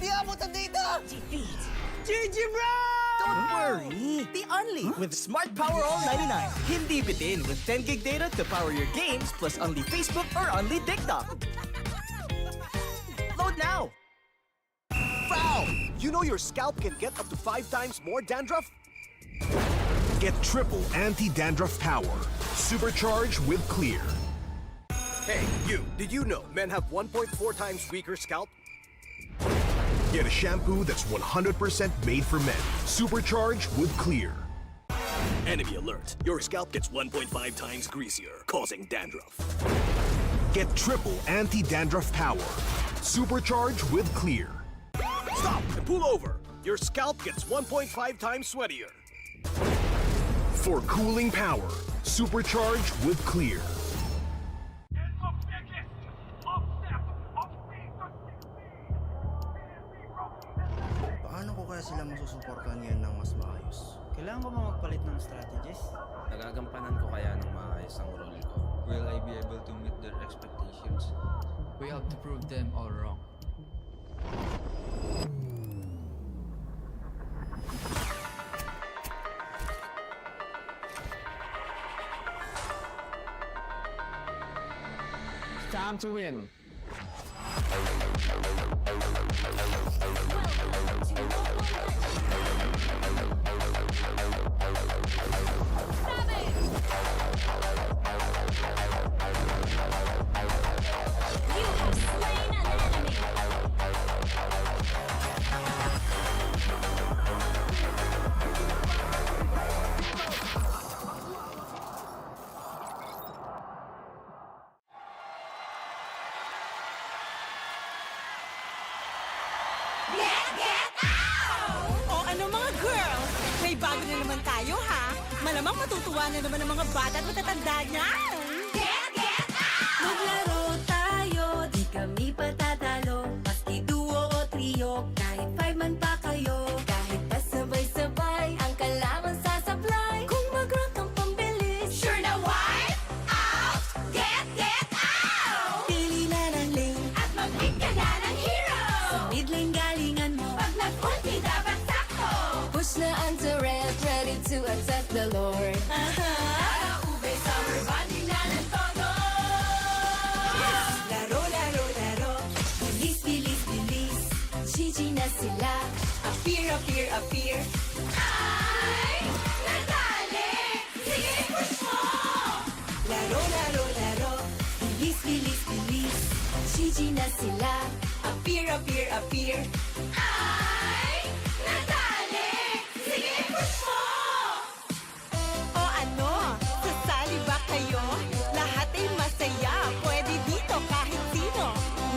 Di abutan dito! Defeat. GG, bro! Don't worry. The Only with Smart Power All 99. Hindi bitin with 10 gig data to power your games plus only Facebook or only TikTok. Load now. Foul! You know your scalp can get up to 5 times more dandruff? Get triple anti-dandruff power. Supercharged with Clear. Hey, you! Did you know men have 1.4 times weaker scalp? Get a shampoo that's 100% made for men. Supercharged with Clear. Enemy alert! Your scalp gets 1.5 times greasier, causing dandruff. Get triple anti-dandruff power. Supercharged with Clear. Stop and pull over! Your scalp gets 1.5 times sweatier. For cooling power, supercharged with Clear. Paano ko kaya sila masusuportahan ngayon ng mas maayos? Kailangan ko ba magpalit ng strategist? Nagagampanan ko kaya ng maayos ang role ko? Will I be able to meet their expectations? We have to prove them all wrong. It's time to win. May bago na naman tayo, ha? Malamang matutuwa na naman ang mga bata at matatanda niyan! Get out! Maglaro tayo, di kami patatalo. Maski duo o trio, kahit 5 man pa kayo. Kahit pasabay-sabay, ang kalaman sasablay. Kung mag-rank ang pambilis, Sure na wipe out! Get out! pili na ng lane. At mag-pick ka na ng hero! Sa mid lane galingan mo. Pag nag-ulti, dapat sakto! Push na ang turret, ready to attack the Lord. Para ube, summer bonding na ng todo! Laro, laro, laro. Bilis, bilis, bilis. GG na sila. Appear, appear, appear. Ay! Natali! Sige, push mo! Laro, laro, laro. Bilis, bilis, bilis. GG na sila. Appear, appear, appear. Ay! Natali! Sige, push mo! O ano? Sasali ba kayo? Lahat ay masaya. Pwede dito kahit sino.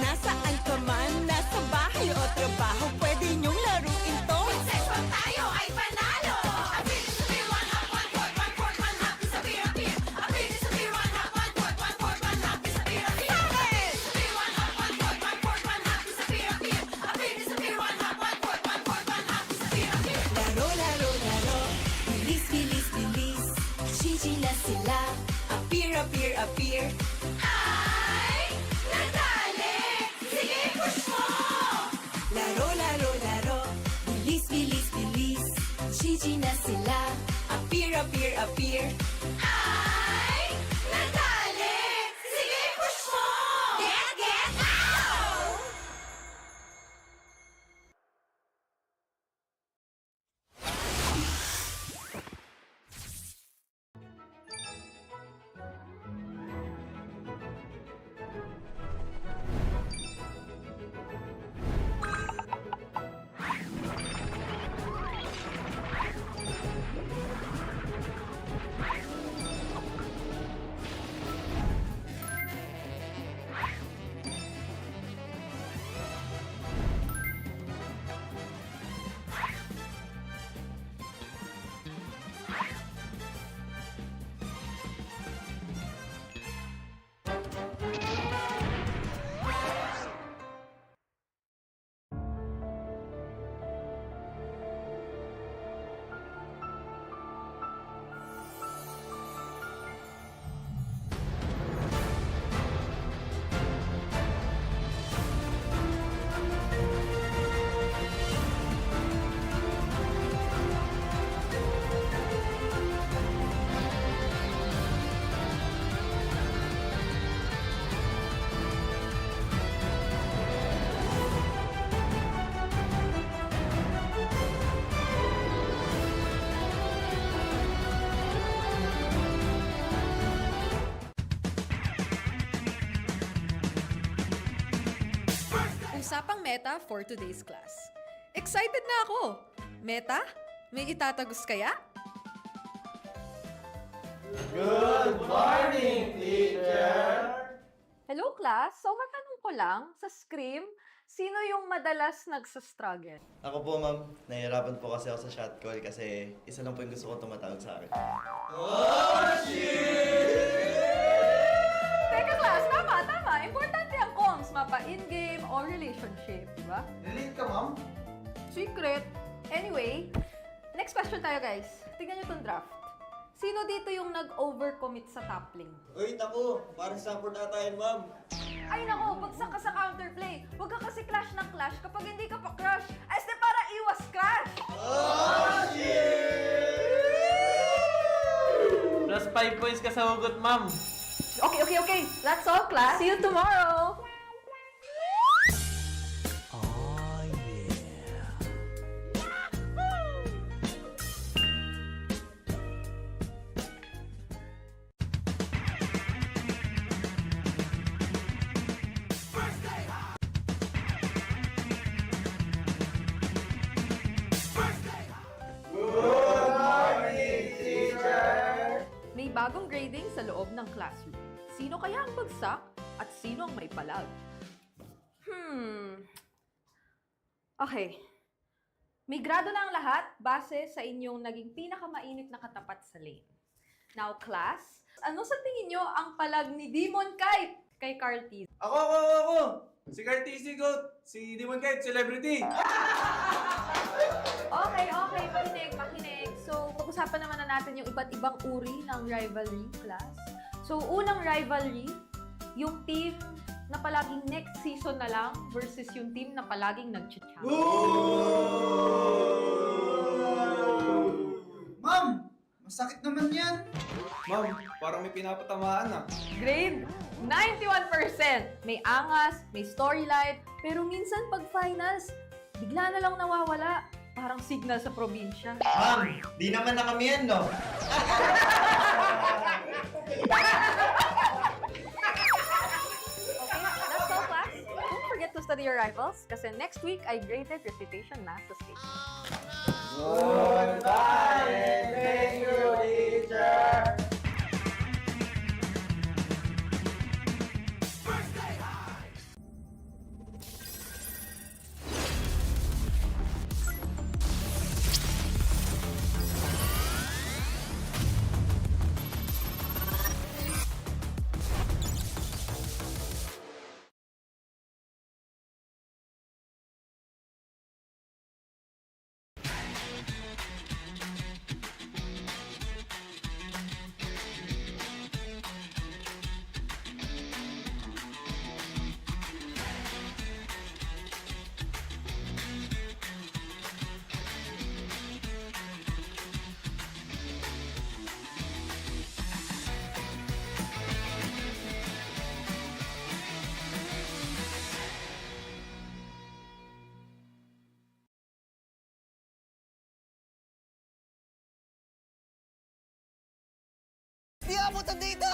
Nasaan ka man, nasa bahay o trabaho, pwede niyong laruin to. Success pag tayo ay panalo! Abilis sa beer, one half, one fourth, one fourth, one half. Sa beer, appear. Abilis sa beer, one half, one fourth, one fourth, one half. Sa beer, appear. Abilis sa beer, one half, one fourth, one fourth, one half. Sa beer, appear. Abilis sa beer, one half, one fourth, one fourth, one half. Sa beer, appear. Laro, laro, laro. Bilis, bilis, bilis. GG na sila. Appear, appear, appear. Ay! Natali! Sige, push mo! Laro, laro, laro. Bilis, bilis, bilis. GG na sila. Appear, appear, appear. Ay! Natali! Sige, push mo! Get out! Usapang Meta for today's class. Excited na ako! Meta? May itatagos kaya? Hello class! So matanong ko lang, sa Scream, sino yung madalas nagsastruggle? Ako po, ma'am. Nahihirapan po kasi ako sa shot call kasi isa lang po yung gusto ko tumatawag sa akin. Teka class, tama! Importante ang comms, mapa in-game o relationship, di ba? Relate ka, ma'am? Secret. Anyway, next question tayo guys. Tingnan nyo tong draft. Sino dito yung nag-overcommit sa top lane? Uy, naku! Parang support ata yan, ma'am. Ay nako, bagsak ka sa counterplay. Huwag ka kasi clash ng clash kapag hindi ka pa crush. Ay, para iwas crash! Plus 5 points ka sa hugot, ma'am. Okay. That's all, class. See you tomorrow! Oh yeah. May bagong grading sa loob ng classroom. Sino kaya ang bagsak at sino ang may palag? Okay. May grado na ang lahat base sa inyong naging pinakamainit na katapat sa lane. Now, class, ano sa tingin nyo ang palag ni Demon Kite kay Carl T? Ako! Si Cartesi Goat! Si Demon Kite, celebrity! Okay, makinig. So, pag-usapan naman na natin yung iba't ibang uri ng rivalry, class. So, unang rivalry, yung team na palaging next season na lang versus yung team na palaging nag-champion. Ma'am! Masakit naman yan! Ma'am, parang may pinapatamaan ah. Grade 91%. May angas, may storyline, pero minsan pag finals, bigla na lang nawawala. Parang signal sa probinsya. Ma'am, di naman na kami yan, no? Okay, that's all, class. Don't forget to study your rivals kasi next week ay graded recitation na sa stage. Goodbye! Thank you, teacher! Di abutan dito!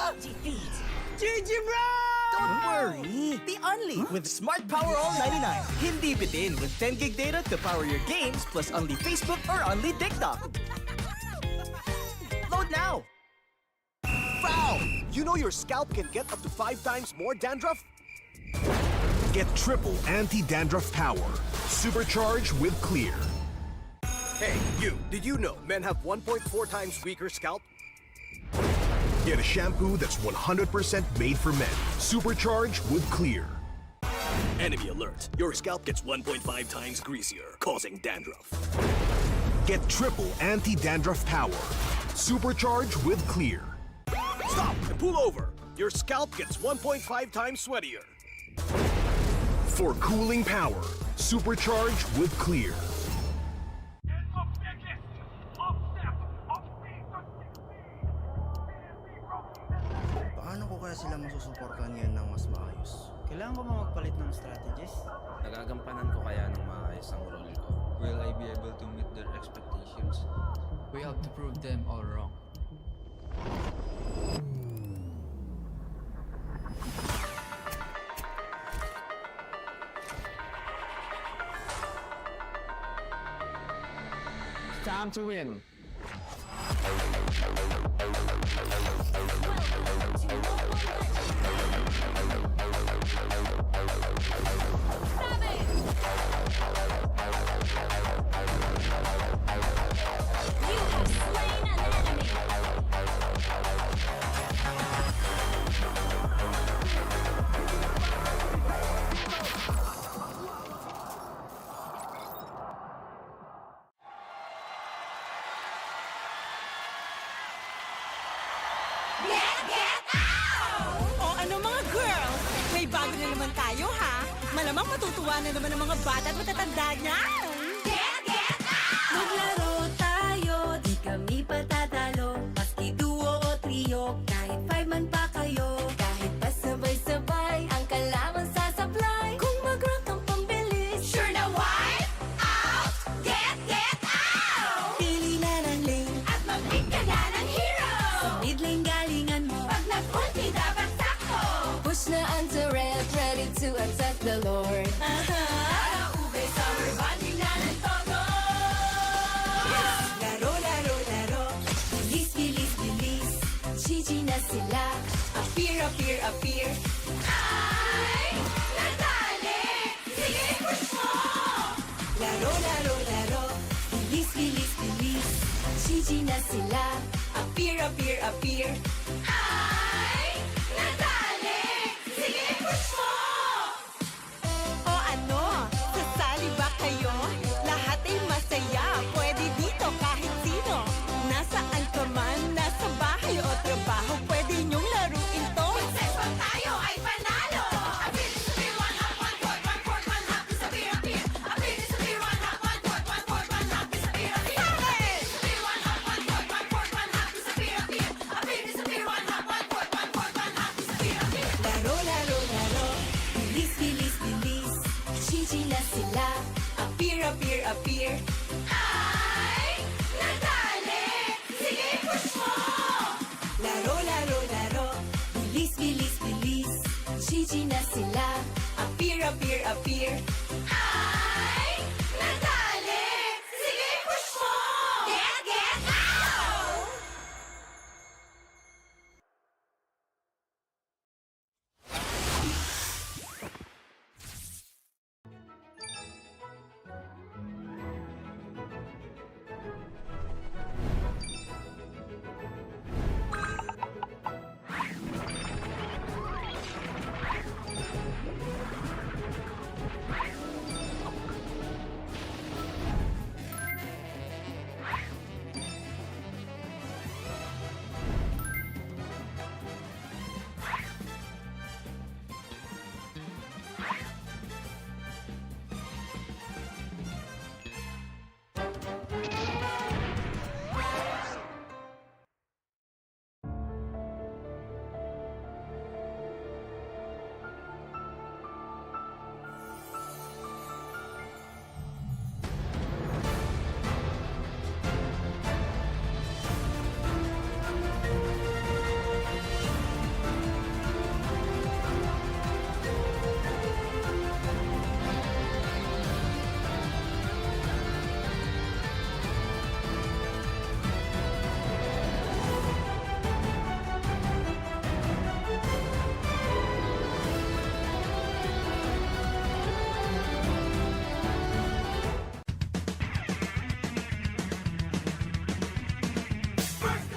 GG, bro! Don't worry! The only with Smart Power All 99. Hindi bitin with 10 gig data to power your games plus only Facebook or only TikTok. Load now! Foul! You know your scalp can get up to 5 times more dandruff? Get triple anti-dandruff power. Supercharged with Clear. Hey, you, did you know men have 1.4 times weaker scalp? Get a shampoo that's 100% made for men. Supercharged with Clear. Enemy alert. Your scalp gets 1.5 times greasier, causing dandruff. Get triple anti-dandruff power. Supercharged with Clear. Stop and pull over. Your scalp gets 1.5 times sweatier. For cooling power, supercharged with Clear. Paano ko kaya sila masusuportahan ngayon ng mas maayos? Kailangan ko ba magpalit ng strategies? Nagagampanan ko kaya ng maayos ang role ko. Will I be able to meet their expectations? We have to prove them all wrong. Time to win. O ano mga girls, may bago na naman tayo ha? Malamang matutuwa na naman ang mga bata at matatanda niyan! Maglaro tayo, di kami patatalo. Maski duo o trio, kahit 5 man pa kayo. Kahit pa sabay-sabay, ang kalaban sasablay. Kung mag-rank ang pambilis, sure na wipe out! Get out! Pili na ng lane At mag-pick ka na ng hero! sa mid lane galingan mo. Pag nag-ulti, dapat sakto! Push na onto red, ready to attack the Lord. Para ube, summer bonding na ng todo! Laro, laro, laro, Bilis, bilis, bilis, GG na sila. appear, appear, appear. Ay, nadali! Sige, push mo! Laro, laro, laro, Bilis, bilis, bilis, GG na sila. appear, appear, appear. Ay, nadali! Sige, push mo! O ano, sasali ba kayo? Lahat ay masaya, pwede dito kahit sino. Nasaan ka man, nasa bahay o trabaho, pwede niyong laruin to. Success pag tayo ay panalo! Abilis sa beer, one hop, one court, one court, one hop, sa beer, appear. Abilis sa beer, one hop, one court, one court, one hop, sa beer, appear. Abilis sa beer, one hop, one court, one court, one hop, sa beer, appear. Abilis sa beer, one hop, one court, one court, one hop, sa beer, appear. Laro, laro, laro, Bilis, bilis, bilis, GG na sila. appear, appear, appear. Ay, nadali! Sige, push mo! Laro, laro, laro, Bilis, bilis, bilis, GG na sila. appear, appear, appear. Ay, nadali! Sige, push mo! Get out!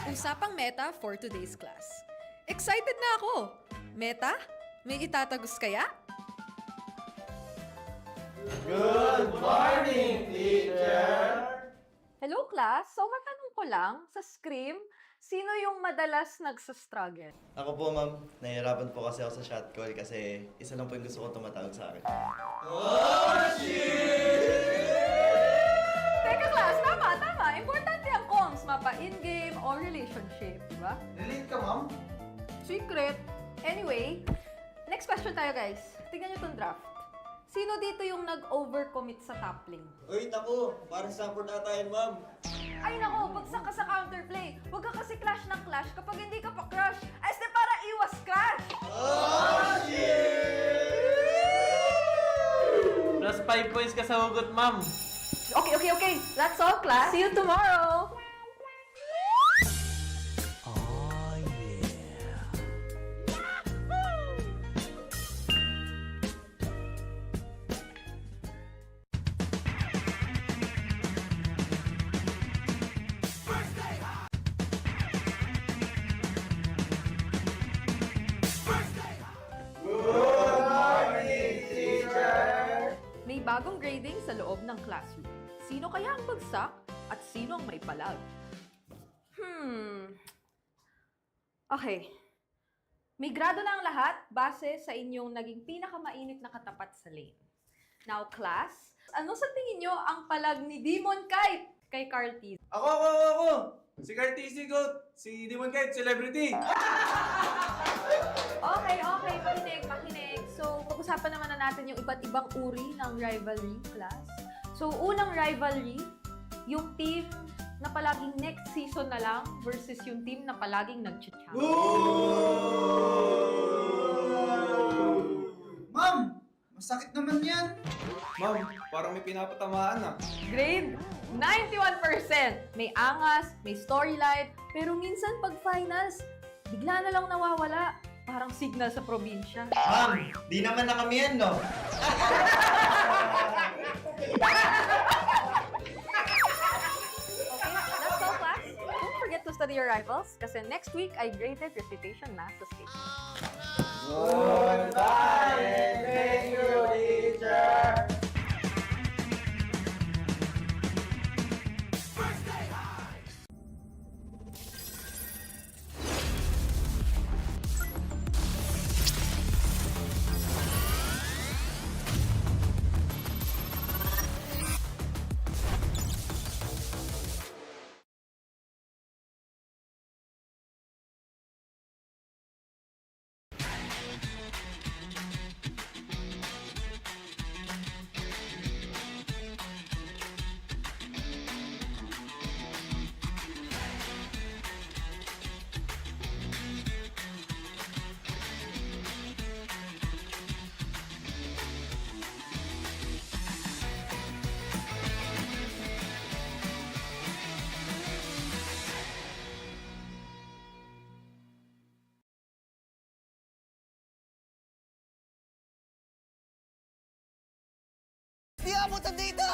Usapang meta for today's class. Excited na ako! Meta? May itatagos kaya? Good morning, teacher! Hello class, so matanong ko lang, sa scrim, sino yung madalas nagsastruggle? Ako po, ma'am. Nahihirapan po kasi ako sa shot call kasi isa lang po yung gusto ko tumatawag sa akin. Teka class, tama! Importante ang comms, mapa in-game or relationship, di ba? Relate ka, ma'am? Secret. Anyway, next question tayo guys. Tingnan nyo tong draft. Sino dito yung nag-overcommit sa top lane? Uy, naku! Parang support ata yan, ma'am. Ay nako, bagsak ka sa counterplay. Huwag ka kasi clash ng clash kapag hindi ka pa crush. Este para iwas crush! Plus 5 points ka sa hugot, ma'am. Okay, Okay. That's all, class. See you tomorrow. Oh, yeah. May bagong grading sa loob ng classroom. Sino kaya ang bagsak at sino ang may palag? Okay. May grado na ang lahat base sa inyong naging pinakamainit na katapat sa lane. Now, class, ano sa tingin nyo ang palag ni Demon Kite kay Carl T? Ako! Si Cartesi Goat! Si Demon Kite, celebrity! Okay. Makinig. So, pag-usapan naman na natin yung iba't ibang uri ng rivalry, class. So, unang rivalry, yung team na palaging next season na lang versus yung team na palaging nag-champion. Ma'am! Masakit naman yan! Ma'am, parang may pinapatamaan ah. Grade 91%. May angas, may storyline, pero minsan pag finals, bigla na lang nawawala. Parang signal sa probinsya. Ma'am, di naman na kami yan, no? Okay, that's all, class. Don't forget to study your rivals kasi next week I graded recitation math sa stage. Goodbye and thank you, teacher! Di abutan dito!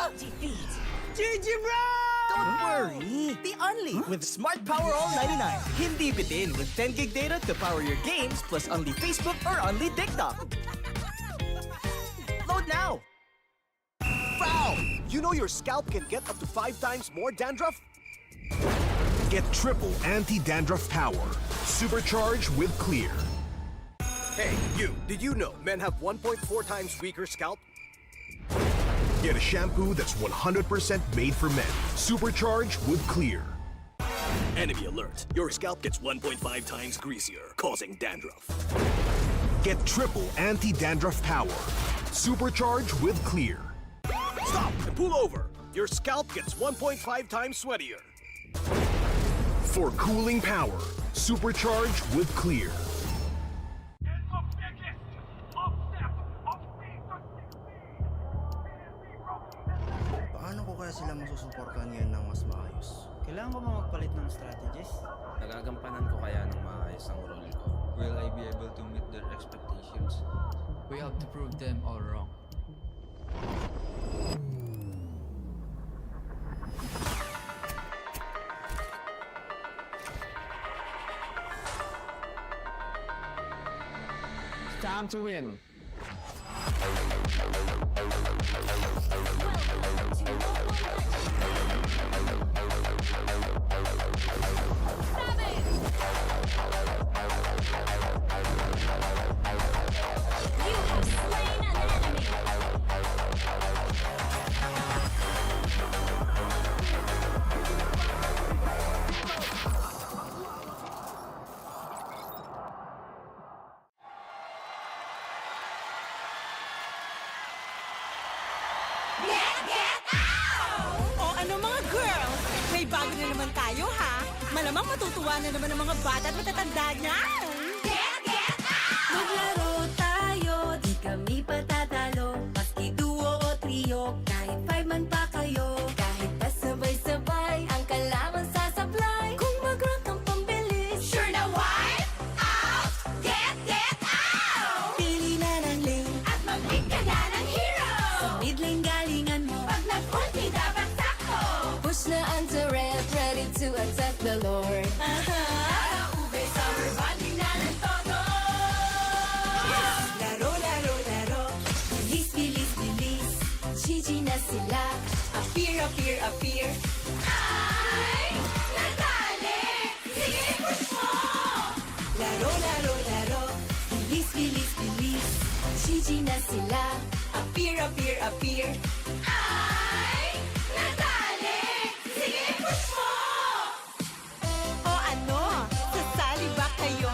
GG, bro! Don't worry! The Only with Smart Power All 99. Hindi bitin with 10 gig data to power your games plus only Facebook or only TikTok. Load now! Foul! You know your scalp can get up to 5 times more dandruff? Get triple anti-dandruff power. Supercharged with Clear. Hey, you! Did you know men have 1.4 times weaker scalp? Get a shampoo that's 100% made for men. Supercharged with Clear. Enemy alert. Your scalp gets 1.5 times greasier, causing dandruff. Get triple anti-dandruff power. Supercharged with Clear. Stop and pull over. Your scalp gets 1.5 times sweatier. For cooling power, supercharged with Clear. Paano ko kaya sila masusuportahan ngayon ng mas maayos? Kailangan ko ba magpalit ng strategies? Nagagampanan ko kaya ng maayos ang role ko? Will I be able to meet their expectations? We have to prove them all wrong. Time to win! O ano mga girls, may bago na naman tayo ha? Malamang matutuwa na naman ang mga bata at matatanda niyan! Maglaro tayo, di kami patatalo. Maski duo o trio, kahit 5 man pa kayo. appear. Ay, nadali! Sige, push mo! O ano, sasali ba kayo?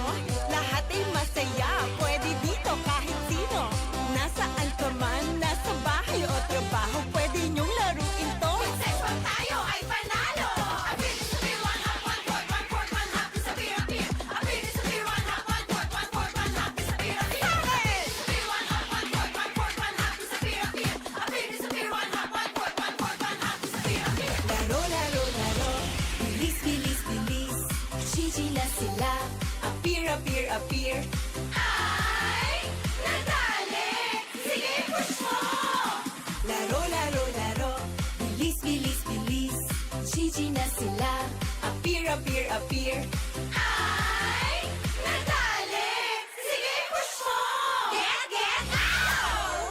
Lahat ay masaya, pwede dito kahit sino. Nasaan ka man, nasa bahay o trabaho, pwede niyong laruin to. Sex bomb tayo ay panalo! A beer is a beer, one hop, one quart, one quart, one hop is a beer, a beer. A beer is a beer, one hop, one quart, one quart, one hop is a beer, a beer. A beer is a beer, one hop, one quart, one quart, one hop is a beer, a beer. A beer is a beer, one hop, one quart, one quart, one hop is a beer, a beer. Laro, laro, laro, bilis, bilis, bilis. Gigi na sila, appear, appear, appear. Ay, nadali! Sige, push mo! Laro, laro, laro, bilis, bilis, bilis. Gigi na sila, appear, appear, appear. Ay, nadali! Sige, push mo! Get out!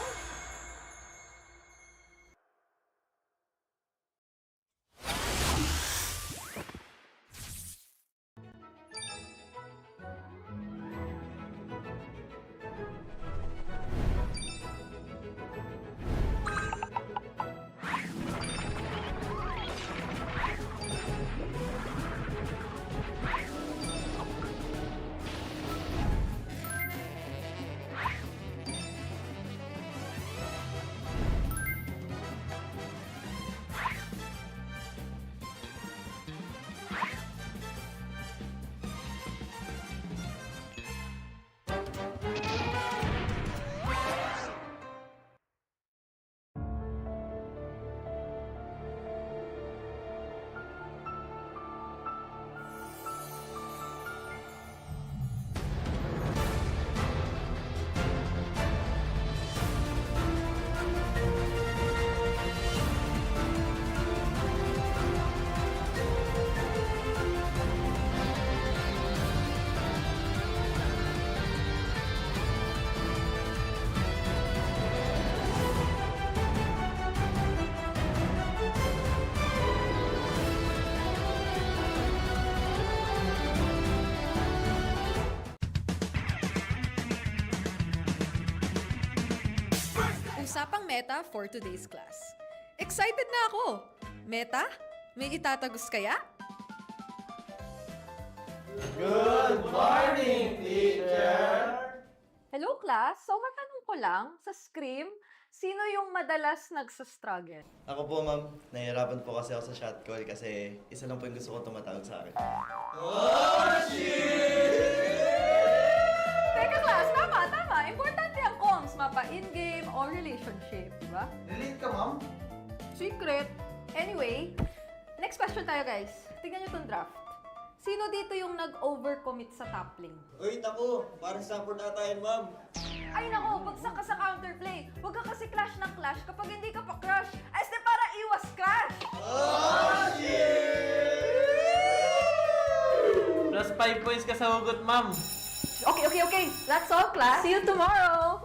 Usapang meta for today's class. Excited na ako! Meta? May itatagos kaya? Good morning, teacher! Hello class, so matanong ko lang, sa Scream, sino yung madalas nagsastruggle? Ako po, ma'am. Nahihirapan po kasi ako sa shot call kasi isa lang po yung gusto ko tumatawag sa akin. Teka class, tama! Importante ang comms, mapa in-game or relationship, di ba? Relate ka, ma'am? Secret. Anyway, next question tayo guys. Tingnan nyo tong draft. Sino dito yung nag-overcommit sa top lane? Uy, naku! Parang support ata yan, ma'am. Ay nako, bagsak ka sa counterplay. Huwag ka kasi clash ng clash kapag hindi ka pa crush. Este para iwas crash! Plus 5 points ka sa hugot, ma'am. Okay. That's all class. See you tomorrow!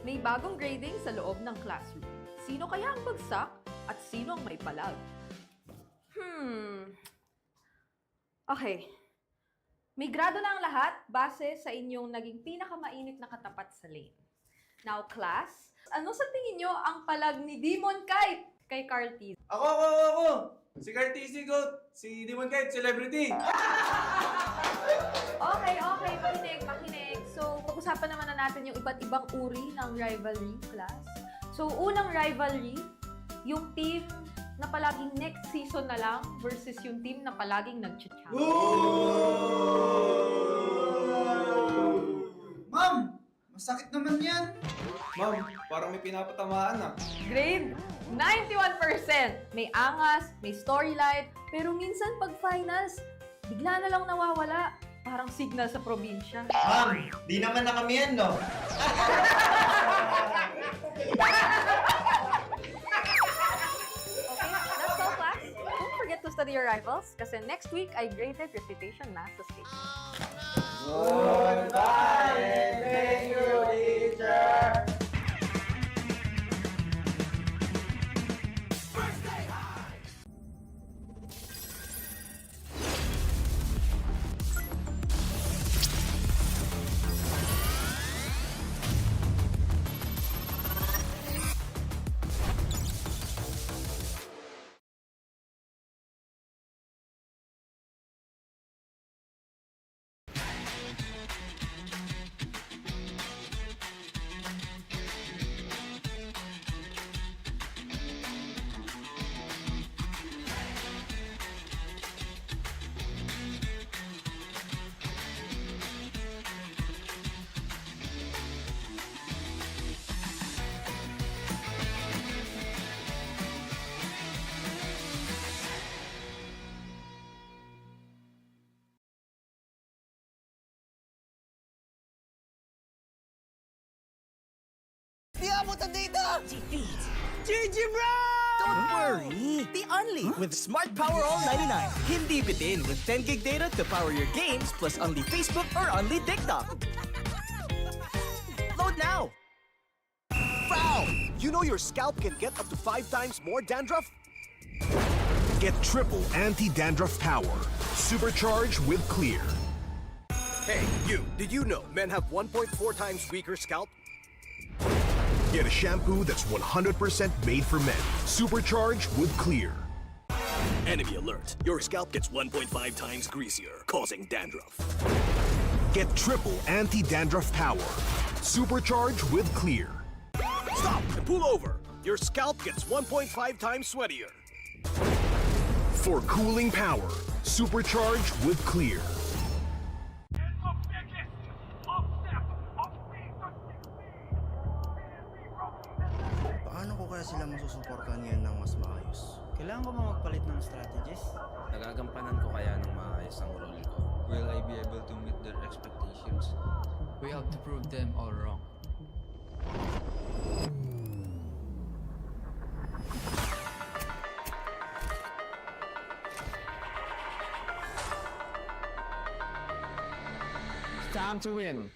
May bagong grading sa loob ng classroom. Sino kaya ang bagsak at sino ang may palag? Okay. May grado na ang lahat base sa inyong naging pinakamainit na katapat sa lane. Now, class, ano sa tingin nyo ang palag ni Demon Kite kay Carl T? Ako! Si Cartesi Goat! Si Demon Kite, celebrity! Okay. Makinig. So, pag-usapan naman na natin yung iba't ibang uri ng rivalry, class. So, unang rivalry, yung team na palaging next season na lang versus yung team na palaging nag-champion. Ma'am! Masakit naman yan! Ma'am, parang may pinapatamaan ah. Grade 91%. May angas, may storyline, pero minsan pag finals, bigla na lang nawawala. Parang signal sa probinsya. Ma'am, di naman na kami yan, no? Okay, that's all class. Don't forget to study your rivals kasi next week ay graded recitation math sa stage. Goodbye! Thank you, teacher! Di abutan dito! Defeat. GG, bro! Don't worry! The Only with Smart Power All 99. Hindi bitin with 10 gig data to power your games plus only Facebook or only TikTok. Load now! Foul! You know your scalp can get up to 5 times more dandruff? Get triple anti-dandruff power. Supercharged with Clear. Hey, you! Did you know men have 1.4 times weaker scalp? Get a shampoo that's 100% made for men. Supercharged with Clear. Enemy alert. Your scalp gets 1.5 times greasier, causing dandruff. Get triple anti-dandruff power. Supercharged with Clear. Stop and pull over. Your scalp gets 1.5 times sweatier. For cooling power, supercharged with Clear. Paano ko kaya sila masusuportahan ngayon ng mas maayos? Kailangan ko ba magpalit ng strategies? Nagagampanan ko kaya ng maayos ang role ko? Will I be able to meet their expectations? We have to prove them all wrong. Time to win.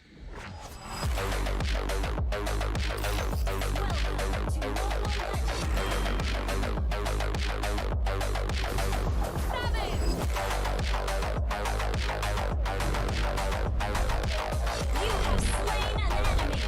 You have slain an enemy.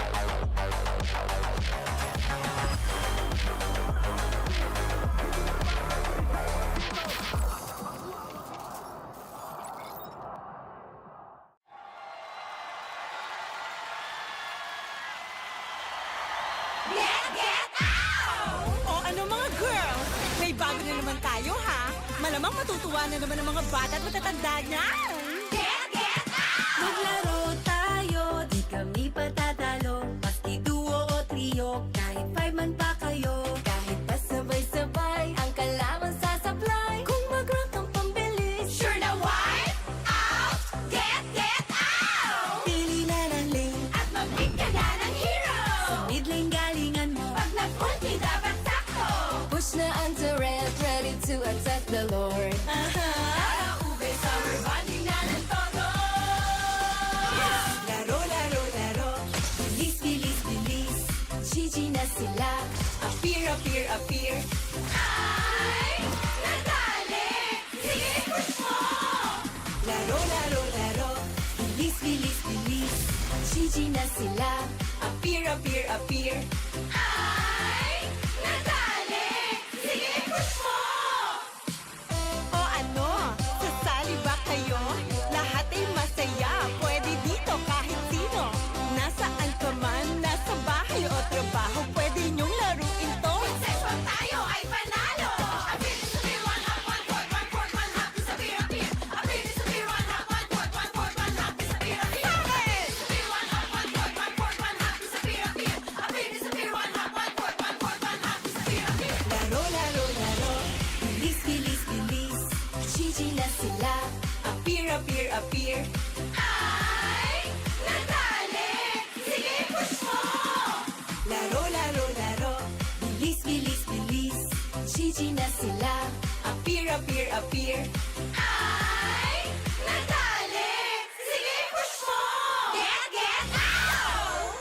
O ano mga girls, may bago na naman tayo ha? Malamang matutuwa na naman ang mga bata at matatanda niyan. Maglaro tayo, di kami patatalo. Maski duo o trio, kahit 5 man pa kayo. Kahit pa sabay-sabay, ang kalaman sasablay. Kung mag-rank ang pambilis, sure na wipe out! Get out! Pili na ng lane, At mag-pick ka na ng hero! sa mid lane galingan mo. Pag nag-ulti, dapat sakto! Push na onto red, ready to attack the Lord. Tara, ube, summer bonding na ng todo! Laro, laro, laro, bilis, bilis, bilis. GG na sila. Appear, appear, appear. Ay! Nadali! Sige, push mo! Laro, laro, laro, bilis, bilis, bilis. GG na sila. Appear, appear, appear. Ay! Nadali! Sige, push mo! O ano, sasali ba kayo? Lahat ay masaya, pwede dito kahit sino. Nasaan ka man, nasa bahay o trabaho, pwede niyong laruin to. Sexual tayo ay panalo! Ability sa beer, one hop, one court, one court, one hop, disappear, appear. Ability sa beer, one hop, one court, one court, one hop, disappear, appear. Ability sa beer, one hop, one court, one court, one hop, disappear, appear. Ability sa beer, one hop, one court, one court, one hop, disappear, appear. Laro, laro, laro, bilis, bilis, bilis. GG na sila. Appear, appear, appear. Ay! Nadali! Sige, push mo! Laro, laro, laro, bilis, bilis, bilis. GG na sila. Appear, appear. Ay, nadali! Sige, push mo! Get out!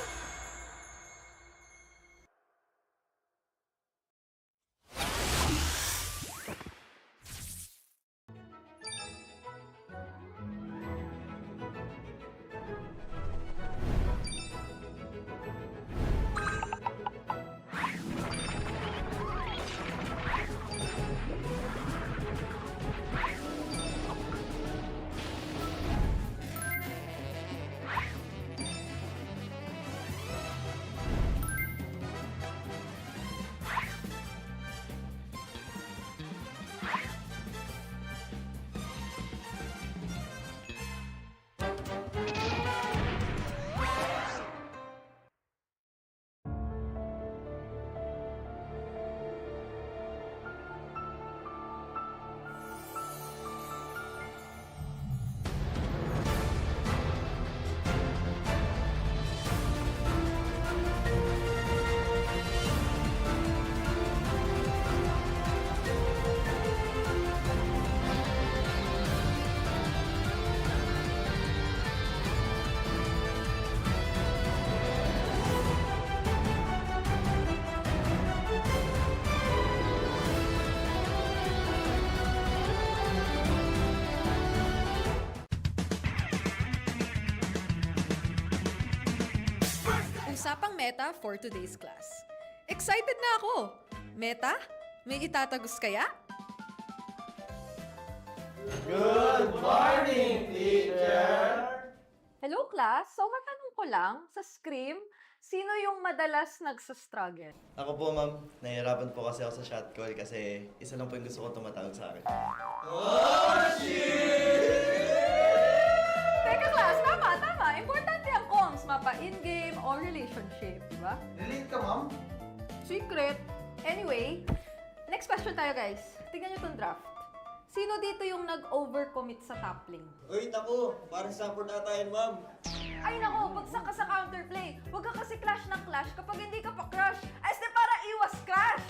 Usapang meta for today's class. Excited na ako! Meta? May itatagos kaya? Good morning, teacher! Hello class, so matanong ko lang, sa Scream, sino yung madalas nagsastruggle? Ako po, ma'am. Nahihirapan po kasi ako sa shot call kasi isa lang po yung gusto ko tumatawag sa akin. Teka class, tama. Importante ang comms, mapa in-game o relationship, di ba? Relate ka, ma'am? Secret. Anyway, next question tayo guys. Tingnan nyo tong draft. Sino dito yung nag-overcommit sa top lane? Uy, naku! Parang support ata yan, ma'am. Ay nako, bagsak ka sa counterplay. Huwag ka kasi clash ng clash kapag hindi ka pa crush. Ay, para iwas crush!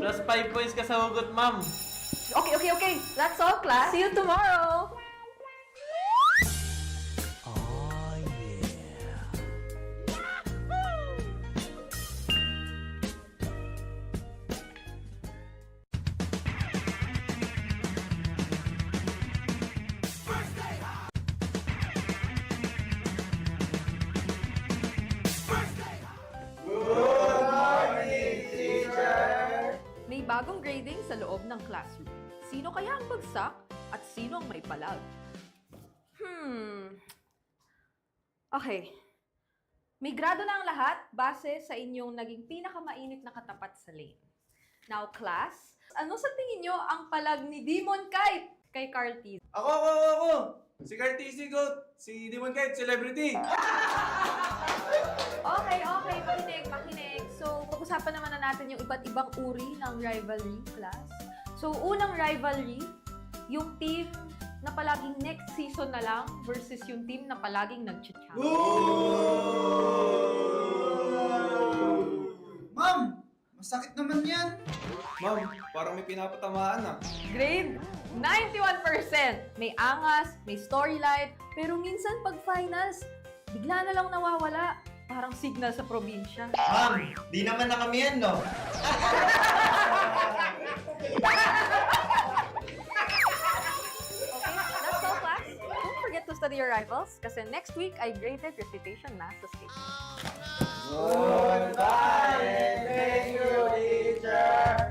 Plus 5 points ka sa hugot, ma'am. Okay. That's all, class. See you tomorrow. Oh, yeah. May bagong grading sa loob ng classroom. Sino kaya ang bagsak at sino ang may palag? Okay. May grado na ang lahat base sa inyong naging pinakamainit na katapat sa lane. Now, class, ano sa tingin nyo ang palag ni Demon Kite kay Carl T? Ako! Si Carl TC Goat! Si Demon Kite, celebrity! Okay, makinig. So, pag-usapan naman na natin yung iba't ibang uri ng rivalry, class. So, unang rivalry, yung team na palaging next season na lang versus yung team na palaging nag-champion. Ma'am! Masakit naman yan! Ma'am, parang may pinapatamaan ah. Grade 91%. May angas, may storyline, pero minsan pag finals, bigla na lang nawawala. Parang signal sa probinsya. Ma'am, di naman na kami yan, no? Okay, that's all, class. Don't forget to study your rivals kasi next week ay graded recitation na sa stage. Goodbye! Thank you, teacher!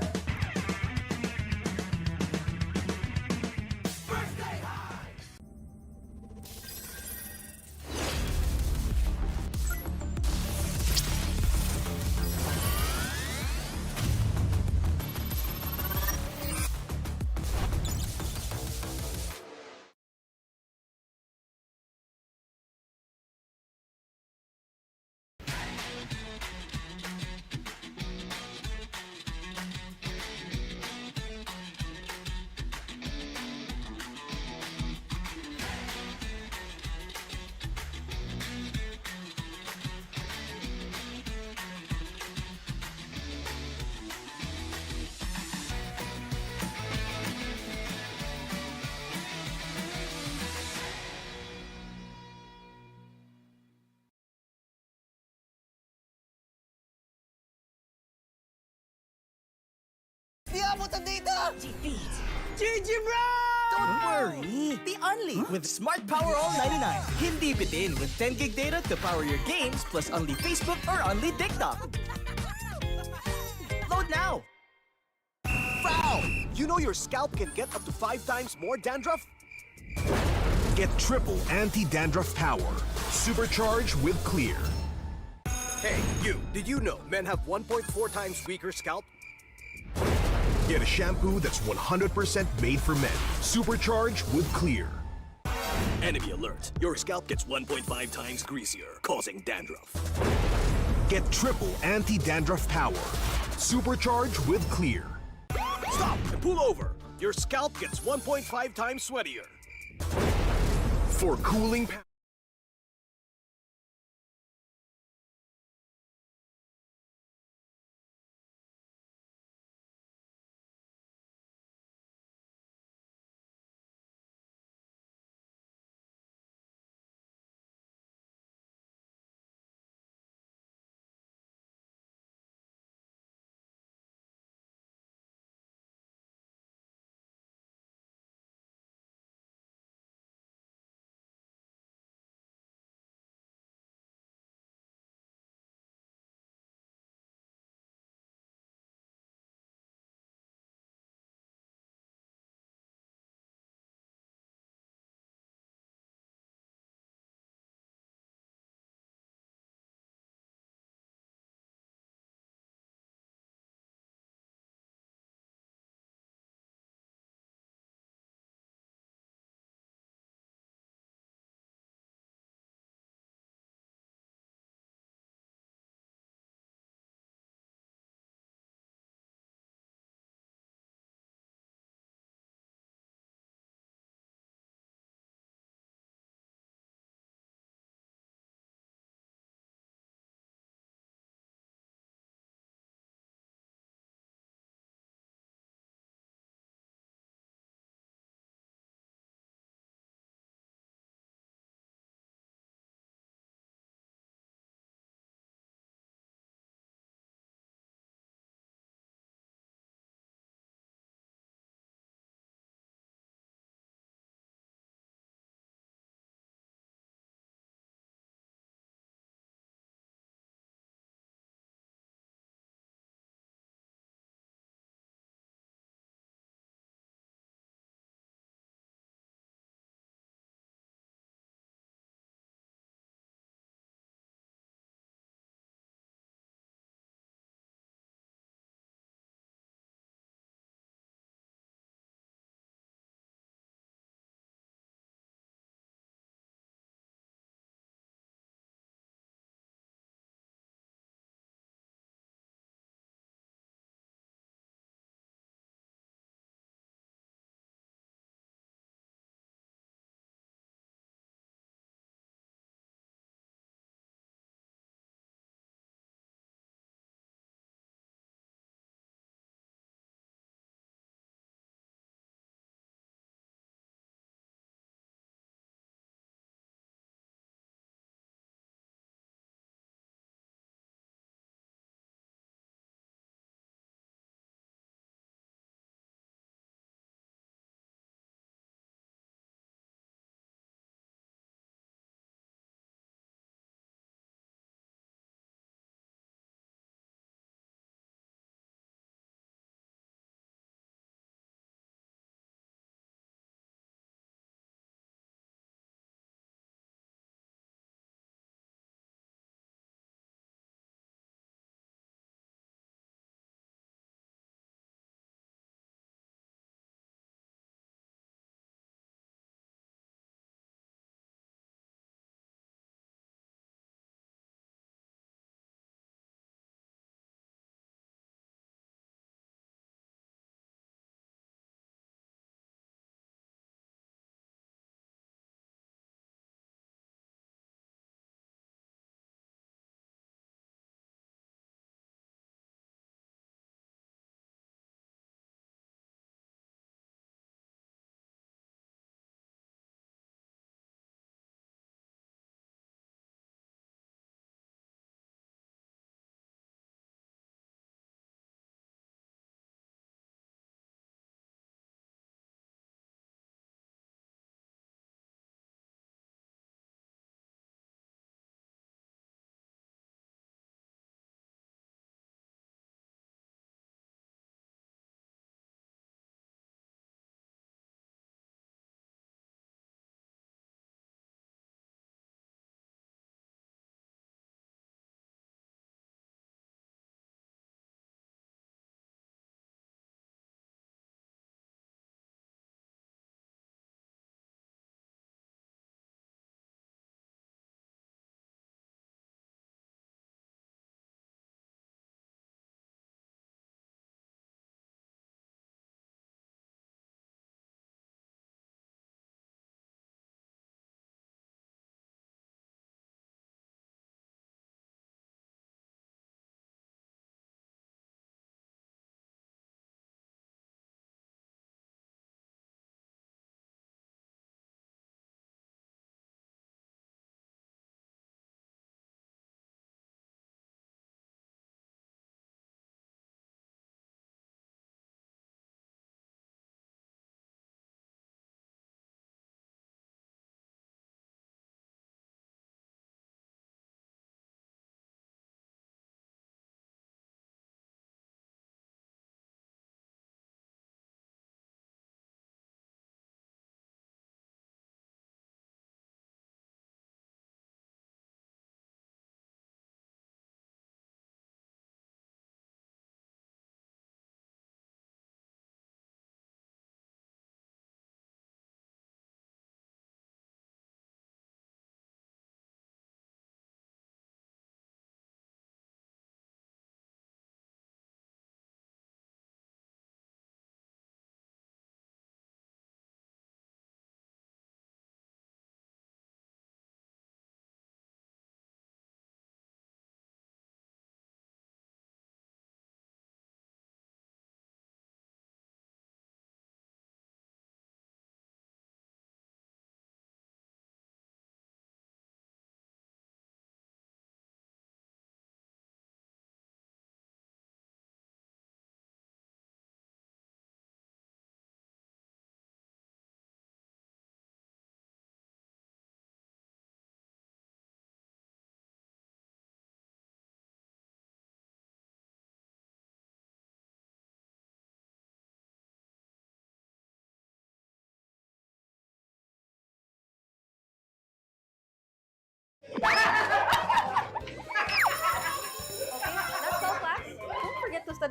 nabutan dito! Defeat. GG, bro! Don't worry! The Only with Smart Power All 99. Hindi bitin with 10 gig data to power your games plus only Facebook or only TikTok. Load now! Foul! You know your scalp can get up to 5 times more dandruff? Get triple anti-dandruff power. Supercharged with Clear. Hey, you! Did you know men have 1.4 times weaker scalp? Get a shampoo that's 100% made for men. Supercharged with Clear. Enemy alert. Your scalp gets 1.5 times greasier, causing dandruff. Get triple anti-dandruff power. Supercharged with Clear. Stop and pull over. Your scalp gets 1.5 times sweatier. For cooling power.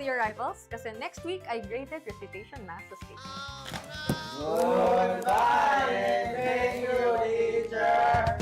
study your rivals kasi next week ay graded recitation math sa stage. Goodbye and thank you, teacher!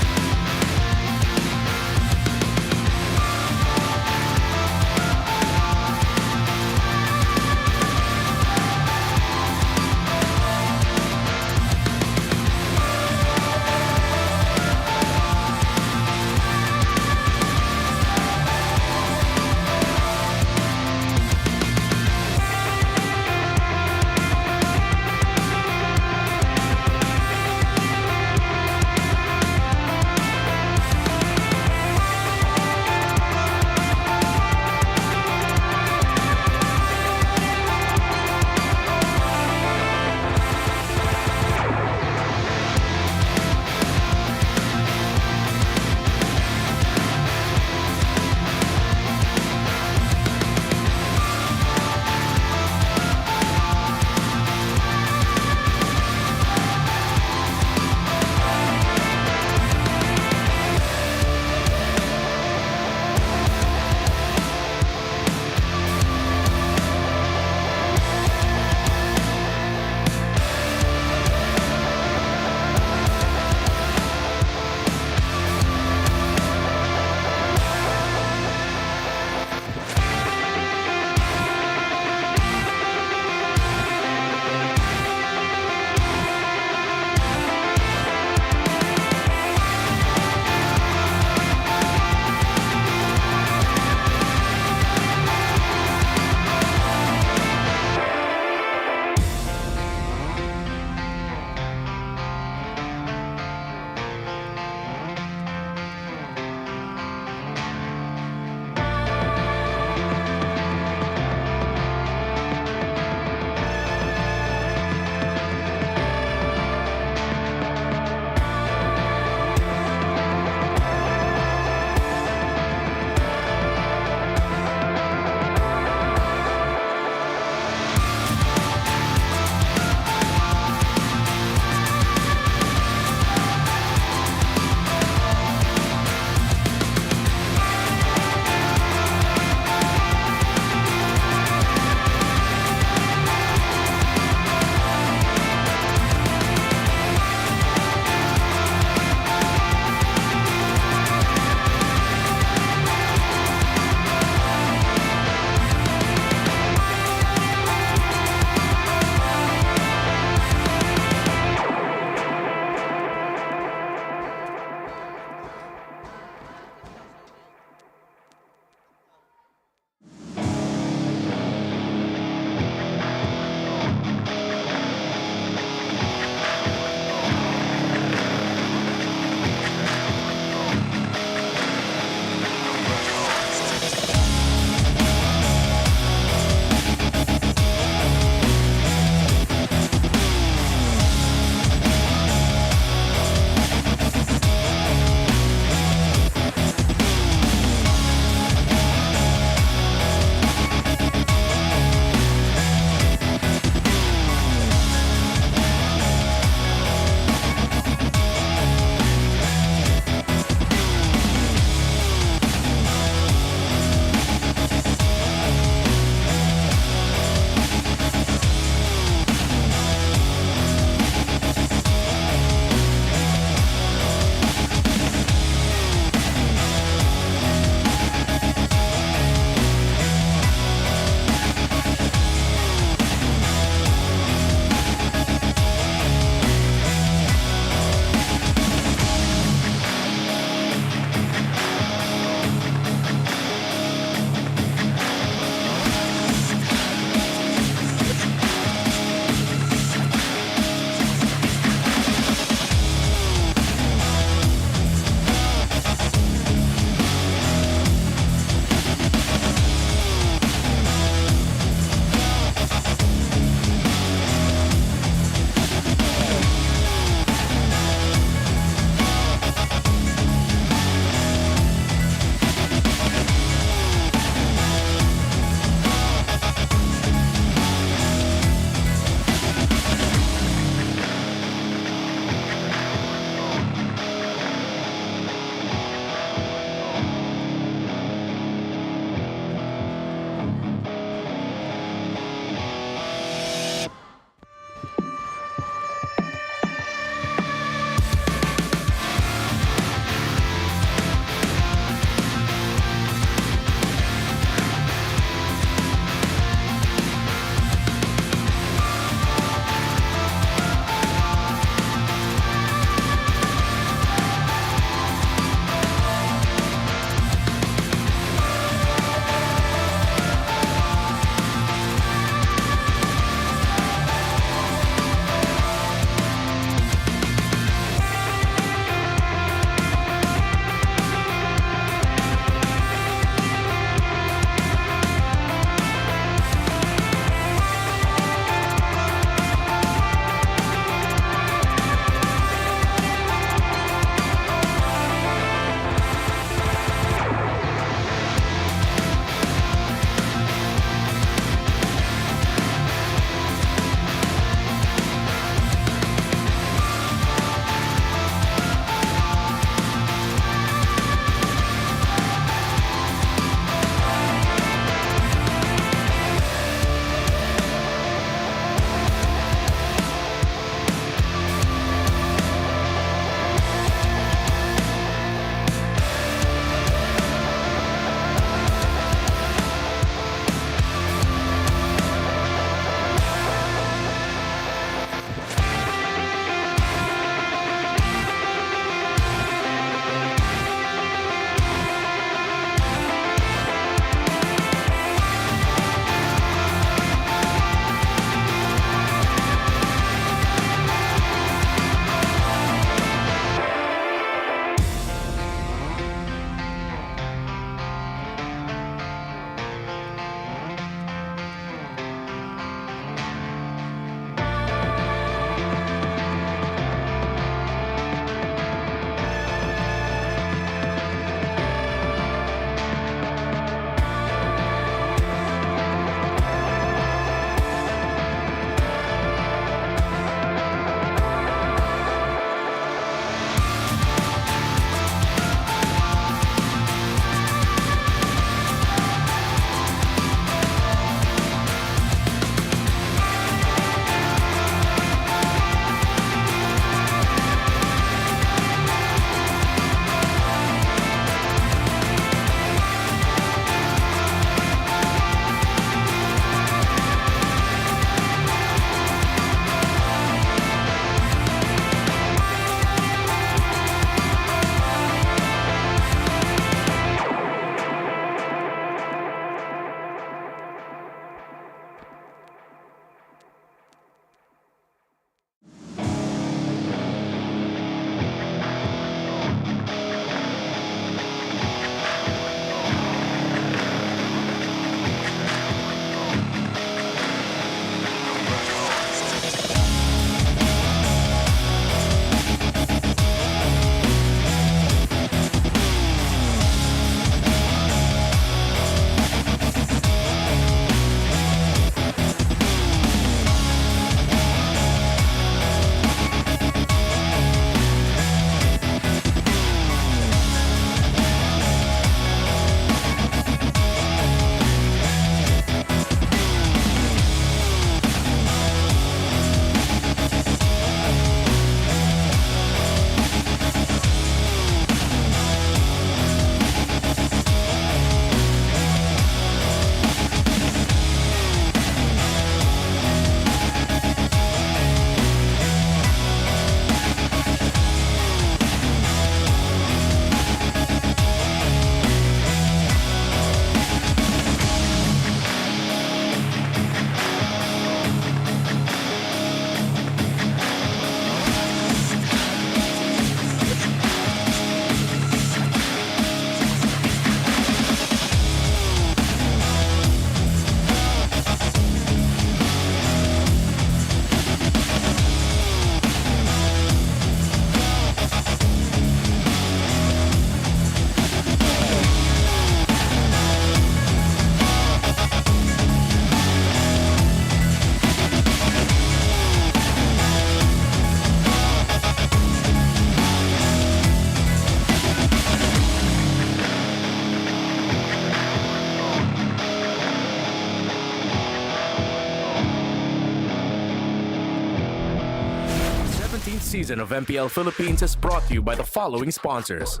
season of MPL Philippines is brought to you by the following sponsors.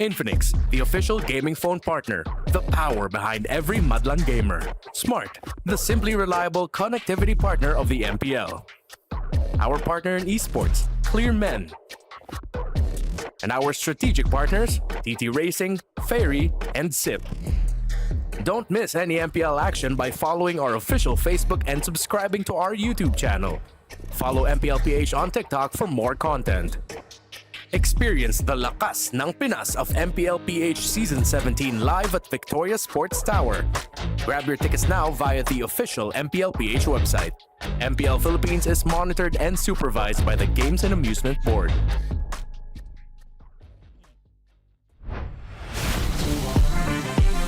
Infinix, the official gaming phone partner, the power behind every Madlang gamer. Smart, the simply reliable connectivity partner of the MPL. Our partner in esports, Clear Men. And our strategic partners, TT Racing, Ferry, and SIP. Don't miss any MPL action by following our official Facebook and subscribing to our YouTube channel. Follow MPLPH on TikTok for more content. Experience the lakas ng Pinas of MPLPH Season 17 live at Victoria Sports Tower. Grab your tickets now via the official MPLPH website. MPL Philippines is monitored and supervised by the Games and Amusement Board.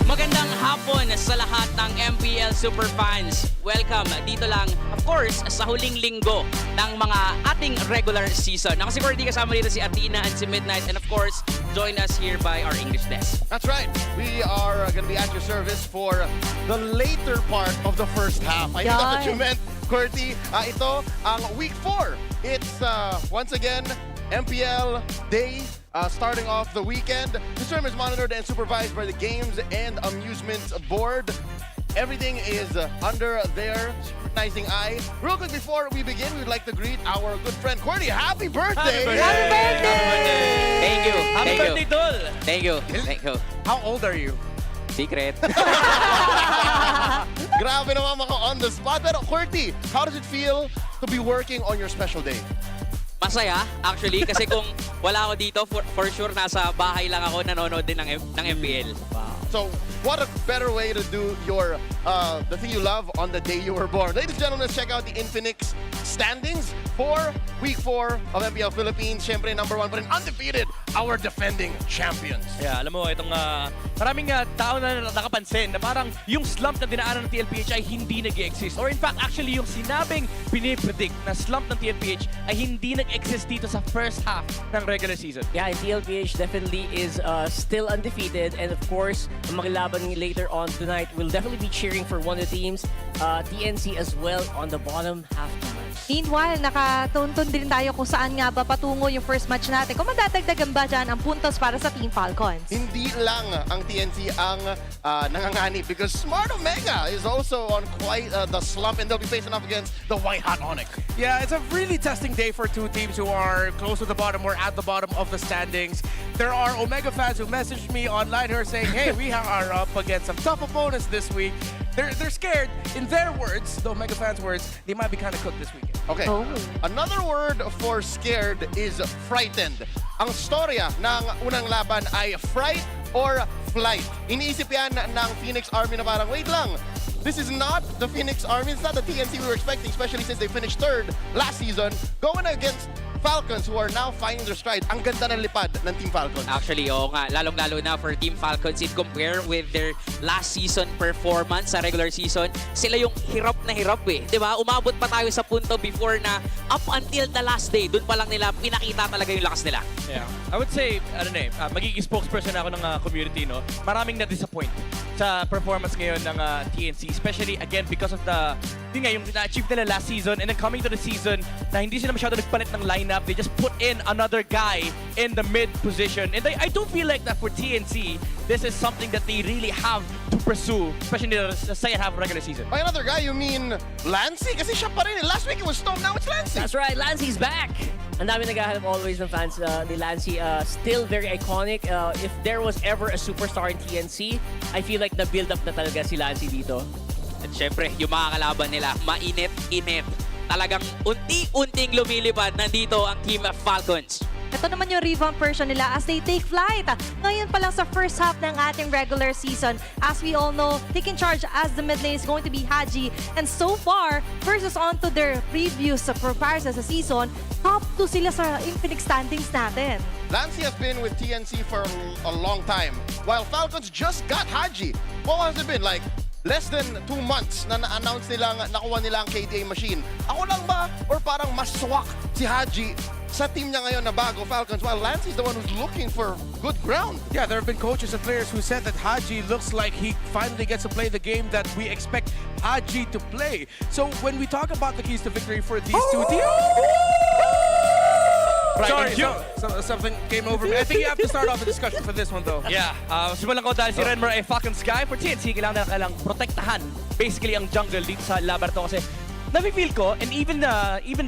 Magandang hapon sa lahat ng MPL Superfans. Welcome dito lang, of course, sa huling linggo ng mga ating regular season. Ako si Cordy, kasama dito si Athena and si Midnight, and of course, join us here by our English desk. That's right. We are going to be at your service for the later part of the first half. I think that's what you meant, Cordy. Ito ang week 4. It's once again MPL Day. Starting off the weekend, this term is monitored and supervised by the Games and Amusement Board. Everything is under their scrutinizing eye. Real quick before we begin, we'd like to greet our good friend Cordy. Happy birthday! Happy birthday! Thank you. Happy birthday, Dol! Thank you. Thank you. How old are you? Secret. Grabe naman ako on the spot. Pero Cordy, how does it feel to be working on your special day? Masaya, actually, kasi kung wala ako dito, for sure, nasa bahay lang ako, nanonood din ng MPL. Wow. So, what a better way to do your the thing you love on the day you were born. Ladies and gentlemen, let's check out the Infinix standings for Week 4 of MPL Philippines. Siyempre, number 1 but undefeated, our defending champions. Yeah, alam mo, itong maraming tao na nakapansin na parang yung slump na dinaanan ng TLPH ay hindi nag-exist. Or in fact, actually, yung sinabing pinipredict na slump ng TLPH ay hindi nag-exist dito sa first half ng regular season. Yeah, and TLPH definitely is still undefeated. And of course, ang makilaban later on tonight, we'll definitely be cheering for one of the teams, TNC as well, on the bottom half naman. Meanwhile, nakatuntun din tayo kung saan nga ba patungo yung first match natin. Kung madadagdagan ba dyan ang puntos para sa Team Falcons? Hindi lang ang TNC ang nanganganib because Smart Omega is also on quite the slump and they'll be facing off against the White Hot ONIC. Yeah, it's a really testing day for two teams who are close to the bottom or at the bottom of the standings. There are Omega fans who messaged me online who are saying, hey, we are up against some tough opponents this week. They're scared. In their words, the Omega fans' words, they might be kind of cooked this weekend. Okay. Oh. Another word for scared is frightened. Ang storya ng unang laban ay fright or flight. Iniisip yan ng Phoenix Army na parang, wait lang, this is not the Phoenix Army. It's not the TNC we were expecting, especially since they finished 3rd last season, going against Falcons who are now finding their stride. Ang ganda ng lipad ng Team Falcons. Actually, oo nga. Lalong-lalo na for Team Falcons if compare with their last season performance sa regular season. Sila yung hirap na hirap eh. Diba? Umabot pa tayo sa punto before na up until the last day, dun pa lang nila pinakita talaga yung lakas nila. Yeah. I would say, magiging spokesperson ako ng community, no? Maraming na-disappoint sa performance ngayon ng TNC. Especially, again, because of yung na-achieve nila last season and then coming to the season na hindi sila masyado nagpalit ng lineup. They just put in another guy in the mid position. And I do feel like that for TNC, this is something that they really have to pursue, especially in the second half of regular season. By another guy, you mean Lancey? Kasi siya pa rin. Last week it was Stone, now it's Lancey. That's right, Lancey's back! Ang dami naghahanap always ng fans ni Lancey. Still very iconic. If there was ever a superstar in TNC, I feel like na-build up na talaga si Lancey dito. At syempre, yung mga kalaban nila, mainit-init. Talagang unti-unting lumilipad nandito ang Team Falcons. Ito naman yung revamp version nila as they take flight. Ngayon pa lang sa first half ng ating regular season. As we all know, taking charge as the mid lane is going to be Haji. And so far, versus on to their previous comparison sa season, top 2 sila sa Infinix standings natin. Lancey has been with TNC for a long time, while Falcons just got Haji. What has it been like? Less than 2 months na na-announce nilang nakuha nila ang KDA machine. Ako lang ba? Or parang mas swak si Haji sa team niya ngayon na bago, Falcons, while Lancey is the one who's looking for good ground. Yeah, there have been coaches and players who said that Haji looks like he finally gets to play the game that we expect Haji to play. So when we talk about the keys to victory for these two teams... Sorry, something came over me. I think you have to start off the discussion for this one, though. Yeah, simulan ko dahil si Renmer ay Falcon Sky. For TNC, kailangan protektahan basically ang jungle dito sa laban to kasi nafe-feel ko, and even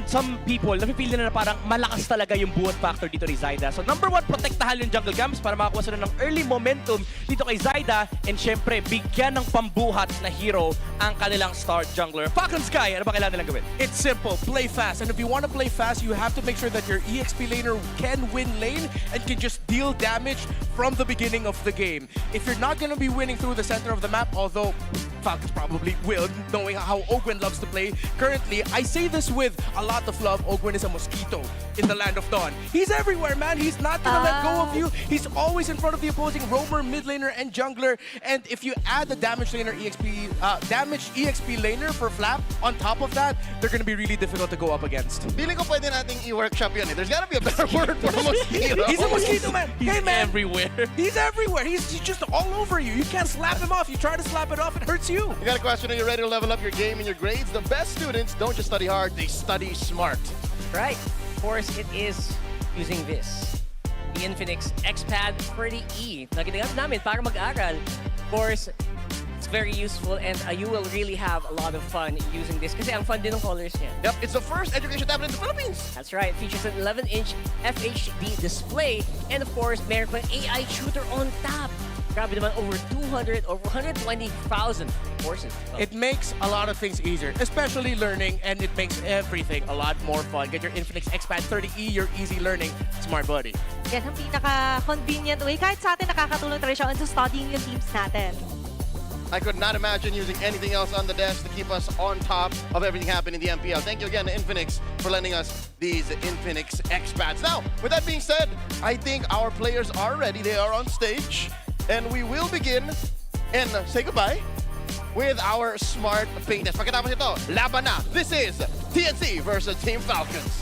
some people, nafe-feel nila na parang malakas talaga yung buhat factor dito ni Zyda. So number 1, protektahan yung jungle camps para makakuha sila ng early momentum dito kay Zyda, and syempre, bigyan ng pambuhat na hero ang kanilang star jungler. Falcon Sky, ano ba kailangan nilang gawin? It's simple, play fast. And if you want to play fast, you have to make sure that your EXP laner can win lane and can just deal damage from the beginning of the game. If you're not going to be winning through the center of the map, although Falcons probably will, knowing how Ogwen loves to play. Currently, I say this with a lot of love, Ogwen is a mosquito in the land of Dawn. He's everywhere, man. He's not gonna let go of you. He's always in front of the opposing roamer, mid laner, and jungler. And if you add the damage laner damage EXP laner for Flap on top of that, they're gonna be really difficult to go up against. Feeling ko pwede nating i-workshop yun eh. There's gotta be a better word for a mosquito. He's a mosquito, man. He's man. everywhere. He's everywhere. He's just all over you. You can't slap him off. You try to slap it off, it hurts you. You got a question? Are you ready to level up your game and your grades? The best students don't just study hard, they study smart. Right. Of course, it is using this. The Infinix X-Pad for the E. Na ginagamit namin para mag-aral. Of course, it's very useful and you will really have a lot of fun using this kasi ang fun din ng colors niya. Yep, it's the first education tablet in the Philippines. That's right. Features an 11-inch FHD display and of course, meron pang AI shooter on top. Grabe naman, over 120,000 courses. It makes a lot of things easier, especially learning, and it makes everything a lot more fun. Get your Infinix X-Pad 30E, your easy learning smart buddy. Yan ang pinaka-convenient way. Kahit sa atin, nakakatulong talaga siya on studying yung teams natin. I could not imagine using anything else on the desk to keep us on top of everything happening in the MPL. Thank you again to Infinix for lending us these Infinix X-Pads. Now, with that being said, I think our players are ready. They are on stage. And we will begin and say goodbye with our smart paint test. Pagkatapos ito, laban na. This is TNC versus Team Falcons.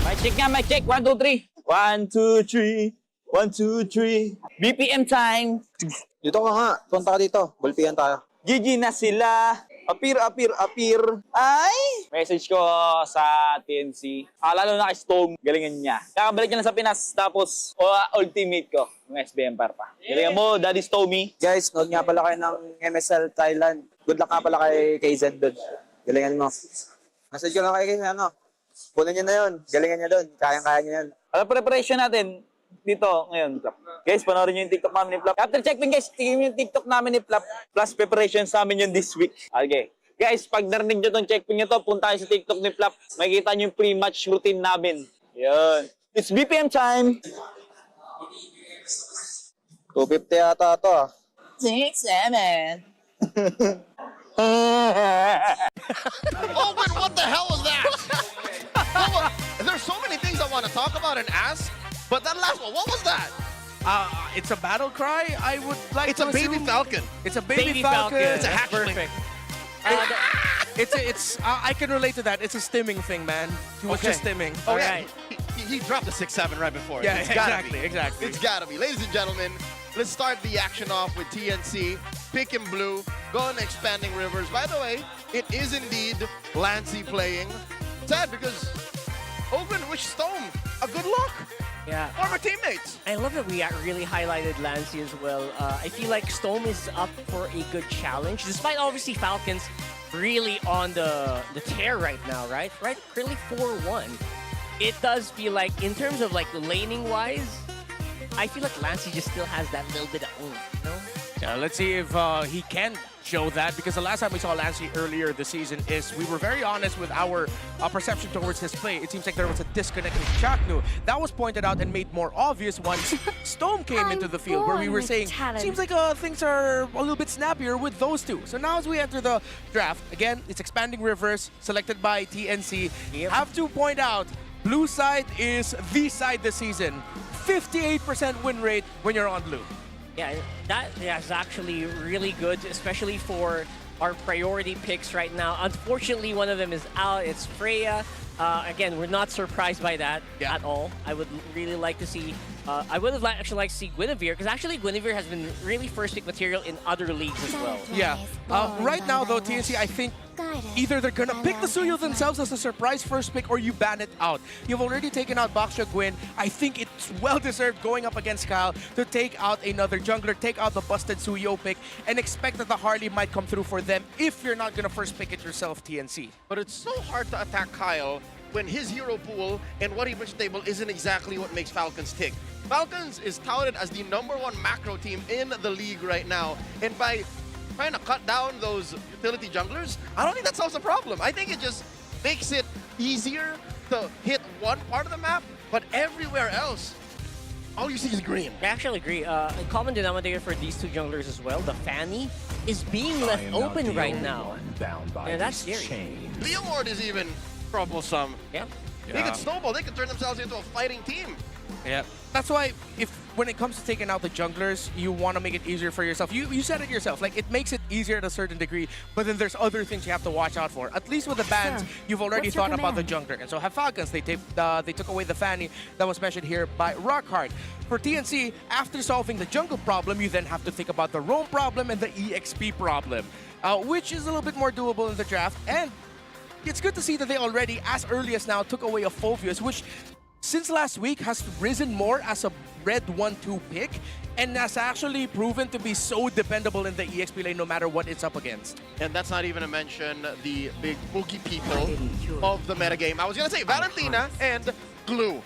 Mic check nga, mic check. 1, 2, 3. 1, 2, 3. 1, 2, 3. BPM time. Dito ka nga. Punta ka dito. Bulpihan tayo. GG na sila. Appear. Ay! Message ko sa TNC. Lalo na kay Storm, galingan niya. Kakabalik niya na sa Pinas, tapos ultimate ko, yung SBM par pa. Galingan mo, Daddy Stormy. Guys, nood nga pala kayo ng MSL Thailand. Good luck nga pala kay KZ doon. Galingan mo. Message ko lang kay ano. Punan niya na yun. Galingan niya doon. Kayang-kaya niya yan. Ano preparation natin dito ngayon? Guys, panoorin niyo yung TikTok namin ni Flap. After checking guys, tingin yung TikTok namin ni Flap. Plus preparations namin yun this week. Okay. Guys, pag narinig nyo itong checkpin nyo to, punta kayo sa TikTok ni Flap. Makikita nyo yung pre-match routine namin. Yun. It's BPM time. 250 yata ito ah. 6, 7. Oh, but what the hell was that? There's so many things I want to talk about and ask, but that last one, what was that? It's a battle cry. I would like It's to a baby assume. falcon. It's a baby falcon. It's a hatchling. Perfect. I can relate to that. It's a stimming thing, man. He was just stimming. Oh, yeah. He dropped the 6-7 right before. Yeah, It's gotta exactly. It's gotta be. Ladies and gentlemen, let's start the action off with TNC. Pick and blue. Going Expanding Rivers. By the way, it is indeed Lancy playing. Sad because Ogwen wished Stone a good luck. Yeah. Former teammates. I love that we really highlighted Lancy as well. I feel like Storm is up for a good challenge, despite obviously Falcons really on the tear right now, right? Currently 4-1. It does feel like, in terms of like laning-wise, I feel like Lancy just still has that little bit of oomph, you know? Yeah, let's see if he can show that, because the last time we saw Lancy earlier this season is we were very honest with our perception towards his play. It seems like there was a disconnect with Chaknu. That was pointed out and made more obvious once Stone came into the field, where we were saying, seems like things are a little bit snappier with those two. So now as we enter the draft, again, it's Expanding Rivers, selected by TNC. Have to point out, blue side is the side this season. 58% win rate when you're on blue. Yeah, that is actually really good, especially for our priority picks right now. Unfortunately, one of them is out. It's Freya. Again, we're not surprised by that at all. I would really like to see. I would have actually liked to see Guinevere, because actually Guinevere has been really first pick material in other leagues as well. Yeah. Right now, though, TNC, I think either they're gonna pick the Suyo themselves as a surprise first pick, or you ban it out. You've already taken out Baksha Gwyn. I think it's well-deserved going up against Kyle to take out another jungler, take out the busted Suyo pick, and expect that the Harley might come through for them if you're not gonna first pick it yourself, TNC. But it's so hard to attack Kyle when his hero pool and what he brings to the table isn't exactly what makes Falcons tick. Falcons is touted as the #1 macro team in the league right now, and by trying to cut down those utility junglers, I don't think that solves the problem. I think it just makes it easier to hit one part of the map, but everywhere else, all you see is green. I actually agree. A common denominator for these two junglers as well, the Fanny, is being left open right now. And that's scary. Leomord is even troublesome. Yeah. They could snowball. They could turn themselves into a fighting team. Yeah. That's why when it comes to taking out the junglers, you want to make it easier for yourself. You said it yourself. Like, it makes it easier at a certain degree, but then there's other things you have to watch out for. At least with the bans, you've already thought about the jungler. And so have Falcons. They took away the Fanny that was mentioned here by Rockhard. For TNC, after solving the jungle problem, you then have to think about the roam problem and the EXP problem, which is a little bit more doable in the draft. And it's good to see that they already, as early as now, took away a Phoveus, which since last week has risen more as a red 1-2 pick, and has actually proven to be so dependable in the EXP lane no matter what it's up against. And that's not even to mention the big boogie people of the metagame. I was going to say Valentina and Glue.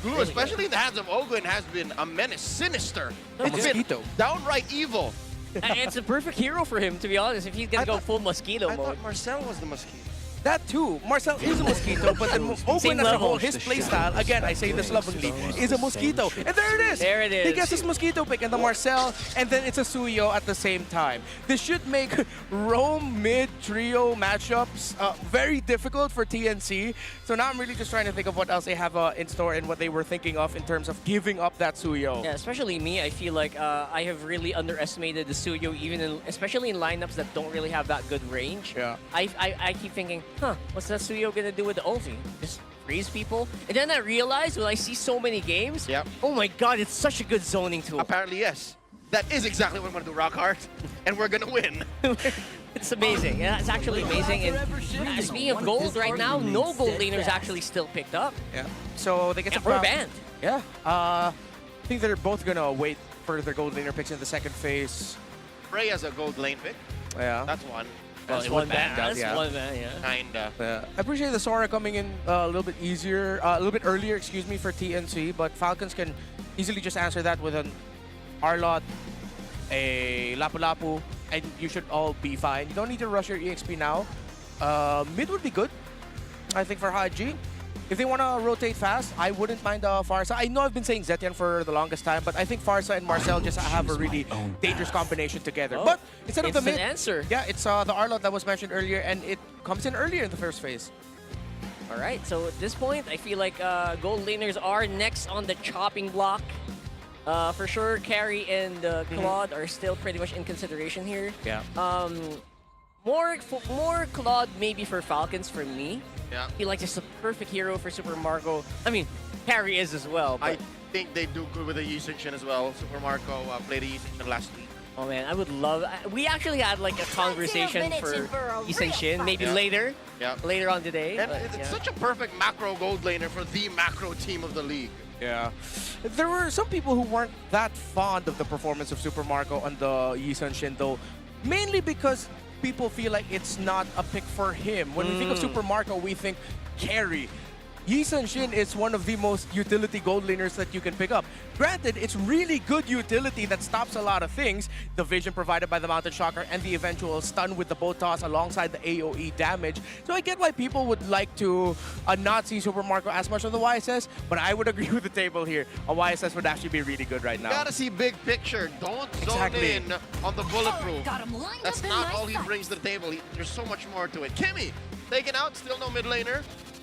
Glue, especially in the hands of Ogwyn, has been a menace, sinister. It's been downright evil. It's a perfect hero for him, to be honest, if he's going to go full mosquito mode. I thought Marcel was the mosquito. That too. Marcel is a mosquito, but then Ogwyn as a whole, his playstyle, again, I say this lovingly, is a mosquito. And there it is! There it is. He gets his mosquito pick and the Marcel, and then it's a Suyo at the same time. This should make roam mid trio matchups very difficult for TNC. So now I'm really just trying to think of what else they have in store and what they were thinking of in terms of giving up that Suyo. Yeah, especially me, I feel like I have really underestimated the Suyo, especially in lineups that don't really have that good range. Yeah. I keep thinking, what's that Suyo gonna do with the ulti? Just freeze people? And then I realize when I see so many games, oh my god, it's such a good zoning tool. Apparently, yes. That is exactly what I'm going to do, Rockhard, and we're going to win. It's amazing. Yeah, it's actually amazing. And speaking of gold right now, no gold laners actually still picked up. Yeah. So they get some banned. Yeah. I think they're both going to wait for their gold laner picks in the second phase. Frey has a gold lane pick. Yeah. That's one. That's one ban. One ban, yeah. Kinda. Yeah. I appreciate the Sora coming in a little bit easier, a little bit earlier, excuse me, for TNC, but Falcons can easily just answer that with an Arlot, a Lapu-Lapu, and you should all be fine. You don't need to rush your EXP now. Mid would be good, I think, for Haji. If they want to rotate fast, I wouldn't mind Farsa. I know I've been saying Zetian for the longest time, but I think Farsa and Marcel just have a really dangerous combination together. Oh, but instead of the mid, an answer. Yeah, it's the Arlot that was mentioned earlier, and it comes in earlier in the first phase. All right, so at this point, I feel like gold laners are next on the chopping block. For sure, Carry and Claude are still pretty much in consideration here. Yeah. More Claude maybe for Falcons for me. Yeah. I feel like just a perfect hero for Super Marco. I mean, Carry is as well. But I think they do good with the Yi Xin as well. Super Marco played the Yi Xin last week. Oh man, I would love. We actually had like a conversation for Yi Xin maybe later. Yeah. Later on today. And but, it's such a perfect macro gold laner for the macro team of the league. Yeah. There were some people who weren't that fond of the performance of Super Marco on the Yi Sun though, mainly because people feel like it's not a pick for him. When we think of Super Marco, we think carry. Yi Sun-shin is one of the most utility gold laners that you can pick up. Granted, it's really good utility that stops a lot of things. The vision provided by the Mountain Shocker and the eventual stun with the bow toss alongside the AoE damage. So I get why people would like to not see Super Marco as much of the YSS, but I would agree with the table here. A YSS would actually be really good right now. Gotta see big picture. Don't zone in on the bulletproof. That's not all he brings to the table. There's so much more to it. Kimmy, taken out, still no mid laner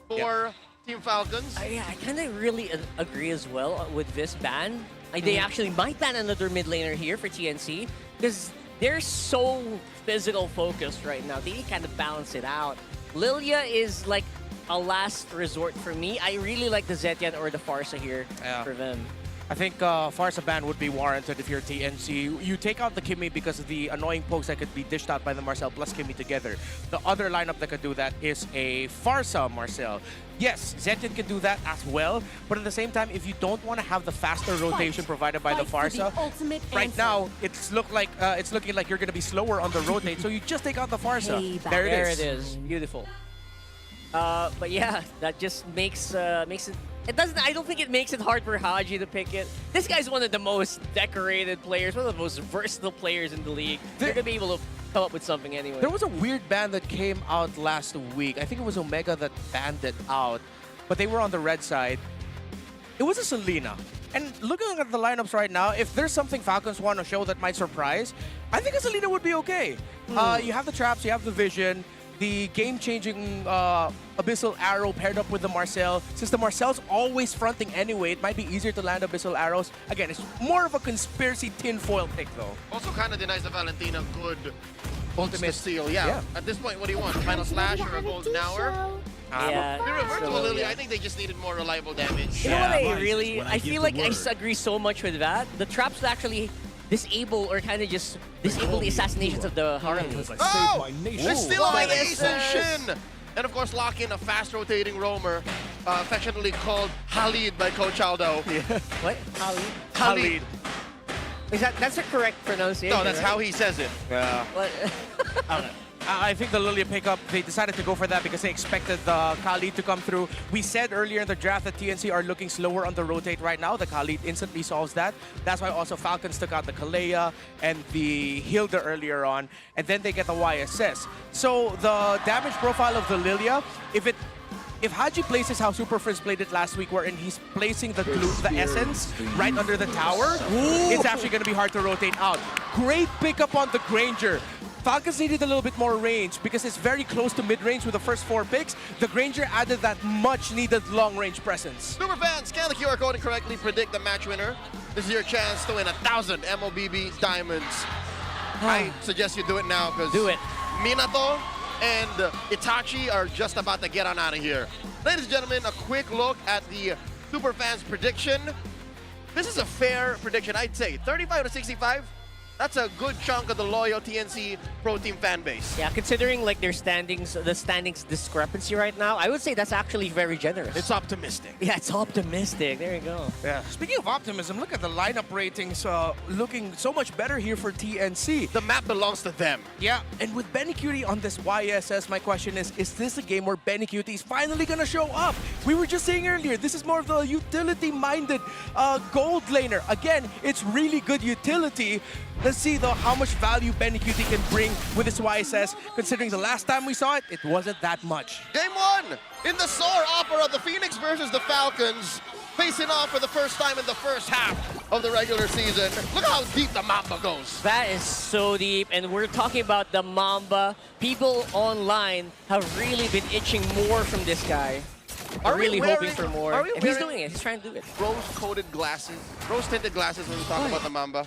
for Team Falcons. Yeah, I kind of really agree as well with this ban. They actually might ban another mid laner here for TNC because they're so physical focused right now. They kind of balance it out. Lilia is like a last resort for me. I really like the Zetian or the Farsa here for them. I think Farsa ban would be warranted if you're TNC. You take out the Kimmy because of the annoying pokes that could be dished out by the Marcel plus Kimmy together. The other lineup that could do that is a Farsa Marcel. Yes, Zetian can do that as well, but at the same time, if you don't want to have the faster rotation provided by the Farsa, right now it's looking like you're going to be slower on the rotate, so you just take out the Farsa. There it is. Beautiful. But yeah, that just makes it. It doesn't. I don't think it makes it hard for Haji to pick it. This guy's one of the most decorated players, one of the most versatile players in the league. They're gonna be able to come up with something anyway. There was a weird ban that came out last week. I think it was Omega that banned it out, but they were on the red side. It was a Selena. And looking at the lineups right now, if there's something Falcons want to show that might surprise, I think a Selena would be okay. You have the traps, you have the vision, the game-changing Abyssal Arrow paired up with the Marcel. Since the Marcel's always fronting anyway, it might be easier to land Abyssal Arrows. Again, it's more of a conspiracy tinfoil pick, though. Also kind of denies the Valentina good ultimate steal. Yeah. At this point, what do you want? Final Slash or a Golden Hour? Yeah. They revert to a Lily. I think they just needed more reliable damage. You know what I feel like I agree so much with that. The traps actually disable or kind of just disable the assassinations of the Harem. Oh! They're still on the Ace and Shin! And of course, lock in a fast-rotating roamer, affectionately called Khalid by Coach Aldo. What? Khalid. Is that's the correct pronunciation? No, that's how he says it. What? I think the Lilia pickup, they decided to go for that because they expected the Khalid to come through. We said earlier in the draft that TNC are looking slower on the rotate right now. The Khalid instantly solves that. That's why also Falcons took out the Kalea and the Hilda earlier on, and then they get the YSS. So the damage profile of the Lilia, if Haji places how Super Frizz played it last week, wherein he's placing the essence right under the tower, it's actually going to be hard to rotate out. Great pickup on the Granger. Falcons needed a little bit more range because it's very close to mid-range with the first 4 picks. The Granger added that much-needed long-range presence. Superfans, scan the QR code and correctly predict the match winner. This is your chance to win 1,000 MLBB diamonds. I suggest you do it now because Minato and Itachi are just about to get on out of here. Ladies and gentlemen, a quick look at the Superfans prediction. This is a fair prediction, I'd say. 35 to 65. That's a good chunk of the loyal TNC Pro Team fan base. Yeah, considering like their standings, the standings discrepancy right now, I would say that's actually very generous. It's optimistic. Yeah, it's optimistic. There you go. Yeah. Speaking of optimism, look at the lineup ratings looking so much better here for TNC. The map belongs to them. Yeah, and with Benny Cutie on this YSS, my question is this a game where Benny Cutie is finally going to show up? We were just saying earlier, this is more of the utility-minded gold laner. Again, it's really good utility. Let's see, though, how much value Benny Cutie can bring with his YSS. Considering the last time we saw it, it wasn't that much. Game 1 in the Soar Opera, the Phoenix versus the Falcons, facing off for the first time in the first half of the regular season. Look how deep the Mamba goes. That is so deep, and we're talking about the Mamba. People online have really been itching more from this guy. Are really we hoping for more. Are we And he's doing it. He's trying to do it. Rose-coated glasses, rose-tinted glasses when we talk about the Mamba.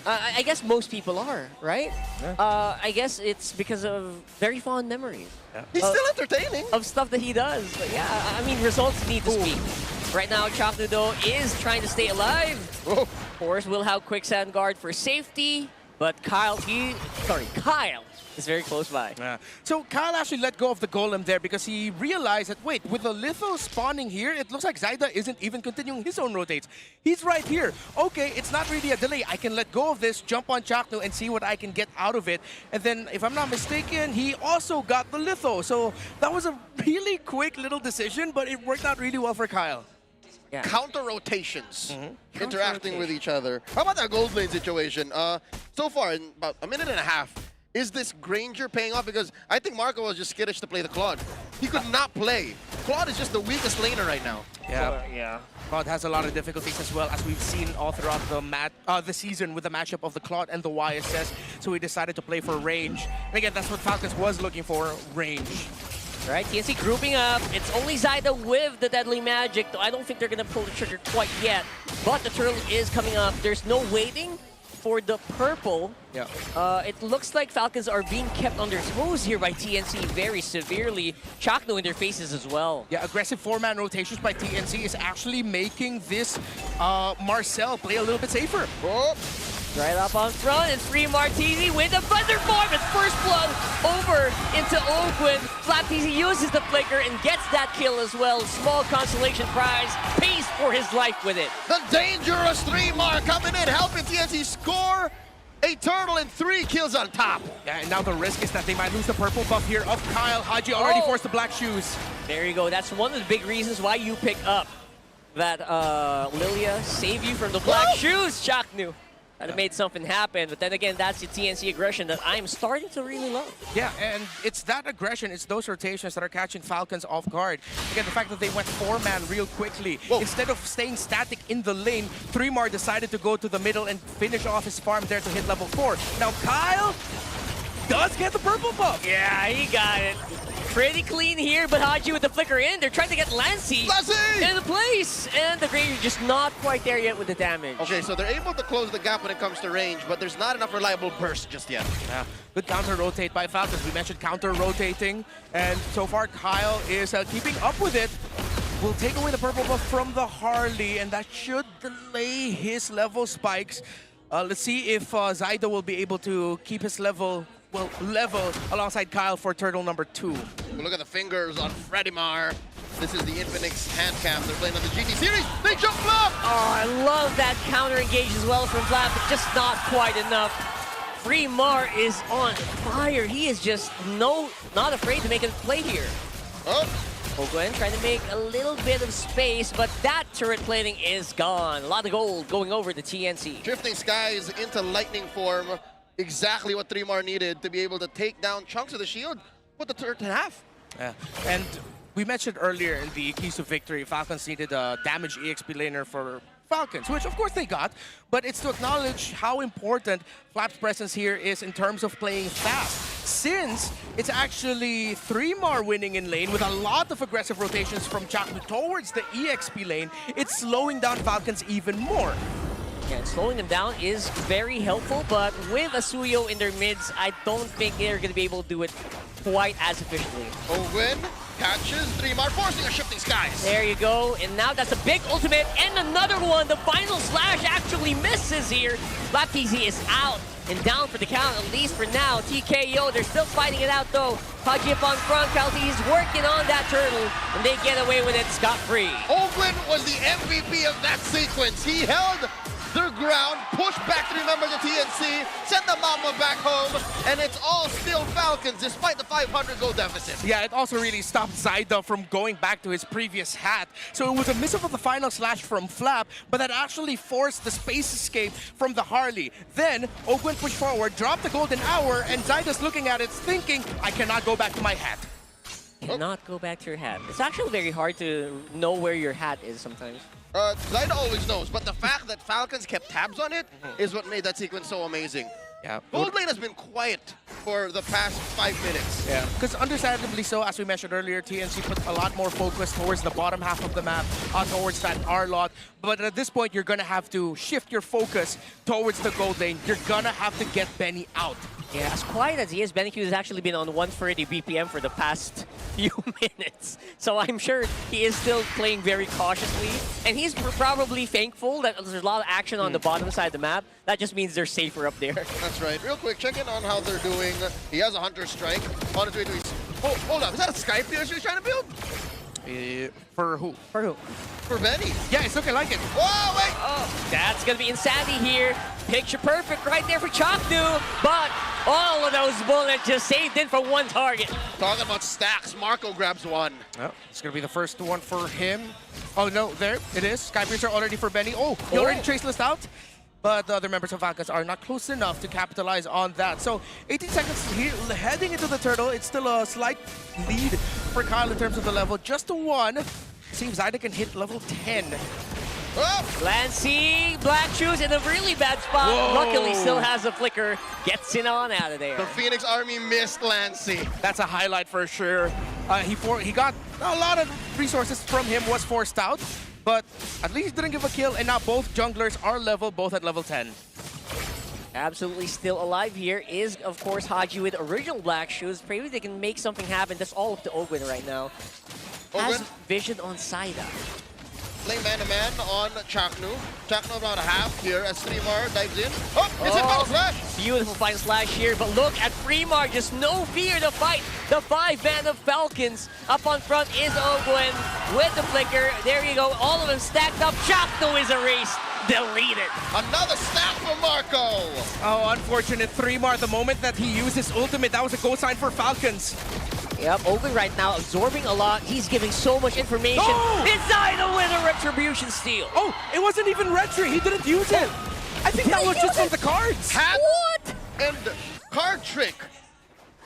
I guess most people are, right? I guess it's because of very fond memories. He's still entertaining. Of stuff that he does. But yeah, I mean, results need to speak. Right now, Chaknudo is trying to stay alive. Of course, we'll have Quicksand Guard for safety. But Kyle is very close by. Yeah. So Kyle actually let go of the Golem there because he realized that, wait, with the Litho spawning here, it looks like Zyda isn't even continuing his own rotates. He's right here. Okay, it's not really a delay. I can let go of this, jump on Chaknu, and see what I can get out of it. And then, if I'm not mistaken, he also got the Litho. So that was a really quick little decision, but it worked out really well for Kyle. Yeah. Counter rotations, interacting with each other. How about that gold lane situation? So far, in about a minute and a half, is this Granger paying off? Because I think Marco was just skittish to play the Claude. He could not play. Claude is just the weakest laner right now. Yeah. Claude has a lot of difficulties as well, as we've seen all throughout the season with the matchup of the Claude and the YSS. So he decided to play for range. And again, that's what Falcons was looking for, range. Right, TNC grouping up. It's only Zyda with the Deadly Magic, though I don't think they're going to pull the trigger quite yet. But the turtle is coming up. There's no waiting. for the purple, Yeah. it looks like Falcons are being kept on their toes here by TNC very severely. Chakno in their faces as well. Yeah, aggressive 4-man rotations by TNC is actually making this Marcel play a little bit safer. Right up on front, and Free Martini with a thunderform and first blood over into Ogwin. FlapTZ uses the flicker and gets that kill as well. Small consolation prize, pays for his life with it. The dangerous 3-mar coming in, helping TNC score a turtle and 3 kills on top. Yeah, and now the risk is that they might lose the purple buff here of Kyle. Haji already forced the black shoes. There you go. That's one of the big reasons why you pick up that Lilia save you from the black shoes, Chaknu. That made something happen, but then again, that's the TNC aggression that I'm starting to really love. Yeah, and it's that aggression, it's those rotations that are catching Falcons off guard. Again, the fact that they went 4-man real quickly. Instead of staying static in the lane, 3-mar decided to go to the middle and finish off his farm there to hit level 4. Now Kyle does get the purple buff. Yeah, he got it. Pretty clean here, but Haji with the flicker in. They're trying to get Lancey in the place, and the Grave just not quite there yet with the damage. Okay, so they're able to close the gap when it comes to range, but there's not enough reliable burst just yet. Yeah, good counter-rotate by Falcons. We mentioned counter-rotating, and so far Kyle is keeping up with it. Will take away the purple buff from the Harley, and that should delay his level spikes. Let's see if Zyda will be able to keep his level alongside Kyle for turtle number 2. Look at the fingers on Fredimar. This is the Infinix hand cam. They're playing on the GT series. They jump Flap! Oh, I love that counter engage as well from Flap, but just not quite enough. Free Mar is on fire. He is just not afraid to make a play here. Ogwen trying to make a little bit of space, but that turret plating is gone. A lot of gold going over the TNC. Drifting Skies into lightning form. Exactly what 3-mar needed to be able to take down chunks of the shield, put the turret in half. Yeah, and we mentioned earlier in the keys to victory, Falcons needed a damage EXP laner for Falcons, which of course they got, but it's to acknowledge how important Flap's presence here is in terms of playing fast. Since it's actually 3-mar winning in lane with a lot of aggressive rotations from Chakmu towards the EXP lane, it's slowing down Falcons even more. Yeah, and slowing them down is very helpful, but with Asuyo in their mids, I don't think they're going to be able to do it quite as efficiently. Ogwin catches 3-mar, forcing a Shifting Skies. There you go, and now that's a big ultimate, and another one. The final slash actually misses here. FlapTZ is out and down for the count, at least for now. TKO, they're still fighting it out though. Haji up on front, FlapTZ is working on that turtle, and they get away with it scot-free. Ogwin was the MVP of that sequence. He held their ground, pushed back 3 members of TNC, sent the mama back home, and it's all still Falcons despite the 500 gold deficit. Yeah, it also really stopped Zyda from going back to his previous hat. So it was a miss of the final slash from Flap, but that actually forced the space escape from the Harley. Then Ogwin pushed forward, dropped the golden hour, and Zyda's looking at it thinking, I cannot go back to my hat. Cannot go back to your hat. It's actually very hard to know where your hat is sometimes. Zyda always knows, but the fact that Falcons kept tabs on it is what made that sequence so amazing. Yeah. Gold lane has been quiet for the past 5 minutes. Yeah, because understandably so, as we mentioned earlier, TNC put a lot more focus towards the bottom half of the map, towards that R-lot. But at this point, you're going to have to shift your focus towards the gold lane. You're going to have to get Benny out. Yeah, as quiet as he is, Benny Q has actually been on 130 BPM for the past few minutes. So I'm sure he is still playing very cautiously. And he's probably thankful that there's a lot of action on the bottom side of the map. That just means they're safer up there. That's right. Real quick, check in on how they're doing. He has a Hunter Strike on his way to his... Oh, hold up. Is that a Skype dealer he's trying to build? For who? For who? For Benny. Yeah, it's looking like it. Whoa, wait! Oh, that's going to be Insanity here. Picture perfect right there for Chaknu. But all of those bullets just saved in for one target. Talking about stacks, Marco grabs one. Oh, it's going to be the first one for him. Oh, no, there it is. Skypiercer already for Benny. Oh, he already traceless out. But the other members of Falcons are not close enough to capitalize on that. So 18 seconds here, heading into the turtle. It's still a slight lead for Kyle in terms of the level. Just a 1. Seems Zyda can hit level 10. Oh! Lancey, black shoes in a really bad spot. Whoa. Luckily still has a flicker. Gets it on out of there. The Phoenix Army missed Lancey. That's a highlight for sure. He got a lot of resources from him, was forced out. But at least didn't give a kill, and now both junglers are level, both at level 10. Absolutely still alive here is, of course, Haji with original black shoes. Maybe they can make something happen. That's all up to Ogwin right now. Has vision on Saida. Play man-to-man on Chaknu. Chaknu about a half here as Streamar dives in. Oh, it's a final slash! Beautiful final slash here, but look at Fremar, just no fear to fight. The 5-man of Falcons. Up on front is Ogwin with the flicker. There you go, all of them stacked up. Chaknu is erased. Deleted. Another snap from Marco. Oh, unfortunate. Fremar, the moment that he used his ultimate, that was a go sign for Falcons. Yep, Ogwin right now absorbing a lot. He's giving so much information. Inside the with a retribution steal. Oh, it wasn't even retri. He didn't use it. I think that was just from the cards. What? And card trick.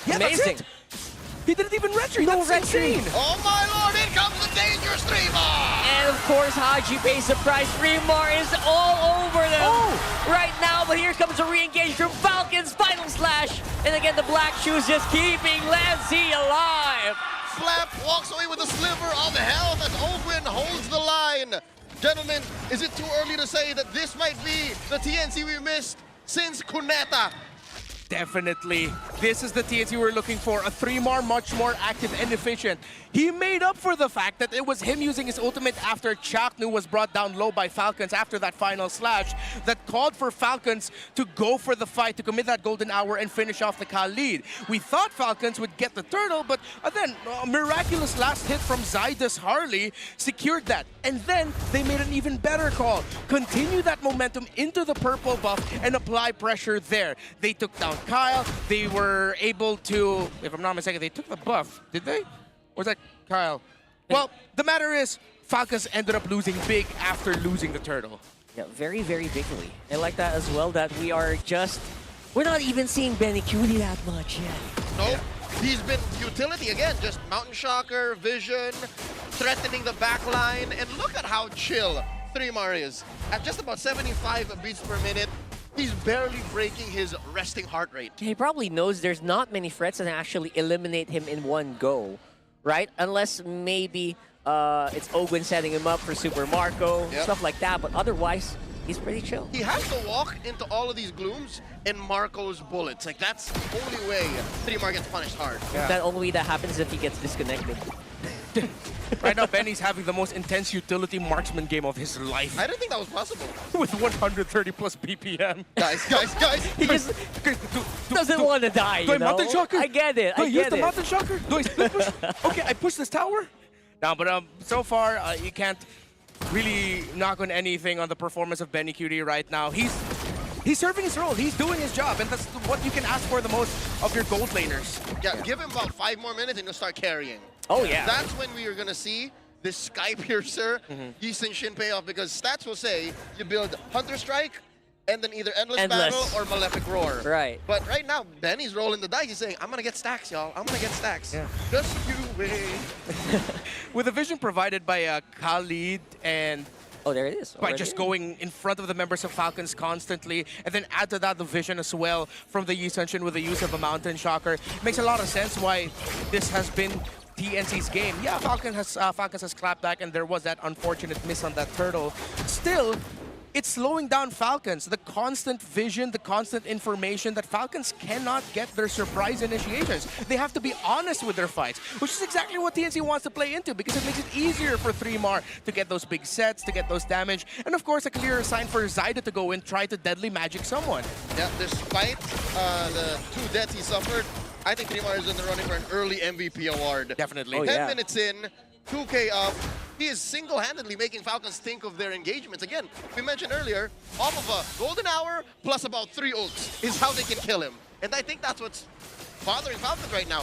Yeah, amazing. That's it. He didn't even retri. No That's retri. insane. Oh my lord, in comes the dangerous Streamar. And of course, Haji pays the price. Fremar is all over them right now. But here comes a re-engage from Falcons. Final slash. And again, the black shoes just keeping Lancey alive. Flap walks away with a sliver of health as Ogwin holds the line. Gentlemen, is it too early to say that this might be the TNC we missed since Cuneta? Definitely. This is the TNC we're looking for. A Fremar much more active and efficient. He made up for the fact that it was him using his ultimate after Chaknu was brought down low by Falcons after that final slash that called for Falcons to go for the fight, to commit that golden hour and finish off the Cal lead. We thought Falcons would get the turtle, but then a miraculous last hit from Zydus Harley secured that. And then they made an even better call. Continue that momentum into the purple buff and apply pressure there. They took down Kyle. They were able to, if I'm not mistaken, they took the buff. Did they? Or was that Kyle? Well, the matter is, Falcons ended up losing big after losing the turtle. Yeah, very, very bigly. I like that as well, that we're not even seeing Benny Cutie that much yet. Nope. He's been utility again, just Mountain Shocker, Vision, threatening the back line, and look at how chill Fremar is. At just about 75 beats per minute, he's barely breaking his resting heart rate. He probably knows there's not many threats that actually eliminate him in one go, right? Unless maybe it's Ogwin setting him up for Super Marco, stuff like that, but otherwise, he's pretty chill. He has to walk into all of these glooms and Marco's bullets. Like, that's the only way Fremar gets punished hard. Yeah. That only way that happens if he gets disconnected. Right now, Benny's having the most intense utility marksman game of his life. I didn't think that was possible. With 130 plus BPM. Guys. He just doesn't want to die, Do I mountain shocker? I get it, Do I I use get the it. mountain shocker? Do I split push? Okay, I push this tower? No, but so far, you can't really knock on anything on the performance of Benny Cutie right now. He's serving his role. He's doing his job, and that's what you can ask for the most of your gold laners. Yeah, give him about 5 more minutes and he'll start carrying. Oh, yeah. That's when we are going to see this Sky Piercer, Easton Shin payoff, because stats will say you build Hunter Strike and then either Endless Battle or Malefic Roar. Right. But right now, Benny's rolling the dice. He's saying, I'm going to get stacks, y'all. I'm going to get stacks. Yeah. Just you wait. With the vision provided by Khalid and oh, there it is. by just going in front of the members of Falcons constantly, and then add to that the vision as well from the Yusenshin with the use of a Mountain Shocker. Makes a lot of sense why this has been TNC's game. Yeah, Falcons has clapped back, and there was that unfortunate miss on that turtle. Still, it's slowing down Falcons. The constant vision, the constant information that Falcons cannot get their surprise initiations. They have to be honest with their fights, which is exactly what TNC wants to play into, because it makes it easier for Fremar to get those big sets, to get those damage, and of course a clearer sign for Zyda to go in, try to deadly magic someone. Yeah, despite the 2 deaths he suffered, I think Fremar is in the running for an early MVP award. Definitely. 10 minutes in, 2K up. He is single-handedly making Falcons think of their engagements. Again, we mentioned earlier, off of a golden hour plus about 3 ults is how they can kill him. And I think that's what's bothering Falcons right now.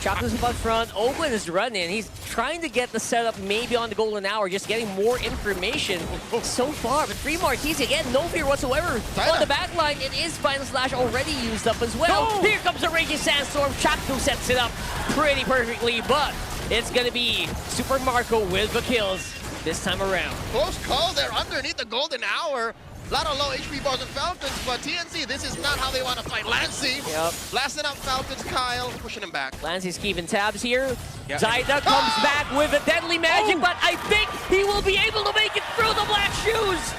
Chaknu's up front. Ogwin is running. He's trying to get the setup maybe on the golden hour, just getting more information so far. But Fremar, he's again, no fear whatsoever. On the back line, it is Final Slash already used up as well. Here comes the Raging Sandstorm. Chaknu sets it up pretty perfectly, but it's going to be Super Marco with the kills this time around. Close call there underneath the golden hour. A lot of low HP bars on Falcons, but TNC, this is not how they want to fight. Lancey, blasting out Falcons, Kyle, pushing him back. Lancey's keeping tabs here. Zyda comes back with a deadly magic, but I think he will be able to make it through the black shoes.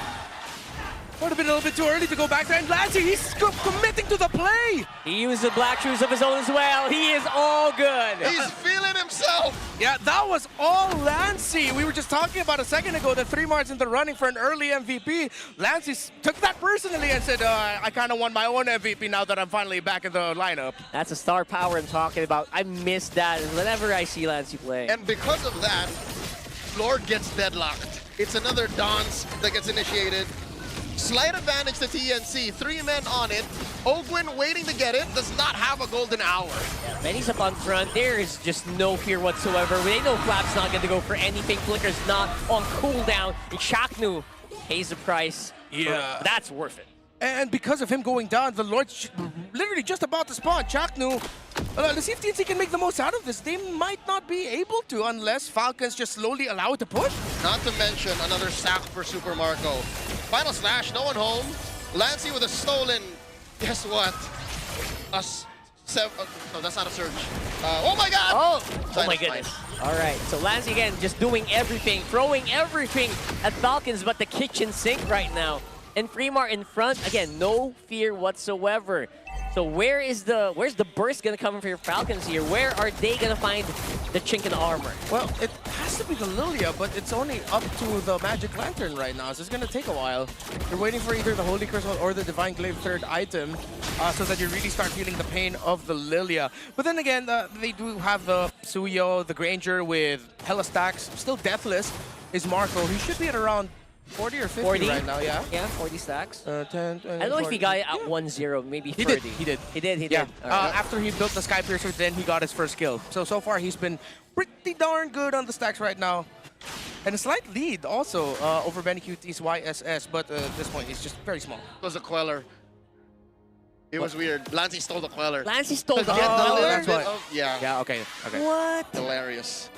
Would have been a little bit too early to go back there. And Lancey, he's committing to the play. He used the black shoes of his own as well. He is all good. He's feeling himself. Yeah, that was all Lancey. We were just talking about a second ago that 3 Marts in the running for an early MVP. Lancey took that personally and said, I kind of won my own MVP now that I'm finally back in the lineup. That's a star power I'm talking about. I miss that whenever I see Lancey play. And because of that, Lord gets deadlocked. It's another dance that gets initiated. Slight advantage to TNC. 3 men on it. Ogwin waiting to get it. Does not have a golden hour. Yeah, Benny's up on front. There is just no fear whatsoever. They know Flap's not going to go for anything. Flicker's not on cooldown. And Shaknu pays the price. Yeah. That's worth it. And because of him going down, the Lord's literally just about to spawn. Chaknu, let's see if TNC can make the most out of this. They might not be able to unless Falcons just slowly allow it to push. Not to mention another sack for Super Marco. Final slash, no one home. Lancey with a stolen, guess what? No, that's not a surge. Oh my god! Oh my goodness. All right, so Lancey again just doing everything, throwing everything at Falcons but the kitchen sink right now. And Fremar in front, again, no fear whatsoever. So where's the burst gonna come for your Falcons here? Where are they gonna find the chink in the armor? Well, it has to be the Lilia, but it's only up to the Magic Lantern right now, so it's gonna take a while. You're waiting for either the Holy Crystal or the Divine Glaive third item, so that you really start feeling the pain of the Lilia. But then again, they do have the Suyo, the Granger with hella stacks, still deathless is Marco. He should be at around 40 or 50 40? right now, yeah? Yeah, 40 stacks. 10, 20, I don't know if he got it at 1-0, maybe 30. He did. He did. Yeah. All right. After he built the Sky Piercer, then he got his first kill. So far, he's been pretty darn good on the stacks right now. And a slight lead also over Benny QT's YSS, but at this point, he's just very small. It was a Queller. It was weird. Lancey stole the Queller. Lancey stole the Queller? That's why. Yeah. Yeah, okay. What? Hilarious.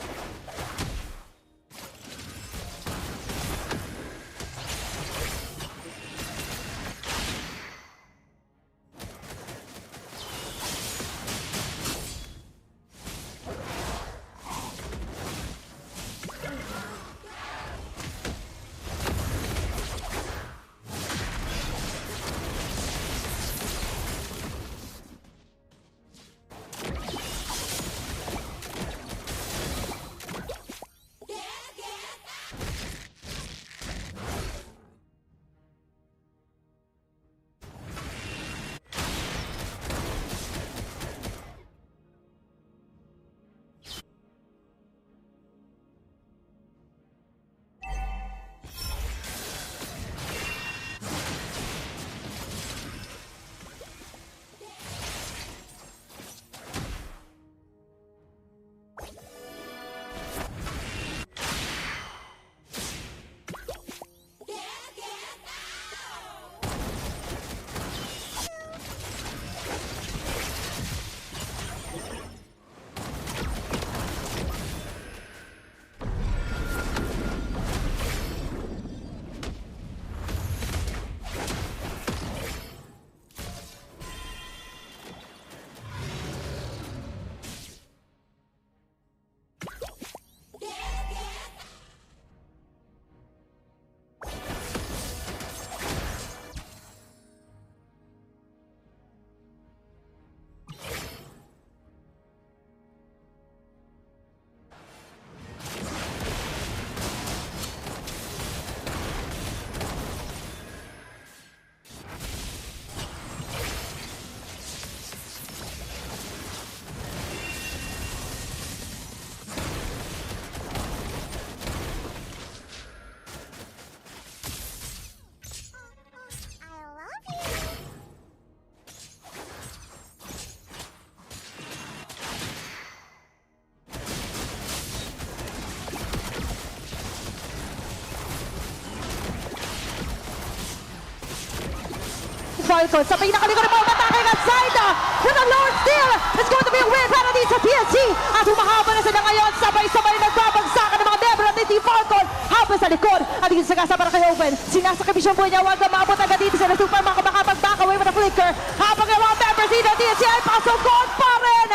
Falcons sa pinakalikod ng mga attacking outside with the Lord Steel. It's going to be a win para din sa TNC. At humahaba na sila ngayon. Sabay-sabay nagbabagsakan ng mga membro ng Team Falcon. Habang sa likod. At dito sa gasa para kay Owen. Sinasakib siyang buhay niya. Huwag na maabot agad dito sila. Super makabakabag-back away with the flicker. Habang yung mga members dito ng TNC ay pasugod pa rin.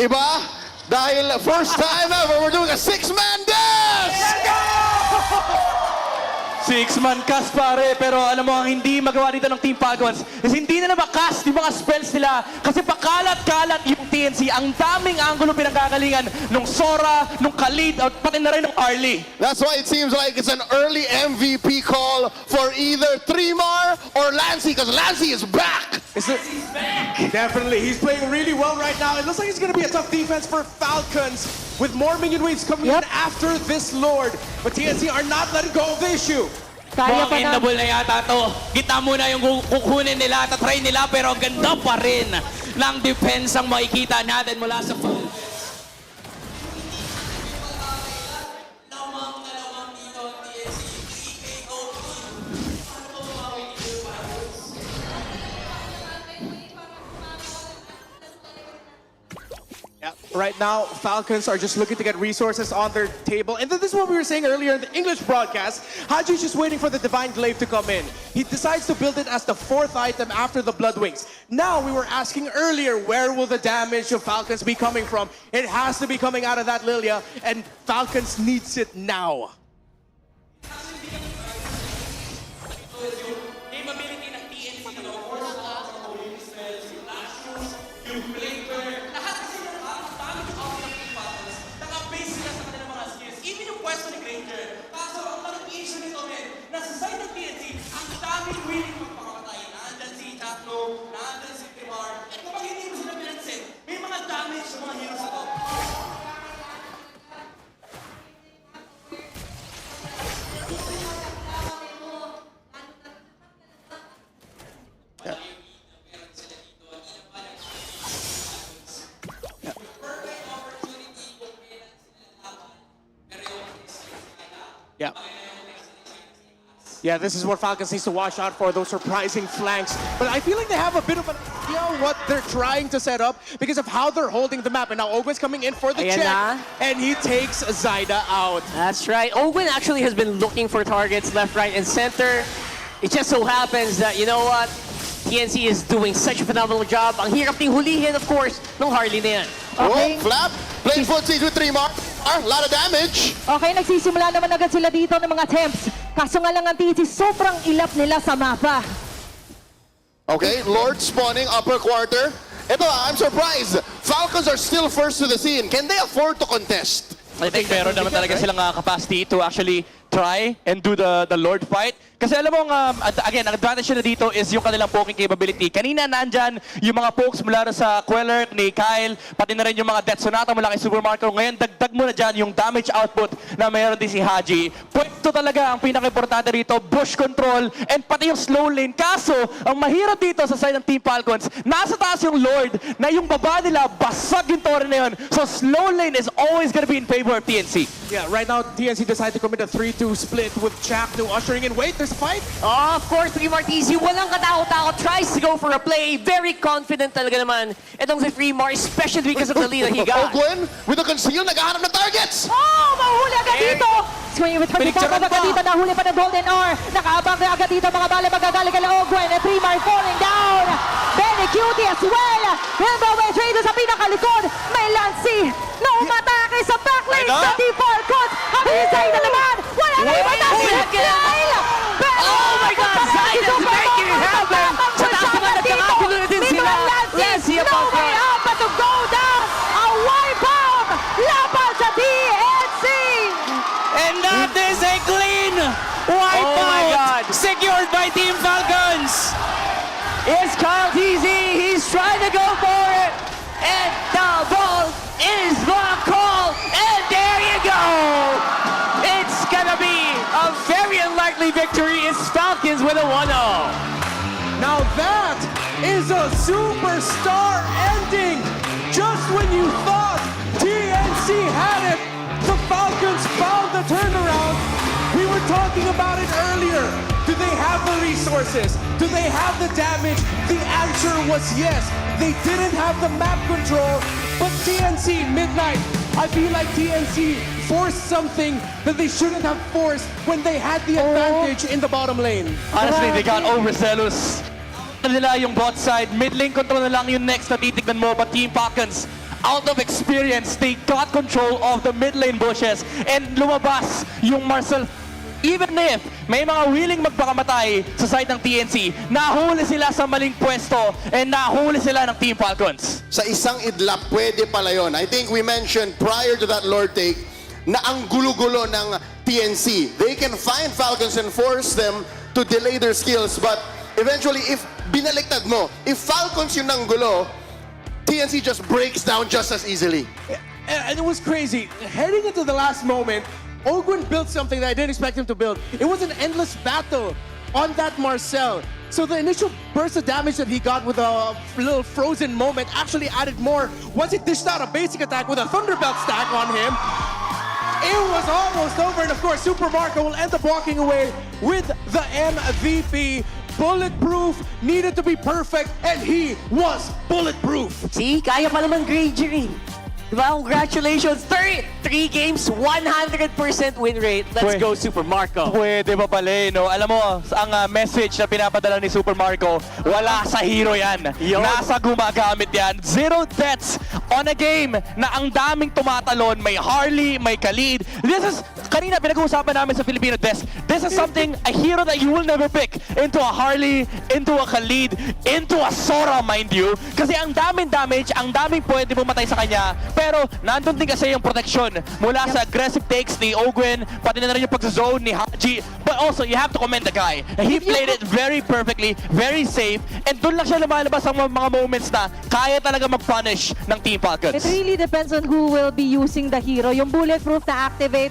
Iba, Dahil first time ever, we're doing a 6-man dance! Six-man cast pare, pero alam mo ang hindi magawa dito ng Team Falcons is hindi nila makast yung mga spells nila kasi pakalat-kalat yung TNC. Ang daming angulo pinanggagalingan nung Sora, nung Khalid, at pati na rin ng Arlie. That's why it seems like it's an early MVP call for either Trimar or Lancey, because Lancey is back! Definitely, he's playing really well right now. It looks like it's going to be a tough defense for Falcons with more minion waves coming in after this Lord. But TNC are not letting go of the issue. Mukhang endable na yata to. Kita mo na yung kukunin nila, tatry nila, pero ganda pa rin ng defense ang makikita natin mula sa Falcons. Right now, Falcons are just looking to get resources on their table. And this is what we were saying earlier in the English broadcast. Haji's just waiting for the Divine Glaive to come in. He decides to build it as the 4th item after the Blood Wings. Now, we were asking earlier, where will the damage of Falcons be coming from? It has to be coming out of that Lilia, and Falcons needs it now. Yeah. Yeah, this is what Falcons needs to watch out for, those surprising flanks. But I feel like they have a bit of an idea what they're trying to set up because of how they're holding the map. And now Ogwen's coming in for the check, and he takes Zyda out. That's right. Ogwen actually has been looking for targets left, right, and center. It just so happens that, you know what? TNC is doing such a phenomenal job. Ang hirap ding hulihin, of course, ng Harley na yan. Okay. Oh, Flap, playing footsies with Trimar. A lot of damage. Okay, nagsisimula naman agad sila dito ng mga attempts. Kaso nga lang ang TNC, sobrang ilap nila sa mapa. Okay, Lord spawning upper quarter. Ito, I'm surprised. Falcons are still first to the scene. Can they afford to contest? I think meron naman talaga silang capacity to actually try and do the Lord fight. Kasi alam mo, again, ang advantage nila dito is yung kanilang poking capability. Kanina nandyan yung mga pokes mula sa Queller ni Kyle, pati na rin yung mga Death Sonata mula kay Supermarco. Ngayon, dagdag mo na dyan yung damage output na mayroon din si Haji. Pwede talaga ang pinaka-importante rito, bush control, and pati yung slow lane. Kaso, ang mahirap dito sa side ng Team Falcons, nasa taas yung Lord, na yung baba nila, basag yung torre na yun. So, slow lane is always gonna be in favor of TNC. Yeah, right now, TNC decided to commit a 3-2 split with Chaknu ushering in. Wait, there's a fight? Oh, of course, Fremar TC, walang katakot-takot, tries to go for a play. Very confident talaga naman itong si Fremar, especially because of the lead that he got. Ogwen with the conceal, naghahanap ng targets! Oh, mahuli agad dito! Swing with 34 agad dito, nahuli pa ng Golden Or. Nakaabang na agad dito, mga bala magagaling kay Ogwen. And Fremar falling down. Benny Cutie as well. Rainbow Trader sa pinakalikod. May Lancy na umatake sa backlane sa Team Falcons. Ang Zyda naman. Wala na yung matake. Oh my God, Zyda's making it happen. Sa taas naman nagkakapulo din sila. Lancy No way up to go down. A wipe out. Laban sa TNC. And that is a clean wipeout. Oh my God. Secured by Team Falcons. It's Kyle TZ. He's trying to go for it. And the ball is the call. And there you go. It's gonna be a very unlikely victory. It's Falcons with a 1-0. Now that is a superstar ending. Just when you thought TNC had it, the Falcons found the turnaround. We were talking about it earlier. Do they have the resources? Do they have the damage? The answer was yes. They didn't have the map control, but TNC, Midnight, I feel like TNC forced something that they shouldn't have forced when they had the advantage in the bottom lane. Honestly, they got overzealous. Nila yung bot side, mid lane control na lang yung next na titignan mo, but Team Falcons out of experience, they got control of the mid lane bushes and lumabas yung Marcel. Even if may mga willing magpakamatay sa side ng TNC, nahuli sila sa maling pwesto and nahuli sila ng Team Falcons. Sa isang idlap, pwede pala yun. I think we mentioned prior to that Lord take na ang gulo-gulo ng TNC. They can find Falcons and force them to delay their skills, but eventually, if binaliktad mo, if Falcons yung nanggulo, TNC just breaks down just as easily. And it was crazy. Heading into the last moment, Ogwin built something that I didn't expect him to build. It was an endless battle on that Marcel. So the initial burst of damage that he got with a little frozen moment actually added more. Once he dished out a basic attack with a Thunderbelt stack on him, it was almost over. And of course, Super Marco will end up walking away with the MVP. Bulletproof, needed to be perfect, and he was bulletproof. See, kaya pa naman Granger eh. Diba? Congratulations! 3 games, 100% win rate. Let's go, Super Marco. Pwede ba pala, no? Alam mo, ang message na pinapadala ni Super Marco, wala sa hero yan. Nasa gumagamit yan. 0 deaths on a game na ang daming tumatalon. May Harley, may Khalid. This is, kanina pinag-uusapan namin sa Filipino Desk, this is something, a hero that you will never pick into a Harley, into a Khalid, into a Sora, mind you. Kasi ang daming damage, ang daming pwede pumatay sa kanya. Pero nandun din kasi yung protection mula sa aggressive takes ni Ogwin, pati na rin yung pag-zone ni Haji. But also, you have to commend the guy. He played it very perfectly, very safe, and doon lang siya lumalabas ang mga moments na kaya talaga mag-punish ng Team Falcons. It really depends on who will be using the hero. Yung bulletproof na activate,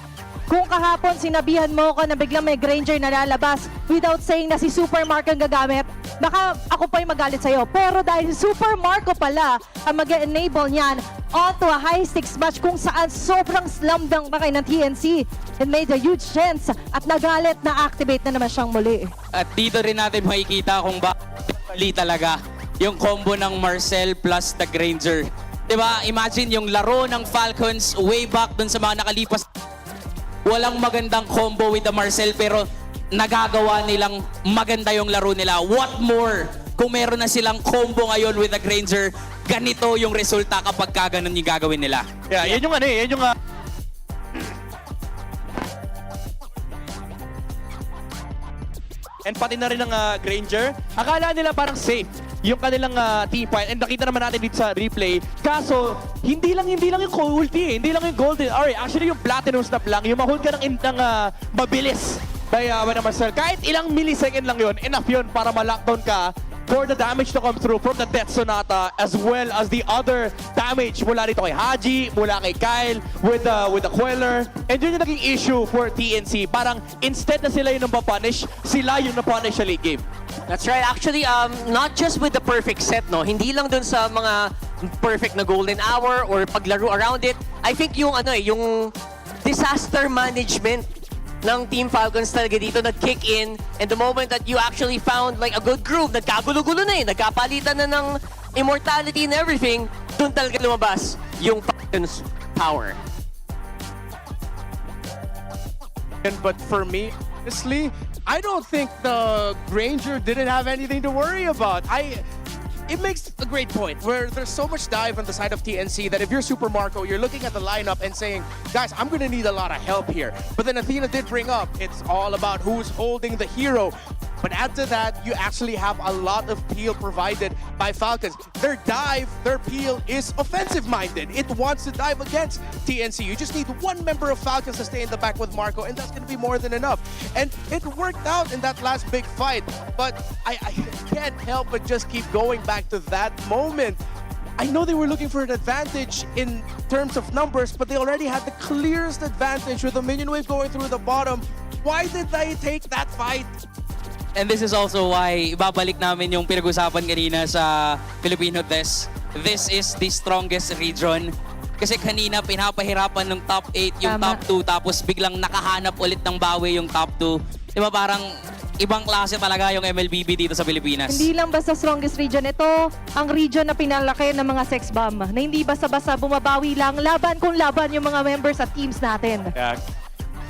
kung kahapon sinabihan mo ko na biglang may Granger na lalabas without saying na si Super Marco ang gagamit, baka ako pa yung magalit sa'yo. Pero dahil si Super Marco pala ang mag-enable niyan onto a high-stakes match kung saan sobrang slam dunk na kayo ng TNC, it made a huge chance at nagalit na activate na naman siyang muli. At dito rin natin makikita kung bakit talaga yung combo ng Marcel plus the Granger. Diba? Imagine yung laro ng Falcons way back dun sa mga nakalipas. Walang magandang combo with the Marcel pero nagagawa nilang maganda yung laro nila. What more kung meron na silang combo ngayon with the Granger, ganito yung resulta kapag kaganon yung gagawin nila. Yeah, yan yung yan yung and pati na rin ng Granger, akala nila parang safe yung kanilang team fight. And nakita naman natin dito sa replay. Kaso, hindi lang yung ulti, hindi lang yung golden. Alright, actually yung platinum snap lang, yung ma-hold ka ng mabilis by Marcel. Kahit ilang millisecond lang yun, enough yun para ma-lockdown ka for the damage to come through from the Death Sonata as well as the other damage mula dito kay Haji, mula kay Kyle with the Queller. And yun yung naging issue for TNC. Parang instead na sila yung napapunish, sila yung napunish sa late game. That's right. Actually, not just with the perfect set, no? Hindi lang dun sa mga perfect na golden hour or paglaro around it. I think yung yung disaster management ng Team Falcons talaga dito nag-kick in, and the moment that you actually found like a good groove, nagkagulo-gulo na nagkapalitan na ng immortality and everything, dun talaga lumabas yung Falcons' power. But for me, honestly, I don't think the Granger didn't have anything to worry about. It makes a great point where there's so much dive on the side of TNC that if you're Super Marco, you're looking at the lineup and saying, guys, I'm going to need a lot of help here. But then Athena did bring up, it's all about who's holding the hero. But add to that, you actually have a lot of peel provided by Falcons. Their dive, their peel is offensive-minded. It wants to dive against TNC. You just need one member of Falcons to stay in the back with Marco, and that's going to be more than enough. And it worked out in that last big fight. But I can't help but just keep going back to that moment. I know they were looking for an advantage in terms of numbers, but they already had the clearest advantage with the minion wave going through the bottom. Why did they take that fight? And this is also why ibabalik namin yung pinag-usapan kanina sa Filipino Desk. This is the strongest region. Kasi kanina pinapahirapan ng top 8 yung top 2 tapos biglang nakahanap ulit ng bawi yung top 2. Diba parang ibang klase talaga yung MLBB dito sa Pilipinas. Hindi lang basta strongest region. Ito ang region na pinalaki ng mga sex bomb. Na hindi basta-basta bumabawi lang. Laban kung laban yung mga members at teams natin. Yeah.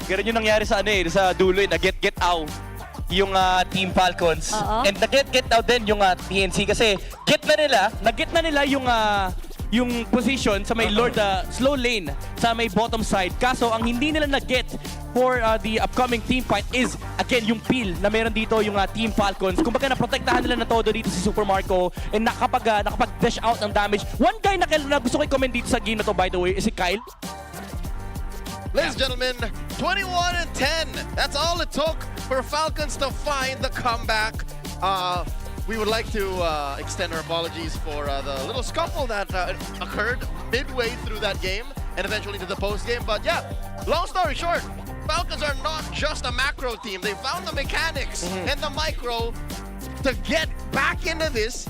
Ganun yung nangyari sa sa dulo, na get out yung Team Falcons. And nag-get out din yung TNC kasi nag-get na nila yung yung position sa may Lord slow lane sa may bottom side. Kaso ang hindi nila na-get for the upcoming team fight is again yung peel na meron dito yung Team Falcons. Kumbaga naprotektahan nila na todo dito si Super Marco and nakapag-dash out ng damage. One guy na gusto ko i-comment dito sa game na to, by the way, is si Kyle. Ladies and gentlemen, 21-10. That's all it took for Falcons to find the comeback. We would like to extend our apologies for the little scuffle that occurred midway through that game and eventually to the post game. But yeah, long story short, Falcons are not just a macro team. They found the mechanics and the micro to get back into this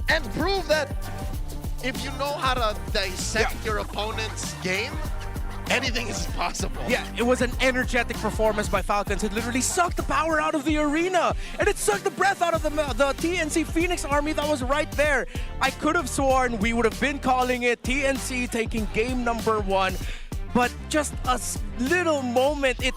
and prove that if you know how to dissect your opponent's game, anything is possible. Yeah, it was an energetic performance by Falcons. It literally sucked the power out of the arena. And it sucked the breath out of the TNC Phoenix army that was right there. I could have sworn we would have been calling it TNC taking game number 1. But just a little moment, it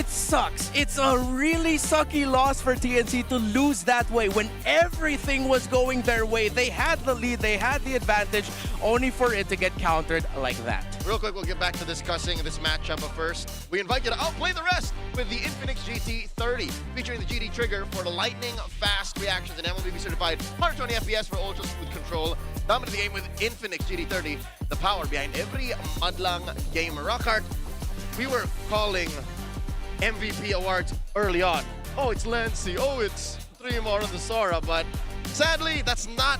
sucks. It's a really sucky loss for TNC to lose that way when everything was going their way. They had the lead, they had the advantage, only for it to get countered like that. Real quick, we'll get back to discussing this matchup, but first, we invite you to outplay the rest with the Infinix GT30, featuring the GT trigger for the lightning-fast reactions and MLBB certified 120 FPS for ultra-smooth control. Dominate the game with Infinix GT30, the power behind every Madlang gamer. Rockhart, we were calling MVP awards early on. Oh, it's Lancy. Oh, it's 3 more on the Sora. But sadly, that's not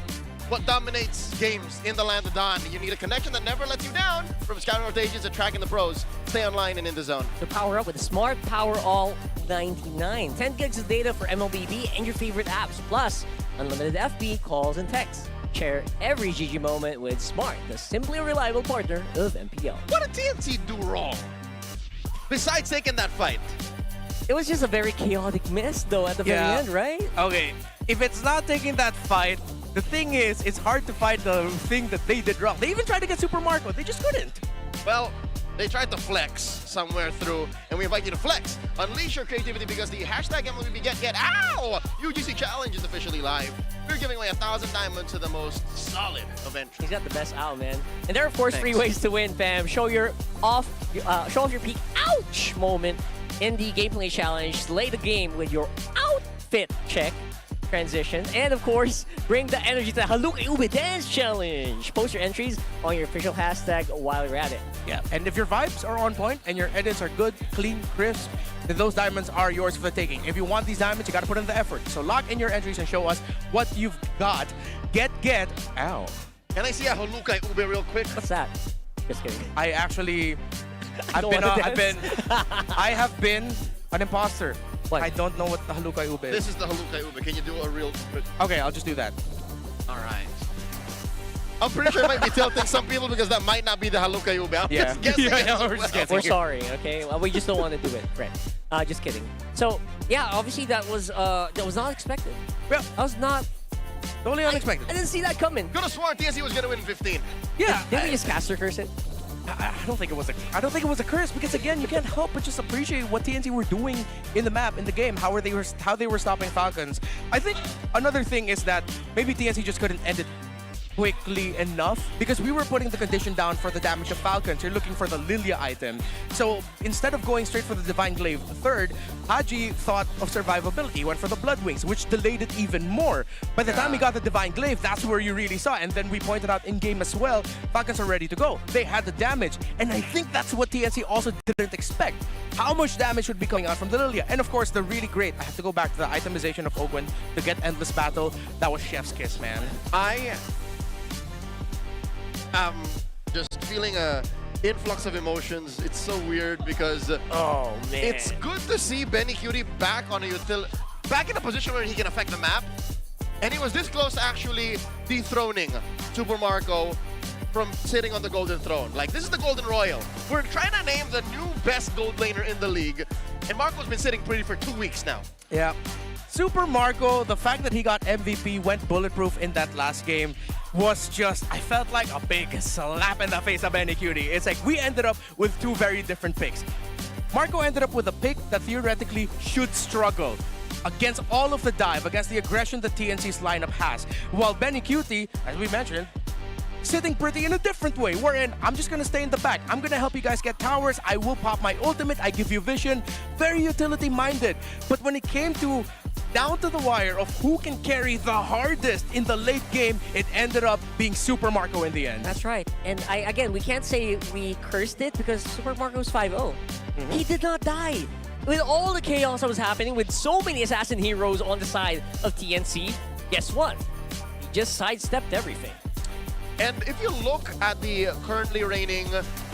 what dominates games in the land of Dawn. You need a connection that never lets you down. From scouting rotations to tracking the pros, stay online and in the zone. To power up with the Smart Power All 99. 10 gigs of data for MLBB and your favorite apps. Plus, unlimited FB calls and texts. Share every GG moment with Smart, the simply reliable partner of MPL. What did TNC do wrong? Besides taking that fight. It was just a very chaotic miss, though, at the very end, right? Okay, if it's not taking that fight, the thing is, it's hard to find the thing that they did wrong. They even tried to get Super Marco. They just couldn't. Well, they tried to flex somewhere through, and we invite you to flex. Unleash your creativity because the hashtag MLBB get ow! UGC Challenge is officially live. We're giving away 1,000 diamonds to the most solid of entries. He's got the best out, man. And there are, of course, 3 ways to win, fam. Show off your peak ouch moment in the gameplay challenge. Slay the game with your outfit check transition. And, of course, bring the energy to the Haluka Ube Dance Challenge. Post your entries on your official hashtag while you're at it. Yeah, and if your vibes are on point and your edits are good, clean, crisp, then those diamonds are yours for the taking. If you want these diamonds, you gotta put in the effort. So lock in your entries and show us what you've got. Ow. Can I see a Haluka Ube real quick? What's that? Just kidding. I have been an imposter. What? I don't know what the Haluka Ube is. This is the Haluka Ube. Can you do a real quick? Okay, I'll just do that. All right. I'm pretty sure it might be tilting some people because that might not be the Haluka Ube. I'm just guessing. We're just guessing. We're sorry, okay? Well, we just don't want to do it, friend. Just kidding. So, yeah, obviously that was not expected. Yeah. That was not... Totally unexpected. I didn't see that coming. Could have sworn TNC was going to win in 15. Yeah. Didn't we just caster curse it? I don't think it was a curse because again you can't help but just appreciate what TNC were doing in the map, in the game, how they were stopping Falcons. I think another thing is that maybe TNC just couldn't end it quickly enough because we were putting the condition down for the damage of Falcons. You're looking for the Lilia item. So instead of going straight for the Divine Glaive third, Haji thought of survivability. He went for the Blood Wings, which delayed it even more. By the time he got the Divine Glaive, that's where you really saw. And then we pointed out in-game as well, Falcons are ready to go. They had the damage. And I think that's what TNC also didn't expect. How much damage would be coming out from the Lilia. And of course, the really great, I have to go back to the itemization of Ogwen to get Endless Battle. That was chef's kiss, man. Just feeling a influx of emotions. It's so weird because oh man, it's good to see Benny Cutie back on a back in a position where he can affect the map, and he was this close to actually dethroning Super Marco from sitting on the Golden Throne. Like, this is the Golden Royal. We're trying to name the new best gold laner in the league, and Marco's been sitting pretty for 2 weeks now. Yeah. Super Marco, the fact that he got MVP, went bulletproof in that last game, was just, I felt like a big slap in the face of Benny Cutie. It's like we ended up with 2 very different picks. Marco ended up with a pick that theoretically should struggle against all of the dive, against the aggression that TNC's lineup has. While Benny Cutie, as we mentioned, sitting pretty in a different way, wherein I'm just gonna stay in the back. I'm gonna help you guys get towers. I will pop my ultimate. I give you vision. Very utility-minded. But when it came to down to the wire of who can carry the hardest in the late game, it ended up being Super Marco in the end. That's right. And again, we can't say we cursed it because Super Marco's 5-0. He did not die. With all the chaos that was happening, with so many assassin heroes on the side of TNC, guess what? He just sidestepped everything. And if you look at the currently reigning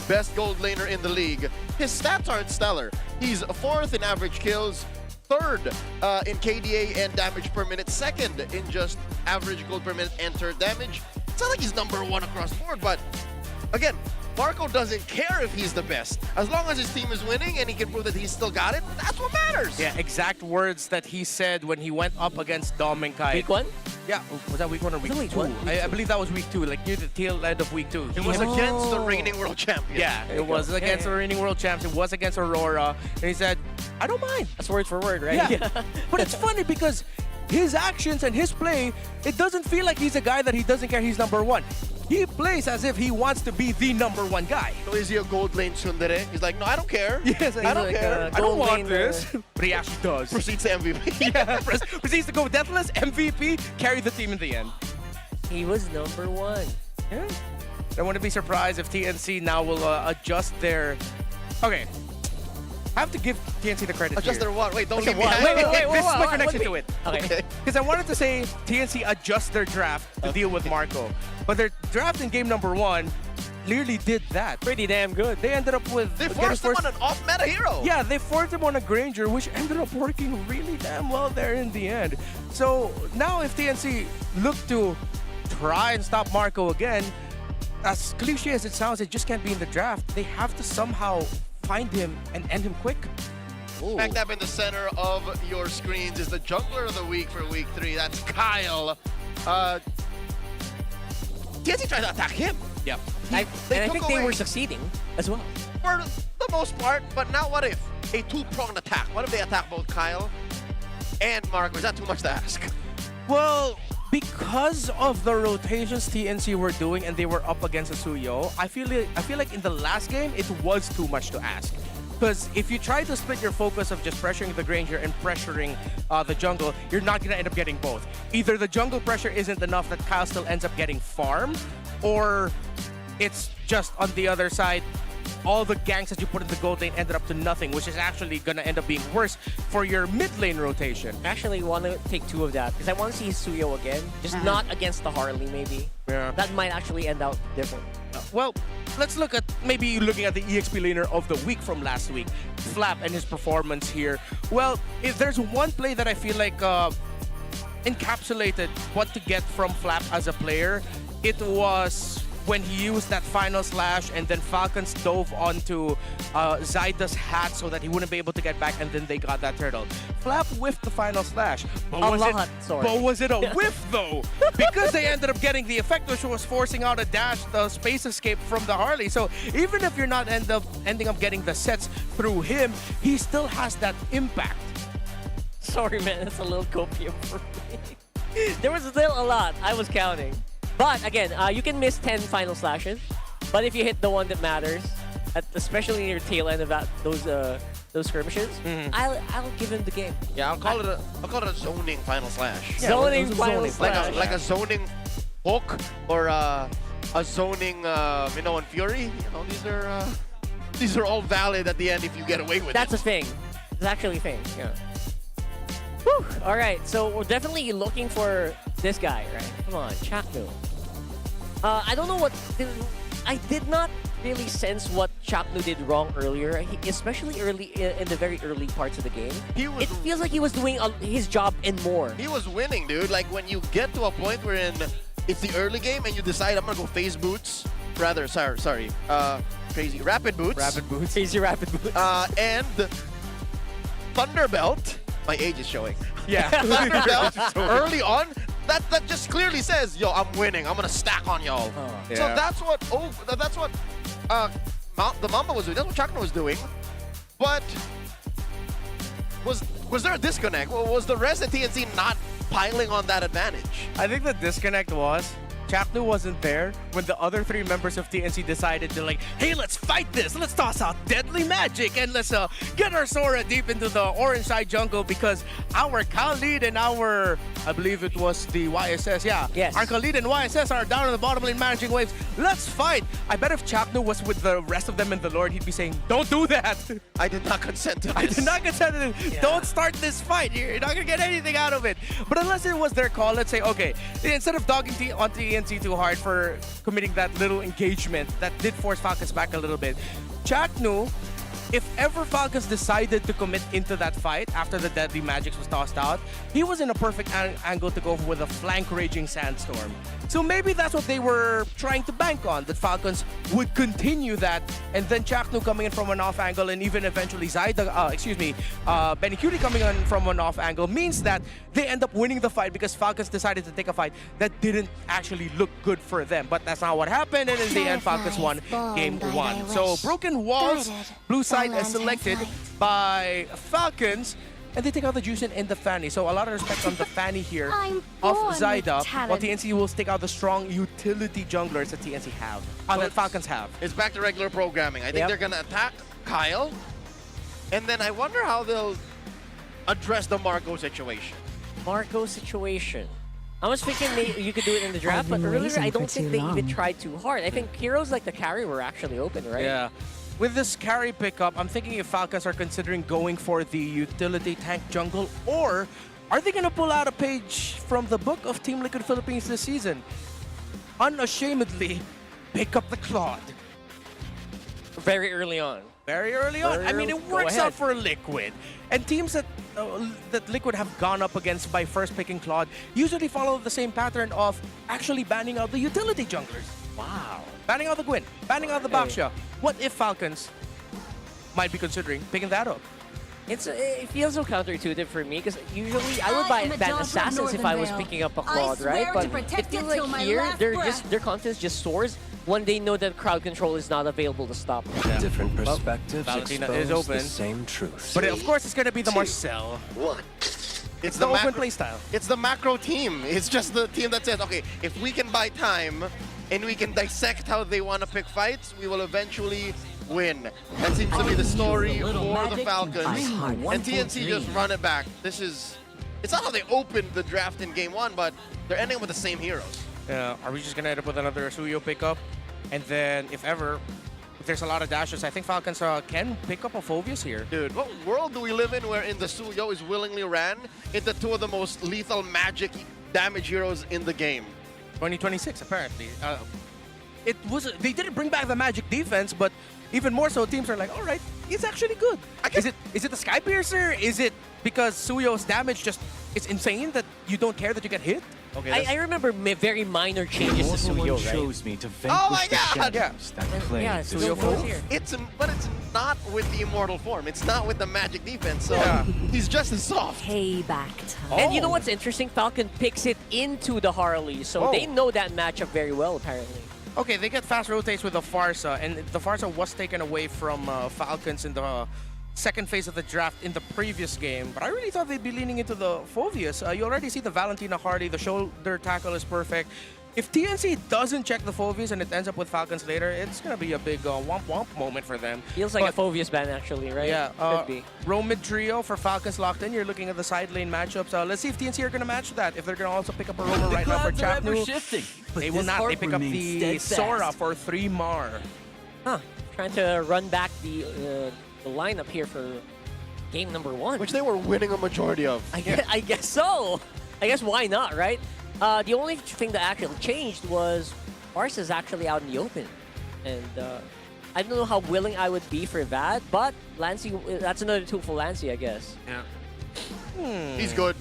best gold laner in the league, his stats aren't stellar. He's 4th in average kills, 3rd in KDA and damage per minute, 2nd in just average gold per minute and 3rd damage. It's not like he's number 1 across the board, but again, Marco doesn't care if he's the best. As long as his team is winning and he can prove that he's still got it, that's what matters. Yeah, exact words that he said when he went up against Dom and Kai. Week 1? Yeah, was that week 1 or week 2? I believe that was week 2, like near the tail end of week 2. It was against the reigning world champion. Yeah, it was against the reigning world champs. It was against Aurora. And he said, I don't mind. That's word for word, right? Yeah. But it's funny because his actions and his play, it doesn't feel like he's a guy that he doesn't care he's number 1. He plays as if he wants to be the number 1 guy. So is he a gold lane tsundere? He's like, no, I don't care. Yes, I don't care. I don't want this. But he actually does. Proceeds to MVP. Yeah, proceeds to go deathless, MVP, carry the team in the end. He was number 1. Yeah. I wouldn't be surprised if TNC now will adjust their... Okay. I have to give TNC the credit Adjust here. their what? Wait, don't Okay, leave me wait, hanging. this is my connection to it. Okay. Because I wanted to say TNC adjust their draft to deal with Marco. But their draft in game number 1 clearly did that. Pretty damn good. They ended up with... They forced him on an off-meta hero. Yeah, they forced him on a Granger, which ended up working really damn well there in the end. So now if TNC look to try and stop Marco again, as cliche as it sounds, it just can't be in the draft. They have to somehow find him and end him quick. Smack dab in the center of your screens is the jungler of the week for week 3. That's Kyle. TNC tried to attack him. Yeah. I think they were succeeding as well. For the most part, but now what if a 2-pronged attack? What if they attack both Kyle and Marco? Is that too much to ask? Well, because of the rotations TNC were doing and they were up against Asuyo, I feel like in the last game, it was too much to ask. Because if you try to split your focus of just pressuring the Granger and pressuring the jungle, you're not going to end up getting both. Either the jungle pressure isn't enough that Kyle still ends up getting farm, or it's just on the other side, all the ganks that you put in the gold lane ended up to nothing, which is actually going to end up being worse for your mid lane rotation. I actually want to take 2 of that because I want to see Suyo again, just not against the Harley maybe. Yeah. That might actually end out different. Well, let's look at maybe looking at the EXP laner of the week from last week, Flap and his performance here. Well, if there's one play that I feel like encapsulated what to get from Flap as a player, it was when he used that final slash and then Falcons dove onto Zaida's hat so that he wouldn't be able to get back, and then they got that turtle. Flap whiffed the final slash. But was it a whiff though? Because they ended up getting the effect, which was forcing out a dash, the space escape from the Harley. So even if you're not ending up getting the sets through him, he still has that impact. Sorry man, that's a little copium for me. There was still a lot, I was counting. But again, you can miss 10 final slashes, but if you hit the one that matters, especially near tail end of those skirmishes, I'll give him the game. Yeah, I'll call it a zoning final slash. Yeah, zoning final slash. Like a zoning hook or a zoning Minnow and Fury. You know, these are all valid at the end if you get away with That's it. a thing. It's actually a thing. Yeah. Whew. All right, so we're definitely looking for this guy, right? Come on, Chapno. I don't know what... I did not really sense what Chapno did wrong earlier, especially in the very early parts of the game. It feels like he was doing his job and more. He was winning, dude. Like when you get to a point where it's the early game and you decide I'm gonna go phase boots, rather, sorry, crazy rapid boots. Rapid boots. Crazy rapid boots. And Thunderbelt. My age is showing. Yeah. Thunderbelt early on. That just clearly says, yo, I'm winning. I'm gonna stack on y'all. Yeah. So that's what the Mamba was doing. That's what Chakra was doing. But was there a disconnect? Was the rest of TNC not piling on that advantage? I think the disconnect was Chaknu wasn't there when the other 3 members of TNC decided to like, hey, let's fight this. Let's toss out deadly magic and let's get our Sora deep into the orange side jungle because our Khalid and our, I believe it was the YSS, yeah. Yes. Our Khalid and YSS are down in the bottom lane managing waves. Let's fight. I bet if Chaknu was with the rest of them in the Lord, he'd be saying, don't do that. I did not consent to this. I did not consent to this. Don't start this fight. You're not going to get anything out of it. But unless it was their call, let's say, okay, instead of dogging on TNC too hard for committing that little engagement, that did force Falcons back a little bit. Chaknu, if ever Falcons decided to commit into that fight after the Deadly Magics was tossed out, he was in a perfect angle to go with a flank Raging Sandstorm. So maybe that's what they were trying to bank on, that Falcons would continue that, and then Chaknu coming in from an off angle, and even eventually Benny Cutie coming in from an off angle means that they end up winning the fight because Falcons decided to take a fight that didn't actually look good for them. But that's not what happened, and in the end, Falcons won Game 1. So Broken Walls, blue side is selected by Falcons, and they take out the Juicin and the Fanny. So a lot of respect on the Fanny here of Zyda, while TNC will take out the strong utility junglers that TNC have, that Falcons have. It's back to regular programming. I think they're going to attack Kyle, and then I wonder how they'll address the Marco situation. Marco situation. I was thinking maybe you could do it in the draft, but earlier I don't think they even tried too hard. I think heroes like the carry were actually open, right? Yeah. With this carry pickup, I'm thinking if Falcons are considering going for the utility tank jungle, or are they going to pull out a page from the book of Team Liquid Philippines this season? Unashamedly, pick up the Claude. Very early on. Very early on. I mean, it works out for Liquid. And teams that Liquid have gone up against by first picking Claude usually follow the same pattern of actually banning out the utility junglers. Wow. Banning out the Gwyn, banning out the Baksha. What if Falcons might be considering picking that up? It feels so counterintuitive for me because usually I would ban Assassins if I was picking up a Claude, right? But it feels like here their confidence just soars when they know that crowd control is not available to stop them. Yeah. Different perspectives Valentina expose is open. the same truth. But of course, it's going to be the Marcel. It's the open playstyle. It's the macro team. It's just the team that says, okay, if we can buy time and we can dissect how they want to pick fights, we will eventually win. That seems to be the story for the Falcons. And TNC just run it back. It's not how they opened the draft in Game 1, but they're ending with the same heroes. Yeah, are we just going to end up with another Suyo pickup? And then, if ever, if there's a lot of dashes, I think Falcons can pick up a Phobius here. Dude, what world do we live in wherein the Suyo is willingly ran into two of the most lethal magic damage heroes in the game? 2026, apparently. They didn't bring back the magic defense, but even more so, teams are like, all right, he's actually good. Is it the Sky Piercer? Is it because Suyo's damage just is insane that you don't care that you get hit? Okay, I remember very minor changes to Suyo, right? Chose me to Oh my god! that Suyo goes here. But it's not with the immortal form. It's not with the magic defense. So he's just as soft. Payback time. And you know what's interesting? Falcon picks it into the Harley, so they know that matchup very well, apparently. Okay, they get fast rotates with the Farsa, and the Farsa was taken away from Falcons in the second phase of the draft in the previous game, but I really thought they'd be leaning into the Phobius. You already see the Valentina Hardy, the shoulder tackle is perfect. If TNC doesn't check the Phobius and it ends up with Falcons later, it's going to be a big womp-womp moment for them. Feels like a Phobius ban, actually, right? Yeah. Could be. Roam mid trio for Falcons locked in. You're looking at the side lane matchups. Let's see if TNC are going to match that. If they're going to also pick up a Roamer right now for Chapnu. They will not. They pick up the Sora for 3 Mar. Huh. Trying to run back the lineup here for game number 1. Which they were winning a majority of. I guess so. I guess why not, right? The only thing that actually changed was Mars is actually out in the open. And I don't know how willing I would be for that, but Lancy, that's another tool for Lancy, I guess. Yeah. He's good.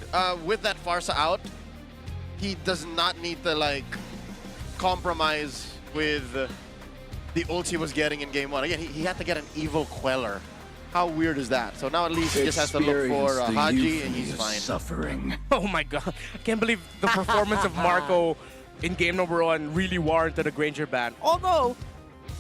With that Farsa out, he does not need to, compromise with the ult he was getting in Game 1. Again, he had to get an Evil Queller. How weird is that? So now at least he just has to look for Haji and he's fine. Suffering. Oh my god. I can't believe the performance of Marco in game number 1 really warranted a Granger ban. Although,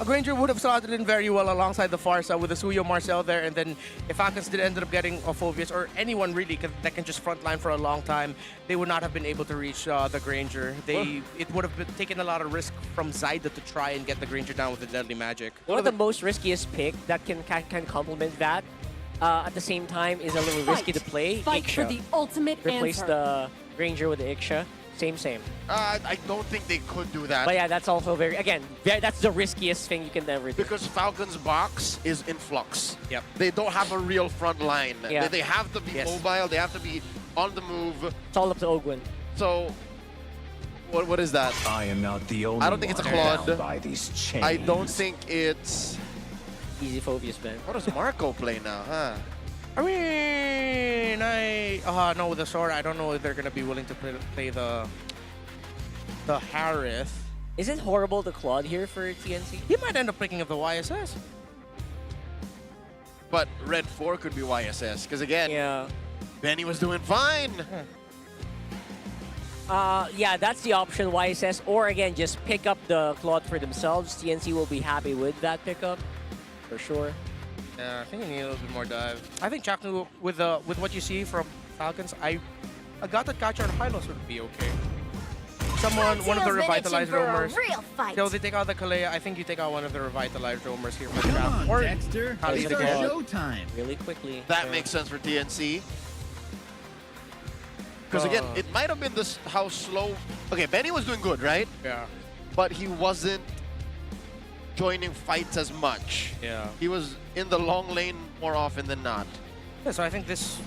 a Granger would have slotted in very well alongside the Farsa with the Suyo Marcel there, and then if Falcons did end up getting a Phobius or anyone really that can just frontline for a long time, they would not have been able to reach the Granger. It would have taken a lot of risk from Zyda to try and get the Granger down with the Deadly Magic. One of the most riskiest pick that can complement that at the same time is a little risky to play. Fight Iksha. for the ultimate Replace answer. the Granger with the Iksha. Same. I don't think they could do that. But yeah, that's also that's the riskiest thing you can ever do. Because Falcon's box is in flux. Yep. They don't have a real front line. Yeah. They have to be mobile. They have to be on the move. It's all up to Ogwin. So, what is that? I am not the only I don't think it's a Claude. by these chains. I don't think it's... Easy Phobius, man. What does Marco play now, huh? I mean, no, with the Sora, I don't know if they're gonna be willing to play the Harith. Is it horrible to Claude here for TNC? He might end up picking up the YSS. But Red 4 could be YSS, because again, Benny was doing fine. Yeah, that's the option, YSS, or again, just pick up the Claude for themselves. TNC will be happy with that pickup, for sure. Yeah, I think you need a little bit more dive. I think Chaknu, with what you see from Falcons, I got that Gacha or Hylos would be okay. One of the revitalized roamers. So they take out the Kalea. I think you take out one of the revitalized roamers here for Trap. Or Dexter, Kali it's our again. showtime. Really quickly. That makes sense for TNC. Because again, it might have been this how slow... Okay, Benny was doing good, right? Yeah. But he wasn't joining fights as much. Yeah. He was in the long lane more often than not. Yeah, so I think this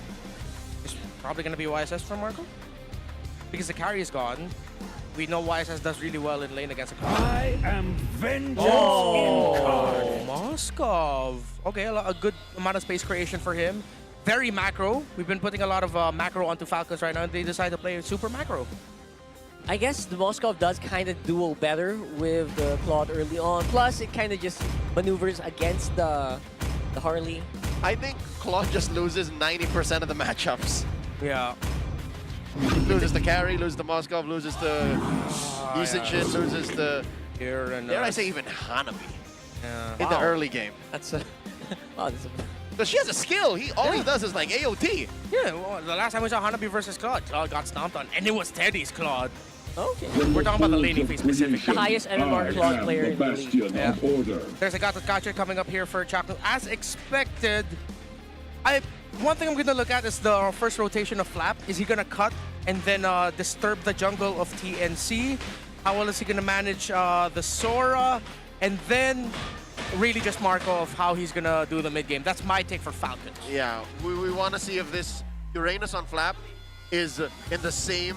is probably going to be YSS for Marco. Because the carry is gone. We know YSS does really well in lane against a carry. I am vengeance Oh, Moskov. Okay, a good amount of space creation for him. Very macro. We've been putting a lot of macro onto Falcons right now, and they decide to play super macro. I guess the Moskov does kind of duel better with the Claude early on. Plus, it kind of just maneuvers against the Harley. I think Claude just loses 90% of the matchups. Yeah. Loses the carry, loses the Moskov, loses the Isichin, loses the... Dare I say even Hanabi in the early game. That's a... wow, Because she has a skill. All he does is like AOT. Yeah, well, the last time we saw Hanabi versus Claude, Claude got stomped on, and it was Teddy's Claude. Okay. We're talking about the laning phase specifically. The highest MMR Claude player in the league. Yeah. There's a Gata coming up here for Chaknu. As expected, one thing I'm going to look at is the first rotation of Flap. Is he going to cut and then disturb the jungle of TNC? How well is he going to manage the Sora? And then really just Marco of how he's going to do the mid game. That's my take for Falcons. Yeah, we want to see if this Uranus on Flap is in the same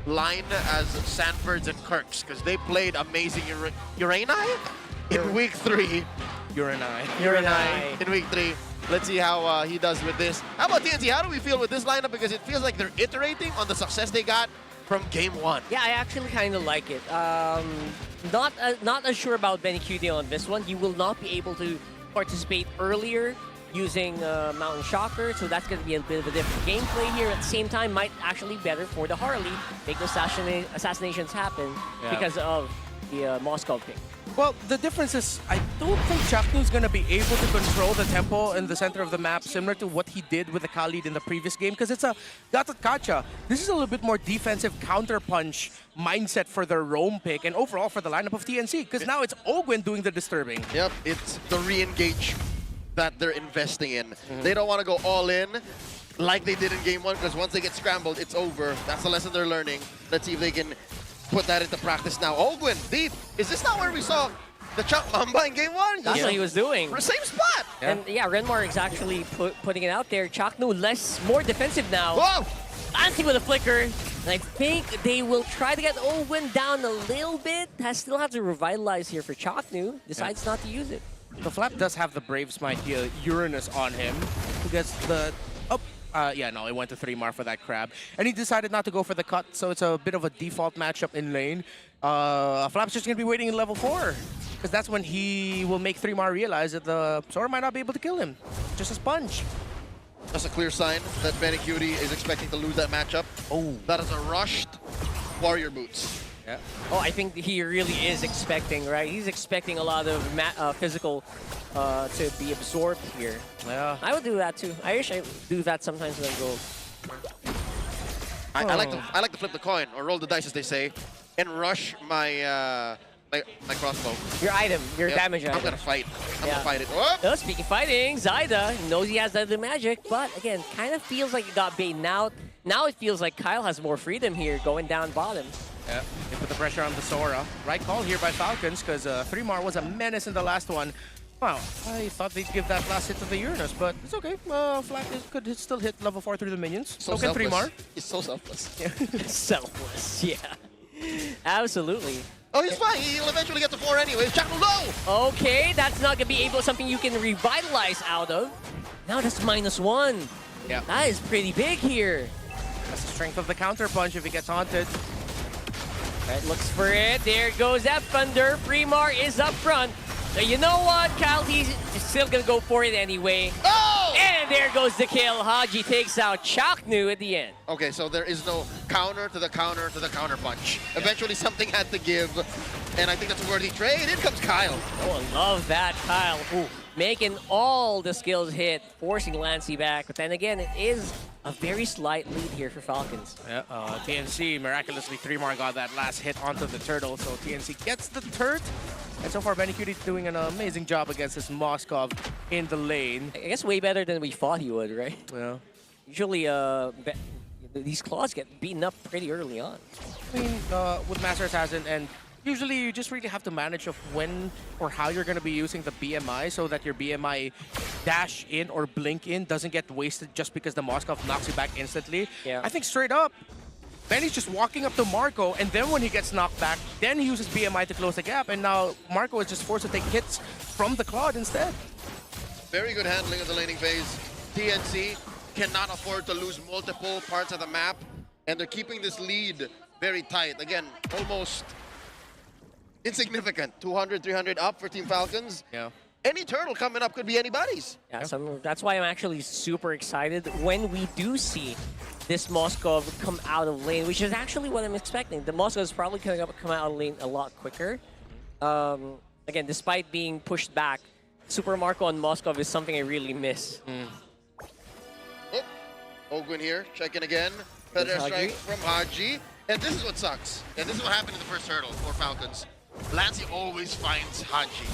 line as Sanford's and Kirk's, because they played amazing Urani in week 3. Urani. In week 3. Let's see how he does with this. How about TNT? How do we feel with this lineup? Because it feels like they're iterating on the success they got from game 1. Yeah, I actually kind of like it. Not as sure about Benny QD on this one. He will not be able to participate earlier using Mountain Shocker, so that's going to be a bit of a different gameplay here. At the same time, might actually be better for the Harley. Make those assassinations happen because of the Moskov pick. Well, the difference is I don't think Chaknu's going to be able to control the tempo in the center of the map similar to what he did with the Khalid in the previous game, because it's a Gatotkacha. This is a little bit more defensive counter-punch mindset for the roam pick and overall for the lineup of TNC, because now it's Ogwin doing the disturbing. Yep, it's the re-engage that they're investing in. They don't want to go all in like they did in game 1, because once they get scrambled, it's over. That's the lesson they're learning. Let's see if they can put that into practice now. Ogwin, deep. Is this not where we saw the Chuck Mamba in game 1? That's what he was doing. Same spot. Yeah. And yeah, Renmar is actually putting it out there. Chaknu more defensive now. Whoa! Anti with a flicker. And I think they will try to get Ogwin down a little bit. Still have to revitalize here for Chaknu. Decides not to use it. The Flap does have the Brave Smite here, Uranus on him, who gets the... yeah, no, it went to 3-mar for that crab. And he decided not to go for the cut, so it's a bit of a default matchup in lane. Flap's just going to be waiting in level 4, because that's when he will make 3-mar realize that the Sora might not be able to kill him. Just a sponge. That's a clear sign that Benny Cutie is expecting to lose that matchup. Oh. That is a rushed Warrior Boots. Yeah. Oh, I think he really is expecting, right? He's expecting a lot of physical to be absorbed here. Yeah. I would do that too. I wish I do that sometimes and then go. I like to flip the coin or roll the dice, as they say, and rush my my crossbow. Your item, your damage item. I'm gonna fight. I'm gonna fight it. Whoop! Oh, speaking of fighting, Zyda knows he has the magic, but again, kind of feels like it got baited out. Now it feels like Kyle has more freedom here going down bottom. Yeah, they put the pressure on the Sora. Right call here by Falcons, because 3mar was a menace in the last one. Wow, I thought they'd give that last hit to the Uranus, but it's okay. Flat could still hit level 4 through the minions. So okay, selfless. 3mar. He's so selfless. Selfless, yeah. Absolutely. Oh, he's fine. He'll eventually get to 4 anyways. Jackal, no! Okay, that's not going to be something you can revitalize out of. Now that's -1. Yeah. That is pretty big here. That's the strength of the counter punch if he gets haunted. Right, looks for it. There goes that Thunder. Fremar is up front. So you know what, Kyle? He's still going to go for it anyway. Oh! And there goes the kill. Haji takes out Chaknu at the end. Okay, so there is no counter to the counter to the counter punch. Eventually something had to give, and I think that's a worthy trade. In comes Kyle. Oh, I love that, Kyle. Ooh, making all the skills hit, forcing Lancey back. But then again, it is a very slight lead here for Falcons. Yeah, TNC, miraculously, 3mar got that last hit onto the turtle, so TNC gets the turret. And so far, Benny Cutie's doing an amazing job against this Moskov in the lane. I guess way better than we thought he would, right? Yeah. Usually, these claws get beaten up pretty early on. I mean, with Master Assassin, and usually you just really have to manage of when or how you're going to be using the BMI so that your BMI dash in or blink in doesn't get wasted just because the Moskov knocks you back instantly. Yeah. I think straight up, Benny's just walking up to Marco, and then when he gets knocked back, then he uses BMI to close the gap, and now Marco is just forced to take hits from the Claude instead. Very good handling of the laning phase. TNC cannot afford to lose multiple parts of the map, and they're keeping this lead very tight. Again, almost insignificant. 200, 300 up for Team Falcons. Yeah. Any turtle coming up could be anybody's. Yeah, so that's why I'm actually super excited when we do see this Moskov come out of lane, which is actually what I'm expecting. The Moskov is probably going to come out of lane a lot quicker. Again, despite being pushed back, Super Marco on Moskov is something I really miss. Oh, Ogwin here, checking again. Better strike from Haji. And this is what sucks. And this is what happened in the first turtle for Falcons. Lancey always finds Haji.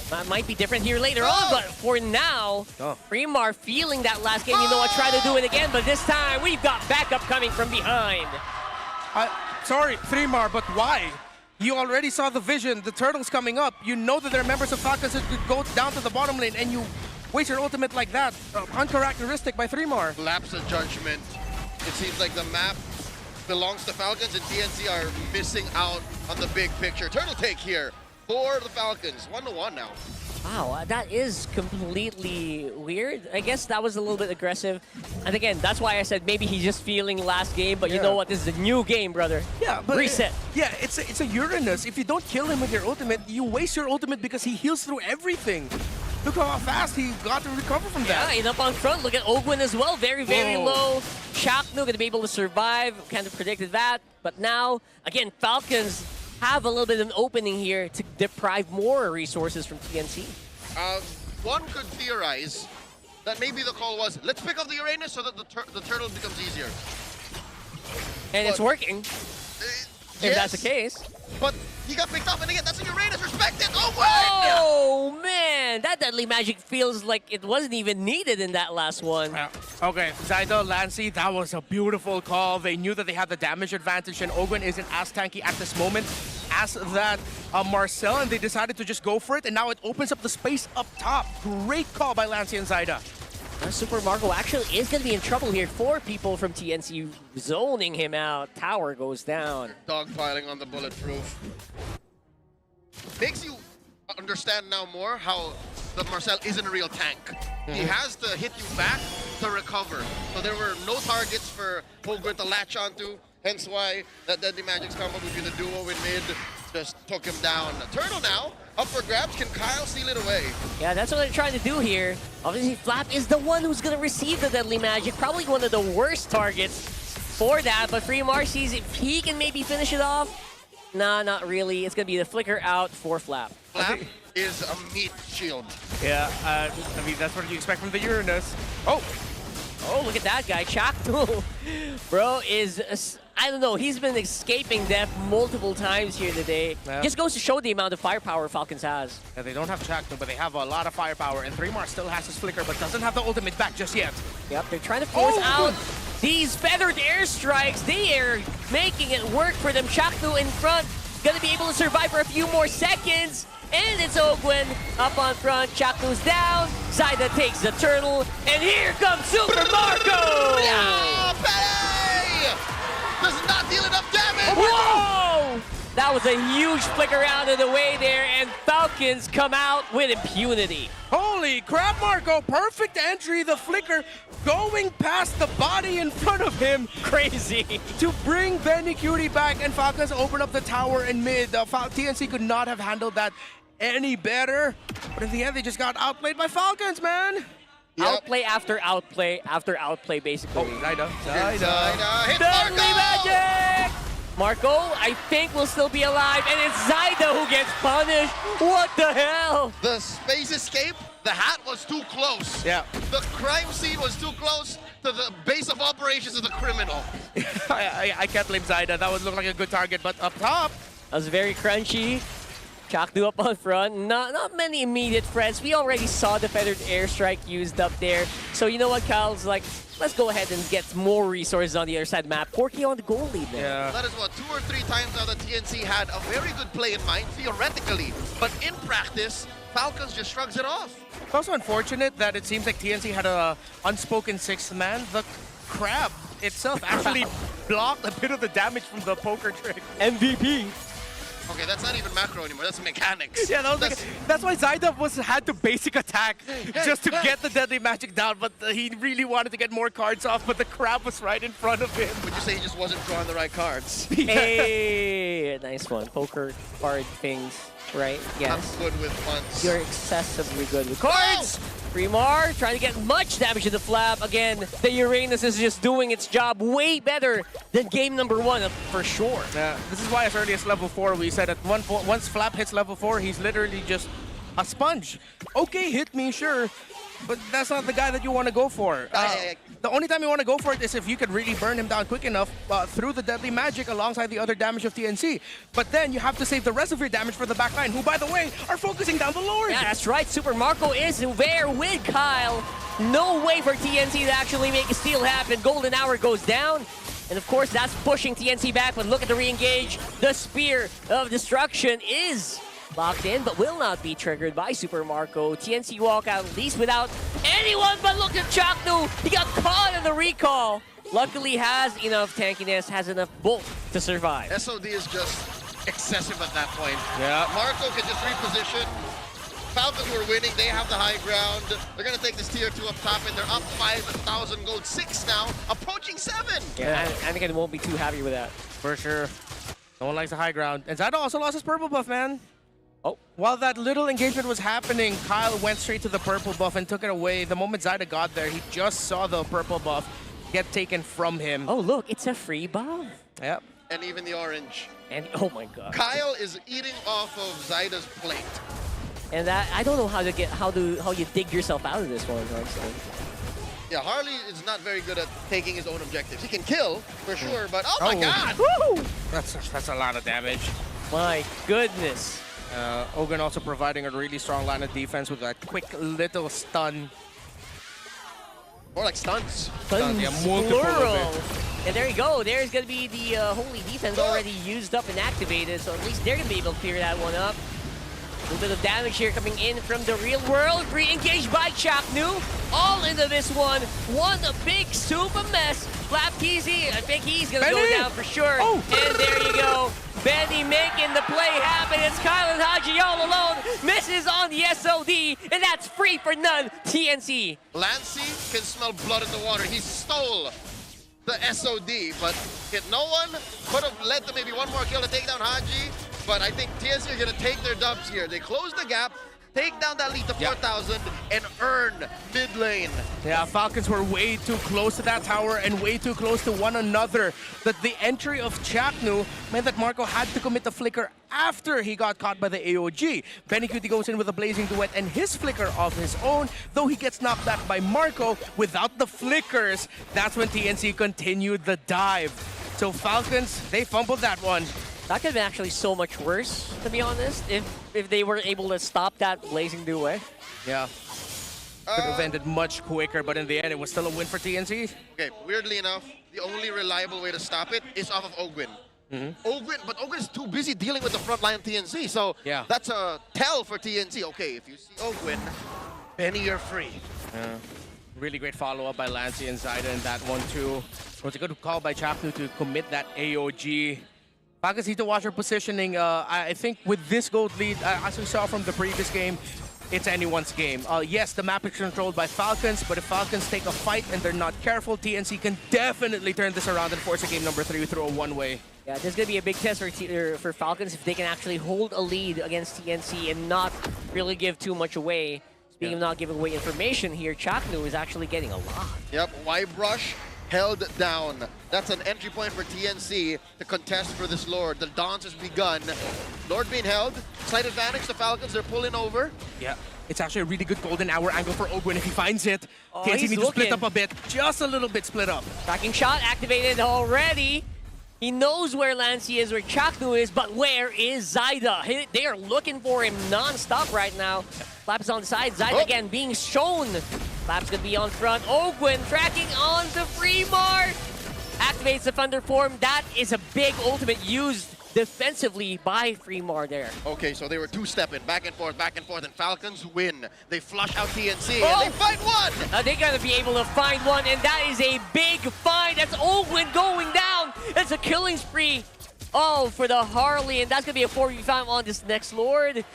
That might be different here later on, but for now, Fremar feeling that last game. You know what, try to do it again, but this time we've got backup coming from behind. Sorry, 3mar, but why? You already saw the vision, the turtle's coming up. You know that there are members of Falcons that could go down to the bottom lane, and you waste your ultimate like that. Uncharacteristic by 3mar. Lapse of judgment. It seems like the map belongs to Falcons, and TNC are missing out on the big picture. Turtle take here for the Falcons. 1-1 now. Wow, that is completely weird. I guess that was a little bit aggressive. And again, that's why I said maybe he's just feeling last game, but you know what? This is a new game, brother. Yeah, but reset. It's a Uranus. If you don't kill him with your ultimate, you waste your ultimate because he heals through everything. Look how fast he got to recover from that. Yeah, and up on front, look at Ogwin as well. Very, very low. Chaknu going to be able to survive. Kind of predicted that. But now, again, Falcons have a little bit of an opening here to deprive more resources from TNC. One could theorize that maybe the call was, let's pick up the Uranus so that the turtle becomes easier. And it's working, if that's the case. But he got picked up, and again, that's a Uranus. Respect it. Oh, wait! Oh, man. That deadly magic feels like it wasn't even needed in that last one. Okay, Zyda, Lancey, that was a beautiful call. They knew that they had the damage advantage, and Ogwin isn't as tanky at this moment as that Marcel, and they decided to just go for it, and now it opens up the space up top. Great call by Lancey and Zyda. Super Marco actually is going to be in trouble here. 4 people from TNC zoning him out. Tower goes down. Dogpiling on the bulletproof. Makes you understand now more how the Marcel isn't a real tank. He has to hit you back to recover. So there were no targets for Ogwin to latch onto. Hence why that Deadly Magic's combo between the duo in mid just took him down. Turtle now, up for grabs. Can Kyle seal it away? Yeah, that's what they're trying to do here. Obviously, Flap is the one who's going to receive the Deadly Magic. Probably one of the worst targets for that, but Fremar sees if he can maybe finish it off. Nah, not really. It's going to be the flicker out for Flap. Flap is a meat shield. Yeah, I mean, that's what you expect from the Uranus. Oh, look at that guy. Chaktu. Bro is, I don't know, he's been escaping death multiple times here today. Yeah. Just goes to show the amount of firepower Falcons has. Yeah, they don't have Chakno, but they have a lot of firepower, and Fremar still has his flicker, but doesn't have the ultimate back just yet. Yep, they're trying to force out these feathered airstrikes. They are making it work for them. Chaknu in front, gonna be able to survive for a few more seconds. And it's Ogwen up on front. Chaknu's down. Zaida takes the turtle. And here comes Super Marco! Yeah, Pele! Does not deal enough damage! Whoa! That was a huge flicker out of the way there, and Falcons come out with impunity. Holy crap, Marco! Perfect entry, the flicker going past the body in front of him. Crazy. To bring Benny Cutie back, and Falcons open up the tower in mid. TNC could not have handled that any better. But in the end, they just got outplayed by Falcons, man. Yep. Outplay after outplay after outplay, basically. Oh, Zaida. Hit Deadly Marco! Magic! Marco, I think, will still be alive, and it's Zaida who gets punished. What the hell? The space escape, the hat was too close. Yeah. The crime scene was too close to the base of operations of the criminal. I can't blame Zaida. That would look like a good target, but up top. That was very crunchy. Chakdu up on front. Not many immediate threats. We already saw the feathered airstrike used up there. So you know what, Kyle's like, let's go ahead and get more resources on the other side of the map. Porky on the goal lead now. Yeah. That is what, 2 or 3 times now that TNC had a very good play in mind, theoretically. But in practice, Falcons just shrugs it off. It's also unfortunate that it seems like TNC had a unspoken 6th man. The crab itself actually blocked a bit of the damage from the poker trick. MVP. Okay, that's not even macro anymore, that's mechanics. Yeah, that's why Zaida had to basic attack just to get the deadly magic down, but he really wanted to get more cards off, but the crab was right in front of him. Would you say he just wasn't drawing the right cards? Hey, nice one. Poker card things, right? Yes. I'm good with funds. You're excessively good with cards. Fremar trying to get much damage to the Flap. Again, the Uranus is just doing its job way better than game number 1, for sure. Yeah, this is why as early as level 4, we said that once Flap hits level 4, he's literally just a sponge. Okay, hit me, sure. But that's not the guy that you want to go for. The only time you want to go for it is if you can really burn him down quick enough through the deadly magic alongside the other damage of TNC. But then you have to save the rest of your damage for the backline, who, by the way, are focusing down the Lord. Yeah, that's right. Super Marco is there with Kyle. No way for TNC to actually make a steal happen. Golden Hour goes down. And of course, that's pushing TNC back. But look at the re-engage. The Spear of Destruction is locked in, but will not be triggered by Super Marco. TNC walk out at least without anyone, but look at Chaknu. He got caught in the recall. Luckily has enough tankiness, has enough bulk to survive. SOD is just excessive at that point. Yeah. Marco can just reposition. Falcons were winning, they have the high ground. They're gonna take this tier 2 up top, and they're up 5,000 gold, 6 now, approaching 7. Yeah, Anakin won't be too happy with that. For sure. No one likes the high ground. And Zaida also lost his purple buff, man. Oh. While that little engagement was happening, Kyle went straight to the purple buff and took it away. The moment Zaida got there, he just saw the purple buff get taken from him. Oh, look, it's a free buff. Yep. And even the orange. And oh my god. Kyle is eating off of Zaida's plate. And that, I don't know how you dig yourself out of this one, honestly. Yeah, Harley is not very good at taking his own objectives. He can kill, for sure, but oh my god! Woo! That's a lot of damage. My goodness. Ogun also providing a really strong line of defense with that quick little stun. More like stunts. Stuns, yeah, multiple plural. of And there you go. There's going to be the Holy Defense already used up and activated, so at least they're going to be able to clear that one up. A little bit of damage here coming in from the real world. Re-engaged by Chaknu. All into this one. One big super mess. Flap Teasy, I think he's going to go down for sure. Oh. And there you go. Benny making the play happen. It's Kyle and Haji all alone. Misses on the SOD, and that's free for none. TNC. Lancey can smell blood in the water. He stole the SOD, but hit no one. Could have led to maybe one more kill to take down Haji. But I think TNC are going to take their dubs here. They close the gap. take down that lead to 4,000 and earn mid lane. Yeah, Falcons were way too close to that tower and way too close to one another. That the entry of Chaknu meant that Marco had to commit the flicker after he got caught by the AOG. Benny Cutie goes in with a blazing duet and his flicker of his own, though he gets knocked back by Marco without the flickers. That's when TNC continued the dive. So Falcons, they fumbled that one. That could have been actually so much worse, to be honest, if they were able to stop that blazing duet. Yeah. Could have ended much quicker, but in the end, it was still a win for TNC. Okay, weirdly enough, the only reliable way to stop it is off of Ogwin. But Ogwin is too busy dealing with the front line of TNC, so that's a tell for TNC. Okay, if you see Ogwin, Benny, you're free. Really great follow-up by Lancey and Zyda in that one, too. It was a good call by Chapnu to commit that AOG. Falcons need to watch their positioning. I think with this gold lead, as we saw from the previous game, it's anyone's game. Yes, the map is controlled by Falcons, but if Falcons take a fight and they're not careful, TNC can definitely turn this around and force a game number 3 through a one-way. Yeah, this is going to be a big test for Falcons if they can actually hold a lead against TNC and not really give too much away. Speaking of not giving away information here, Chaknu is actually getting a lot. Yep, Y-Brush held down. That's an entry point for TNC to contest for this Lord. The dance has begun. Lord being held. Slight advantage to Falcons. They're pulling over. Yeah, it's actually a really good golden hour angle for Ogwin if he finds it. TNC he's needs to split up a bit. Just a little bit split up. Tracking shot activated already. He knows where Lancey is, where Chaknu is, but where is Zyda? They are looking for him non-stop right now. Flap is on the side. Zyda again being shown. Flap's gonna be on front. Ogwin tracking on to Fremar. Activates the Thunder Form. That is a big ultimate used defensively by Fremar there. Okay, so they were two-stepping, back and forth, and Falcons win. They flush out TNC, and they find one! They're gonna be able to find one, and that is a big find. That's Ogwin going down. It's a killing spree. Oh, for the Harley, and that's gonna be a 4v5 on this next Lord.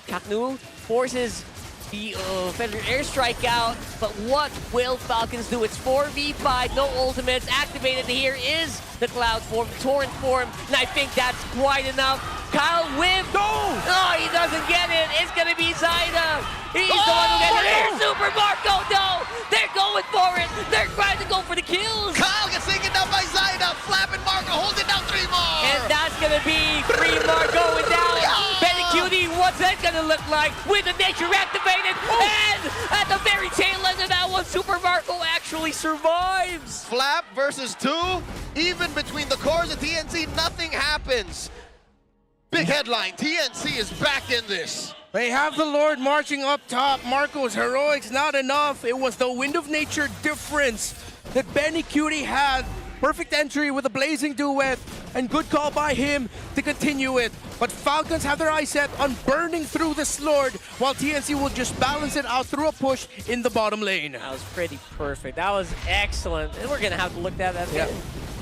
Chaknu forces the Federal Airstrike out, but what will Falcons do? It's 4v5, no ultimates. Activated here is the Cloud Form, Torrent Form, and I think that's quite enough. Kyle Wim! No! Oh, he doesn't get it. It's gonna be Zyda. He's the one who gets it. Here's Super Marco. No! They're going for it. They're trying to go for the kills. Kyle gets taken down by Zyda. Flap and Marco holding down 3 more. And that's gonna be 3 more going down. Benny Cutie, what's that gonna look like with the nature activated? And at the very tail end of that one, Super Marco actually survives. Flap versus 2. Even between the cores of TNC, nothing happens. Big headline, TNC is back in this. They have the Lord marching up top. Marco's heroics not enough. It was the Wind of Nature difference that Benny Cutie had. Perfect entry with a blazing duet, and good call by him to continue it. But Falcons have their eyes set on burning through this Lord, while TNC will just balance it out through a push in the bottom lane. That was pretty perfect. That was excellent. And we're going to have to look at that again.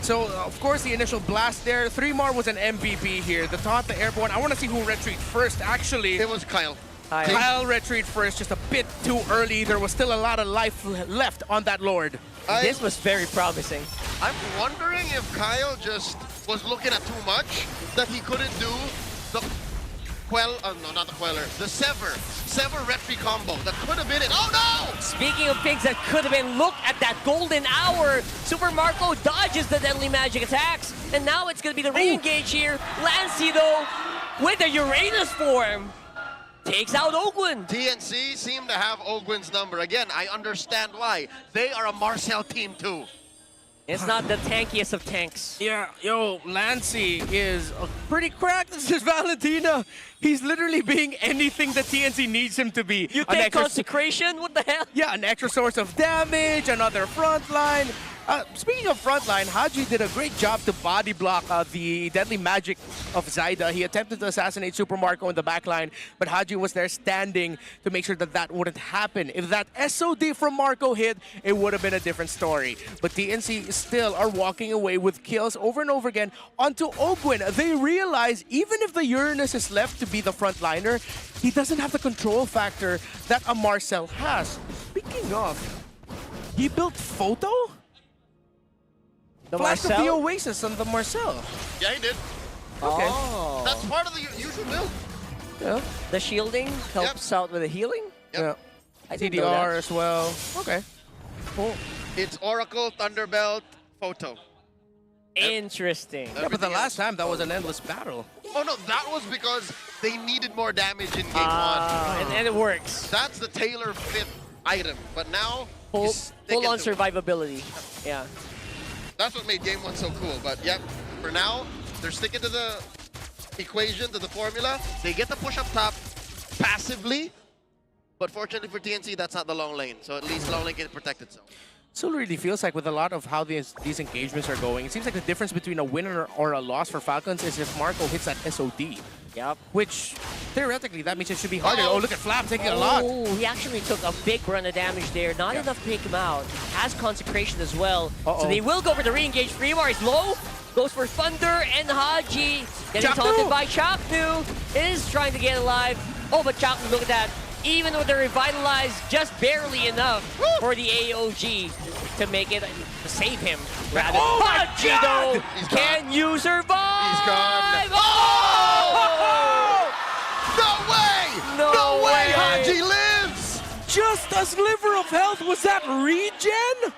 So, of course, the initial blast there. 3mar was an MVB here. The taunt, the airborne. I want to see who retreat first, actually. It was Kyle. Kyle retreat first, just a bit too early. There was still a lot of life left on that Lord. This was very promising. I'm wondering if Kyle just was looking at too much, that he couldn't do the no, not the Queller, the Sever retry combo. That could have been it. Oh no! Speaking of things that could have been, look at that golden hour. Super Marco dodges the deadly magic attacks, and now it's going to be the re-engage here. Lancey, though, with the Uranus form, takes out Ogwin. TNC seem to have Ogwin's number. Again, I understand why. They are a Marcel team too. It's not the tankiest of tanks. Yeah, yo, Lancey is pretty cracked. This is Valentina. He's literally being anything that TNC needs him to be. You think consecration? What the hell? Yeah, an extra source of damage, another frontline. Speaking of frontline, Haji did a great job to body block the deadly magic of Zyda. He attempted to assassinate Super Marco in the backline, but Haji was there standing to make sure that that wouldn't happen. If that SOD from Marco hit, it would have been a different story. But TNC still are walking away with kills over and over again onto Ogwin. They realize even if the Uranus is left to be the frontliner, he doesn't have the control factor that a Marcel has. Speaking of, he built Photo? The Flash of Marcel? the Oasis on the Marcel. Yeah, he did. Okay. That's part of the usual build. Yeah. The shielding helps out with the healing. Yeah. I didn't know that. TDR as well. Okay. Cool. It's Oracle, Thunderbelt, Photo. Interesting. Yeah, but the last time that was an endless battle. Oh no, that was because they needed more damage in game 1. And it works. That's the tailor fit item. But now, Full on survivability. Yeah. That's what made game 1 so cool. But yep, for now, they're sticking to the equation, to the formula. They get the push up top passively. But fortunately for TNC, that's not the long lane. So at least long lane can protect itself. So it really feels like with a lot of how these engagements are going, it seems like the difference between a winner or a loss for Falcons is if Marco hits that SOD. Yep. Which, theoretically, that means it should be harder. Oh, look at Flap taking a lot. Oh, he actually took a big run of damage there. Not enough to take him out. Has Consecration as well. So they will go for the re-engage. Fremar is low. Goes for Thunder and Haji. Getting taunted by Chaknu. Is trying to get alive. Oh, but Chaknu, look at that. Even though they're revitalized, just barely enough for the AOG to make it, to save him. Rather. Oh my God! Can you survive? He's gone. Oh! No way! No way! Haji lives! Just a sliver of health. Was that regen?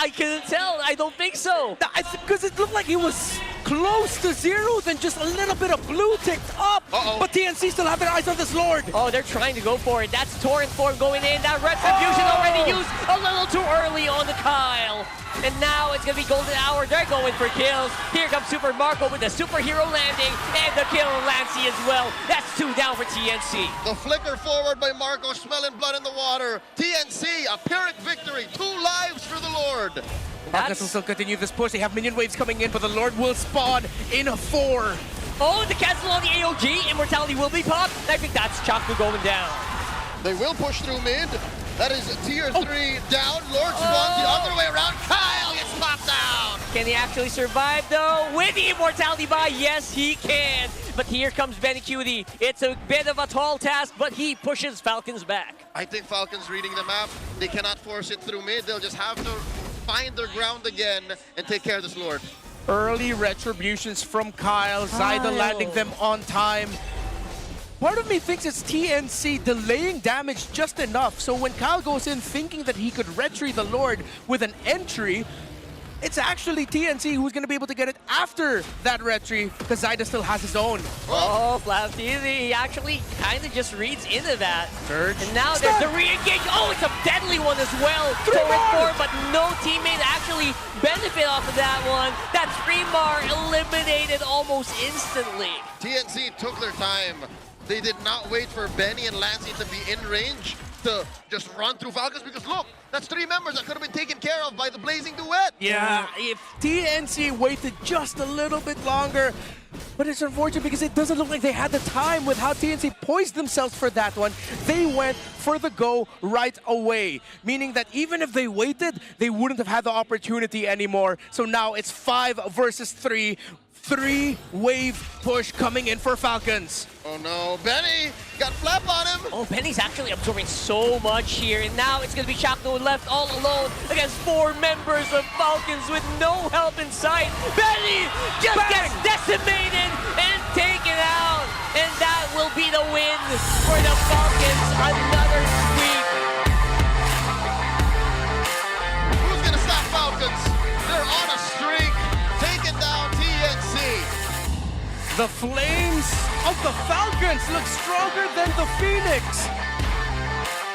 I couldn't tell. I don't think so. Because it looked like he was close to 0, then just a little bit of blue ticked up. But TNC still have their eyes on this Lord. Oh, they're trying to go for it. That's Torrent form going in. That Retribution already used a little too early on the Kyle. And now it's going to be Golden Hour. They're going for kills. Here comes Super Marco with the superhero landing and the kill on Lancey as well. That's 2 down for TNC. The flicker forward by Marco, smelling blood in the water. TNC, a Pyrrhic victory. 2 lives for the Lord. Falcons will still continue this push. They have minion waves coming in, but the Lord will spawn in a 4. Oh, the cancel on the AOG. Immortality will be popped. I think that's Chakmu going down. They will push through mid. That is tier 3 down. Lord spawns the other way around. Kyle gets popped down. Can he actually survive though? With the immortality buy, yes he can. But here comes Benny Cutie. It's a bit of a tall task, but he pushes Falcons back. I think Falcons reading the map. They cannot force it through mid. They'll just have to find their ground again and take care of this Lord. Early retributions from Kyle. Zyda landing them on time. Part of me thinks it's TNC delaying damage just enough, so when Kyle goes in thinking that he could retry the Lord with an entry, it's actually TNC who's going to be able to get it after that retry, because Zyda still has his own. Oh, Flap TV, he actually kind of just reads into that. Surge. And now there's the re-engage. Oh, it's a deadly one as well. But no teammate actually benefit off of that one. That's Fremar eliminated almost instantly. TNC took their time. They did not wait for Benny and Lancey to be in range to just run through Falcons, because look, that's 3 members that could have been taken care of by the Blazing Duet. Yeah, if TNC waited just a little bit longer, but it's unfortunate because it doesn't look like they had the time with how TNC poised themselves for that one. They went for the go right away, meaning that even if they waited, they wouldn't have had the opportunity anymore. So now it's 5 versus 3. 3-wave push coming in for Falcons. Oh no, Benny got Flap on him. Oh, Benny's actually absorbing so much here, and now it's going to be Chakno left all alone against 4 members of Falcons with no help in sight. Benny just gets decimated and taken out, and that will be the win for the Falcons. Another sweep. Who's going to stop Falcons? They're on a streak, taking down TNC. The flames of the Falcons look stronger than the Phoenix.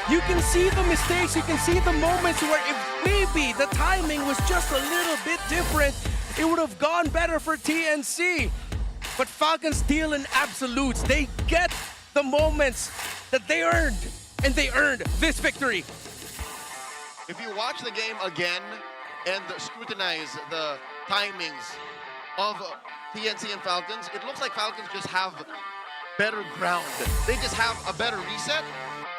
You can see the mistakes, you can see the moments where if maybe the timing was just a little bit different, it would have gone better for TNC. But Falcons deal in absolutes. They get the moments that they earned, and they earned this victory. If you watch the game again and scrutinize the timings of TNC and Falcons, it looks like Falcons just have better ground. They just have a better reset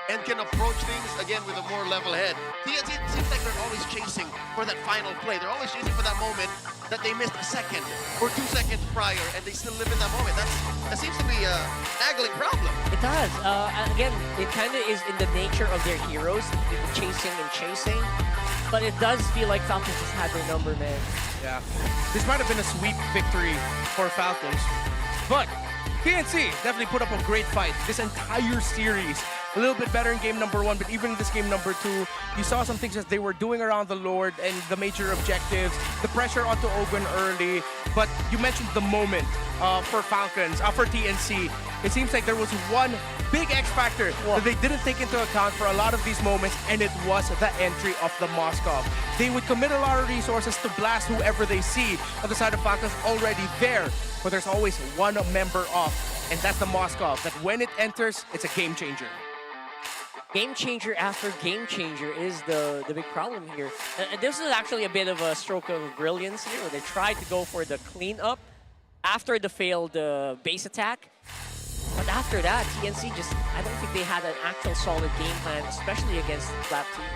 and can approach things again with a more level head. TNC, it seems like they're always chasing for that final play. They're always chasing for that moment that they missed a second or 2 seconds prior, and they still live in that moment. That seems to be a nagging problem. It does. Again, it kind of is in the nature of their heroes, chasing and chasing. But it does feel like Falcons just had their number, man. Yeah. This might have been a sweep victory for Falcons, but PNC definitely put up a great fight this entire series. A little bit better in game number 1, but even in this game number 2, you saw some things that they were doing around the Lord and the major objectives, the pressure onto Ogun early. But you mentioned the moment for Falcons, for TNC. It seems like there was one big X factor that they didn't take into account for a lot of these moments, and it was the entry of the Moskov. They would commit a lot of resources to blast whoever they see on the side of Falcons already there, but there's always one member off, and that's the Moskov, that when it enters, it's a game changer. Game changer after game changer is the big problem here. And this is actually a bit of a stroke of brilliance here, where they tried to go for the cleanup after the failed base attack. But after that, TNC I don't think they had an actual solid game plan, especially against Flap Team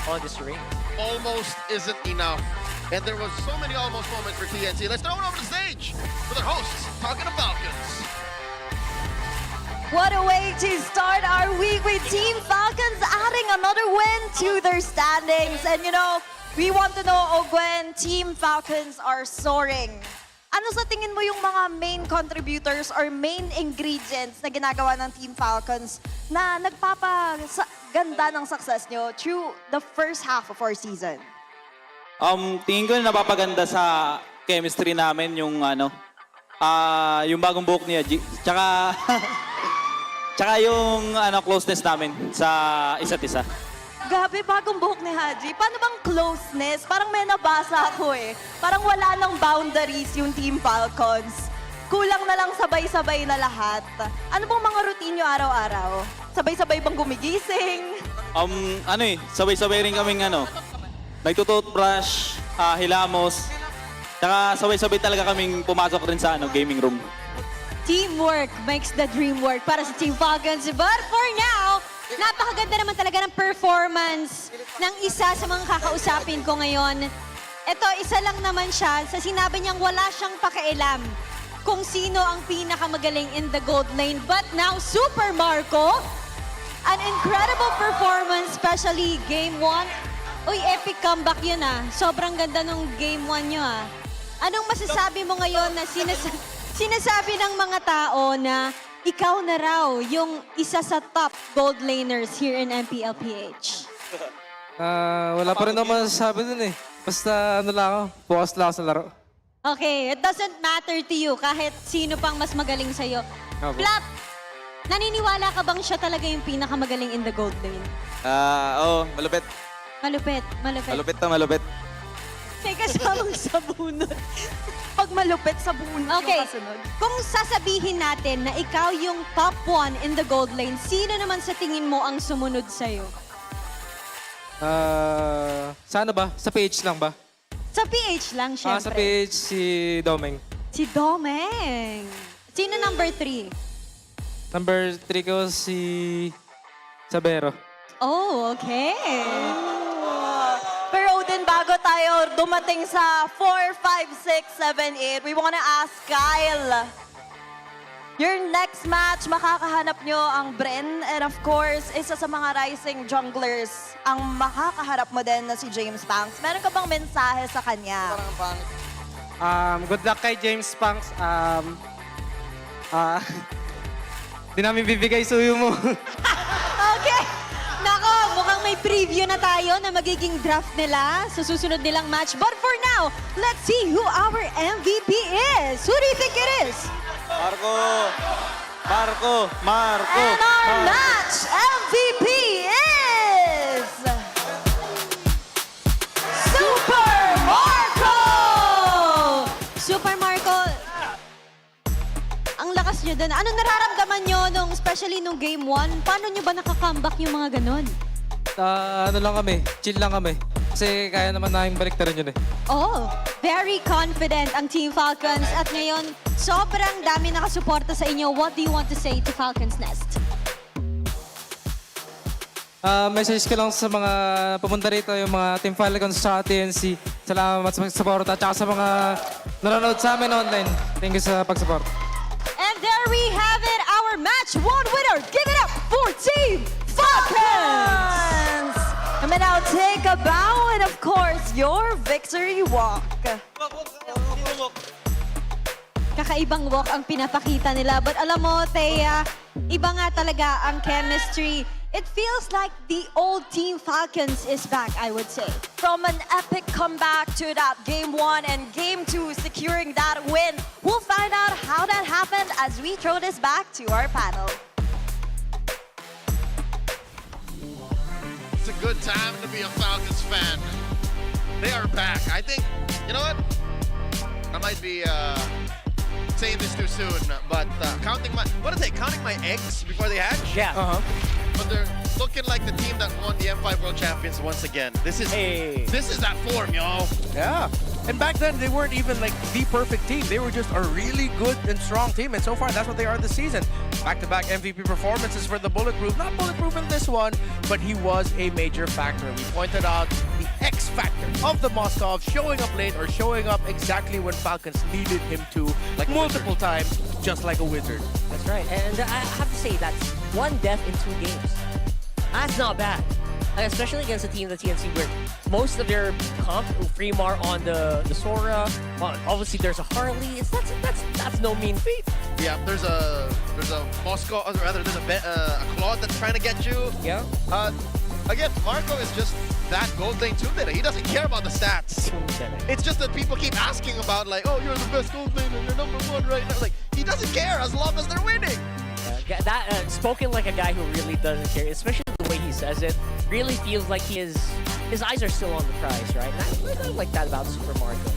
on this ring. Almost isn't enough. And there was so many almost moments for TNC. Let's throw it over the stage for their hosts, Talking to Falcons. What a way to start our week with Team Falcons adding another win to their standings. And you know, we want to know, Ogwen, Team Falcons are soaring. Ano sa tingin mo yung mga main contributors or main ingredients na ginagawa ng Team Falcons na nagpapaganda ng success nyo through the first half of our season? Tingin ko napapaganda sa chemistry namin yung yung bagong buhok niya, tsaka yung closeness namin sa isa't isa. Gabi, bagong buhok ni Haji. Paano bang closeness? Parang may nabasa ako eh. Parang wala nang boundaries yung Team Falcons. Kulang na lang sabay-sabay na lahat. Ano bang mga routine nyo araw-araw? Sabay-sabay bang gumigising? Sabay-sabay rin kaming nagtututbrush, hilamos, tsaka sabay-sabay talaga kaming pumasok rin sa gaming room. Teamwork makes the dream work para sa Team Falcons. But for now, napakaganda naman talaga ng performance ng isa sa mga kakausapin ko ngayon. Ito, isa lang naman siya sa sinabi niyang wala siyang pakialam kung sino ang pinakamagaling in the gold lane. But now, Super Marco, an incredible performance, especially Game 1. Uy, epic comeback yun ah. Sobrang ganda nung Game 1 niyo ah. Anong masasabi mo ngayon na sinasabi ng mga tao na ikaw na raw yung isa sa top gold laners here in MPL PH? Wala pa rin naman masasabi dun eh. Basta lang ako, focus lang ako sa laro. Okay, it doesn't matter to you kahit sino pang mas magaling sa'yo. Flap, naniniwala ka bang siya talaga yung pinakamagaling in the gold lane? Oo, malupit. Malupit. Malupit. May kasamang sabunod. Pag malupit, sabunod yung kasunod. Kung sasabihin natin na ikaw yung top 1 in the gold lane, sino naman sa tingin mo ang sumunod sa'yo? Sa ano ba? Sa PH lang ba? Sa PH lang, syempre. Sa PH, si Domeng. Si Domeng. Sino number 3? Number 3 ko si Sabero. Oh, okay. Pero din bago tayo dumating sa 4, 5, 6, 7, 8, we wanna ask Kyle. Your next match, makakahanap nyo ang Bren. And of course, isa sa mga rising junglers, ang makakaharap mo din na si James Panks. Meron ka bang mensahe sa kanya? Good luck kay James Panks. Di namin bibigay suyo mo. Okay. Nako, mukhang may preview na tayo na magiging draft nila sa susunod nilang match. But for now, let's see who our MVP is. Who do you think it is? Marco! And our match MVP is... Super Marco! Super Marco, ang lakas nyo dun. Ano nararamdaman nyo especially nung Game 1? Paano nyo ba nakaka-comeback yung mga ganon? Ano lang kami, chill lang kami. Kasi kaya naman namin baliktaran yun eh. Oh, very confident ang Team Falcons. At ngayon, sobrang dami nakasuporta sa inyo. What do you want to say to Falcons Nest? Message ko lang sa mga pumunta rito, yung mga Team Falcons sa TNC. Salamat sa pagsuporta at saka sa mga nanonood sa amin online. Thank you sa pagsuporta. And there we have it, our match 1 winner. Give it up for Team Falcons! And now take a bow and of course, your victory walk. kakaibang walk ang pinapakita nila. But alam mo, Thea, iba nga talaga ang chemistry. It feels like the old Team Falcons is back, I would say. From an epic comeback to that Game 1 and Game 2 securing that win, we'll find out how that happened as we throw this back to our panel. It's a good time to be a Falcons fan. They are back. I think, you know what? I might be saying this too soon, but counting my eggs before they hatch? Yeah. But they're looking like the team that won the M5 World Champions once again. This is that form, yo. Yeah. And back then, they weren't even like the perfect team. They were just a really good and strong team. And so far, that's what they are this season. Back-to-back MVP performances for the Bulletproof. Not Bulletproof in this one, but he was a major factor. We pointed out the X factor of the Moskov showing up late or showing up exactly when Falcons needed him to, like multiple times, just like a wizard. That's right. And I have to say, that's one death in 2 games. That's not bad. Especially against a team, the TNC, where most of their comp, Fremar on the Sora, obviously there's a Harley. That's no mean feat. Yeah, there's a Moscow, or rather there's a Claude that's trying to get you. Yeah. Again, Marco is just that gold lane two-hitter. He doesn't care about the stats. It's just that people keep asking about like, oh, you're the best gold lane and you're #1 right now. Like, he doesn't care as long as they're winning. Spoken like a guy who really doesn't care, especially the way he says it, really feels like his eyes are still on the prize, right? And I don't like that about Super Marco.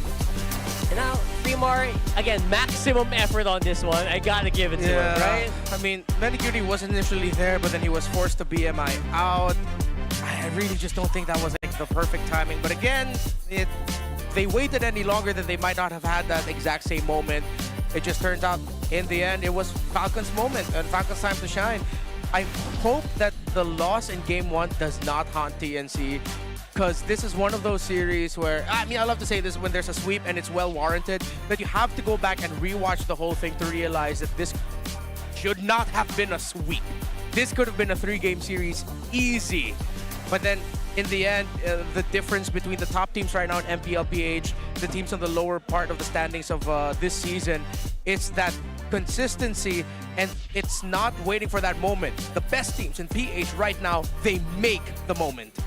And now, Fremar, again, maximum effort on this one. I gotta give it to him, right? I mean, Medicurity wasn't initially there, but then he was forced to BMI out. I really just don't think that was like the perfect timing. But again, they waited any longer, then they might not have had that exact same moment. It just turns out, in the end, it was Falcons' moment and Falcons' time to shine. I hope that the loss in Game 1 does not haunt TNC, because this is one of those series where, I mean, I love to say this, when there's a sweep and it's well warranted, that you have to go back and rewatch the whole thing to realize that this should not have been a sweep. This could have been a 3-game series, easy. But then, in the end, the difference between the top teams right now in MPL PH, the teams on the lower part of the standings of this season, it's that consistency, and it's not waiting for that moment. The best teams in PH right now, they make the moment.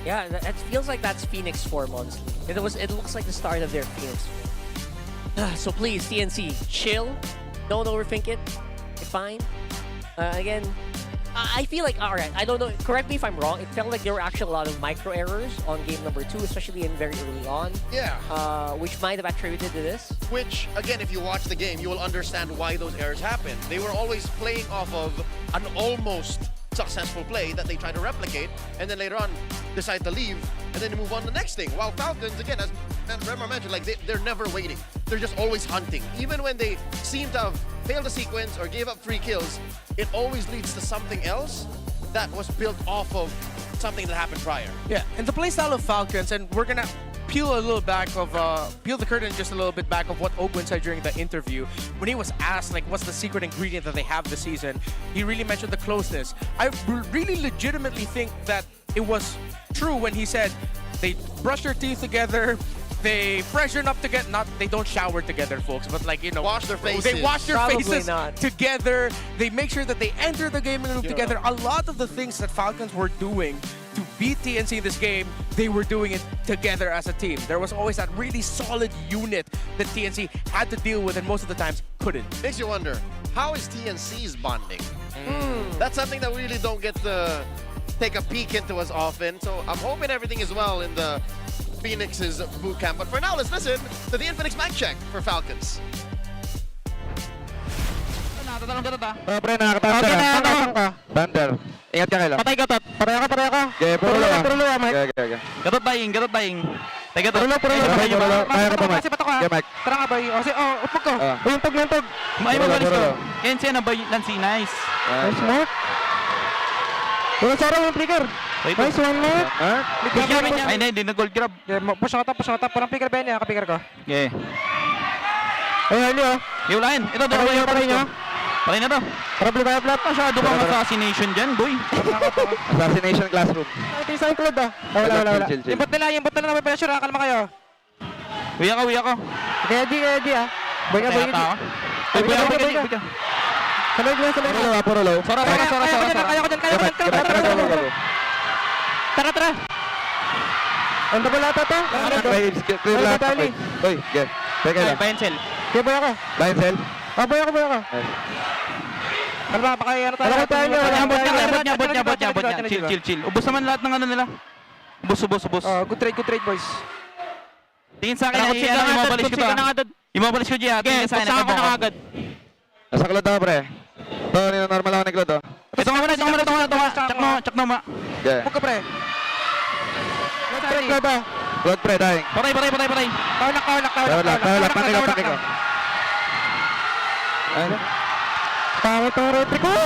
Yeah, it feels like that's Phoenix form, honestly. It looks like the start of their Phoenix form. So please, TNC, chill. Don't overthink it. It's fine. Again, I feel like, all right, I don't know, correct me if I'm wrong, it felt like there were actually a lot of micro errors on game number 2, especially in very early on. Yeah. Which might have attributed to this. Which, again, if you watch the game, you will understand why those errors happen. They were always playing off of an almost successful play that they try to replicate, and then later on decide to leave, and then move on to the next thing. While Falcons, again, as Remar mentioned, like they're never waiting. They're just always hunting. Even when they seem to have failed a sequence or gave up free kills, it always leads to something else that was built off of something that happened prior. Yeah, and the playstyle of Falcons, and we're gonna peel the curtain just a little bit back of what Ogwin said during the interview. When he was asked, like, what's the secret ingredient that they have this season, he really mentioned the closeness. I really legitimately think that it was true when he said they brush their teeth together, they freshen up together. They don't shower together, folks, but like, you know, wash their faces. They wash their Probably faces not. together. They make sure that they enter the gaming room together. A lot of the things that Falcons were doing to beat TNC in this game, they were doing it together as a team. There was always that really solid unit that TNC had to deal with, and most of the times couldn't. Makes you wonder, how is TNC's bonding? That's something that we really don't get to take a peek into as often. So I'm hoping everything is well in the Phoenix's boot camp. But for now, let's listen to the Infinix mic check for Falcons. Pre, nakakataas ka. Thunder. Ingat ka kayo. Patay ka, Tot. Pareha ka. Okay, puro Mike. Gatot buying. Teka, Tot. Puro. Kaya ka pa, Mike. Okay, Mike. Tara nga, bay. Kasi, upag ko. Yung pag. May magalis ko. Yan siya na, bay. Lansi, nice. Nice, Mark. Puro sarang yung flicker. Nice one, Mark. Ay, hindi na gold grab. Push ka ta. Parang flicker ba yan? Kapikir ko. Okay. Ay, hali, oh. Iulain. Ito, patay niyo. Patay na to. Para flat. Masyado bang assassination dyan, boy? Assassination classroom. Ito yung Cyclone, ah. Wala. Yung bot nila may pressure, kalma kayo. Uwi ako. Ready, ah. Boy ka, boy ka. Boy ka. Sabay ko, sabay ko. Puro low. Sora. Kaya ko dyan. Tara. Ang double ata to. Clear lahat. Boy, get. Teka lang. Bayansel. Kaya boy ako. Bayansel? Boy ako. Kalma, baka yan tayo. Abot niya. Chill. Ubus naman lahat ng ano nila. Ubus. Good trade, boys. Tingin sa akin, imabalis ko dyan. Tingin sa akin, ako na agad. Nasa klod ako, pre. Ito, normal ako na klod, oh. Ito nga muna. Check mo, ma. Huwag ka, pre. Klod, pre, dying. Patay. Powerlock. Patay ko. Ano? Power, triko!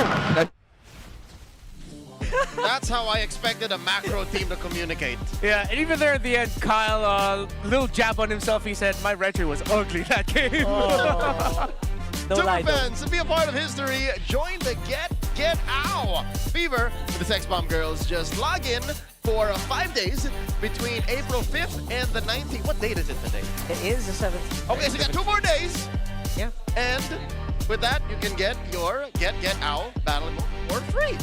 That's how I expected a macro team to communicate. Yeah, and even there at the end, Kyle, little jab on himself, he said, my retry was ugly that game. Super fans, to be a part of history, join the Get Ow Fever with the Sex Bomb Girls. Just log in for 5 days between April 5th and the 19th. What date is it today? It is the 17th. Okay, so you got 2 more days. Yeah. And with that, you can get your Get Ow battle mode for free.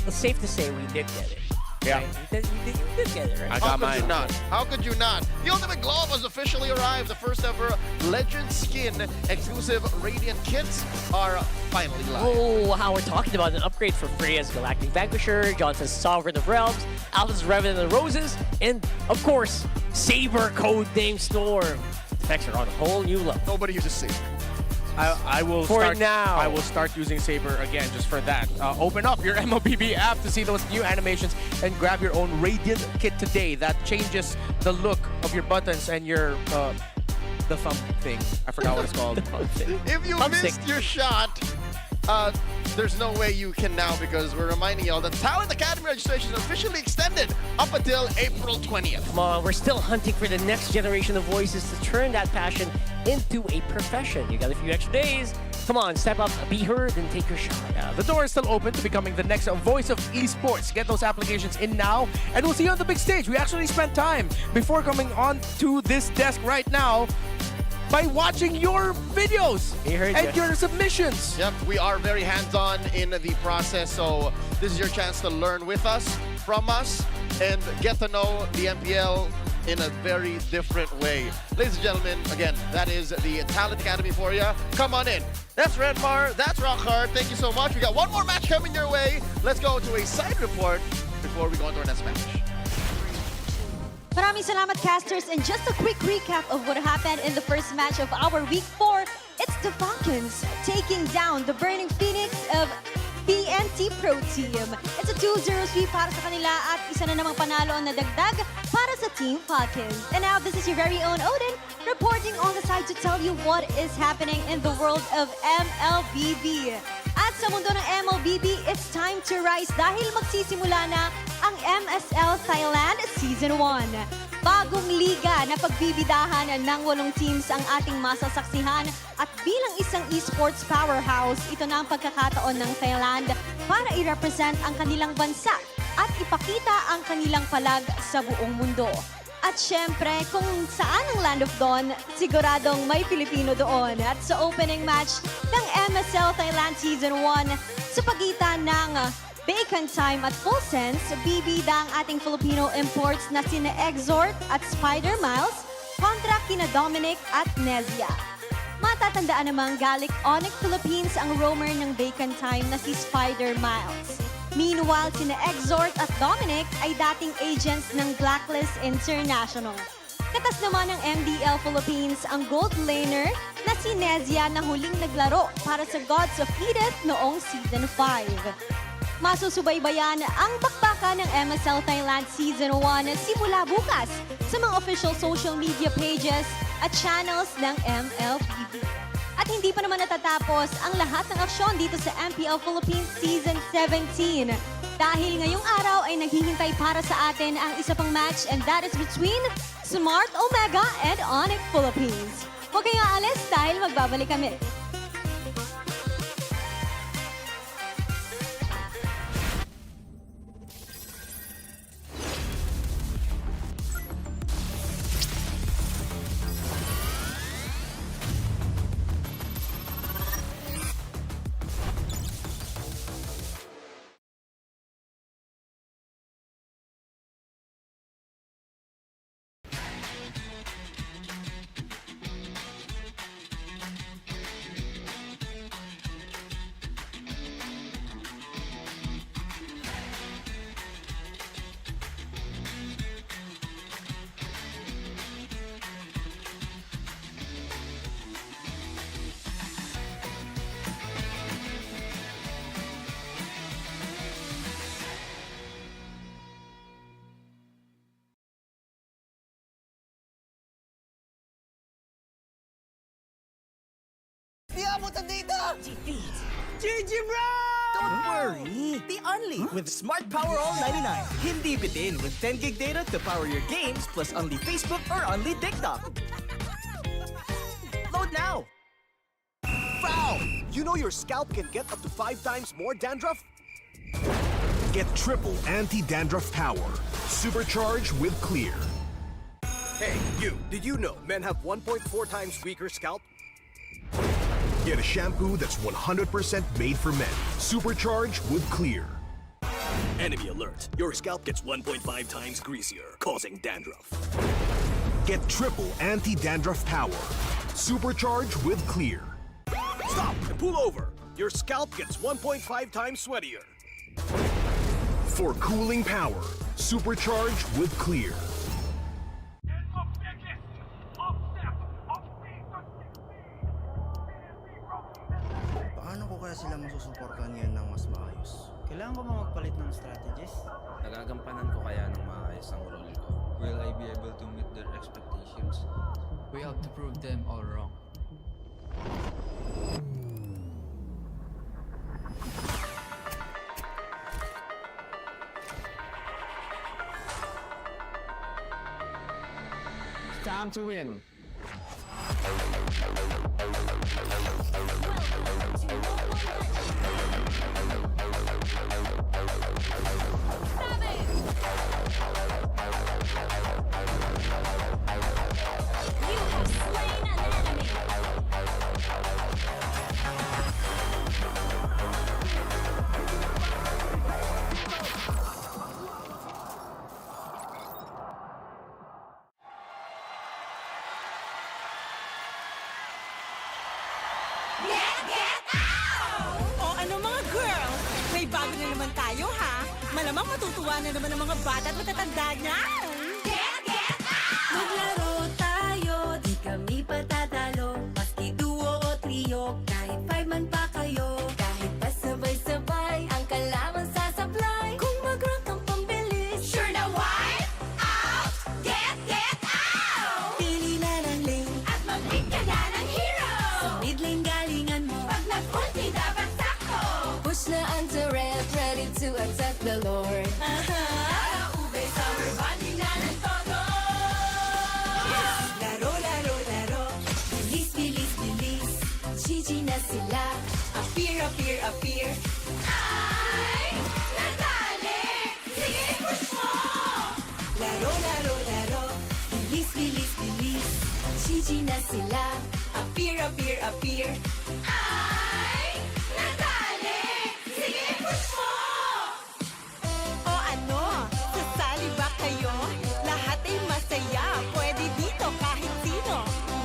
It's safe to say we did get it. Yeah. Right? You did get it, right? I got mine. How could you not? The Ultimate Glove has officially arrived. The first ever Legend Skin exclusive Radiant kits are finally live. Oh, how we're talking about an upgrade for Freya's Galactic Vanquisher, Johnson's Sovereign of Realms, Alpha's Revenant of the Roses, and of course, Saber codename Storm. Effects are on a whole new level. Nobody uses Saber. I will start using Saber again just for that. Open up your MLBB app to see those new animations and grab your own Radiant kit today. That changes the look of your buttons and your the thumb thing. I forgot what it's called. If you missed your shot, there's no way you can now, because we're reminding y'all that Talent Academy registration is officially extended up until April 20th. Come on, we're still hunting for the next generation of voices to turn that passion into a profession. You got a few extra days. Come on, step up, be heard, and take your shot. The door is still open to becoming the next voice of esports. Get those applications in now, and we'll see you on the big stage. We actually spent time before coming on to this desk right now by watching your videos and your submissions. Yep, we are very hands-on in the process, so this is your chance to learn with us, from us, and get to know the MPL in a very different way. Ladies and gentlemen, again, that is the Talent Academy for you. Come on in. That's Redmar, that's Rockhard. Thank you so much. We got one more match coming your way. Let's go to a side report before we go into our next match. Maraming salamat, casters. And just a quick recap of what happened in the first match of our Week 4. It's the Falcons taking down the Burning Phoenix of PNT Pro Team. It's a 2-0 sweep para sa kanila at isa na namang panalo ang nadagdag para sa Team Falcons. And now, this is your very own Odin reporting on the side to tell you what is happening in the world of MLBB. At sa mundo ng MLBB, it's time to rise dahil magsisimula na ang MSL Thailand Season 1. Bagong liga na pagbibidahan ng 8 teams ang ating masasaksihan at bilang isang esports powerhouse, ito na ang pagkakataon ng Thailand para i-represent ang kanilang bansa at ipakita ang kanilang palag sa buong mundo. At syempre, kung saan ang Land of Dawn, siguradong may Pilipino doon. At sa opening match ng MSL Thailand Season 1, sa pagitan ng Bacon Time at Full Sense, bibida ang ating Filipino imports na sina Exhort at Spider Miles kontra kina Dominic at Nezia. Matatandaan namang galing ONIC Philippines ang roamer ng Bacon Time na si Spider Miles. Meanwhile, sina Exhort at Dominic ay dating agents ng Blacklist International. Katas naman ng MPL Philippines ang gold laner na si Nezia na huling naglaro para sa Gods of Edith noong Season 5. Masusubaybayan ang bakbakan ng MSL Thailand Season 1 simula bukas sa mga official social media pages at channels ng MLBB. At hindi pa naman natatapos ang lahat ng aksyon dito sa MPL Philippines Season 17. Dahil ngayong araw ay naghihintay para sa atin ang isa pang match, and that is between Smart Omega and ONIC Philippines. Huwag kayong aalis dahil magbabalik kami. papunta dito! Defeat! GG, bro! Don't worry! The Only with Smart Power All 99. Hindi bitin with 10 gig data to power your games plus only Facebook or only TikTok. Load now! Foul! You know your scalp can get up to 5 times more dandruff? Get triple anti-dandruff power. Supercharged with Clear. Hey, you, did you know men have 1.4 times weaker scalp? Get a shampoo that's 100% made for men. Supercharged with Clear. Enemy alert. Your scalp gets 1.5 times greasier, causing dandruff. Get triple anti-dandruff power. Supercharged with Clear. Stop and pull over. Your scalp gets 1.5 times sweatier. For cooling power. Supercharged with Clear. Paano ko kaya sila masusuporkan ngayon ng mas maayos? Kailangan ko ba magpalit ng strategies? Nagagampanan ko kaya ng maayos ang role ko? Will I be able to meet their expectations? We have to prove them all wrong. It's time to win. O ano mga girls, may bago na naman tayo ha? Malamang matutuwa na naman ang mga bata at matatanda niyan. Maglaro tayo, di kami patatalo. Maski duo o trio, kahit 5 man pa kayo. Kahit pa sabay-sabay, ang kalaman sasablay. Kung mag-rank ang pambilis, sure na wipe out! Get out! Pili na ng lane At mag-pick ka na ng hero! sa mid lane galingan mo. Pag nag-ulti, dapat sakto! Push na onto red, ready to attack the Lord. Tara, ube, summer bonding na ng todo! Laro, laro, laro. Bilis, bilis, bilis. GG na sila. Appear, appear, appear. Ay! Natali! Sige, push mo! Laro, laro, laro. Bilis, bilis, bilis. GG na sila. Appear, appear, appear. Ay! Natali! Sige, push mo! O ano? Sasali ba kayo? Lahat ay masaya. Pwede dito kahit sino.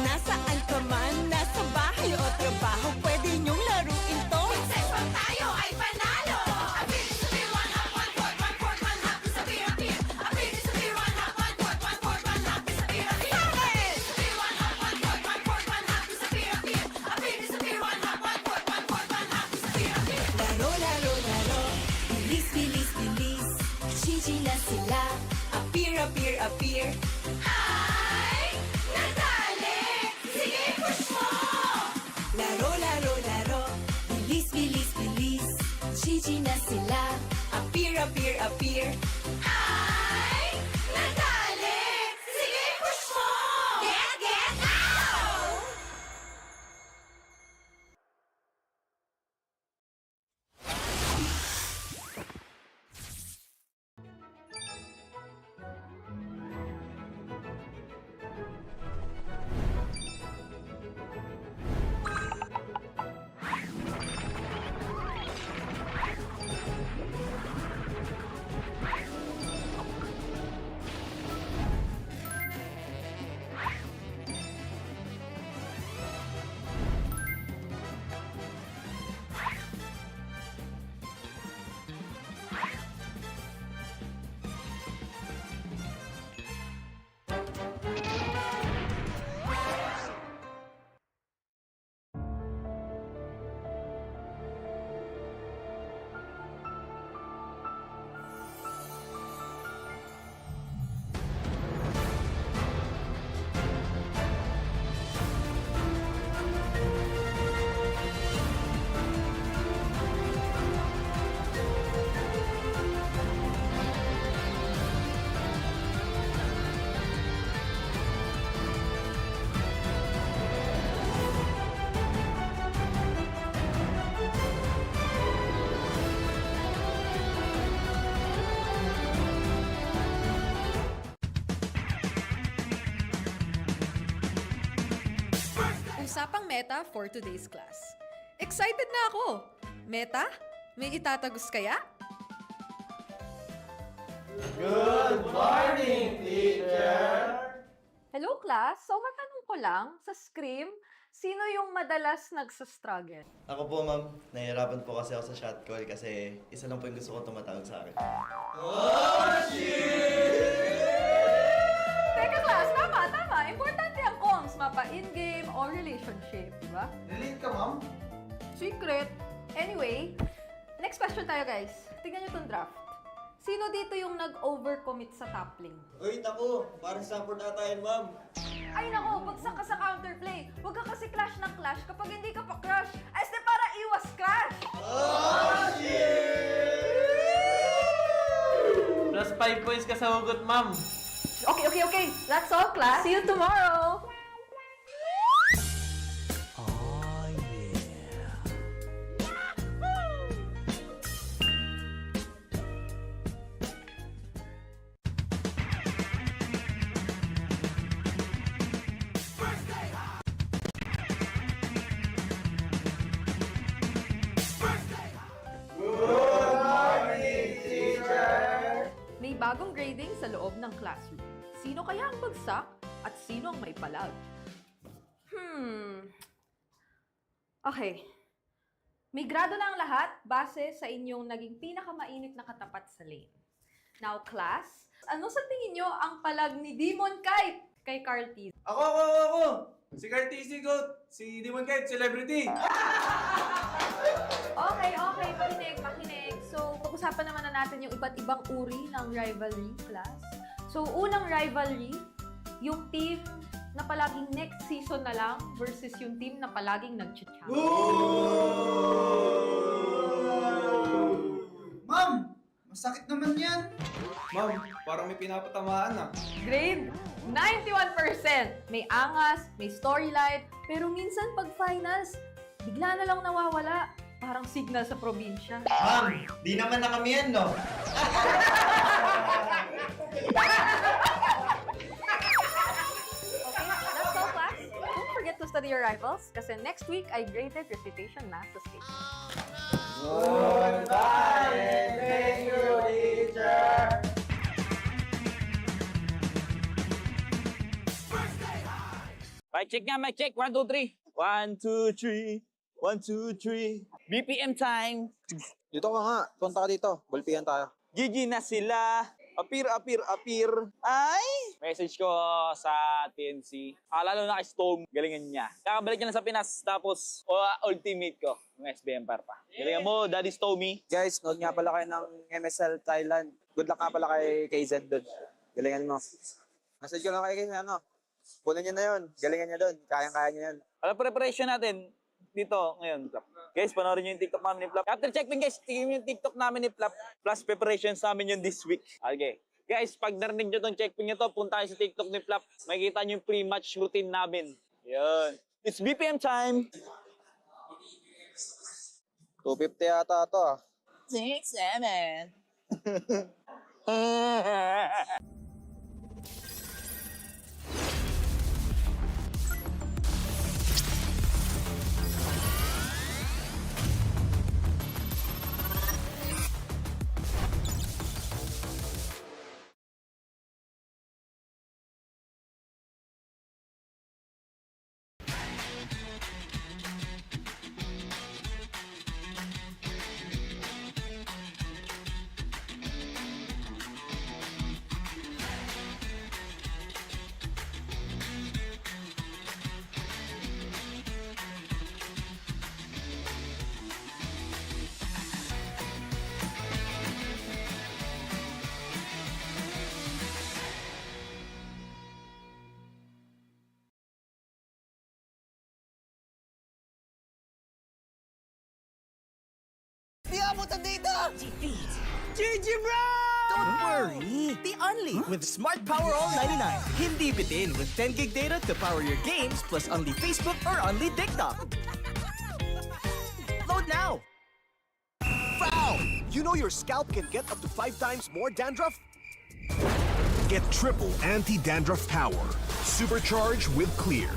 Nasaan ka man, nasa bahay o trabaho, pwede niyong laruin to. Success pag tayo ay panalo! Abilis to be one up, one court, one court, one half, disappear, appear. Abilis to be one up, one court, one court, one half, disappear, appear. Abilis to be one up, one court, one court, one half, disappear, appear. Abilis to be one up, one court, one court, one half, disappear, appear. Laro, laro, laro. Bilis, bilis, bilis. GG na sila. Appear, appear, appear. Ay! Natali! Sige, push mo! Laro, laro, laro. Bilis, bilis, bilis. GG na sila. Appear, appear, appear. Ay! Natali! Sige, push mo! Get out! Usapang Meta for today's class. Excited na ako! Meta? May itatagos kaya? Good morning, teacher! Hello class, so matanong ko lang, sa Scream, sino yung madalas nagsastruggle? Ako po, ma'am. Nahihirapan po kasi ako sa shot call kasi isa lang po yung gusto ko tumatawag sa akin. Oh, shit! Teka class, tama. Importante ang comms, mapa in-game o relationship, di ba? Relate ka, ma'am? Secret. Anyway, next question tayo guys. Tingnan nyo tong draft. Sino dito yung nag-overcommit sa top lane? Uy, naku! Parang support ata yan, ma'am. Ay nako, bagsak ka sa counterplay. Huwag ka kasi clash ng clash kapag hindi ka pa crush. Ay, para iwas crush! Oh, shit! Plus 5 points ka sa hugot, ma'am. Okay. That's all, class. See you tomorrow. May bagong grading sa loob ng classroom. Sino kaya ang bagsak at sino ang may palag? Okay. May grado na ang lahat base sa inyong naging pinakamainit na katapat sa lane. Now, class, ano sa tingin nyo ang palag ni Demon Kite kay Carl T? Ako! Si Carl TC Goat! Si Demon Kite, celebrity! Okay. Makinig. So, pag-usapan naman na natin yung iba't ibang uri ng rivalry, class. So, unang rivalry, yung team na palaging next season na lang versus yung team na palaging nag-champion. Ma'am! Masakit naman yan! Ma'am, parang may pinapatamaan ah. Grade 91%. May angas, may storyline, pero minsan pag finals, bigla na lang nawawala. Parang signal sa probinsya. Ma'am! Di naman na kami yan, no? Okay, that's all, class. Don't forget to study your rivals kasi next week I graded recitation math sa stage. Goodbye and thank you, teacher! Mic check. 1, 2, 3. 1, 2, 3. 1, 2, 3. BPM time. Dito ka nga. Punta ka dito. Bulpihan tayo. GG na sila. Appear. Ay! Message ko sa TNC. Lalo na kay Storm. Galingan niya. Kakabalik niya na sa Pinas. Tapos, ultimate ko. Ng SBM pa. Galingan mo, Daddy Stormy. Guys, nood nga pala kayo ng MSL Thailand. Good luck nga pala kay KZ doon. Galingan mo. Message ko lang kay ano. Punan niya na yun. Galingan niya doon. Kayang-kaya niya yun. Alam, preparation natin dito ngayon. Guys, panoorin niyo yung TikTok namin ni Flap. After checkpoint, guys, tingin yung TikTok namin ni Flap. Plus preparations namin yun this week. Okay. Guys, pag narinig nyo itong checkpoint nyo to, punta kayo sa TikTok ni Flap. Makikita nyo yung pre-match routine namin. Yun. It's BPM time. 250 yata ito ah. 6, 7. Di abutan dito! GG, bro! Don't worry! The Only with Smart Power All 99. Hindi bitin with 10 gig data to power your games plus only Facebook or only TikTok. Load now! Foul! You know your scalp can get up to 5 times more dandruff? Get triple anti-dandruff power. Supercharged with Clear.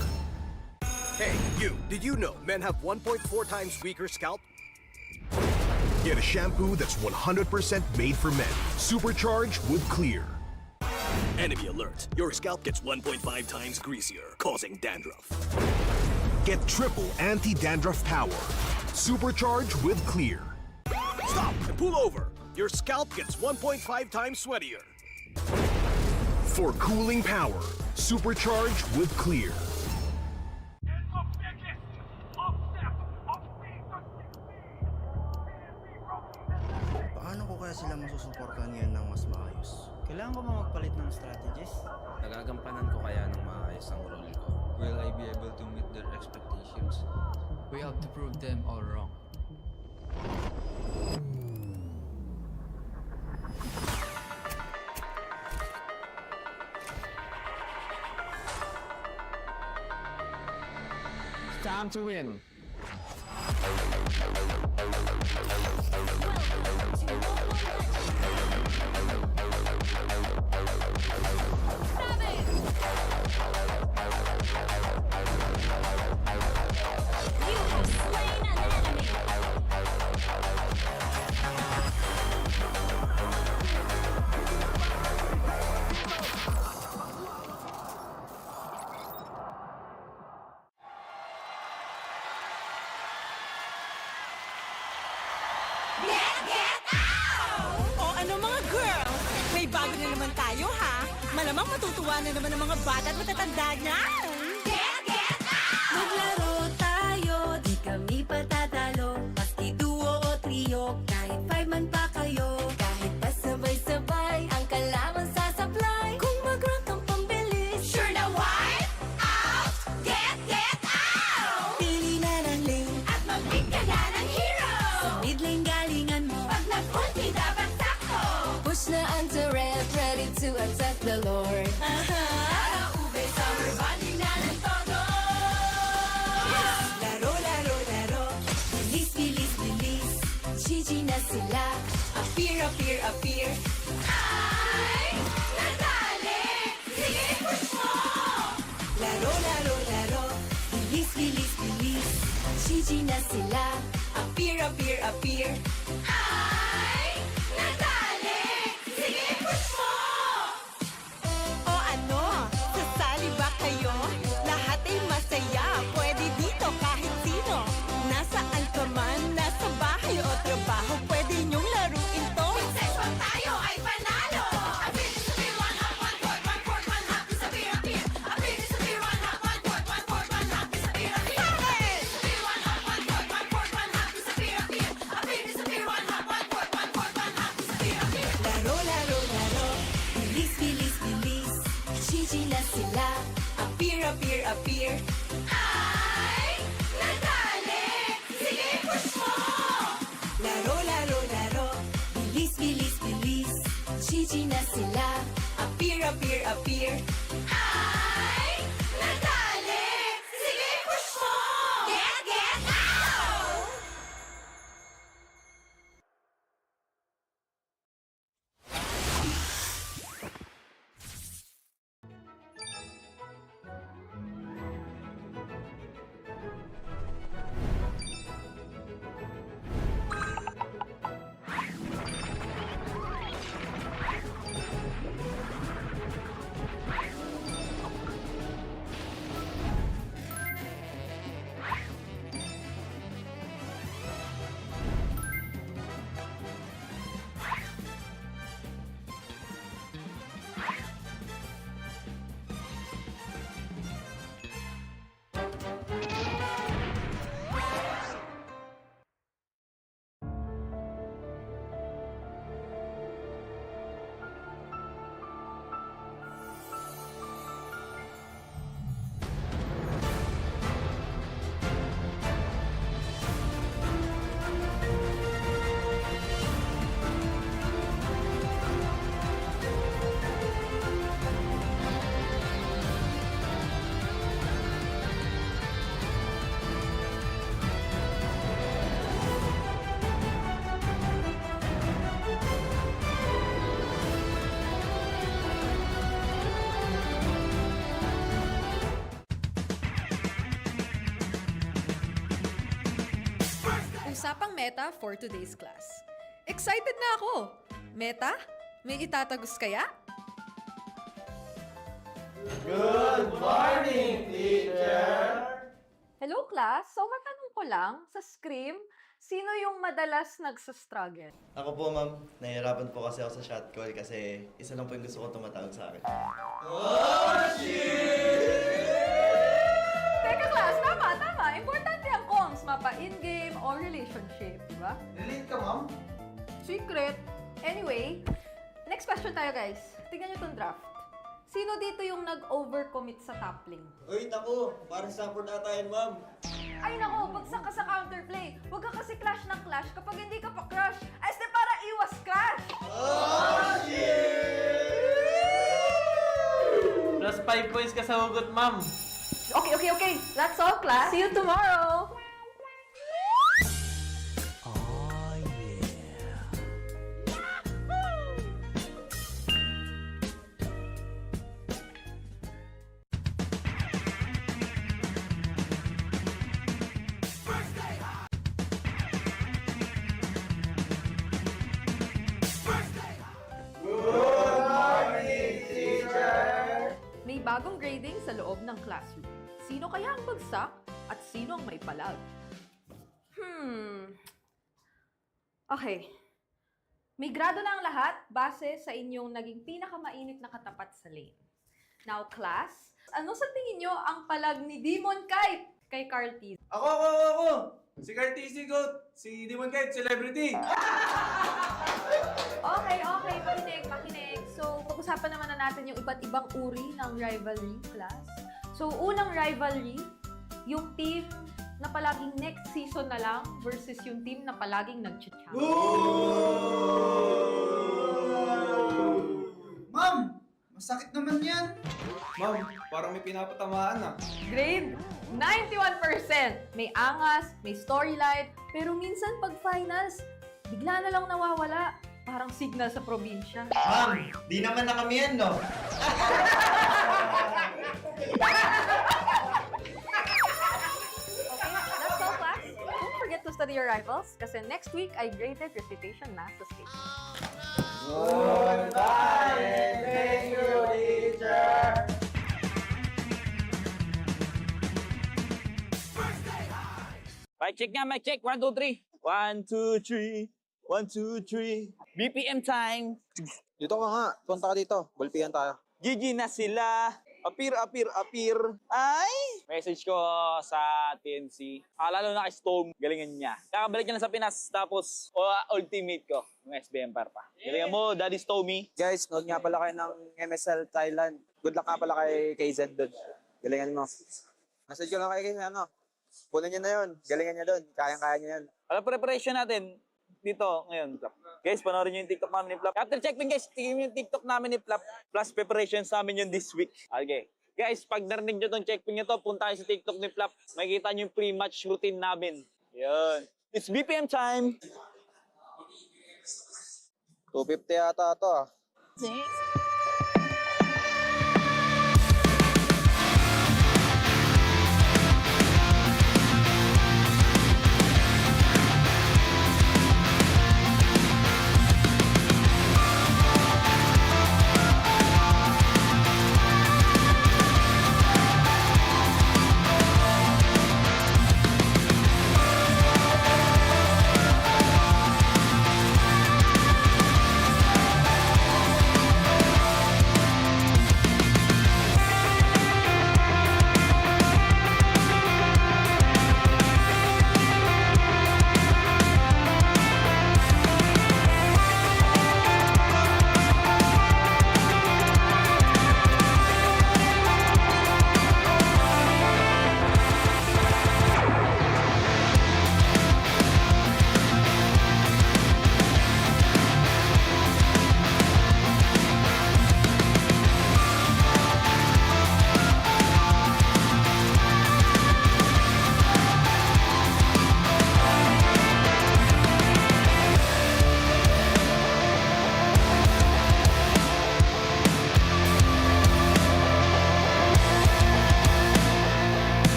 Hey, you, did you know men have 1.4 times weaker scalp? Get a shampoo that's 100% made for men. Supercharged with Clear. Enemy alert. Your scalp gets 1.5 times greasier, causing dandruff. Get triple anti-dandruff power. Supercharged with Clear. Stop and pull over. Your scalp gets 1.5 times sweatier. For cooling power. Supercharged with Clear. Paano ko kaya sila masusuportahan ngayon ng mas maayos? Kailangan ko ba magpalit ng strategies? Nagagampanan ko kaya ng maayos ang role ko? Will I be able to meet their expectations? We have to prove them all wrong. Time to win. O ano mga girls, may bago na naman tayo ha. Malamang matutuwa na naman ang mga bata at matatanda niyan. Maglaro tayo, di kami patatalo. Maski duo o trio, kahit 5 man pa kayo. Kahit pasabay-sabay, ang kalaman sasablay. Kung mag-rank ang pambilis, sure na wipe out. Get out! Pili na ng lane At mag-pick ka na ng hero. sa mid lane galingan mo. Pag nag-ulti, dapat sakto. Push na ang turret, ready to attack the Lord. Para ube, summer bonding na ng todo. Laro, laro, laro. Bilis, bilis, bilis. GG na sila. Appear, appear, appear. Ay, nadali. Sige, push mo. Laro, laro, laro. Bilis, bilis, bilis. GG na sila. Appear, appear, appear. Ay, nadali. Sige, push mo. O ano, sasali ba kayo? Lahat ay masaya, pwede dito kahit sino. Nasaan ka man, nasa bahay o trabaho, pwede niyong laruin to. Princess, wag tayo ay panalo. Appear, disappear, one hop, one court, one court, one hop, disappear, appear. Appear, disappear, one hop, one court, one court, one hop, disappear, appear. Appear, disappear, one hop, one court, one court, one hop, disappear, appear. Appear, disappear, Usapang meta for today's class. Excited na ako! Meta? May itatagos kaya? Good morning, teacher! Hello class, so matanong ko lang, sa scrim, sino yung madalas nagsastruggle? Ako po, ma'am. Nahihirapan po kasi ako sa shot call kasi isa lang po yung gusto ko tumatawag sa akin. Teka class, tama. Importante ang comms, mapa in-game or relationship, di ba? Relate ka, ma'am? Secret. Anyway, next question tayo guys. Tingnan nyo itong draft. Sino dito yung nag-overcommit sa top lane? Uy, naku, parang support ata yun, ma'am. Ay nako, bagsak ka sa counterplay. Huwag ka kasi clash ng clash kapag hindi ka pa crush. Este para iwas crush! Plus 5 points ka sa hugot, ma'am. Okay. That's all class. See you tomorrow! May bagong grading sa loob ng classroom. Sino kaya ang bagsak at sino ang may palag? Okay. May grado na ang lahat base sa inyong naging pinakamainit na katapat sa lane. Now, class, ano sa tingin nyo ang palag ni Demon Kite kay Carl T? Ako! Si Cartesi Goat! Si Demon Kite, celebrity! Okay. Pakinig. So, pag-usapan naman na natin yung iba't ibang uri ng rivalry, class. So, unang rivalry, yung team na palaging next season na lang versus yung team na palaging nag-challenge. Ma'am! Masakit naman yan! Ma'am, parang may pinapatamaan na. Grade 91%. May angas, may storyline, pero minsan pag finals, bigla na lang nawawala. Parang signal sa probinsya. Ma'am! Di naman na kami yan, no? That's all, class. Don't forget to study your rivals kasi next week ay graded recitation na sa stage. Goodbye and thank you, teacher! Mic check nga, mic check. 1, 2, 3. 1, 2, 3. 1, 2, 3. BPM time. Dito ka nga. Punta ka dito. Bulpihan tayo. GG na sila. Appear. Ay! Message ko sa TNC. Lalo na kay Storm. Galingan niya. Kakabalik niya na sa Pinas. Tapos, ultimate ko. Yung SBM par pa. Galingan mo, Daddy Stormy. Guys, nood nga pala kayo ng MSL Thailand. Good luck ka pala kay KZ doon. Galingan mo. Message ko lang kay KZ, ano? Punan niya na yun. Galingan niya doon. Kayang-kaya niya yan. Ano preparation natin dito ngayon, Plap? Guys, panoorin niyo yung TikTok namin ni Plap. After checking, guys, tingin niyo yung TikTok namin ni Plap. Plus preparations namin yun this week. Okay. Guys, pag narinig niyo tong checkping nyo to, punta kayo sa TikTok ni Plap. Makikita niyo yung pre-match routine namin. Yun. It's BPM time. 250 yata ito ah.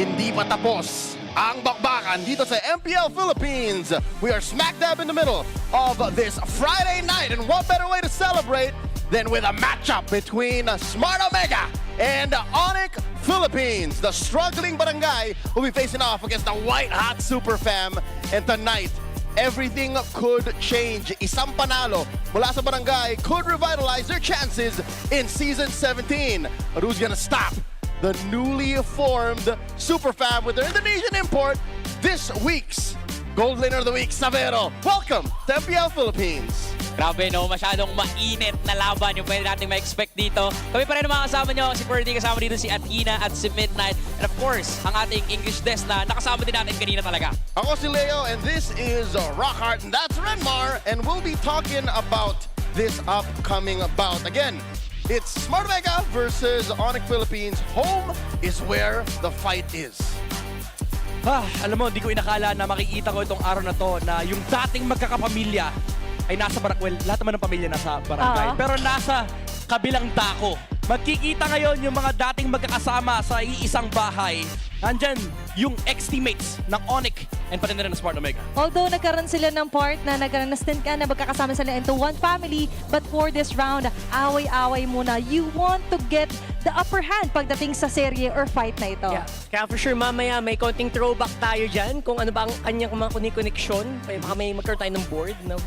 hindi pa tapos ang bakbakan dito sa MPL Philippines. We are smack dab in the middle of this Friday night, and what better way to celebrate than with a matchup between Smart Omega and ONIC Philippines. The struggling barangay will be facing off against the white-hot Super Fam, and tonight, everything could change. Isang panalo mula sa barangay could revitalize their chances in Season 17. But who's gonna stop the newly formed Super Fam with their Indonesian import, this week's Gold Laner of the Week, Savero? Welcome to MPL Philippines. Grabe no, masyadong mainit na laban yung pwede natin ma-expect dito. Kami pa rin mga kasama nyo, si Ferdy, kasama dito si Athena at si Midnight. And of course, ang ating English desk na nakasama din natin kanina talaga. Ako si Leo, and this is Rockheart, and that's Renmar, and we'll be talking about this upcoming bout. Again, it's Smart Omega versus ONIC Philippines. Home is where the fight is. Alam mo, hindi ko inakala na makikita ko itong araw na to na yung dating magkakapamilya ay nasa barangay. Lahat naman ng pamilya nasa barangay. Pero nasa kabilang dako. Magkikita ngayon yung mga dating magkakasama sa iisang bahay. Nandyan yung ex-teammates ng ONIC and pati na rin ng Smart Omega. Although nagkaroon sila ng part na nag-stint ka na magkakasama sila into one family, but for this round, away-away muna. You want to get the upper hand pagdating sa serye or fight na ito. Yeah. Kaya for sure, mamaya may konting throwback tayo dyan kung ano ba ang kanyang mga connection. Baka may magkaroon tayo ng board na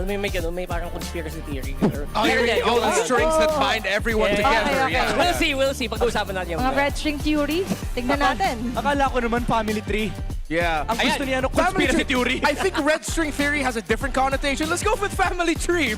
may parang conspiracy theory. All the strings that bind everyone together. Okay. Yeah. We'll see. Pag-uusapan natin yung Mga red string theory, tignan natin. Akala ko naman family tree. Yeah. Ang gusto niya, conspiracy theory. I think red string theory has a different connotation. Let's go with family tree.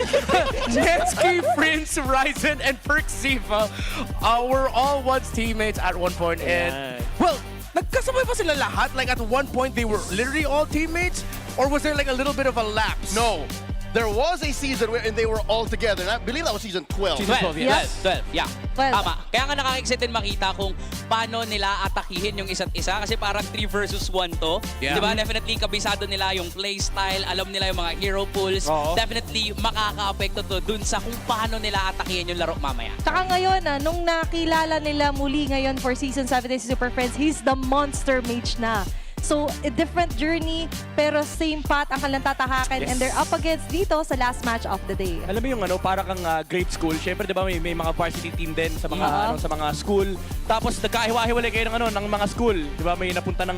Netsky, Prince, Ryzen, and Perk Ziva were all once teammates at one point. And, well, nagkasabay pa sila lahat? Like at one point, they were literally all teammates? Or was there like a little bit of a lapse? No. There was a season wherein they were all together. And I believe that was season 12. Season 12, yes. 12, yeah. 12. Tama. Kaya nga nakaka-excited makita kung paano nila atakihin yung isa't isa. Kasi parang 3 versus 1 to. Yeah. Diba? Definitely kabisado nila yung playstyle. Alam nila yung mga hero pools. Definitely makaka-apekto to dun sa kung paano nila atakihin yung laro mamaya. Tsaka ngayon, nung nakilala nila muli ngayon for Season 17 Super Friends, he's the monster mage na. So, a different journey, pero same path ang kanilang tatahakin. And they're up against dito sa last match of the day. Alam mo yung para kang grade school. Siyempre, di ba, may mga varsity team din sa mga sa mga school. Tapos nagkahiwa-hiwalay kayo ng mga school. Di ba, may napunta ng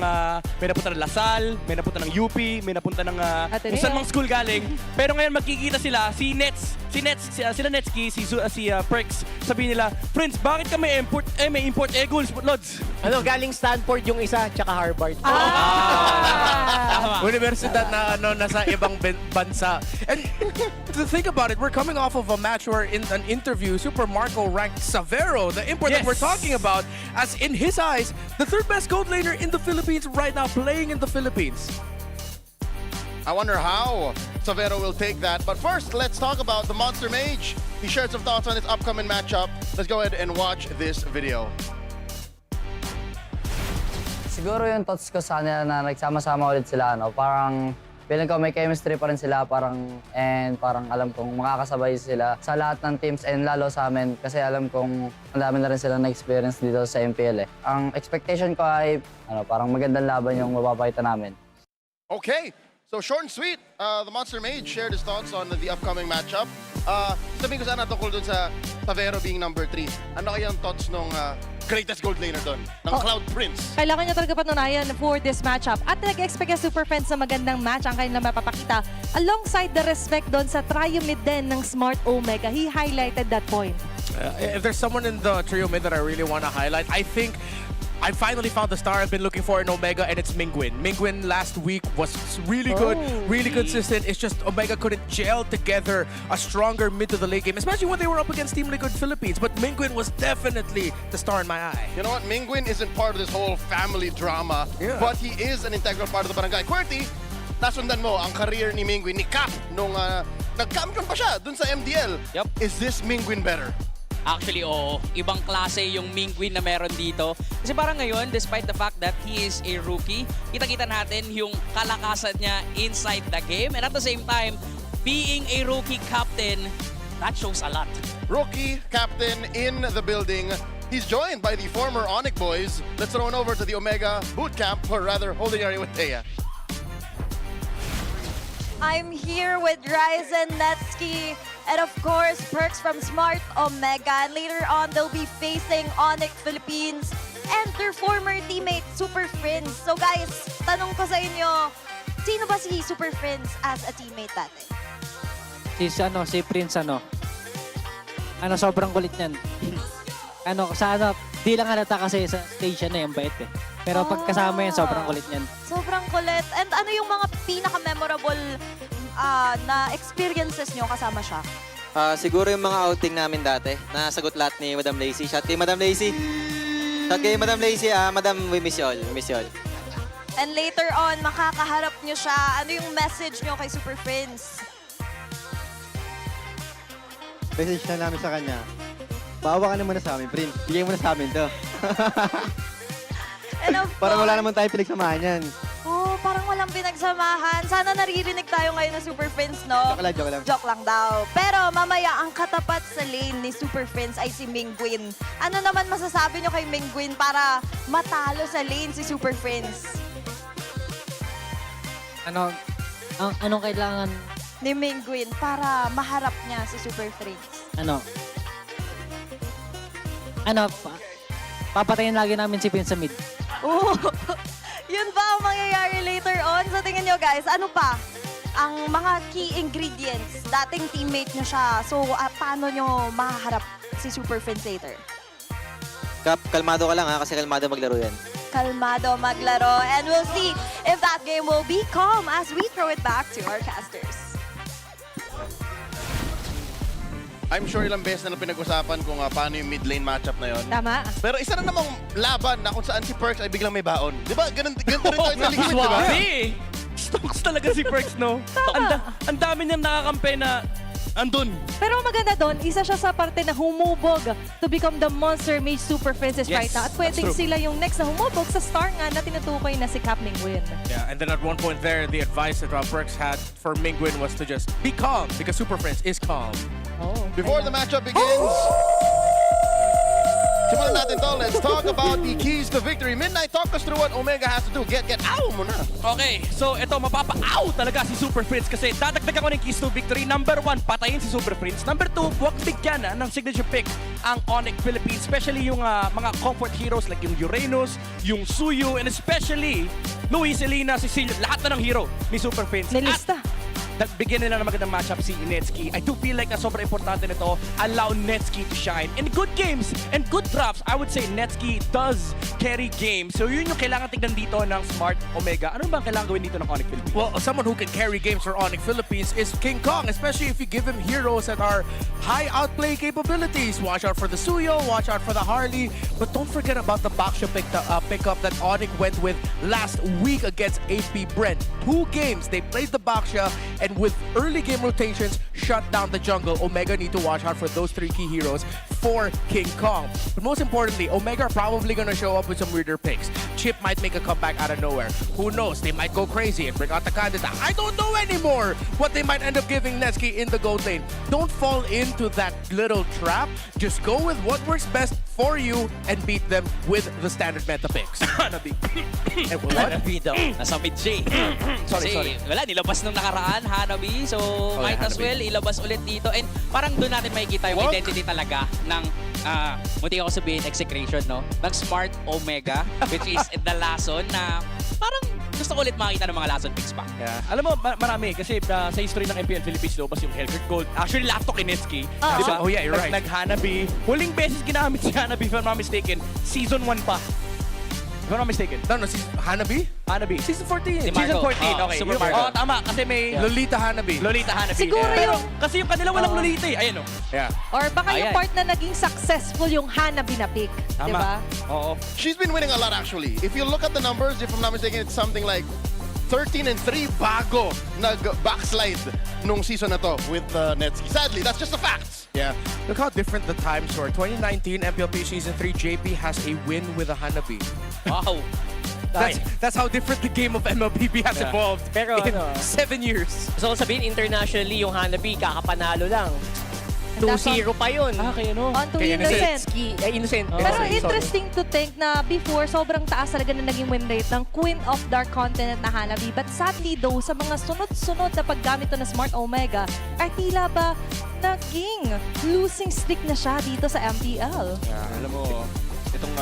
Lasal, may napunta ng UP, may napunta ng kung saan mang school galing. Pero ngayon magkikita sila, sila Netsky, si Perks, sabihin nila, "Friends, bakit ka may import Eagles, Lods?" galing Stanford yung isa, tsaka Harvard. Universidad na nasa ibang bansa. And to think about it, we're coming off of a match where in an interview, Super Marco ranked Savero, the import that we're talking about, as in his eyes, the third best gold laner in the Philippines right now, playing in the Philippines. I wonder how Savero will take that. But first, let's talk about the Monster Mage. He shared some thoughts on his upcoming matchup. Let's go ahead and watch this video. Siguro yung thoughts ko sa kanila na nagsama-sama ulit sila, parang feeling ko may chemistry pa rin sila, parang alam kong makakasabay sila sa lahat ng teams and lalo sa amin kasi alam kong ang dami na rin sila na-experience dito sa MPL. Ang expectation ko ay parang magandang laban yung mapapakita namin. Okay, so short and sweet, the Monster Mage shared his thoughts on the upcoming matchup. Sabihin ko sana tungkol dun sa Savero being number 3. Ano kaya ang thoughts nung greatest gold laner doon, ng Cloud Prince? Kailangan niya talaga patunayan for this matchup. At nag-expect yung Super Friends na magandang match ang kanilang mapapakita. Alongside the respect doon sa trio mid din ng Smart Omega, he highlighted that point. If there's someone in the trio mid that I really want to highlight, I think I finally found the star I've been looking for in Omega, and it's Mingwin. Mingwin last week was really good, really consistent. It's just Omega couldn't gel together a stronger mid to the late game, especially when they were up against Team Liquid Philippines. But Mingwin was definitely the star in my eye. You know what? Mingwin isn't part of this whole family drama, but he is an integral part of the barangay. QWERTY, nasundan mo ang career ni Mingwin, ni Cap, nung nag-champion pa siya dun sa MDL. Is this Mingwin better? Actually, oo. Ibang klase yung Mingwin na meron dito. Kasi parang ngayon, despite the fact that he is a rookie, kita-kita natin yung kalakasan niya inside the game. And at the same time, being a rookie captain, that shows a lot. Rookie captain in the building. He's joined by the former ONIC boys. Let's throw it over to the Omega boot camp, or rather, holding area with Thea. I'm here with Ryzen, Netsky, and of course, Perks from Smart Omega. And later on, they'll be facing ONIC Philippines and their former teammate, Super Friends. So guys, tanong ko sa inyo, sino ba si Super Friends as a teammate dati? Si Prince sobrang kulit niyan. Di lang halata kasi sa stage yung bait eh. Pero pag kasama yan, sobrang kulit niyan. Sobrang kulit. And ano yung mga pinaka-memorable na experiences nyo kasama siya? Siguro yung mga outing namin dati. Nasagot lahat ni Madam Lacy. Shout kay Madam Lacy. Shout kay Madam Lacy. Madam, we miss you all. We miss you all. And later on, makakaharap nyo siya. Ano yung message nyo kay Super Friends? Message na namin sa kanya. Bawa ka na muna sa amin, Prince. Bigay mo na sa amin to. Parang wala naman tayong pinagsamahan yan. Oh, parang walang pinagsamahan. Sana naririnig tayo ngayon ng Super Friends, no? Joke lang. Joke lang daw. Pero mamaya, ang katapat sa lane ni Super Friends ay si Mingguin. Ano naman masasabi nyo kay Mingguin para matalo sa lane si Super Friends? Anong kailangan? Ni Mingguin para maharap niya si Super Friends. Papatayin lagi namin si Prince sa mid. Oh, yun ba ang mangyayari later on? Sa tingin nyo guys, ano pa ang mga key ingredients? Dating teammate nyo siya. So, paano nyo mahaharap si Super Friends later? Kalmado ka lang kasi kalmado maglaro yan. Kalmado maglaro. And we'll see if that game will be calm as we throw it back to our casters. I'm sure ilang beses na pinag-usapan kung paano yung mid lane matchup na yon. Tama. Pero isa na namang laban na kung saan si Perks ay biglang may baon. Di ba? Ganun rin tayo sa liquid, di ba? Stokes talaga si Perks, no? Ang dami niyang nakakampay na andun. Pero maganda doon, isa siya sa parte na humubog to become the monster mage Super Princess right now. At pwedeng sila yung next na humubog sa star nga na tinutukoy na si Cap Mingguin. Yeah, and then at one point there, the advice that Perks had for Mingguin was to just be calm because Super Friends is calm. Before the matchup begins, simulan natin to. Let's talk about the keys to victory. Midnight, talk us through what Omega has to do. Get ow muna. Okay, so ito mapapa-ow talaga si Super Prince kasi dadagdagan ko ng keys to victory. Number 1, patayin si Super Prince. Number 2, huwag bigyan ng signature pick ang ONIC Philippines. Especially yung mga comfort heroes like yung Uranus, yung Suyu, and especially Luis, Elena, Cecilia. Lahat na ng hero ni Super Prince. Nilista. Bigyan nila ng magandang matchup si Netsky. I do feel like na sobrang importante nito, allow Netsky to shine. In good games and good drops, I would say Netsky does carry games. So yun yung kailangan tignan dito ng Smart Omega. Ano ba kailangan gawin dito ng ONIC Philippines? Well, someone who can carry games for ONIC Philippines is King Kong, especially if you give him heroes that are high outplay capabilities. Watch out for the Suyo, watch out for the Harley, but don't forget about the Baksha pickup that ONIC went with last week against AP Brent. 2 games, they played the Baksha, and with early game rotations, shut down the jungle. Omega need to watch out for those 3 key heroes for King Kong. But most importantly, Omega are probably going to show up with some weirder picks. Chip might make a comeback out of nowhere. Who knows? They might go crazy and bring out the candidate. I don't know anymore what they might end up giving Netsky in the gold lane. Don't fall into that little trap. Just go with what works best for you and beat them with the standard meta picks. Hanabi. Hanabi daw. Nasa mid J. Sorry. Wala, nilabas nung nakaraan, Hanabi. So, might as well ilabas ulit dito. And parang doon natin makikita yung identity talaga ng, munti ako sabihin, execration, no? Ng Smart Omega, which is the Lason na parang gusto ko ulit makita ng mga Lason picks pa. Yeah. Alam mo, marami. Kasi sa history ng MPL Philippines, lumabas yung Hellcurt Gold. Actually, lahat to Kinetsky. Diba? Oh yeah, you're right. Nag-Hanabi. Huling beses ginamit si Hanabi, if I'm not mistaken. Season 1 pa. If I'm not mistaken. No, Hanabi? Hanabi. Season 14. Season 14, okay. Super Marco. Oh, tama. Kasi may... Lolita Hanabi. Lolita Hanabi. Siguro Pero, yung... kasi yung kanila walang Lolita eh. Ayan o. Yeah. Or baka yung part na naging successful yung Hanabi na pick. Tama. Diba? Oo. She's been winning a lot actually. If you look at the numbers, if I'm not mistaken, it's something like 13-3 bago nag-backslide nung season na to with Netsky. Sadly, that's just the facts. Yeah. Look how different the times were. 2019 MPLP Season 3, JP has a win with a Hanabi. Wow. That's how different the game of MLBB has evolved Pero in 7 years. So sabihin internationally yung Hanabi kakapanalo lang. 2-0 pa yun. Kaya no. On to Innocent. Innocent. Pero Sorry. interesting to think na before, sobrang taas talaga na naging win rate ng Queen of Dark Continent na Hanabi. But sadly though, sa mga sunod-sunod na paggamit to na Smart Omega, ay tila ba naging losing streak na siya dito sa MPL. Alam mo, itong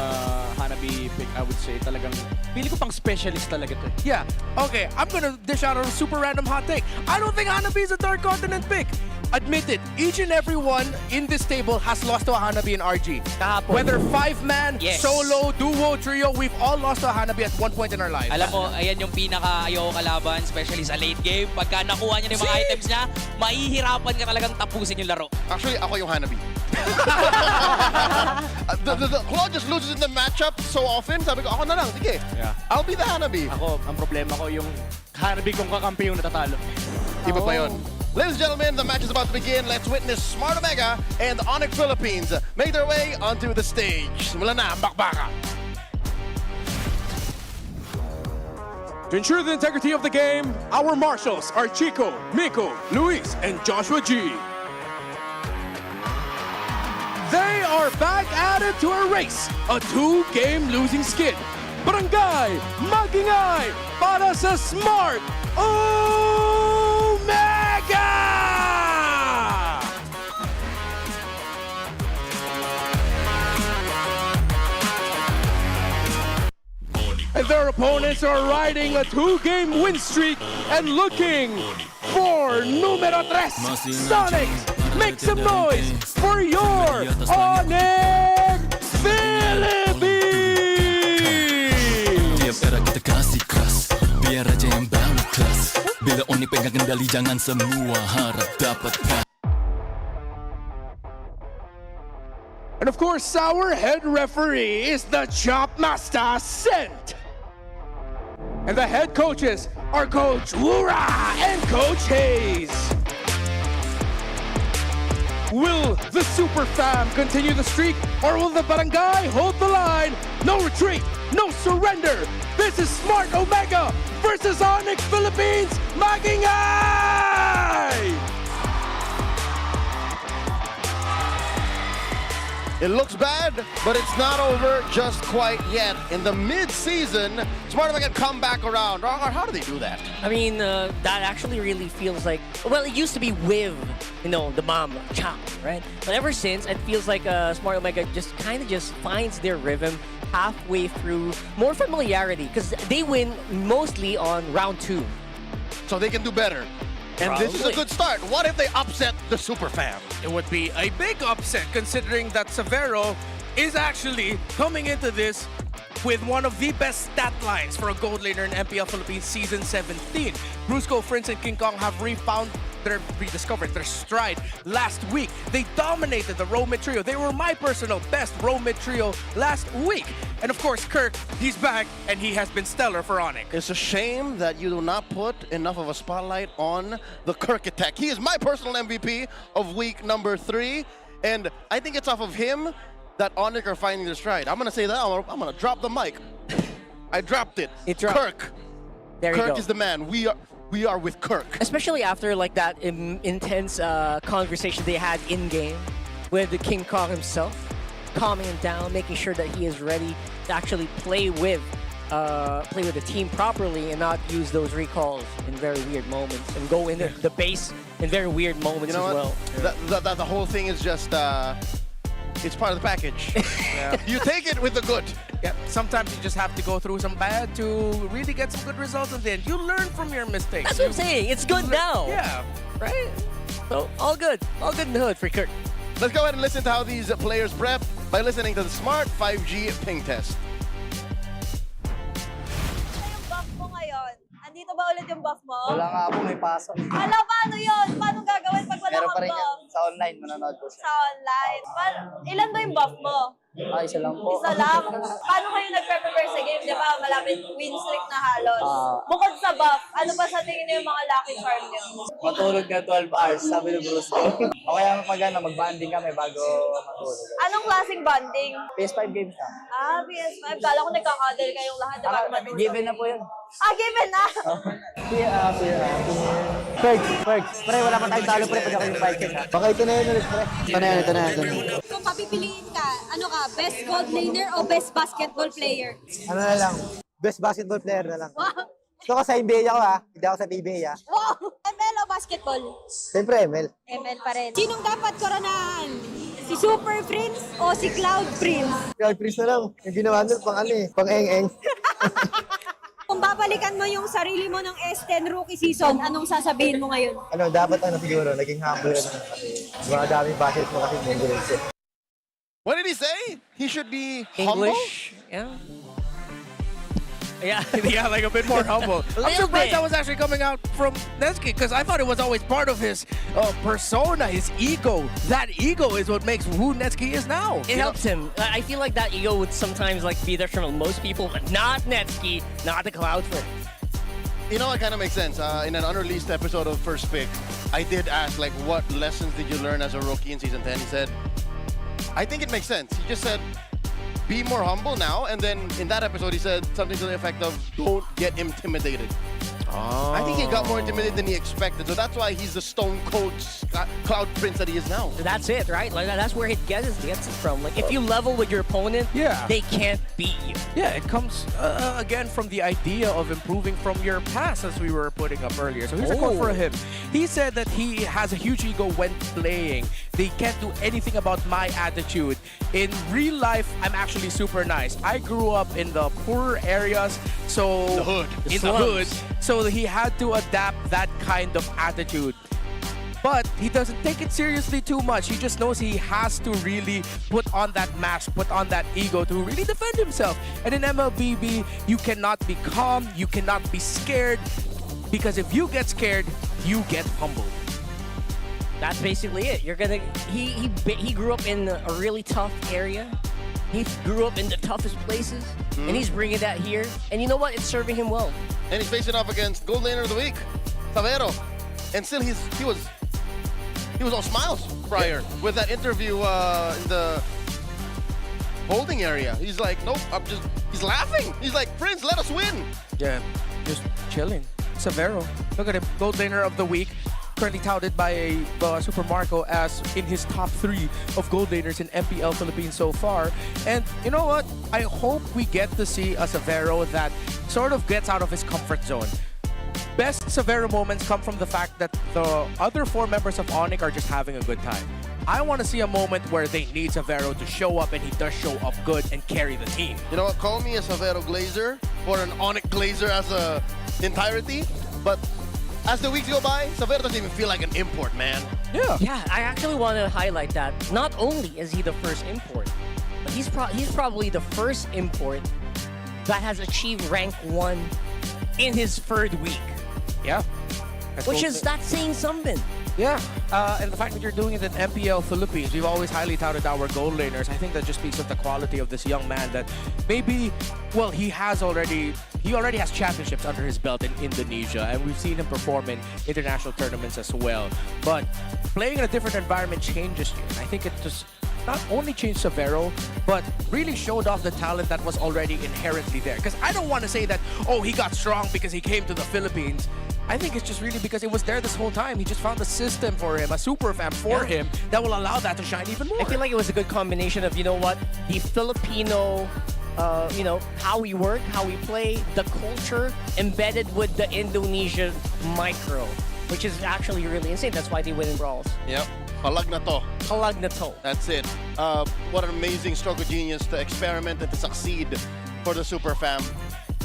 Hanabi pick, I would say, talagang, pili ko pang specialist talaga to. Yeah, okay, I'm gonna dish out a super random hot take. I don't think Hanabi is a Dark Continent pick. Admit it, each and every one in this table has lost to a Hanabi in RG. Kahapon. Whether 5-man, Yes. solo, duo, trio, we've all lost to a Hanabi at one point in our lives. Alam mo, ayan yung pinaka-ayaw kalaban, especially sa late game. Pagka nakuha niya yung mga items niya, mahihirapan ka talagang tapusin yung laro. Actually, ako yung Hanabi. the Claw just loses in the matchup so often. Sabi ko, ako na lang. Sige, I'll be the Hanabi. Ako, ang problema ko yung Hanabi kong kakampi yung natatalo. Iba pa yun. Ladies and gentlemen, the match is about to begin. Let's witness Smart Omega and the ONIC Philippines make their way onto the stage. Simulan na ang bakbaka. To ensure the integrity of the game, our marshals are Chico, Miko, Luis, and Joshua G. They are back at it to a race, a 2-game losing skid. Barangay Magingay para sa Smart Omega! And their opponents are riding a 2-game win streak and looking for numero 3, Sonic. Make some noise for your ONIC Philippines! Tiap era kita kasih keras, biar aja yang bawa kelas. Bila ONIC pegang kendali, jangan semua harap dapatkan. And of course, our head referee is the Chop Master Sent. And the head coaches are Coach Wura and Coach Hayes. Will the Super Fam continue the streak, or will the Barangay hold the line? No retreat, no surrender. This is Smart Omega versus ONIC Philippines Magingay! It looks bad, but it's not over just quite yet. In the mid-season, Smart Omega come back around. How do they do that? I mean, that actually really feels like, well, it used to be with, the mom, Chop, right? But ever since, it feels like Smart Omega just kind of just finds their rhythm halfway through, more familiarity, because they win mostly on round 2. So they can do better. And this is a good start. What if they upset the Super Fam? It would be a big upset considering that Severo is actually coming into this with one of the best stat lines for a gold laner in MPL Philippines Season 17. Brusco, Prince, and King Kong have rediscovered their stride last week. They dominated the row mid trio. They were my personal best row mid trio last week. And of course, Kirk, he's back, and he has been stellar for ONIC. It's a shame that you do not put enough of a spotlight on the Kirk attack. He is my personal MVP of week number 3, and I think it's off of him that ONIC are finding their stride. I'm going to say that. I'm going to drop the mic. I dropped it. It dropped. Kirk. There you Kirk go. is the man. We are with Kirk. Especially after like that intense conversation they had in-game with the King Kong himself, calming him down, making sure that he is ready to actually play with the team properly and not use those recalls in very weird moments and go in the base in very weird moments You know as what? well. The whole thing is just, it's part of the package. You take it with the good. Yeah, sometimes you just have to go through some bad to really get some good results, and then you learn from your mistakes. That's what I'm saying. It's good now. Yeah. Right? So, all good. All good in the hood for Kirk. Let's go ahead and listen to how these players prep by listening to the Smart 5G ping test. Yung buff mo ngayon, andito ba ulit yung buff mo? Wala nga po, may pasok. Hala, paano yun? Paano gagawin pag wala Meron pa kang rin yan buff? sa online, manonood po siya. Sa online. Ilan ba yung buff mo? Isa lang po. Isa lang? Paano kayo nag-prepare sa game? Di ba malapit win streak na halos. Bukod sa buff, ano pa sa tingin niyo yung mga lucky charm niyo? Matulog na 12 hours, sabi ni Bruce ko. O kaya mag-banding kami bago matulog. Anong klaseng bonding? PS5 games na. PS5. Kala ko nagkakadal kayong lahat. Diba? Given na po yun. Given na! Perks. Pre, wala pa tayong talo, pre, pag ako yung 5 check, ha? Baka ito na yun ulit, pre. Ito na yan. Kung papipiliin ka, ano ka, best gold laner o best basketball player? Ano na lang, best basketball player na lang. Wow! Gusto ko sa NBA ako, ha? Hindi ako sa PBA, ha? Wow! ML o basketball? Siyempre, ML. ML pa rin. Sinong dapat koronahan? Si Super Prince o si Cloud Prince? Cloud Prince na lang. Yung ginawa nyo, pang eng-eng. Kung babalikan mo yung sarili mo ng S10 rookie season, anong sasabihin mo ngayon? Ano, dapat siguro, naging humble na kasi mga daming budget mo kasi mong gulis. What did he say? He should be humble? English? Yeah. Yeah. Yeah, like a bit more humble. I'm surprised that was actually coming out from Neski because I thought it was always part of his persona, his ego. That ego is what makes who Neski is now. It helps him. I feel like that ego would sometimes like be there for most people, but not Netsky, not the Cloud Prince. You know, it kind of makes sense. In an unreleased episode of First Pick, I did ask, like, what lessons did you learn as a rookie in Season 10? He said, I think it makes sense. He just said, be more humble now. And then in that episode, he said something to the effect of, don't get intimidated. I think he got more intimidated than he expected. So that's why he's the stone cold Cloud Prince that he is now. That's it, right? Like that's where he gets it from. Like if you level with your opponent, they can't beat you. Yeah, it comes again from the idea of improving from your past, as we were putting up earlier. So here's a quote for him. He said that he has a huge ego when playing. They can't do anything about my attitude. In real life, I'm actually super nice. I grew up in the poorer areas, so the hood, in the hood. So he had to adapt that kind of attitude. But he doesn't take it seriously too much. He just knows he has to really put on that mask, put on that ego to really defend himself. And in MLBB, you cannot be calm, you cannot be scared, because if you get scared, you get humbled. That's basically it. You're gonna. He grew up in a really tough area. He grew up in the toughest places, and he's bringing that here. And you know what? It's serving him well. And he's facing off against Gold Laner of the Week, Savero. And still he was all smiles prior with that interview in the holding area. He's like, nope, he's laughing. He's like, Prince, let us win. Yeah, just chilling. Savero, look at him, Gold Laner of the Week. Currently touted by Super Marco as in his top 3 of gold laners in MPL Philippines so far. And you know what? I hope we get to see a Savero that sort of gets out of his comfort zone. Best Savero moments come from the fact that the other 4 members of ONIC are just having a good time. I want to see a moment where they need Savero to show up, and he does show up good and carry the team. You know what? Call me a Savero Glazer or an ONIC Glazer as a entirety, but as the weeks go by, Savero doesn't even feel like an import, man. Yeah, I actually want to highlight that. Not only is he the first import, but he's probably the first import that has achieved rank 1 in his 3rd week. Yeah. That's saying something. Yeah, and the fact that you're doing it in MPL Philippines, we've always highly touted our gold laners. I think that just speaks of the quality of this young man that maybe, well, he already has championships under his belt in Indonesia, and we've seen him perform in international tournaments as well. But playing in a different environment changes you. And I think it just not only changed Savero, but really showed off the talent that was already inherently there. Because I don't want to say that, oh, he got strong because he came to the Philippines. I think it's just really because it was there this whole time. He just found a system for him, a super fam for him that will allow that to shine even more. I feel like it was a good combination of, you know what, the Filipino, how we work, how we play, the culture embedded with the Indonesian micro, which is actually really insane. That's why they win in brawls. Yep. Palag na to. Palag na to. That's it. What an amazing stroke of genius to experiment and to succeed for the Super Fam.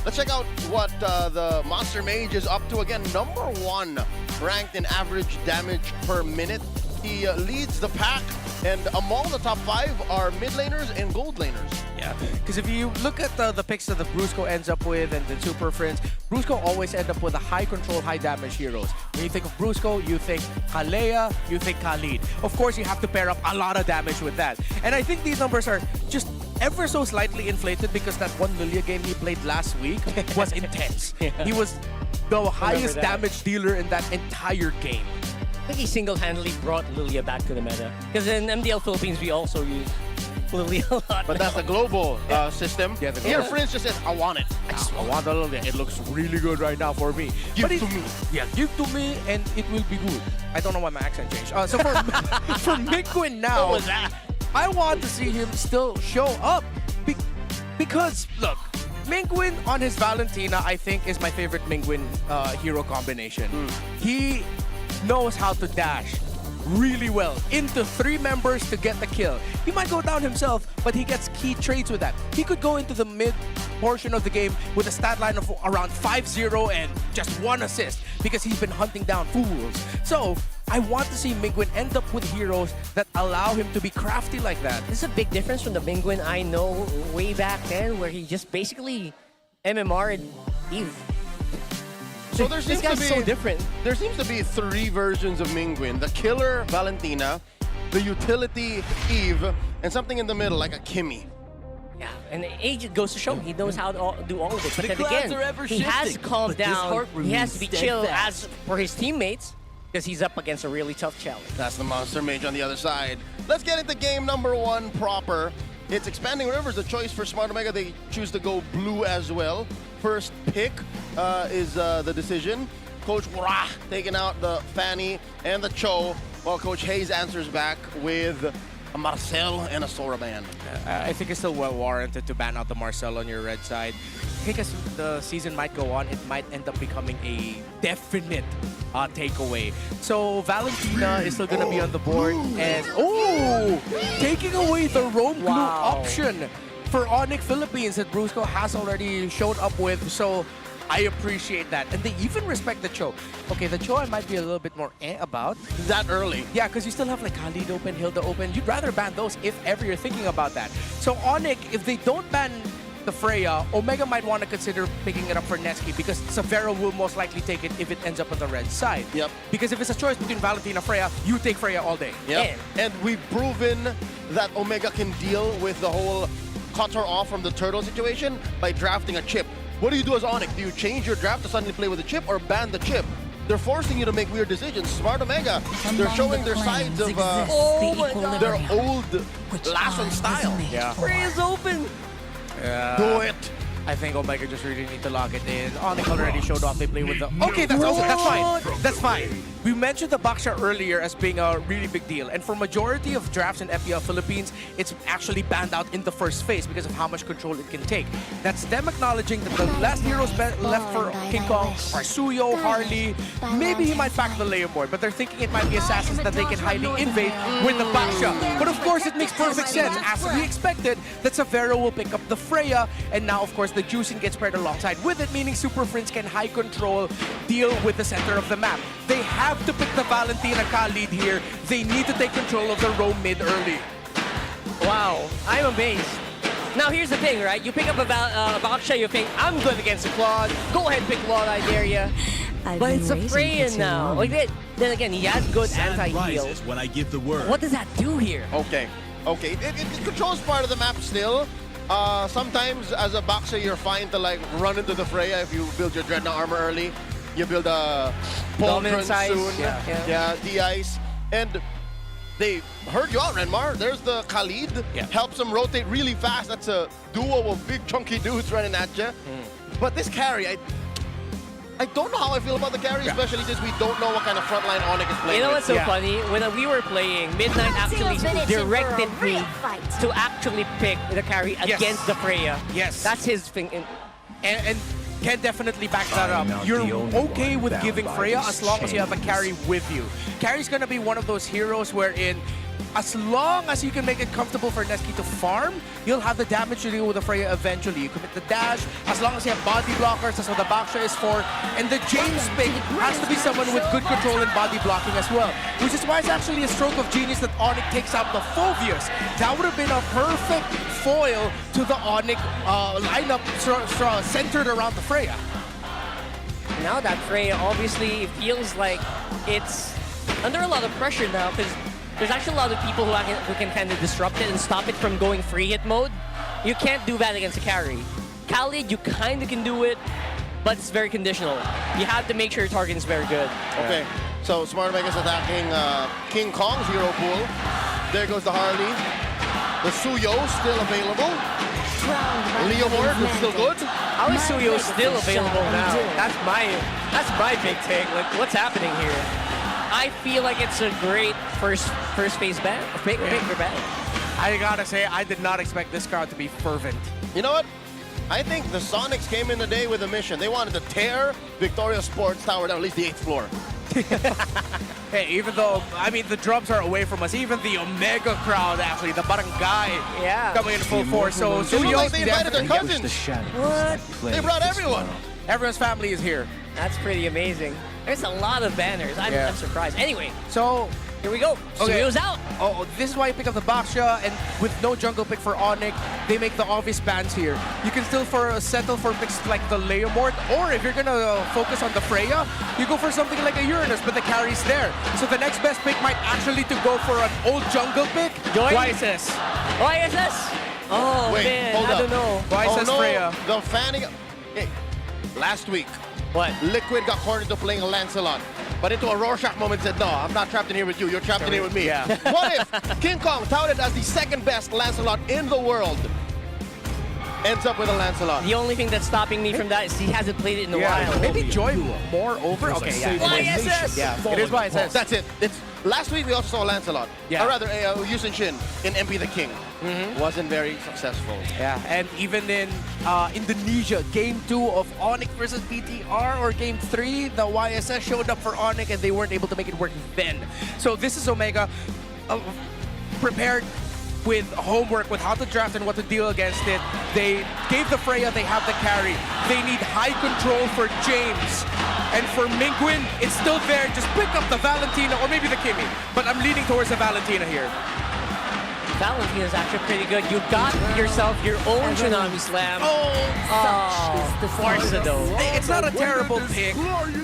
Let's check out what the Monster Mage is up to. Again, number 1 ranked in average damage per minute. He leads the pack, and among the top 5 are mid laners and gold laners. Yeah, because if you look at the picks that the Brusco ends up with and the Super Friends, Brusco always end up with a high control, high damage heroes. When you think of Brusco, you think Kalea, you think Khalid. Of course, you have to pair up a lot of damage with that. And I think these numbers are just ever so slightly inflated because that one Lilia game he played last week was intense. He was the highest damage dealer in that entire game. I think he single-handedly brought Lilia back to the meta. Because in MDL Philippines, we also use Clearly a lot. But that's the global system. Yeah, the Here, global. Prince just says, I want it. I want a little bit. It looks really good right now for me. Give to me. Yeah, give to me and it will be good. I don't know why my accent changed. So for, for Mingwin now, What was that? I want to see him still show up. Because, look, Mingwin on his Valentina, I think, is my favorite Mingwin hero combination. He knows how to dash really well into 3 members to get the kill. He might go down himself, but he gets key trades with that. He could go into the mid portion of the game with a stat line of around 5-0 and just 1 assist because he's been hunting down fools. So I want to see Mingwin end up with heroes that allow him to be crafty like that. This is a big difference from the Mingwin I know way back then, where he just basically MMR'd Eve. So there This seems guy's to be so different. There seems to be 3 versions of Mingwin: the killer Valentina, the utility Eve, and something in the middle like a Kimmy. Yeah, and the age goes to show he knows how to do all of it. But The then clouds again, are ever he has to shifting, calm but this down. heart He has to be remains chill steadfast. as for his teammates because he's up against a really tough challenge. That's the Monster Mage on the other side. Let's get into game number 1 proper. It's Expanding Rivers, the choice for Smart Omega. They choose to go blue as well. First pick is the decision. Coach Wara taking out the Fanny and the Cho, while Coach Hayes answers back with a Marcel and a Soraban. I think it's still well warranted to ban out the Marcel on your red side. I think as the season might go on, it might end up becoming a definite takeaway. So Valentina is still going to be on the board. And, taking away the roam glue option for ONIC Philippines that Brusco has already showed up with. So I appreciate that. And they even respect the Cho. Okay, the Cho I might be a little bit more about. That early? Yeah, because you still have like Khalid open, Hilda open. You'd rather ban those if ever you're thinking about that. So ONIC, if they don't ban the Freya, Omega might want to consider picking it up for Neski because Severo will most likely take it if it ends up on the red side. Yep. Because if it's a choice between Valentina and Freya, you take Freya all day. Yep. And we've proven that Omega can deal with the whole cut her off from the turtle situation by drafting a chip. What do you do as ONIC? Do you change your draft to suddenly play with a chip or ban the chip? They're forcing you to make weird decisions. Smart Omega, they're showing their sides of their old Lason style. Yeah. Freya's open. Do it. I think Omega just really need to lock it in. ONIC already showed off they play with the... Okay, that's also, that's fine. That's fine. We mentioned the Baksha earlier as being a really big deal. And for majority of drafts in MPL Philippines, it's actually banned out in the first phase because of how much control it can take. That's them acknowledging that the last heroes left for King Kong are Suyo, Harley. Maybe he might pack the layer board, but they're thinking it might be assassins that they can highly invade with the Baksha. But of course, it makes perfect sense. As we expected, that Severo will pick up the Freya, and now, of course, the juicing gets spread alongside with it, meaning Super Friends can high control deal with the center of the map. They have to pick the Valentina Khalid here. They need to take control of the roam mid early. Wow, I'm amazed. Now here's the thing, right? You pick up a Baksha, you think, I'm good against the Claude. Go ahead, pick Claude, I dare ya. But it's a Freya now. Like that. Then again, he has good anti-heal. When I give the word. What does that do here? Okay. It controls part of the map still. Sometimes as a boxer, you're fine to like run into the Freya if you build your Dreadnought armor early. You build a Pauldron soon. Yeah, de-ice. And they heard you out, Renmar. There's the Khalid. Helps him rotate really fast. That's a duo of big chunky dudes running at you. But this carry, I don't know how I feel about the carry, especially since we don't know what kind of frontline ONIC is playing. You know what's so funny? When we were playing, Midnight actually directed me to actually pick the carry against the Freya. Yes. That's his thing. And can definitely back that up. You're okay with giving Freya as long as you have a carry with you. Carry's gonna be one of those heroes wherein as long as you can make it comfortable for Neski to farm, you'll have the damage to deal with the Freya eventually. You commit the dash, as long as you have body blockers, that's what the Baksha is for. And the James pick has to be someone with good control and body blocking as well. Which is why it's actually a stroke of genius that ONIC takes out the Phobius. That would have been a perfect foil to the ONIC lineup centered around the Freya. Now that Freya obviously feels like it's under a lot of pressure now because there's actually a lot of people who can kind of disrupt it and stop it from going free hit mode. You can't do that against a carry. Khalid, you kind of can do it, but it's very conditional. You have to make sure your target is very good. Okay, so Smart Omega's attacking King Kong's hero pool. There goes the Harley. The Suyo still available. Leomord is still good. How is Suyo still available now? That's my big take. Like, what's happening here? I feel like it's a great first phase ban. Pick ban. I gotta say, I did not expect this crowd to be fervent. You know what? I think the Sonics came in today with a mission. They wanted to tear Victoria Sports Tower down, at least the 8th floor. Hey, even though, I mean, the drums are away from us, even the Omega crowd, actually, the barangay, coming in full force. So, It looked like they invited their cousins. What? They brought everyone. Everyone's family is here. That's pretty amazing. There's a lot of banners. I'm surprised. Anyway, so here we go. Okay. Suyo's out. Oh, this is why you pick up the Baksha, and with no jungle pick for ONIC, they make the obvious bans here. You can still settle for picks like the Leomord, or if you're gonna focus on the Freya, you go for something like a Uranus, but the carry's there. So the next best pick might actually to go for an old jungle pick. YSS. YSS? Oh, Wait, man, hold I up. don't know. YSS Freya. The fanning. Hey, last week, what? Liquid got cornered to playing Lancelot, but into a Rorschach moment said, no, I'm not trapped in here with you. You're trapped in here with me. Yeah. What if King Kong, touted as the second best Lancelot in the world, ends up with a Lancelot? The only thing that's stopping me from that is he hasn't played it in a while. Maybe Joy more over? Okay, yeah. YSS! Yeah, it is YSS. That's it. It's last week we also saw Lancelot. Yeah. Or rather, Yusin Shin in MP the King. Wasn't very successful. Yeah, and even in Indonesia, Game 2 of ONIC versus BTR, or Game 3, the YSS showed up for ONIC and they weren't able to make it work then. So this is Omega prepared with homework, with how to draft and what to deal against it. They gave the Freya, they have the carry. They need high control for James. And for Mingwin, it's still there. Just pick up the Valentina or maybe the Kimi. But I'm leaning towards the Valentina here. Valentina's actually pretty good. You got yourself your own Tsunami Slam. Farsa though. It's not a terrible pick.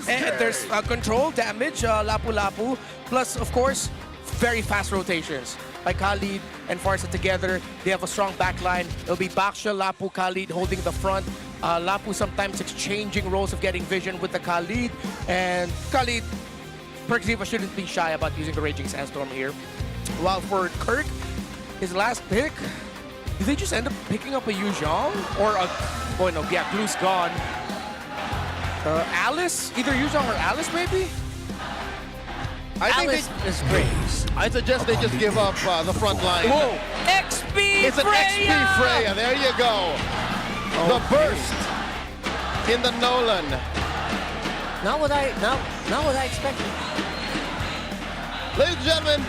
And there's control damage, Lapu Lapu. Plus, of course, very fast rotations. By Khalid and Farsa together, they have a strong backline. It'll be Baksha, Lapu, Khalid holding the front. Lapu sometimes exchanging roles of getting vision with the Khalid. And Khalid, Perkziva shouldn't be shy about using the Raging Sandstorm here. While for Kirk, his last pick, did they just end up picking up a Yuzhong? Or a, oh no, yeah, Glue's gone. Alice? Either Yuzhong or Alice, maybe? I think Alice is great. I suggest they just give up the front line. Whoa! XP It's an Freya! XP Freya. There you go. The burst in the Nolan. Not what I expected. Ladies and gentlemen,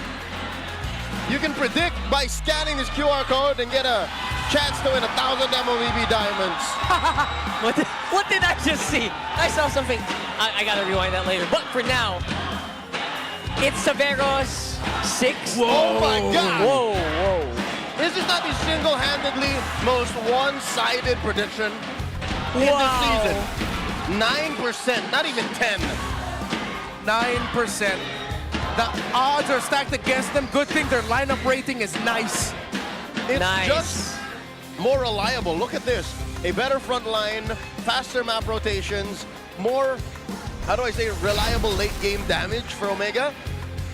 you can predict by scanning this QR code and get a chance to win 1,000 MLBB diamonds. What did I just see? I saw something. I gotta rewind that later. But for now, it's Severo's 6. Whoa. Oh my God. Whoa. This is not the single-handedly most one-sided prediction in the season. 9%, not even 10. 9%. The odds are stacked against them. Good thing their lineup rating is nice. It's Nice. just more reliable. Look at this. A better front line, faster map rotations, more, how do I say, reliable late-game damage for Omega.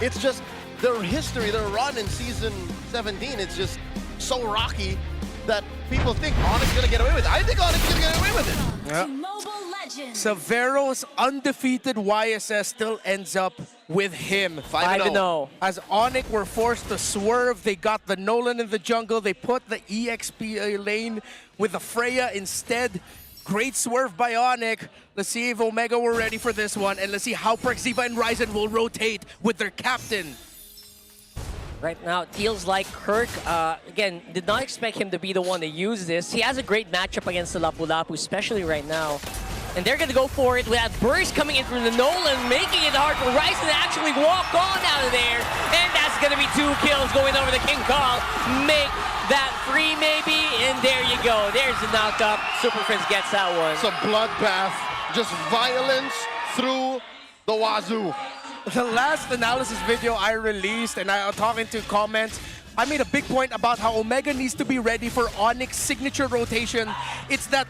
It's just their history, their run in Season 17, it's just so rocky that people think ONIC's going to get away with it. I think ONIC's going to get away with it. Yeah. Severo's undefeated YSS still ends up with him. 5-0. As ONIC were forced to swerve, they got the Nolan in the jungle. They put the EXP lane with the Freya instead. Great swerve by ONIC. Let's see if Omega were ready for this one. And let's see how Perkziva and Ryzen will rotate with their captain. Right now, it feels like Kirk, again, did not expect him to be the one to use this. He has a great matchup against the Lapu Lapu, especially right now. And they're going to go for it with that burst coming in from the Nolan, making it hard for Ryzen to actually walk on out of there. And that's going to be 2 kills going over the King Kong. Make that 3 maybe, and there you go. There's the knockup. Super Prince gets that one. It's a bloodbath, just violence through the wazoo. The last analysis video I released, and I was talking to comments, I made a big point about how Omega needs to be ready for ONIC's signature rotation. It's that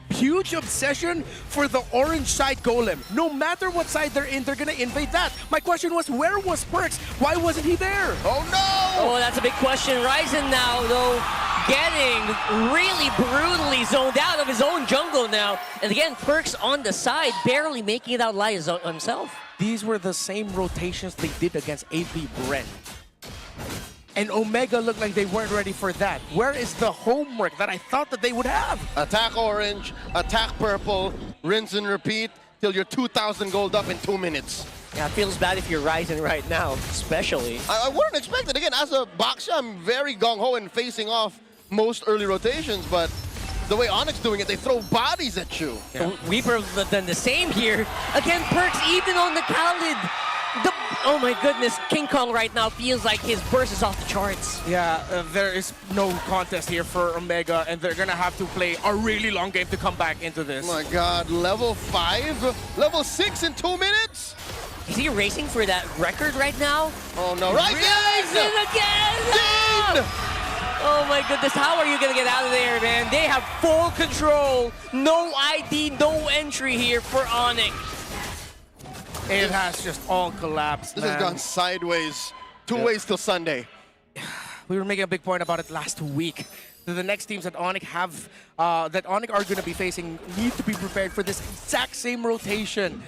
huge obsession for the orange side golem. No matter what side they're in, they're gonna invade that. My question was, where was Perks? Why wasn't he there? Oh no! Oh, that's a big question. Ryzen now, though, getting really brutally zoned out of his own jungle now. And again, Perks on the side, barely making it out alive himself. These were the same rotations they did against AP Brent. And Omega looked like they weren't ready for that. Where is the homework that I thought that they would have? Attack orange, attack purple, rinse and repeat till you're 2,000 gold up in 2 minutes. Yeah, it feels bad if you're Ryzen right now, especially. I wouldn't expect it. Again, as a boxer, I'm very gung-ho and facing off most early rotations, but the way ONIC doing it, they throw bodies at you. Yeah. We've done the same here. Again, Perks even on the Khalid. Oh my goodness, King Kong right now feels like his burst is off the charts. Yeah, there is no contest here for Omega, and they're gonna have to play a really long game to come back into this. Oh my God, level 5, level 6 in 2 minutes? Is he racing for that record right now? Oh no, Ryzen again! No! Oh my goodness, how are you gonna get out of there, man? They have full control. No ID, no entry here for ONIC. It has just all collapsed, This man. has gone sideways. 2 ways till Sunday. We were making a big point about it last week. The next teams that ONIC have, that ONIC are going to be facing, need to be prepared for this exact same rotation.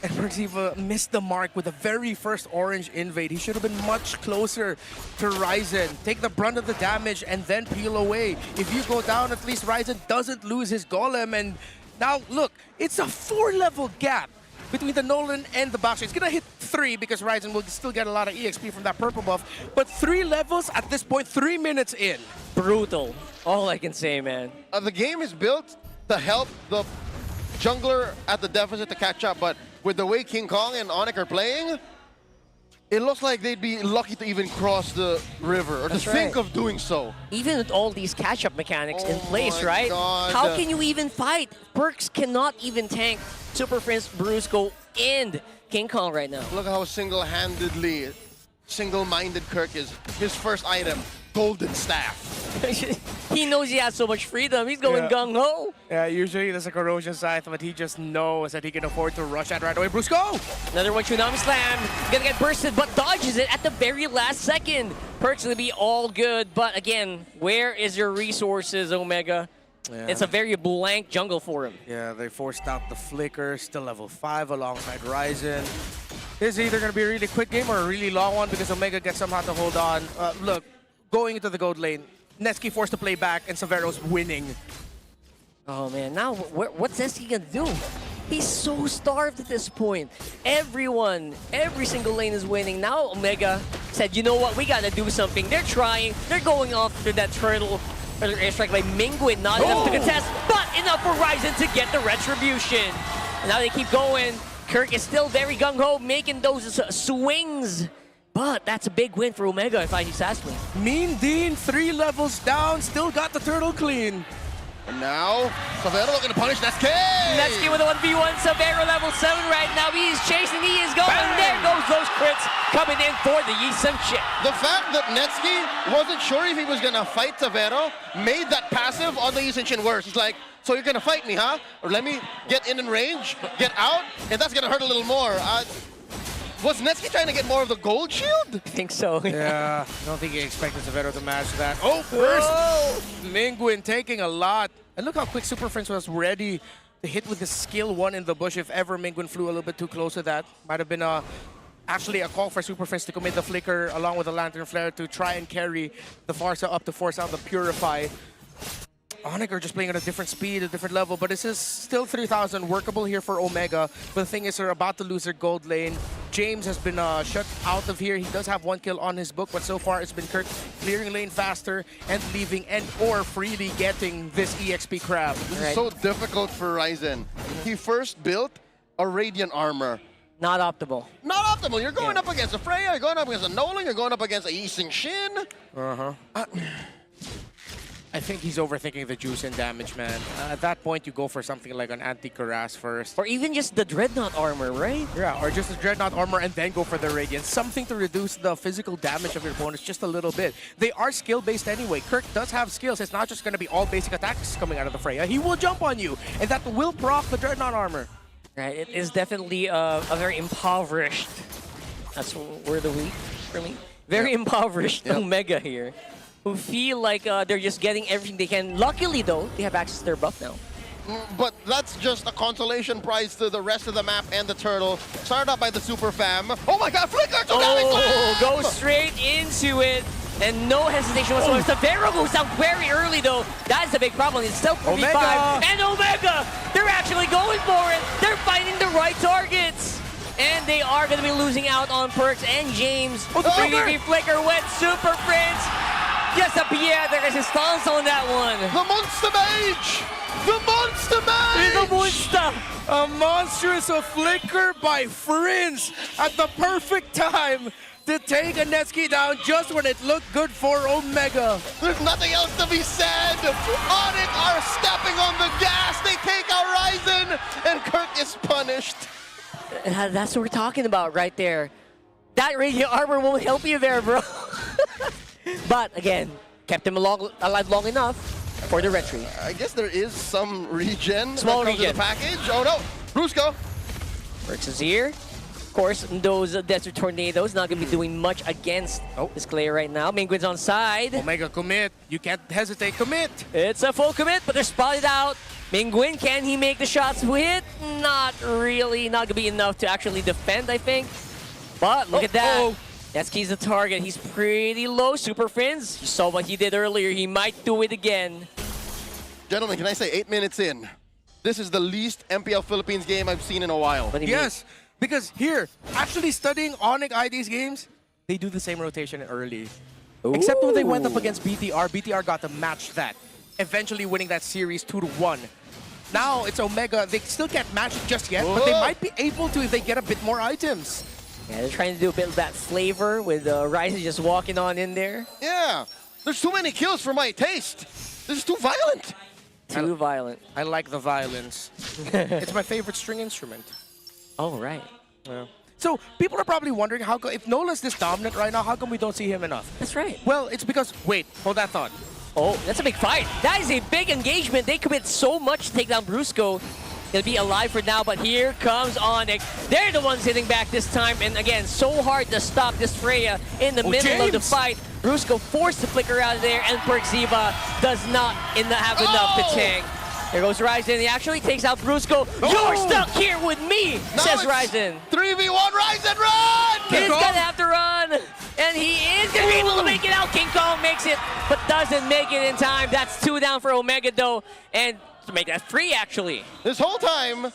And Perxiva missed the mark with the very first orange invade. He should have been much closer to Ryzen. Take the brunt of the damage and then peel away. If you go down, at least Ryzen doesn't lose his golem. And now, look, it's a 4-level gap between the Nolan and the Boxer. It's gonna hit 3 because Ryzen will still get a lot of EXP from that purple buff. But 3 levels at this point, 3 minutes in. Brutal. All I can say, man. The game is built to help the jungler at the deficit to catch up, but with the way King Kong and ONIC are playing, it looks like they'd be lucky to even cross the river or to think of doing so. Even with all these catch-up mechanics in place, my right? God. How can you even fight? Perks cannot even tank Super Prince, Brusco, and King Kong right now. Look how single-handedly, single-minded Kirk is. His first item, Golden Staff. He knows he has so much freedom. He's going gung-ho. Yeah, usually there's a corrosion scythe, but he just knows that he can afford to rush that right away. Bruce, go! Another one, Tsunami Slam. Gonna get bursted, but dodges it at the very last second. Perks gonna be all good, but again, where is your resources, Omega? Yeah. It's a very blank jungle for him. Yeah, they forced out the Flicker, still level 5 alongside Ryzen. This is either going to be a really quick game or a really long one because Omega gets somehow to hold on. Look, going into the gold lane, Netsuki forced to play back and Severo's winning. Oh man, now what's Netsuki gonna do? He's so starved at this point. Everyone, every single lane is winning. Now Omega said, you know what, we gotta do something. They're trying, they're going after that turtle. Airstrike by Mingwin, not enough to contest, but enough for Ryzen to get the retribution. And now they keep going. Kirk is still very gung-ho, making those swings. But that's a big win for Omega, if I just ask me. Mean Dean, 3 levels down, still got the turtle clean. And now, Severo looking to punish Netsuki! Netsuki with a 1v1, Severo level 7 right now. He is chasing, he is going. Bang! There goes those crits coming in for the Yisem chip. The fact that Netsuki wasn't sure if he was gonna fight Severo made that passive on the Yisem Shin worse. He's like, so you're gonna fight me, huh? Or let me get in range, get out, and that's gonna hurt a little more. Was Netsuki trying to get more of the gold shield? I think so. Yeah, I don't think he expected Severo to match that. Oh, first! Mingwin taking a lot. And look how quick Super Prince was ready to hit with the skill 1 in the bush. If ever Mingwin flew a little bit too close to that, might have been actually a call for Super Prince to commit the flicker along with the Lantern Flare to try and carry the Farsa up to force out the Purify. ONIC are just playing at a different speed, a different level, but this is still 3,000 workable here for Omega. But the thing is, they're about to lose their gold lane. James has been shut out of here. He does have 1 kill on his book, but so far it's been Kirk clearing lane faster and leaving and or freely getting this EXP crab. This is so difficult for Ryzen. He first built a Radiant armor. Not optimal. Not optimal. You're going up against a Freya, you're going up against a Nolan, you're going up against a Yiseng Shin. I think he's overthinking the juice and damage, man. At that point, you go for something like an anti-Cuirass first. Or even just the Dreadnought armor, right? Yeah, or just the Dreadnought armor and then go for the Radiant. Something to reduce the physical damage of your opponents just a little bit. They are skill-based anyway. Kirk does have skills. It's not just going to be all basic attacks coming out of the Freya. He will jump on you, and that will proc the Dreadnought armor. Right, it is definitely a very impoverished. That's word of the week for me. Very impoverished Omega here, who feel like they're just getting everything they can. Luckily, though, they have access to their buff now. But that's just a consolation prize to the rest of the map and the turtle. Started out by the Super Fam. Oh my god, Flicker! Oh, go straight into it. And no hesitation whatsoever. Severo goes down very early, though. That is a big problem. It's still 45. Omega. And Omega! They're actually going for it. They're finding the right targets. And they are going to be losing out on Perks and James. Oh, the PvP Flicker with Super Prince. Yes, a pierde resistance on that one. The Monster Mage! The Monster Mage! The Monster! A monstrous flicker by Prince at the perfect time to take a Netsky down just when it looked good for Omega. There's nothing else to be said. ONIC are stepping on the gas. They take out Ryzen, and Kirk is punished. That's what we're talking about right there. That radiant armor won't help you there, bro. But again, kept him alive long enough for the retreat. I guess there is some regen. Small that comes with regen. the package. Oh no, Brusco. Perks is here. Of course, those Desert Tornadoes not going to be doing much against this player right now. Mingwin's on side. Omega commit. You can't hesitate. Commit. It's a full commit, but they're spotted out. Mingwin, can he make the shots hit? Not really. Not going to be enough to actually defend, I think. But look at that. Netsky's the target. He's pretty low. Super Fins. You saw what he did earlier. He might do it again. Gentlemen, can I say 8 minutes in? This is the least MPL Philippines game I've seen in a while. Yes, because here, actually studying ONIC ID's games, they do the same rotation early. Except when they went up against BTR, BTR got to match that, eventually winning that series 2-1. Now it's Omega. They still can't match it just yet, but they might be able to if they get a bit more items. Yeah, they're trying to do a bit of that flavor with Ryzen just walking on in there. Yeah, there's too many kills for my taste. This is too violent. Too violent. I like the violence. It's my favorite string instrument. Oh, right. Yeah. So people are probably wondering how if Nolan's this dominant right now, how come we don't see him enough? That's right. Well, it's because, wait, hold that thought. Oh, that's a big fight. That is a big engagement. They commit so much to take down Brusco. He'll be alive for now, but here comes ONIC. They're the ones hitting back this time, and again, so hard to stop this Freya in the middle of the fight. Brusco forced to flicker out of there, and Perkziva does not have enough to tank. There goes Ryzen. He actually takes out Brusco. You're stuck here with me, says Ryzen. 3v1 Ryzen, run! He's gonna have to run, and he is gonna be able to make it out. King Kong makes it, but doesn't make it in time. That's 2 down for Omega, though, and to make that 3, actually. This whole time,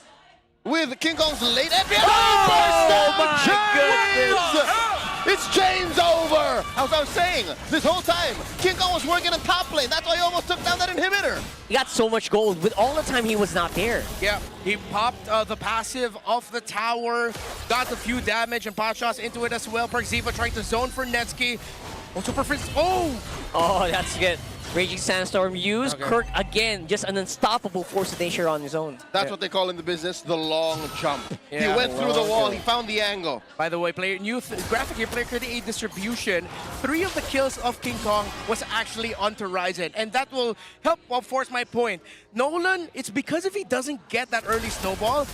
with King Kong's late entry. Oh my goodness! It's James over! As I was saying, this whole time, King Kong was working on top lane. That's why he almost took down that inhibitor. He got so much gold with all the time he was not there. Yeah, he popped the passive off the tower, got a few damage and pot shots into it as well. Perkziva trying to zone for Netsky. Oh, Super Prince. Oh, that's good. Raging Sandstorm used. Okay. Kirk, again, just an unstoppable force of nature on his own. That's what they call in the business the long jump. Yeah, he went through the wall. He found the angle. By the way, graphic here, player 38 distribution. 3 of the kills of King Kong was actually onto Ryzen. And that will help force my point. Nolan, it's because if he doesn't get that early snowball,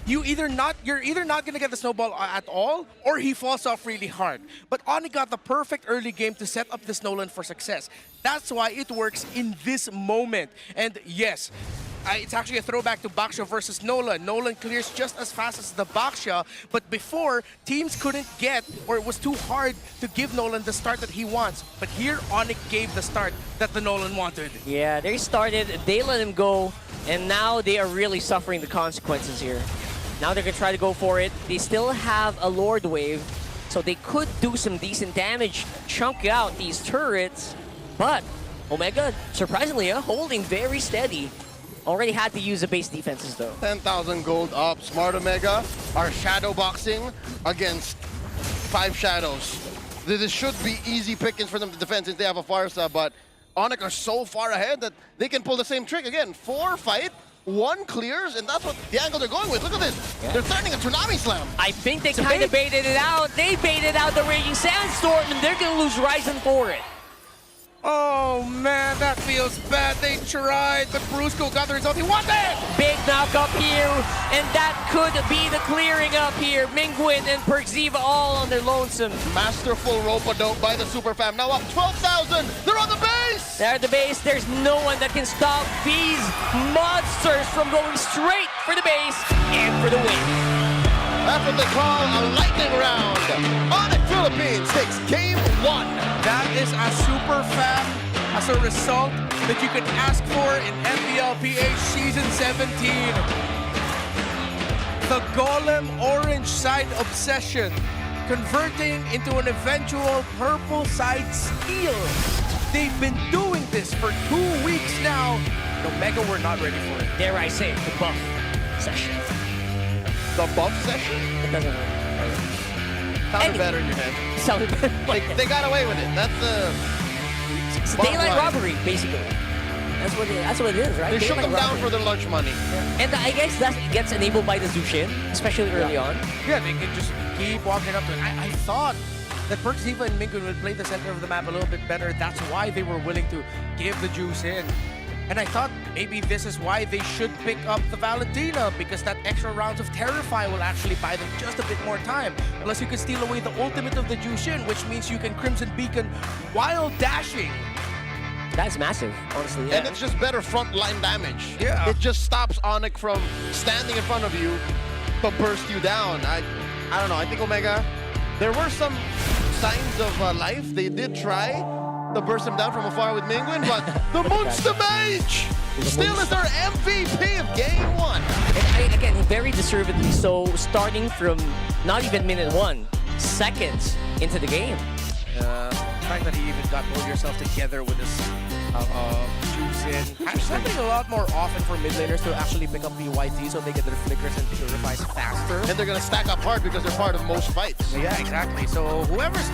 you're either not gonna get the snowball at all, or he falls off really hard. But ONIC got the perfect early game to set up this Nolan for success. That's why it works in this moment. And yes, it's actually a throwback to Baksha versus Nolan. Nolan clears just as fast as the Baksha, but before, teams couldn't get, or it was too hard to give Nolan the start that he wants. But here, ONIC gave the start that the Nolan wanted. Yeah, they started, they let him go, and now they are really suffering the consequences here. Now they're going to try to go for it. They still have a Lord Wave, so they could do some decent damage, chunk out these turrets. But Omega, surprisingly, holding very steady. Already had to use the base defenses, though. 10,000 gold up. Smart Omega are shadow boxing against 5 shadows. This should be easy pickings for them to defend since they have a Farsa, but ONIC are so far ahead that they can pull the same trick. Again, 4 fight, 1 clears, and that's what the angle they're going with. Look at this. Yeah. They're threatening a Tsunami Slam. I think they kind of baited it out. They baited out the Raging Sandstorm, and they're going to lose Ryzen for it. Oh man, that feels bad. They tried, but Brusco got the result he wanted! Big knock up here, and that could be the clearing up here. Mingwin and Perkziva all on their lonesome. Masterful rope-a-dope by the Super Fam. Now up 12,000. They're on the base! They're at the base. There's no one that can stop these monsters from going straight for the base and for the win. That's what they call a lightning round. ONIC Philippines takes game 1. That is a Super Fam as a result that you can ask for in MPL PH Season 17. The Golem Orange Side Obsession converting into an eventual purple side steal. They've been doing this for 2 weeks now. Omega were not ready for it. Dare I say, the buff session. The buff session? It doesn't work. Sounded better in your head. Sounded better. They got away with it. That's the It's daylight robbery, basically. That's what it is, right? They shook them down for their lunch money. And I guess that gets enabled by the Zushin, especially early on. Yeah, they can just keep walking up to it. I thought that Perkziva and Mingwin would play the center of the map a little bit better. That's why they were willing to give the juice in. And I thought maybe this is why they should pick up the Valentina, because that extra rounds of Terrify will actually buy them just a bit more time. Plus you can steal away the ultimate of the Jushin, which means you can Crimson Beacon while dashing. That's massive, honestly. Yeah. And it's just better frontline damage. Yeah. It just stops ONIC from standing in front of you to burst you down. I don't know. I think Omega, there were some signs of life. They did try to burst him down from afar with Mingwin, but the Monster Mage still is our MVP of game 1. And again, very deservedly so, starting from not even minute 1, seconds into the game. The fact that he even got Pull Yourself together with this juice in. It's happening a lot more often for mid laners to actually pick up PYT so they get their flickers and purifies faster. And they're going to stack up hard because they're part of most fights. Yeah, exactly. So whoever's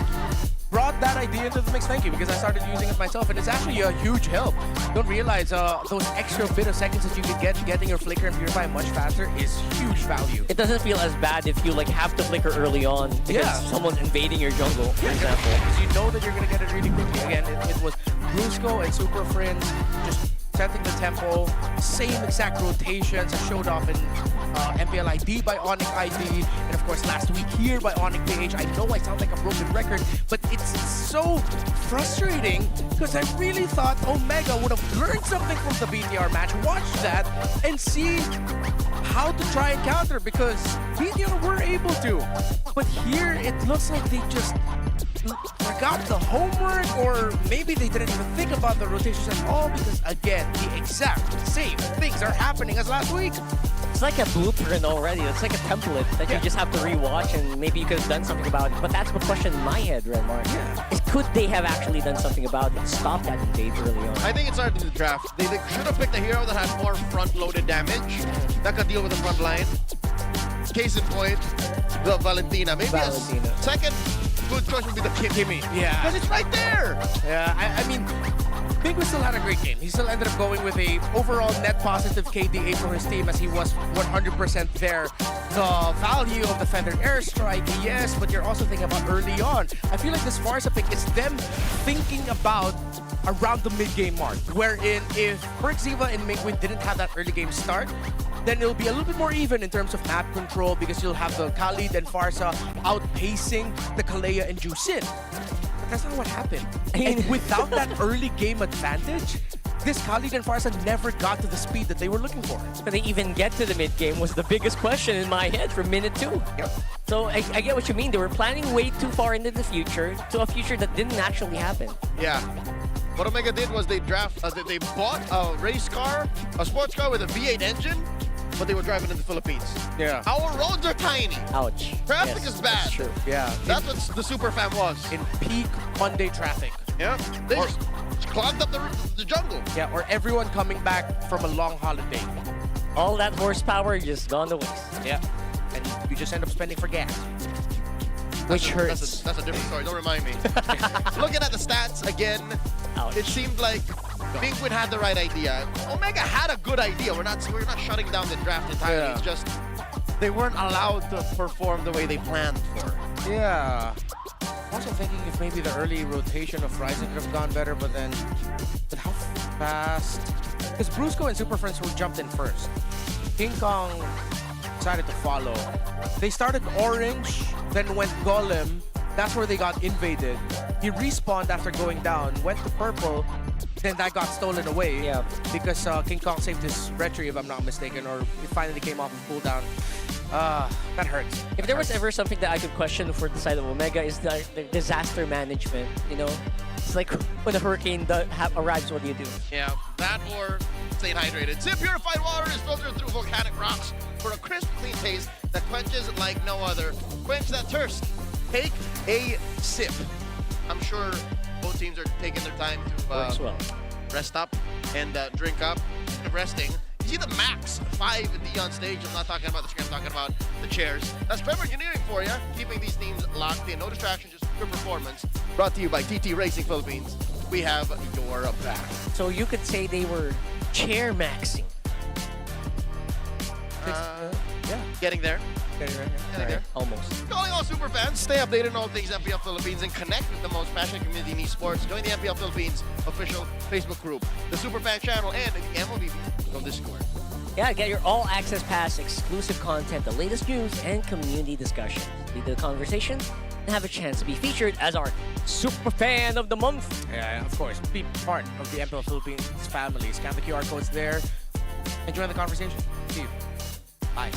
brought that idea into the mix, thank you, because I started using it myself, and it's actually a huge help. Don't realize those extra bit of seconds that you could get getting your flicker and purify much faster is huge value. It doesn't feel as bad if you like have to flicker early on because someone's invading your jungle, for example. Because you know that you're going to get it really quickly. Again, it was Brusco and Super Friends just setting the tempo, same exact rotations as showed off in MPL ID by ONIC ID, and of course last week here by ONIC PH. I know I sound like a broken record, but it's so frustrating because I really thought Omega would have learned something from the BTR match, watch that, and see how to try and counter, because BTR were able to. But here it looks like they just forgot the homework, or maybe they didn't even think about the rotations at all, because again, the exact same things are happening as last week. It's like a blueprint already. It's like a template that you just have to rewatch, and maybe you could have done something about it. But that's the question in my head, Redmark. Is could they have actually done something about it and stop that invade early on? I think it started in the draft. They should have picked a hero that had more front-loaded damage that could deal with the front line. Case in point, the Valentina. Maybe a second good choice would be the Kimmy. Yeah. Because it's right there. Yeah, I mean, Mingwin still had a great game. He still ended up going with a overall net positive KDA for his team as he was 100% there. The value of the feathered airstrike, yes, but you're also thinking about early on. I feel like this Farsa pick is them thinking about around the mid-game mark, wherein if Perkziva and Mingwin didn't have that early game start, then it'll be a little bit more even in terms of map control, because you'll have the Khalid and Farsa outpacing the Kalea and Jusin. But that's not what happened. And without that early game advantage, this Khalid and Farsa never got to the speed that they were looking for. But they even get to the mid game was the biggest question in my head for minute 2. Yep. So I get what you mean. They were planning way too far into the future to a future that didn't actually happen. Yeah. What Omega did was they bought a race car, a sports car with a V8 engine, but they were driving in the Philippines. Yeah. Our roads are tiny. Ouch. Traffic is bad. That's true. Yeah. That's what the Super Fam was. In peak Monday traffic. Yeah. They just clogged up the jungle. Yeah, or everyone coming back from a long holiday. All that horsepower just gone to waste. Yeah. And you just end up spending for gas. Which hurts. That's a different story. Don't remind me. Looking at the stats again, it seemed like Mingwin had the right idea. Omega had a good idea. We're not shutting down the draft entirely. Yeah. It's just they weren't allowed to perform the way they planned for. Yeah. Also thinking if maybe the early rotation of Ryzen could have gone better, but then but how fast? Because Brusco and Super Friends were jumped in first. King Kong decided to follow. They started orange, then went golem. That's where they got invaded. He respawned after going down, went to purple, then that got stolen away. Yeah. Because King Kong saved his retry, if I'm not mistaken, or it finally came off of cooldown. That hurts. If there was ever something that I could question for the side of Omega is the disaster management, you know? It's like when a hurricane arrives, what do you do? Yeah, that or stay hydrated. Zip Purified Water is filtered through volcanic rocks for a crisp, clean taste that quenches like no other. Quench that thirst. Take a sip. I'm sure both teams are taking their time to rest up and drink up. Resting. You see the max 5D on stage. I'm not talking about the screen, I'm talking about the chairs. That's Trevor Engineering for you, keeping these teams locked in. No distractions, just good performance. Brought to you by TT Racing Philippines. We have your back. So you could say they were chair maxing. Yeah. Getting there. Getting there. Almost. Calling all super fans, stay updated on all things MPL Philippines and connect with the most passionate community in esports. Join the MPL Philippines official Facebook group, the Superfan channel, and the MLBB on Discord. Yeah, get your all-access pass, exclusive content, the latest news, and community discussions. Lead the conversation and have a chance to be featured as our super fan of the month. Yeah, of course. Be part of the MPL Philippines family. Scan the QR codes there and join the conversation. See you. Bye.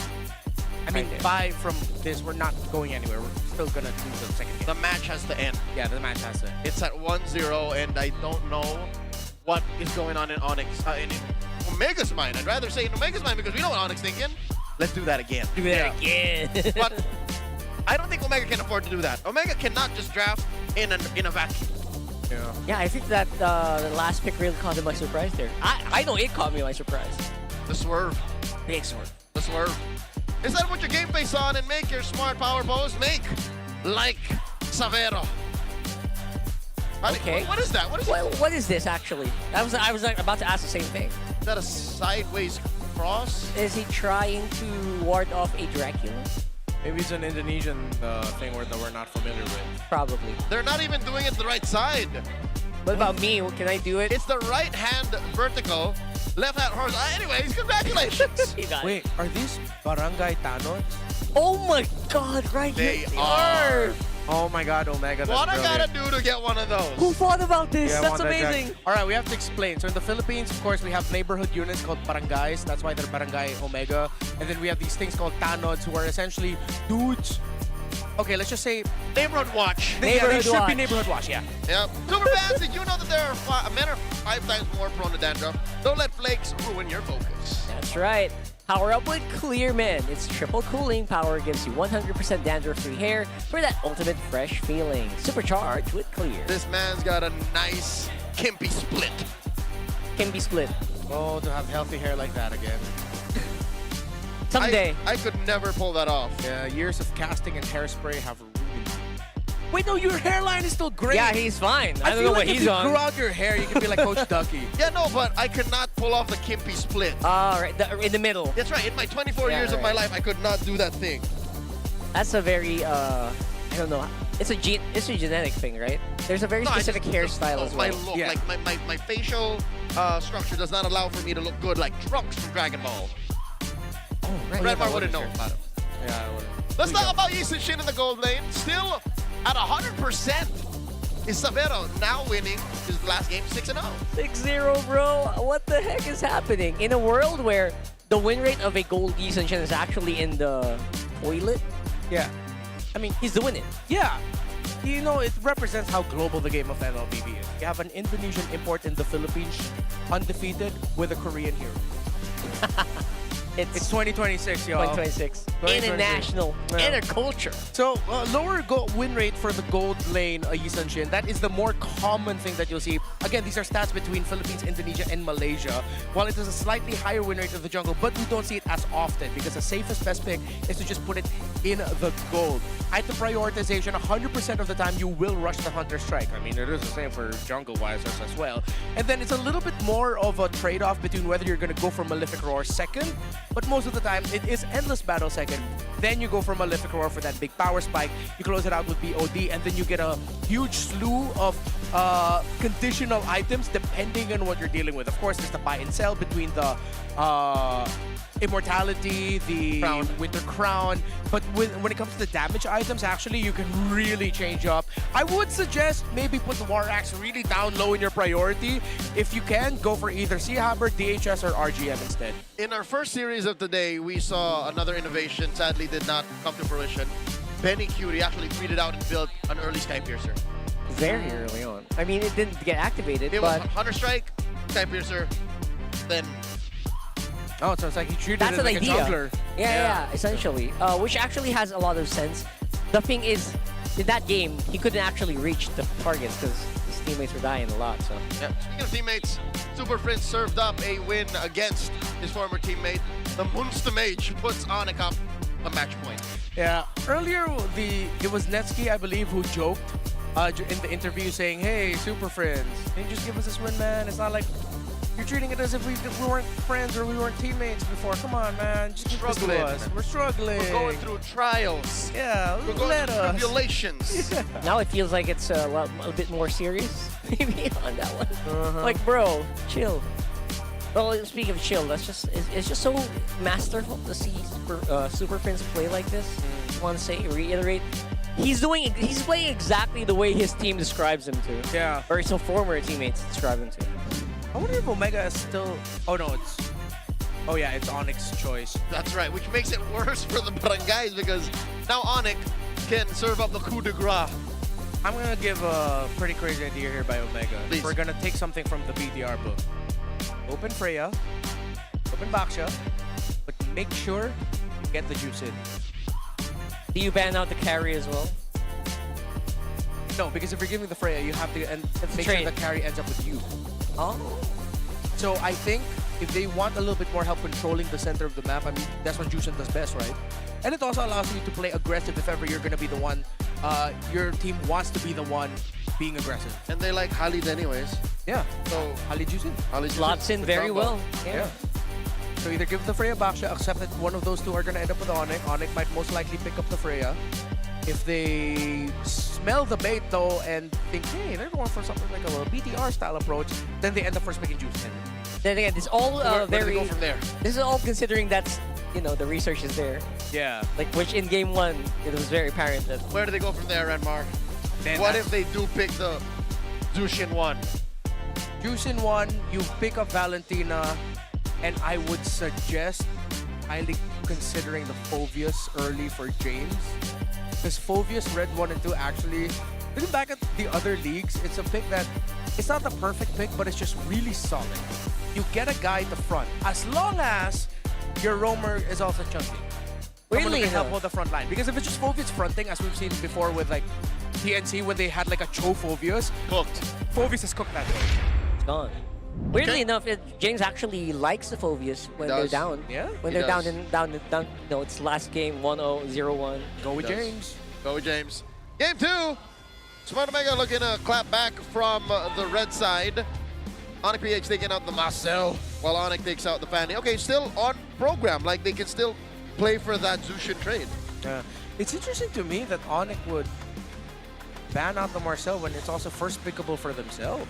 I mean, bye from this. We're not going anywhere. We're still going to do the second game. The match has to end. Yeah, the match has to end. It's at 1-0, and I don't know what is going on in ONIC. In Omega's mind. I'd rather say in Omega's mind because we know what ONIC's thinking. Let's do that again. Do that again. But I don't think Omega can afford to do that. Omega cannot just draft in a vacuum. Yeah, I think that the last pick really caught him by surprise there. I know it caught me by surprise. The swerve. Big swerve. The swerve. Instead of put your game face on and make your smart power pose, make like Savero. Okay. What is that? What is this actually? I was like, about to ask the same thing. Is that a sideways cross? Is he trying to ward off a Dracula? Maybe it's an Indonesian thing that we're not familiar with. Probably. They're not even doing it the right side. What about me? Can I do it? It's the right hand vertical, left hand horizontal. Anyways, congratulations. Wait, are these barangay tanods? Oh my god, right They here. are. Oh my god, Omega. What I brilliant. gotta do to get one of those? Who thought about this? Yeah, I That's want that amazing. jack. All right, we have to explain. So in the Philippines, of course, we have neighborhood units called barangays. That's why they're Barangay Omega. And then we have these things called tanods, who are essentially dudes. Okay, let's just say neighborhood watch. They should be neighborhood watch, yeah. Yep. Super fans, did you know that there are men are 5 times more prone to dandruff? Don't let flakes ruin your focus. That's right. Power up with Clear Men. Its triple cooling power gives you 100% dandruff-free hair for that ultimate fresh feeling. Supercharged with Clear. This man's got a nice Kimpy split. Kimpy split. Oh, to have healthy hair like that again. Someday. I could never pull that off. Yeah, years of casting and hairspray have ruined you. Wait, no, your hairline is still great. Yeah, he's fine. I don't feel know like what if he's you on. grew out your hair, you could be like Coach Ducky. Yeah, no, but I could not pull off the Kimpy split. Right, in the middle. That's right. In my 24 years of my life, I could not do that thing. That's a very, I don't know. It's a genetic thing, right? There's a very specific hairstyle as well. My look, like my facial structure does not allow for me to look good like Trunks from Dragon Ball. Oh, right. Red Bar wouldn't know about it. Yeah, I wouldn't. Let's talk about Yisun Shin in the gold lane. Still at 100% is Savero now winning his last game 6-0. 6-0, bro. What the heck is happening? In a world where the win rate of a gold Yisun Shin is actually in the toilet? Yeah. I mean, he's doing it. Yeah. You know, it represents how global the game of MLBB is. You have an Indonesian import in the Philippines, undefeated, with a Korean hero. It's 2026, y'all. 2026. International. Interculture. So, lower win rate for the gold lane, Yisun Shin. That is the more common thing that you'll see. Again, these are stats between Philippines, Indonesia, and Malaysia. While it is a slightly higher win rate of the jungle, but we don't see it as often because the safest best pick is to just put it in the gold. Item prioritization, 100% of the time you will rush the Hunter Strike. I mean, it is the same for jungle wisers as well. And then it's a little bit more of a trade-off between whether you're going to go for Malefic Roar second, but most of the time it is Endless Battle second. Then you go for Malefic Roar for that big power spike. You close it out with BOD, and then you get a huge slew of conditional items depending on what you're dealing with. Of course, there's the buy and sell between the Immortality, the Winter Crown, but when it comes to the damage items, actually, you can really change up. I would suggest maybe put the War Axe really down low in your priority. If you can, go for either Sea Hammer, DHS, or RGM instead. In our first series of the day, we saw another innovation. Sadly, did not come to fruition. Benny Curie actually tweeted out and built an early Sky Piercer. Very early on. I mean, it didn't get activated, It but was Hunter Strike, Sky Piercer, then... Oh, so it's like he treated that's it an like idea. a jungler. Yeah, essentially. Which actually has a lot of sense. The thing is, in that game, he couldn't actually reach the targets because his teammates were dying a lot. So. Yeah. Speaking of teammates, Super Prince served up a win against his former teammate. The Munster Mage puts ONIC up a match point. Yeah, earlier it was Netsky, I believe, who joked in the interview saying, "Hey, Super Friends, can you just give us this win, man? It's not like you're treating it as if we weren't friends or we weren't teammates before. Come on, man, just give this to us. We're struggling. We're going through trials. Yeah, we're going through tribulations." Yeah. Now it feels like it's a bit more serious, maybe on that one. Like, bro, chill. Well, speaking of chill, it's just so masterful to see Super Prince play like this. Just want to reiterate, he's playing exactly the way his team describes him to. Yeah. Or his former teammates describe him to. I wonder if Omega is still... Oh, no, it's... Oh, yeah, it's ONIC's choice. That's right, which makes it worse for the Barangays because now ONIC can serve up the coup de grace. I'm going to give a pretty crazy idea here by Omega. Please. We're going to take something from the BTR book. Open Freya, open Baksha, but make sure you get the juice in. Do you ban out the carry as well? No, because if you're giving the Freya, you have to make sure the carry ends up with you. Oh. So I think if they want a little bit more help controlling the center of the map, I mean, that's what Juicen does best, right? And it also allows you to play aggressive if ever you're going to be the one, your team wants to be the one being aggressive. And they like Khalid anyways. Yeah. So Khalid Juicen. Slots in very well. Yeah. So either give the Freya Baksha, accept that one of those two are going to end up with ONIC. ONIC might most likely pick up the Freya. If they smell the bait though and think, hey, they're going for something like a BTR style approach, then they end up first picking Juicen. Then again, it's all where very... do they go from there? This is all considering that's, the research is there. Yeah. Like, which in game 1, it was very apparent that... Where do they go from there, Renmar? What if they do pick the Jushin 1? Jushin 1, you pick up Valentina, and I would suggest highly considering the Phoveus early for James. Because Phoveus Red 1 and 2 actually, looking back at the other leagues, it's a pick that, it's not the perfect pick, but it's just really solid. You get a guy at the front, as long as your roamer is also chunky. Really? Can help hold the front line. Because if it's just Phoveus fronting, as we've seen before with like PNC when they had like a Cho Phoveus, cooked. Phoveus is cooked that way. It's gone. Weirdly enough, James actually likes the Phoveus when they're down. Yeah. When He they're does. down. It's last game, 1-0, 0-1. Go with James. Go with James. Game 2. Smart Omega looking to clap back from the red side. ONIC PH taking out the Marcel, while ONIC takes out the Fanny. Okay, still on program. Like, they can still play for that Zushin trade. Yeah. It's interesting to me that ONIC would ban out the Marcel when it's also first pickable for themselves.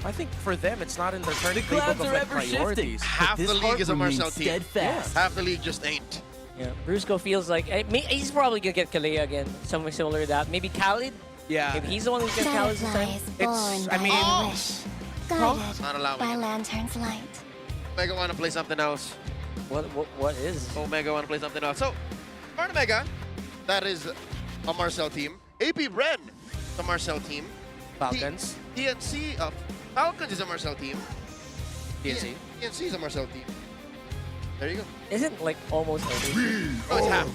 I think for them, it's not in their current playbook of like priorities. Half the league is a Marcel team. steadfast. Half the league just ain't. Yeah, Brusco feels like he's probably gonna get Kalea again, something similar to that. Maybe Khalid. Yeah. Maybe he's the one who's gonna Khalid this time. It's, I mean, It's not allowing by it. lantern's light. Omega want to play something else. What is? Omega want to play something else. So, Smart Omega, that is a Marcel team. AP Red, the Marcel team. Falcons. TNC, Falcons is a Marcel team. TNC. TNC is a Marcel team. There you go. Isn't like almost every. Oh, it's half.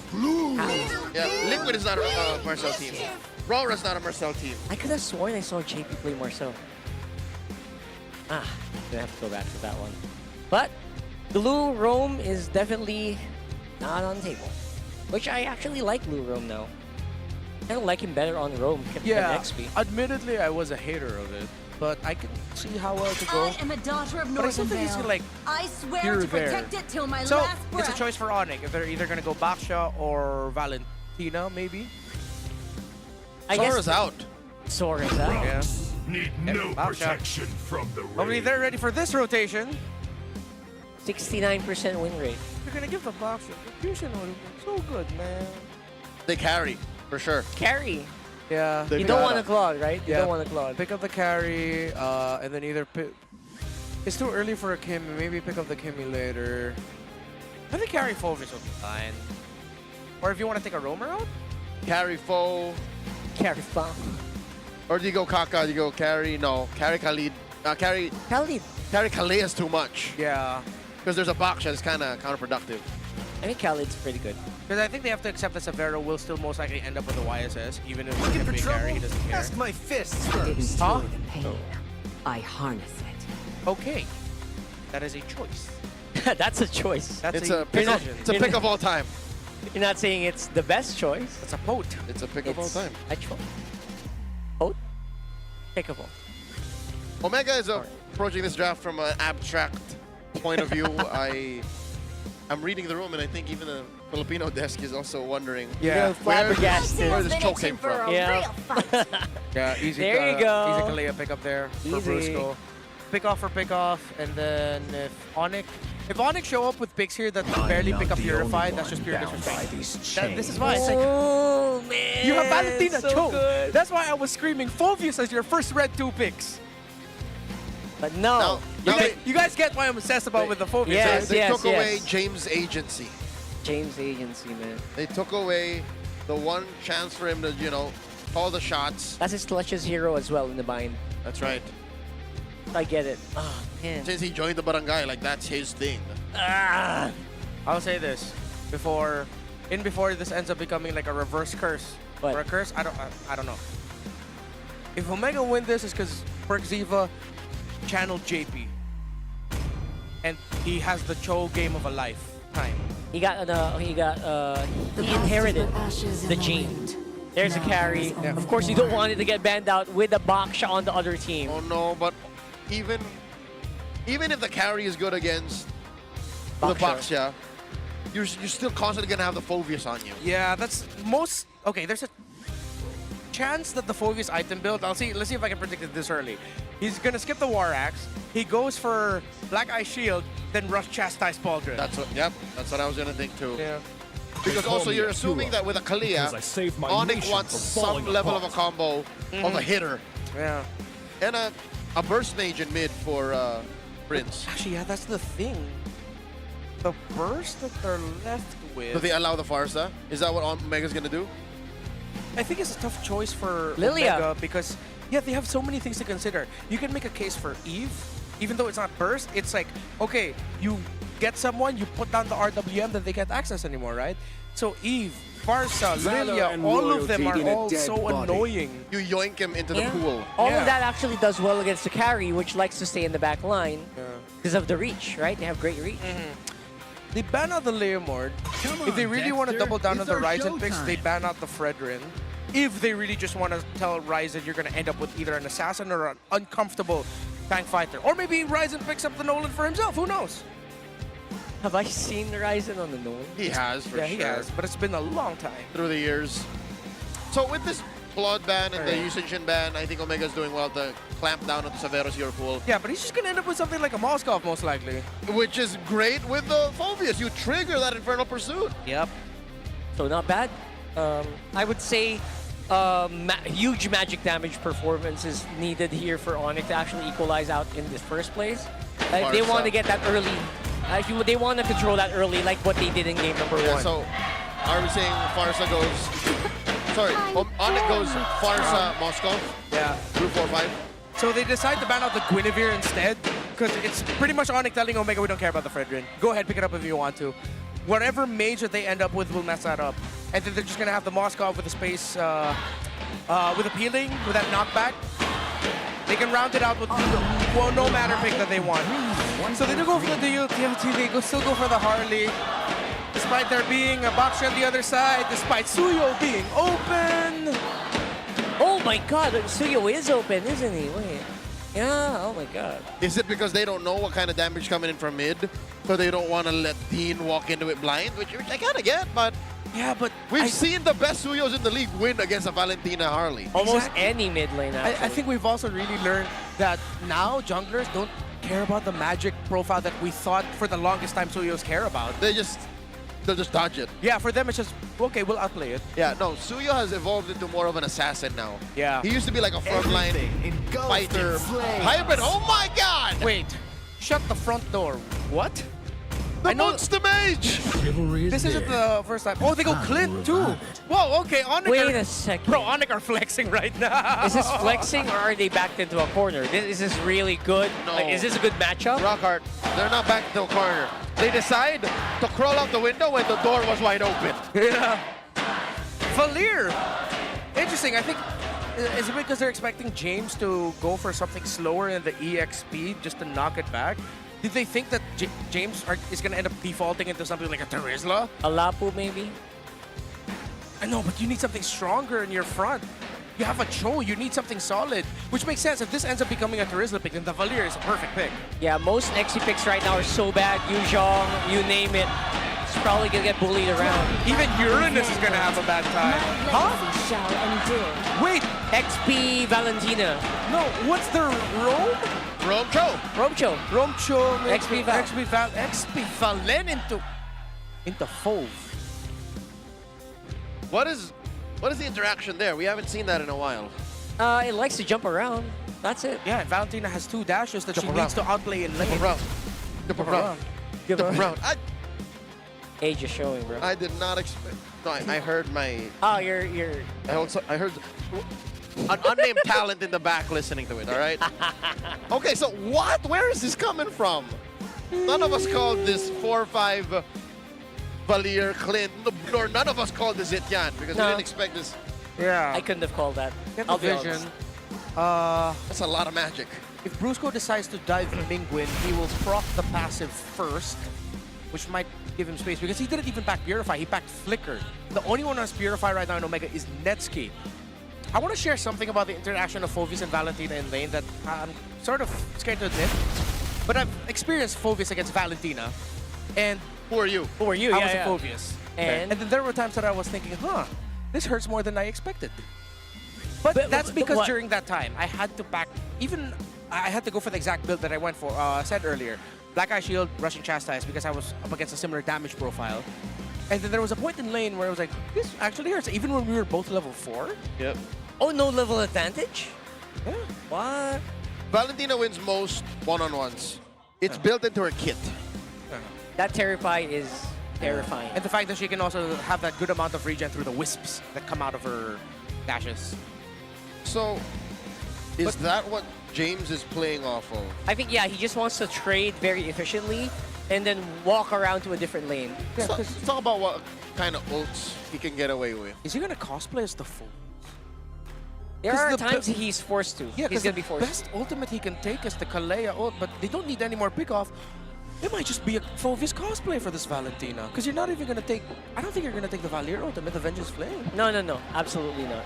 Yeah, Liquid is not a Marcel team. Rawra's not a Marcel team. I could have sworn I saw JP play Marcel. Gonna have to go back to that one. But Blue Roam is definitely not on the table. Which I actually like Blue Roam now. I don't like him better on Roam than XP. Admittedly, I was a hater of it, but I can see how well to go. I am a daughter of But I still Northern think it's Vale. like I swear here to there. protect it till my So last breath. it's a choice for ONIC. If they're either gonna go Baksha or Valentina, maybe. I guess Sora's out. Sora's out. Yeah. Need Yep, no Baksha. protection from the Hopefully they're ready for this rotation. 69% win rate. You're gonna give the Baksha. Fusion would have been so good, man. They carry, for sure. Carry. Yeah. You don't want a Claude, right? You don't want a Claude. Pick up the carry, and then either pick. It's too early for a Kimmy. Maybe pick up the Kimmy later. I think carry Fulvis will be fine. Or if you want to take a roamer out? Carry foe. Carry foe. Or do you go Kaka? Do you go carry? No. Carry Khalid. Carry Khalid. Carry Khalid is too much. Yeah. Because there's a box that's kind of counterproductive. I think Khalid's pretty good. Because I think they have to accept that Severo will still most likely end up with the YSS, even if he can be carry, he doesn't care. Ask my fists Huh? first. No. I harness it. Okay. That is a choice. That's a choice. That's It's a pick of, it's a pick of all time. You're not saying it's the best choice. It's a pote. It's a pick of all time. A choice. Pote? Pick of all. Omega is approaching this draft from an abstract point of view. I'm reading the room, and I think even the Filipino desk is also wondering. Yeah. Where this choke came from. Yeah. Yeah, easy. There you go. Easy Kalea pick up there for Easy. Brusco. Pick off for pick off, and then if ONIC show up with picks here that barely pick up Purified, that's just pure disrespect. This is why it's like, Oh, man. you have Valentina so choke. good. That's why I was screaming Fulvius as your first red 2 picks. But no. You guys get why I'm obsessed about with the Fulvius. Yes, They yes, took away yes. James' agency. James Agency, man. They took away the one chance for him to, call the shots. That's his clutch's hero as well in the bind. That's right. I get it. Oh, man. Since he joined the barangay, like that's his thing. I'll say this before this ends up becoming like a reverse curse. What? Or a curse? I don't know. If Omega win this, it's because Perkziva channeled JP, and he has the Cho game of a lifetime. He inherited the gene. There's a carry. Yeah. Of course, you don't want it to get banned out with a Baksha on the other team. Oh no, but even if the carry is good against the Baksha, you're still constantly gonna have the Phobius on you. Yeah, that's most. Okay, there's a chance that the Phobius item build. Let's see if I can predict it this early. He's gonna skip the War Axe. He goes for Black Eye Shield, then Rush Chastise Pauldron. That's what I was gonna think too. Yeah. Because also you're assuming that with a Kalia, ONIC wants some level of a combo of a hitter. Yeah. And a burst mage in mid for Prince. Actually, yeah, that's the thing. The burst that they're left with. Do they allow the Farsa? Is that what Omega's gonna do? I think it's a tough choice for Lilia. Omega because, yeah, they have so many things to consider. You can make a case for Eve, even though it's not burst. It's like, okay, you get someone, you put down the RWM that they can't access anymore, right? So Eve, Farsa, Lilia, all of them are all so annoying. You yoink him into the pool. All of that actually does well against the carry, which likes to stay in the back line Yeah. because of the reach, right? They have great reach. They ban out the Leomord. If they really want to double down on the Ryzen picks, they ban out the Fredrin. If they really just want to tell Ryzen you're going to end up with either an assassin or an uncomfortable tank fighter. Or maybe Ryzen picks up the Nolan for himself, who knows? Have I seen Ryzen on the Nolan? He has, for sure. Yeah, he has, but it's been a long time. Through the years. So with this Blood ban and the Usage ban, I think Omega's doing well to clamp down on the Severo's Hero Pool. Yeah, but he's just going to end up with something like a Moskov, most likely. Which is great with the Phobius. You trigger that Infernal Pursuit. Yep. So not bad. I would say huge magic damage performance is needed here for ONIC to actually equalize out in the first place. They want to get that early. They want to control that early, like what they did in game number 1. So, are we saying Farsa goes... Sorry, ONIC goes Farsa, Moskov? Yeah. Through 4-5. So they decide to ban out the Guinevere instead, because it's pretty much ONIC telling Omega we don't care about the Fredrin. Go ahead, pick it up if you want to. Whatever mage that they end up with will mess that up. And then they're just going to have the Moskov with the space, with appealing, with that knockback. They can round it out with no matter pick that they want. So they do go for the utility, they still go for the Harley. Despite there being a boxer on the other side, despite Suyo being open. Oh my god, Suyo is open, isn't he? Wait. Yeah, oh my god. Is it because they don't know what kind of damage coming in from mid? So they don't want to let Dean walk into it blind, which I kind of get, but... Yeah, but... We've seen the best Suyos in the league win against a Valentina Harley. Almost any mid lane, actually. I think we've also really learned that now junglers don't care about the magic profile that we thought for the longest time Suyos care about. They'll just dodge it. Yeah, for them it's just, okay, we'll outplay it. Yeah, no, Suyo has evolved into more of an assassin now. Yeah. He used to be like a frontline fighter. Hybrid, oh my god! Wait, shut the front door. What? The Monster Mage! This isn't the first time. Oh, they go Clint too. Whoa, okay, ONIC Wait a second. Bro, ONIC are flexing right now. Is this flexing or are they backed into a corner? Is this really good? No. Like, is this a good matchup? Rockhart, they're not back to the corner. They decide to crawl out the window when the door was wide open. Yeah. Valir. Interesting, I think, is it because they're expecting James to go for something slower in the EXP just to knock it back? Did they think that James is going to end up defaulting into something like a Terizla? A Lapu, maybe? I know, but you need something stronger in your front. You have a Cho, you need something solid. Which makes sense. If this ends up becoming a Terizla pick, then the Valir is a perfect pick. Yeah, most XP picks right now are so bad. Yuzhong, you name it. It's probably going to get bullied around. Even Uranus is going to have a bad time. Huh? Wait. XP Valentina. No, what's the Rome? Romcho. Romcho. XP Val. XP Valen into Fove. What is the interaction there? We haven't seen that in a while. It likes to jump around. That's it. Yeah, Valentina has 2 dashes that she needs to outplay in lane. Jump around. Age is showing, bro. I did not expect. No, I heard my. Oh, you're. I heard an unnamed talent in the back listening to it. All right. Okay, so what? Where is this coming from? None of us called this 4-5 Valir Clint, nor none of us called this Zetian because we didn't expect this. Yeah. I couldn't have called that. Get I'll the be vision. honest. That's a lot of magic. If Brusco decides to dive Mingwin, he will proc the passive first, which might give him space because he didn't even pack Purify, he packed Flicker. The only one who has Purify right now in Omega is Netsky. I want to share something about the interaction of Phovis and Valentina in lane that I'm sort of scared to admit. But I've experienced Phovis against Valentina. And who are you? Who are you? I Yeah, was a Phovis. And then there were times that I was thinking, this hurts more than I expected. But that's because during that time, I had to pack, I had to go for the exact build that I went for, said earlier. Black Eye Shield, Rushing Chastise, because I was up against a similar damage profile. And then there was a point in lane where I was like, this actually hurts, even when we were both level 4. Yep. Oh, no level advantage? Yeah. What? Valentina wins most one-on-ones. It's built into her kit. That Terrify is terrifying. And the fact that she can also have that good amount of regen through the wisps that come out of her dashes. So, is that what James is playing off of? I think, yeah, he just wants to trade very efficiently and then walk around to a different lane. Yeah, let's talk about what kind of ults he can get away with. Is he going to cosplay as the fool? There are times he's forced to. Yeah, he's going to be forced. The best ultimate he can take is the Kalea ult, but they don't need any more pick-off. It might just be a Phovis cosplay for this Valentina. Because you're not even going to take... I don't think you're going to take the Valir ultimate, the Vengeance Flame. No. Absolutely not.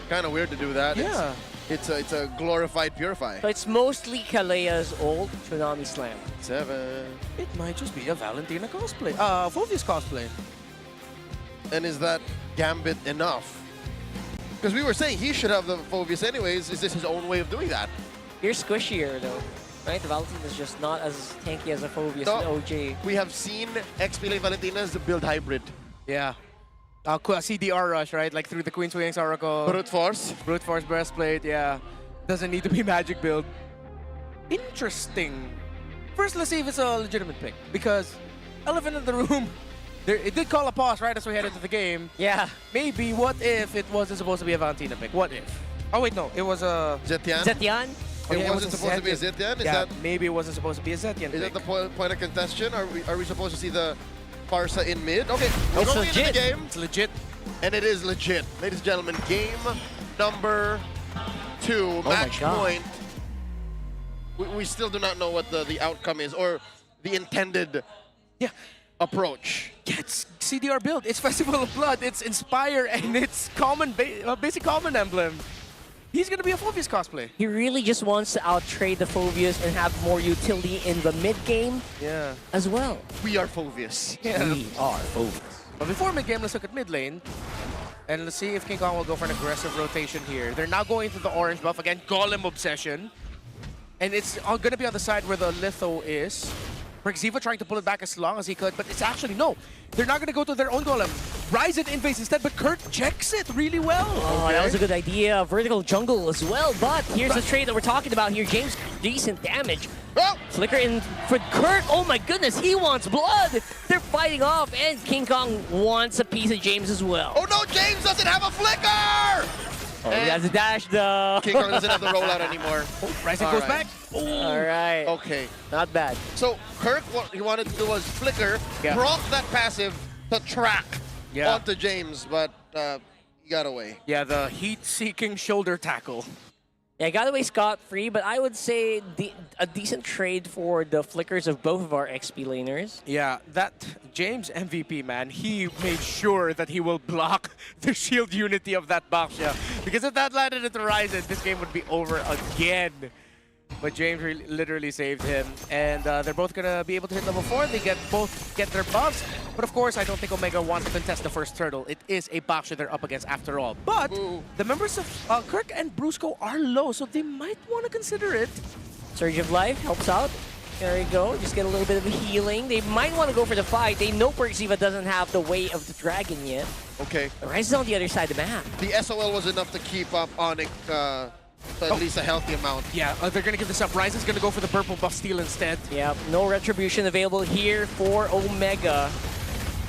Kind of weird to do that. Yeah. It's a glorified Purify. So it's mostly Kalea's old Tsunami Slam. 7. It might just be a Valentina cosplay. Phovis cosplay. And is that Gambit enough? Because we were saying he should have the Phovis anyways. Is this his own way of doing that? You're squishier though, right? The Valentina is just not as tanky as a Phovis and OJ. We have seen XP lane Valentina's build hybrid. Yeah. CDR rush, right? Like through the Queen's Wings Oracle. Brute Force. Brute Force Breastplate, yeah. Doesn't need to be magic build. Interesting. First, let's see if it's a legitimate pick. Because elephant in the room, it did call a pause right as we head into the game. Yeah. Maybe, what if it wasn't supposed to be a Valentina pick? What if? Oh wait, no. It was a... Zetian? Zetian? It wasn't supposed to be a Zetian? Maybe it wasn't supposed to be a Zetian pick. Is that the point of contention? Are we supposed to see the Parsa in mid? Okay, we're It's going into the legit. game. It's legit. And it is legit. Ladies and gentlemen, game number 2, match point. we still do not know what the outcome is or the intended approach. Yeah, it's CDR build. It's Festival of Blood. It's Inspire, and it's basic common emblem. He's gonna be a Phoveus cosplay. He really just wants to outtrade the Phoveus and have more utility in the mid game. Yeah. As well. We are Phoveus. Yeah. We are Phoveus. But before mid game, let's look at mid lane. And let's see if King Kong will go for an aggressive rotation here. They're now going to the orange buff again, Golem Obsession. And it's all gonna be on the side where the Litho is. Ziva trying to pull it back as long as he could, but it's actually no. They're not going to go to their own golem. Ryzen invades instead, but Kurt checks it really well. Oh, that was a good idea. Vertical jungle as well, but here's the trade that we're talking about here. James, decent damage. Flicker in for Kurt. Oh my goodness, he wants blood. They're fighting off, and King Kong wants a piece of James as well. Oh no, James doesn't have a flicker! Oh, he has a dash though. King Kong doesn't have the rollout anymore. Ryzen goes back. All right. Okay. Not bad. So Kirk, what he wanted to do was flicker, proc that passive to track onto James, but he got away. Yeah, the heat-seeking shoulder tackle. Yeah, got away scot-free, but I would say a decent trade for the flickers of both of our XP laners. Yeah, that James MVP, man, he made sure that he will block the shield unity of that Baksha. Because if that landed at the Ryzen, this game would be over again. But James literally saved him. And they're both going to be able to hit level 4. They both get their buffs. But of course, I don't think Omega wants to contest the first turtle. It is a Baksha they're up against after all. But the members of Kirk and Brusco are low, so they might want to consider it. Surge of Life helps out. There you go. Just get a little bit of healing. They might want to go for the fight. They know Ziva doesn't have the weight of the dragon yet. Okay. The Rise is on the other side of the map. The SOL was enough to keep up ONIC to at least a healthy amount. Yeah, they're going to give this up. Ryzen's going to go for the purple buff steal instead. Yeah, no retribution available here for Omega.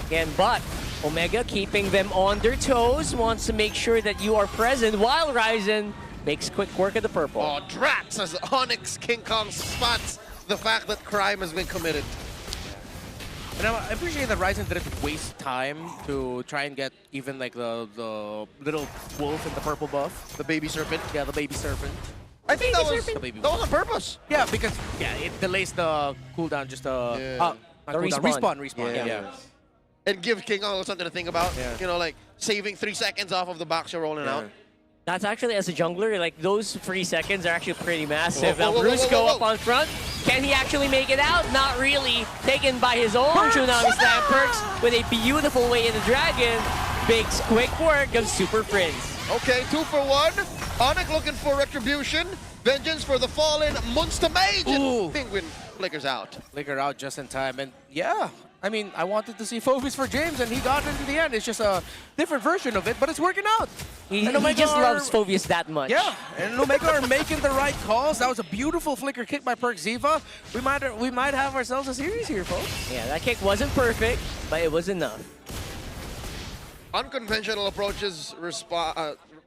Again, but Omega keeping them on their toes, wants to make sure that you are present while Ryzen makes quick work of the purple. Oh, Drax as Onyx King Kong spots the fact that crime has been committed. And I appreciate that Ryzen didn't waste time to try and get even like the little wolf in the purple buff. The baby serpent? Yeah, the baby serpent. I think that was on purpose. Yeah, because it delays the cooldown just respawn. Yeah. And give King Kong something to think about. Yeah. You know, like saving 3 seconds off of the Baksha rolling out. That's actually, as a jungler, like those 3 seconds are actually pretty massive. Whoa, Now whoa, whoa, Brusco whoa, whoa. up on front. Can he actually make it out? Not really. Taken by his own Tsunami Slam. Perks with a beautiful way in the dragon. Big quick work of Super Prince. Okay, 2 for 1. ONIC looking for retribution. Vengeance for the fallen Monster Mage. And Penguin flickers out. Flicker out just in time. And yeah, I mean, I wanted to see Phoveus for James, and he got it in the end. It's just a different version of it, but it's working out. He just loves Phoveus that much. Yeah, and Omega are making the right calls. That was a beautiful flicker kick by Ziva. We might have ourselves a series here, folks. Yeah, that kick wasn't perfect, but it was enough. Unconventional approaches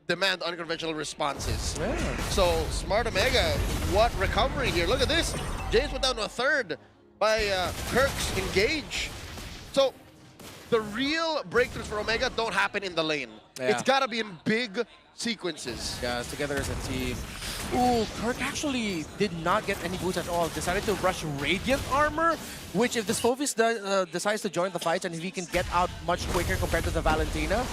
demand unconventional responses. Yeah. So, Smart Omega, what recovery here. Look at this. James went down to a third by Kirk's engage. So, the real breakthroughs for Omega don't happen in the lane. Yeah. It's got to be in big sequences. Yeah, together as a team. Ooh, Kirk actually did not get any boots at all. Decided to rush Radiant Armor, which if this Phoveus decides to join the fights and if he can get out much quicker compared to the Valentina,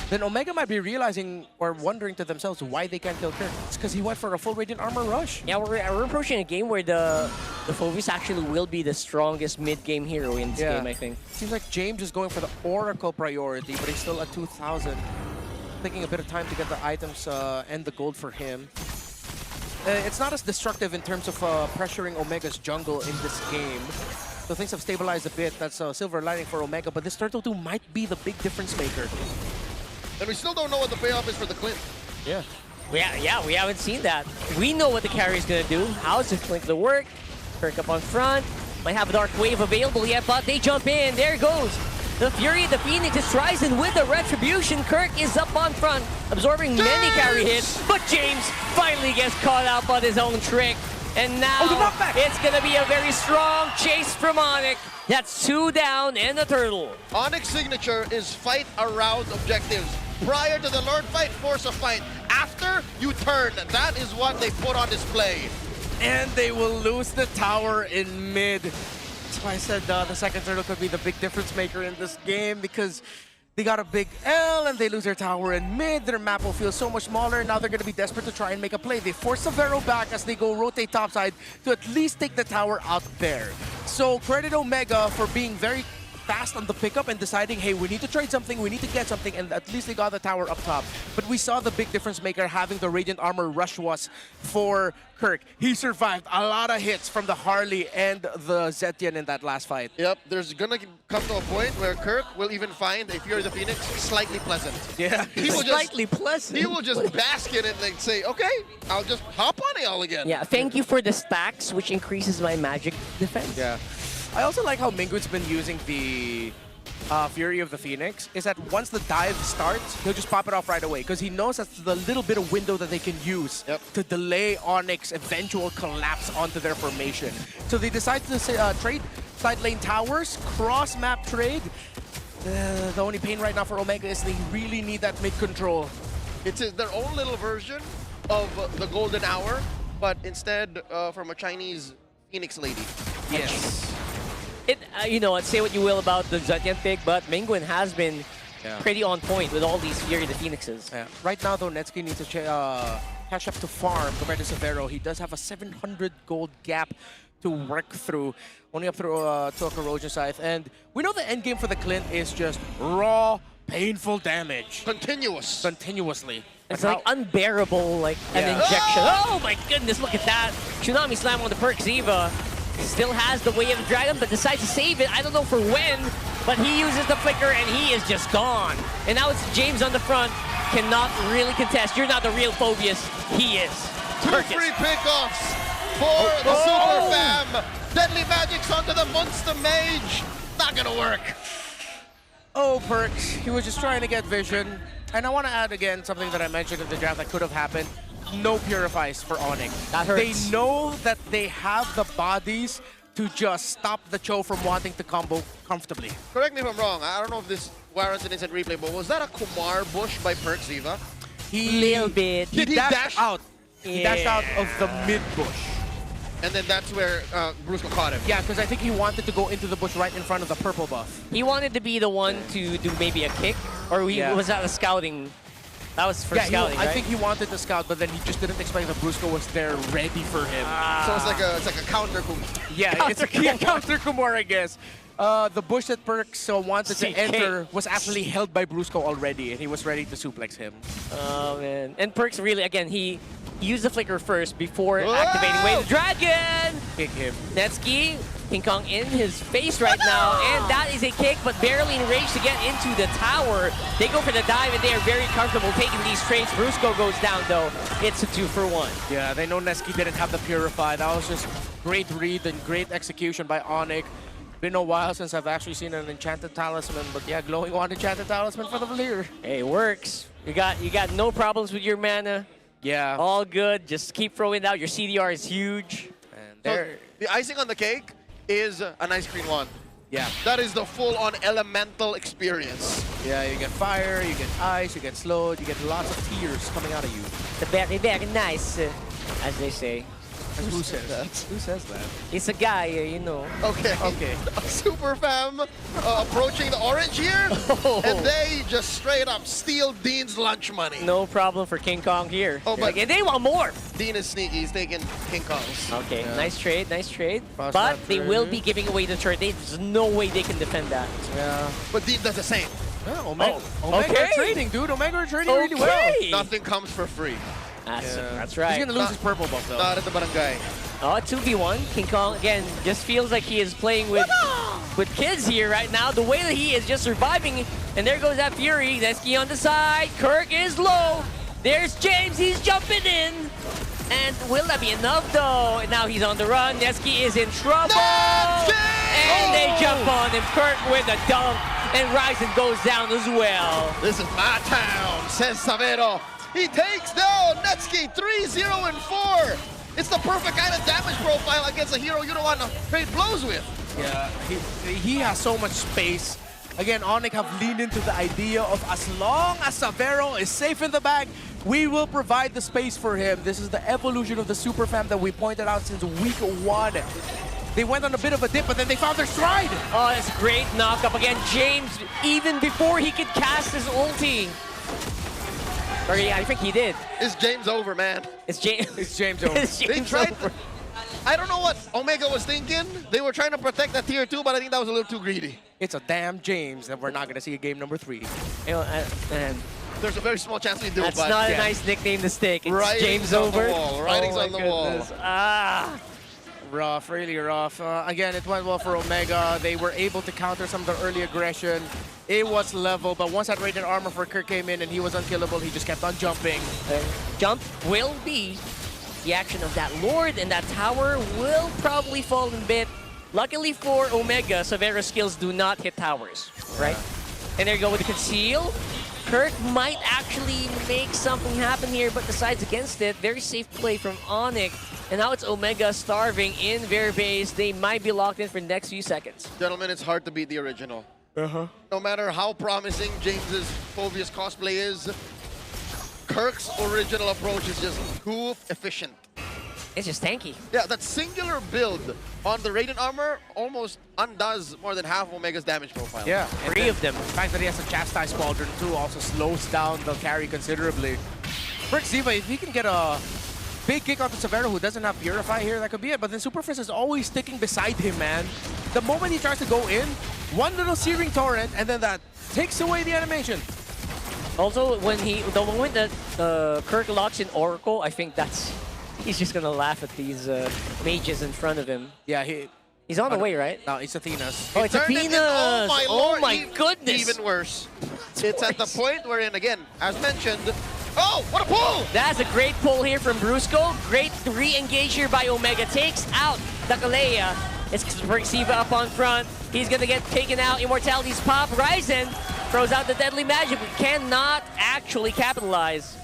then Omega might be realizing or wondering to themselves why they can't kill Kirk. It's because he went for a full Radiant Armor rush. Yeah, we're approaching a game where the Phoveus actually will be the strongest mid-game hero in this game, I think. Seems like James is going for the Oracle priority, but he's still at 2,000. Taking a bit of time to get the items and the gold for him. It's not as destructive in terms of pressuring Omega's jungle in this game. So things have stabilized a bit. That's a silver lining for Omega, but this Turtle 2 might be the big difference maker. And we still don't know what the payoff is for the Clint. Yeah. Yeah, we haven't seen that. We know what the carry is going to do. How's the Flink to work? Kirk up on front. Might have a Dark Wave available yet, but they jump in. There goes the Fury of the Phoenix. Is Ryzen with the Retribution. Kirk is up on front, absorbing many carry hits, but James finally gets caught out on his own trick. And now it's going to be a very strong chase from ONIC. That's 2 down and the turtle. ONIC's signature is fight around objectives. Prior to the Lord fight, force a fight. After, you turn. That is what they put on display. And they will lose the tower in mid. That's why I said the second turtle could be the big difference maker in this game, because they got a big L and they lose their tower in mid. Their map will feel so much smaller. Now they're going to be desperate to try and make a play. They force Severo back as they go rotate topside to at least take the tower out there. So credit Omega for being very fast on the pickup and deciding, hey, we need to trade something, we need to get something, and at least they got the tower up top. But we saw the big difference maker having the Radiant Armor rush was for Kirk. He survived a lot of hits from the Harley and the Zetian in that last fight. Yep, there's gonna come to a point where Kirk will even find, if you're the Phoenix, slightly pleasant. Yeah, he will slightly pleasant. He will just bask in it and say, okay, I'll just hop on y'all again. Yeah, thank you for the stacks, which increases my magic defense. Yeah. I also like how Mingwin's been using the Fury of the Phoenix, is that once the dive starts, he'll just pop it off right away, because he knows that's the little bit of window that they can use to delay ONIC's eventual collapse onto their formation. So they decide to trade side lane towers, cross-map trade. The only pain right now for Omega is they really need that mid-control. It's their own little version of the Golden Hour, but instead from a Chinese Phoenix lady. Yes. You know, say what you will about the Zetian pick, but Mingwin has been pretty on point with all these Fury the Phoenixes. Yeah. Right now, though, Netsky needs to catch up to farm compared to Severo. He does have a 700 gold gap to work through, only up through to a Corrosion Scythe. And we know the end game for the Clint is just raw, painful damage. Continuously. It's like unbearable, like an injection. Oh my goodness, look at that. Tsunami Slam on the perk. Ziva still has the Way of the Dragon, but decides to save it. I don't know for when, but he uses the flicker and he is just gone. And now it's James on the front. Cannot really contest. You're not the real Phobius. He is. Two free pickoffs for the Super Fam. Deadly Magics onto the Monster Mage. Not gonna work. Oh, Perks. He was just trying to get vision. And I want to add again something that I mentioned in the draft that could have happened. No Purifies for ONIC. That hurts. They know that they have the bodies to just stop the Cho from wanting to combo comfortably. Correct me if I'm wrong. I don't know if this warrants an instant replay, but was that a Kumar bush by Perk Ziva? Little bit. He dashed out. He dashed out of the mid bush. And then that's where Brusco caught him. Yeah, because I think he wanted to go into the bush right in front of the purple buff. He wanted to be the one to do maybe a kick, or was that a scouting? That was for scouting, I right? think he wanted to scout, but then he just didn't expect that Brusco was there ready for him. So it's like a counter Kumar. Yeah, it's a counter Kumar, I guess. The bush that Perks wanted to enter was actually held by Brusco already, and he was ready to suplex him. Oh, man. And Perks really, again, he used the flicker first before activating Way of the Dragon! Kick him. Netsky, King Kong in his face right now, and that is a kick, but barely in range to get into the tower. They go for the dive, and they are very comfortable taking these trades. Brusco goes down, though. It's a 2-for-1. Yeah, they know Netsky didn't have the Purify. That was just great read and great execution by ONIC. Been a while since I've actually seen an Enchanted Talisman, but yeah, glowing one Enchanted Talisman for the Valir. Hey, it works. You got no problems with your mana. Yeah. All good. Just keep throwing it out. Your CDR is huge. And So the icing on the cake is an ice cream wand. Yeah. That is the full-on elemental experience. Yeah, you get fire, you get ice, you get slowed, you get lots of tears coming out of you. The very nice, as they say. Who says that? Who says that? It's a guy, you know. Okay. Okay. Super Fam approaching the orange here, and they just straight up steal Dean's lunch money. No problem for King Kong here. Oh, but and they want more. Dean is sneaky. He's taking King Kong's. Okay, nice trade, nice trade. Cross But that they trade. will be giving away the turret. There's no way they can defend that. Yeah. But Dean does the same. Yeah, Omega are trading, dude. Omega are trading really well. Nothing comes for free. That's right. He's gonna lose his purple buff though. Not at the barangay. Oh, 2v1. King Kong, again, just feels like he is playing with kids here right now. The way that he is just surviving. And there goes that Fury. Netsky on the side. Kirk is low. There's James. He's jumping in. And will that be enough, though? And now he's on the run. Netsky is in trouble. And they jump on him. Kirk with a dunk. And Ryzen goes down as well. This is my town, says Severo. He takes down Netsky 3-0-4. It's the perfect kind of damage profile against a hero you don't want to trade blows with. Yeah, he has so much space Again, ONIC have leaned into the idea of as long as Savero is safe in the bag, we will provide the space for him. This is the evolution of the super fam that we pointed out since week 1. They went on a bit of a dip, but then they found their stride. Oh, that's great knock-up. Again, James, even before he could cast his ulti. Or yeah, I think he did. It's James over, man. It's James. It's James over. It's They James tried. over. I don't know what Omega was thinking. They were trying to protect that tier 2, but I think that was a little too greedy. It's a damn James that we're not going to see a game number 3. You know, and There's a very small chance we do, that's but not yeah. a nice nickname to stick. It's Writings James on over. the wall. Writings Oh on my the wall. goodness. Ah. Rough, really rough. Again, it went well for Omega. They were able to counter some of the early aggression. It was level, but once that Radiant Armor for Kirk came in and he was unkillable, he just kept on jumping. Jump will be the action of that Lord, and that tower will probably fall in bit. Luckily for Omega, Savero's skills do not hit towers, right? And there you go with the conceal. Kirk might actually make something happen here, but decides against it. Very safe play from ONIC. And now it's Omega starving in their base. They might be locked in for the next few seconds. Gentlemen, it's hard to beat the original. No matter how promising James's Phobius cosplay is, Kirk's original approach is just too efficient. It's just tanky. Yeah, that singular build on the Radiant Armor almost undoes more than half of Omega's damage profile. Yeah, Three of them. The fact that he has a Chastise Pauldron too also slows down the carry considerably. Brick Ziva, if he can get a big kick out to Savero who doesn't have Purify here, that could be it. But then Super Fist is always sticking beside him, man. The moment he tries to go in, one little Searing Torrent, and then that takes away the animation. Also, the moment that Kirk locks in Oracle, I think he's just gonna laugh at these mages in front of him. Yeah, he's on the way, right? No, it's Athena's. Oh, it's Turned it Athena's! in- Oh my lord! my goodness! Even worse. It's at the point wherein, again, as mentioned, oh, what a pull! That's a great pull here from Brusco. Great re-engage here by Omega. Takes out the Kalea. It's Siva up on front. He's gonna get taken out. Immortality's pop. Ryzen throws out the deadly magic, but cannot actually capitalize.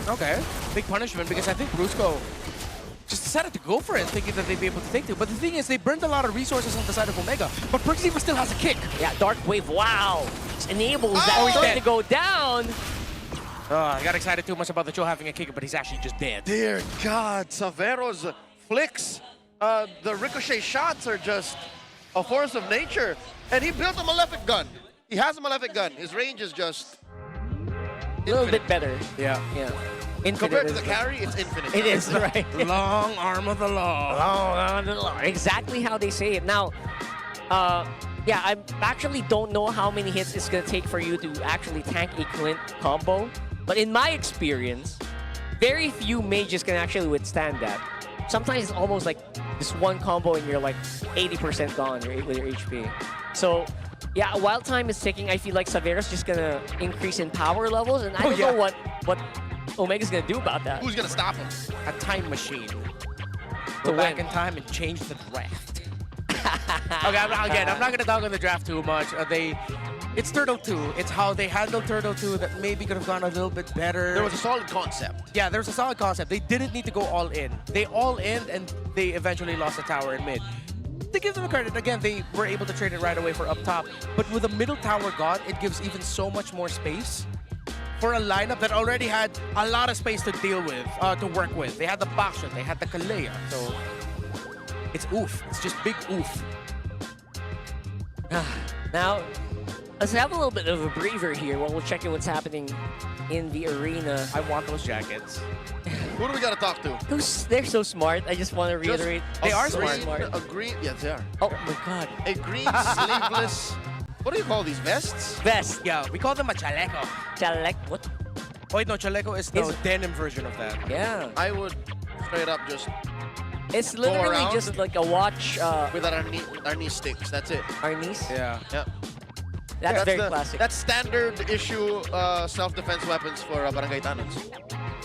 Okay, big punishment because I think Brusco just decided to go for it, thinking that they'd be able to take it. But the thing is, they burned a lot of resources on the side of Omega, but Perxiva still has a kick. Yeah, Dark Wave, wow. Just enables that turret to go down. I got excited too much about the Cho having a kick, but he's actually just dead. Dear God, Savero's flicks, the ricochet shots are just a force of nature. And he built a Malefic gun. He has a Malefic gun. His range is just A little bit better. Yeah. Yeah. Compared to the carry, it's infinite. It is, right? Long arm of the law. Long arm of the law. Exactly how they say it. Now, yeah, I actually don't know how many hits it's going to take for you to actually tank a Clint combo. But in my experience, very few mages can actually withstand that. Sometimes it's almost like this one combo and you're like 80% gone with your HP. So, yeah, while time is ticking, I feel like Savero's just going to increase in power levels. And I don't know what Omega's going to do about that. Who's going to stop him? A time machine. Go back in time and change the draft. Okay, I'm not going to talk on the draft too much. It's Turtle 2. It's how they handled Turtle 2 that maybe could have gone a little bit better. There was a solid concept. Yeah, there was a solid concept. They didn't need to go all in. They all in and they eventually lost the tower in mid. To give them credit, again, they were able to trade it right away for up top. But with the middle tower gone, it gives even so much more space for a lineup that already had a lot of space to deal with, to work with. They had the Bakshan, they had the Kalea. So it's oof. It's just big oof. Now, let's have a little bit of a breather here while we're checking what's happening in the arena. I want those jackets. Who do we got to talk to? They're so smart. I just want to reiterate. They are so smart. A green, yes, they are. Oh my god. A green sleeveless, what do you call these, vests? Vest. Yeah, we call them a chaleco. What? Wait, no, chaleco is the denim version of that. Yeah. I would straight up just It's go literally around just like a watch. with our knee sticks. That's it. Arnis? Yeah. Yep. That's very classic. That's standard issue self-defense weapons for Barangay Tanons.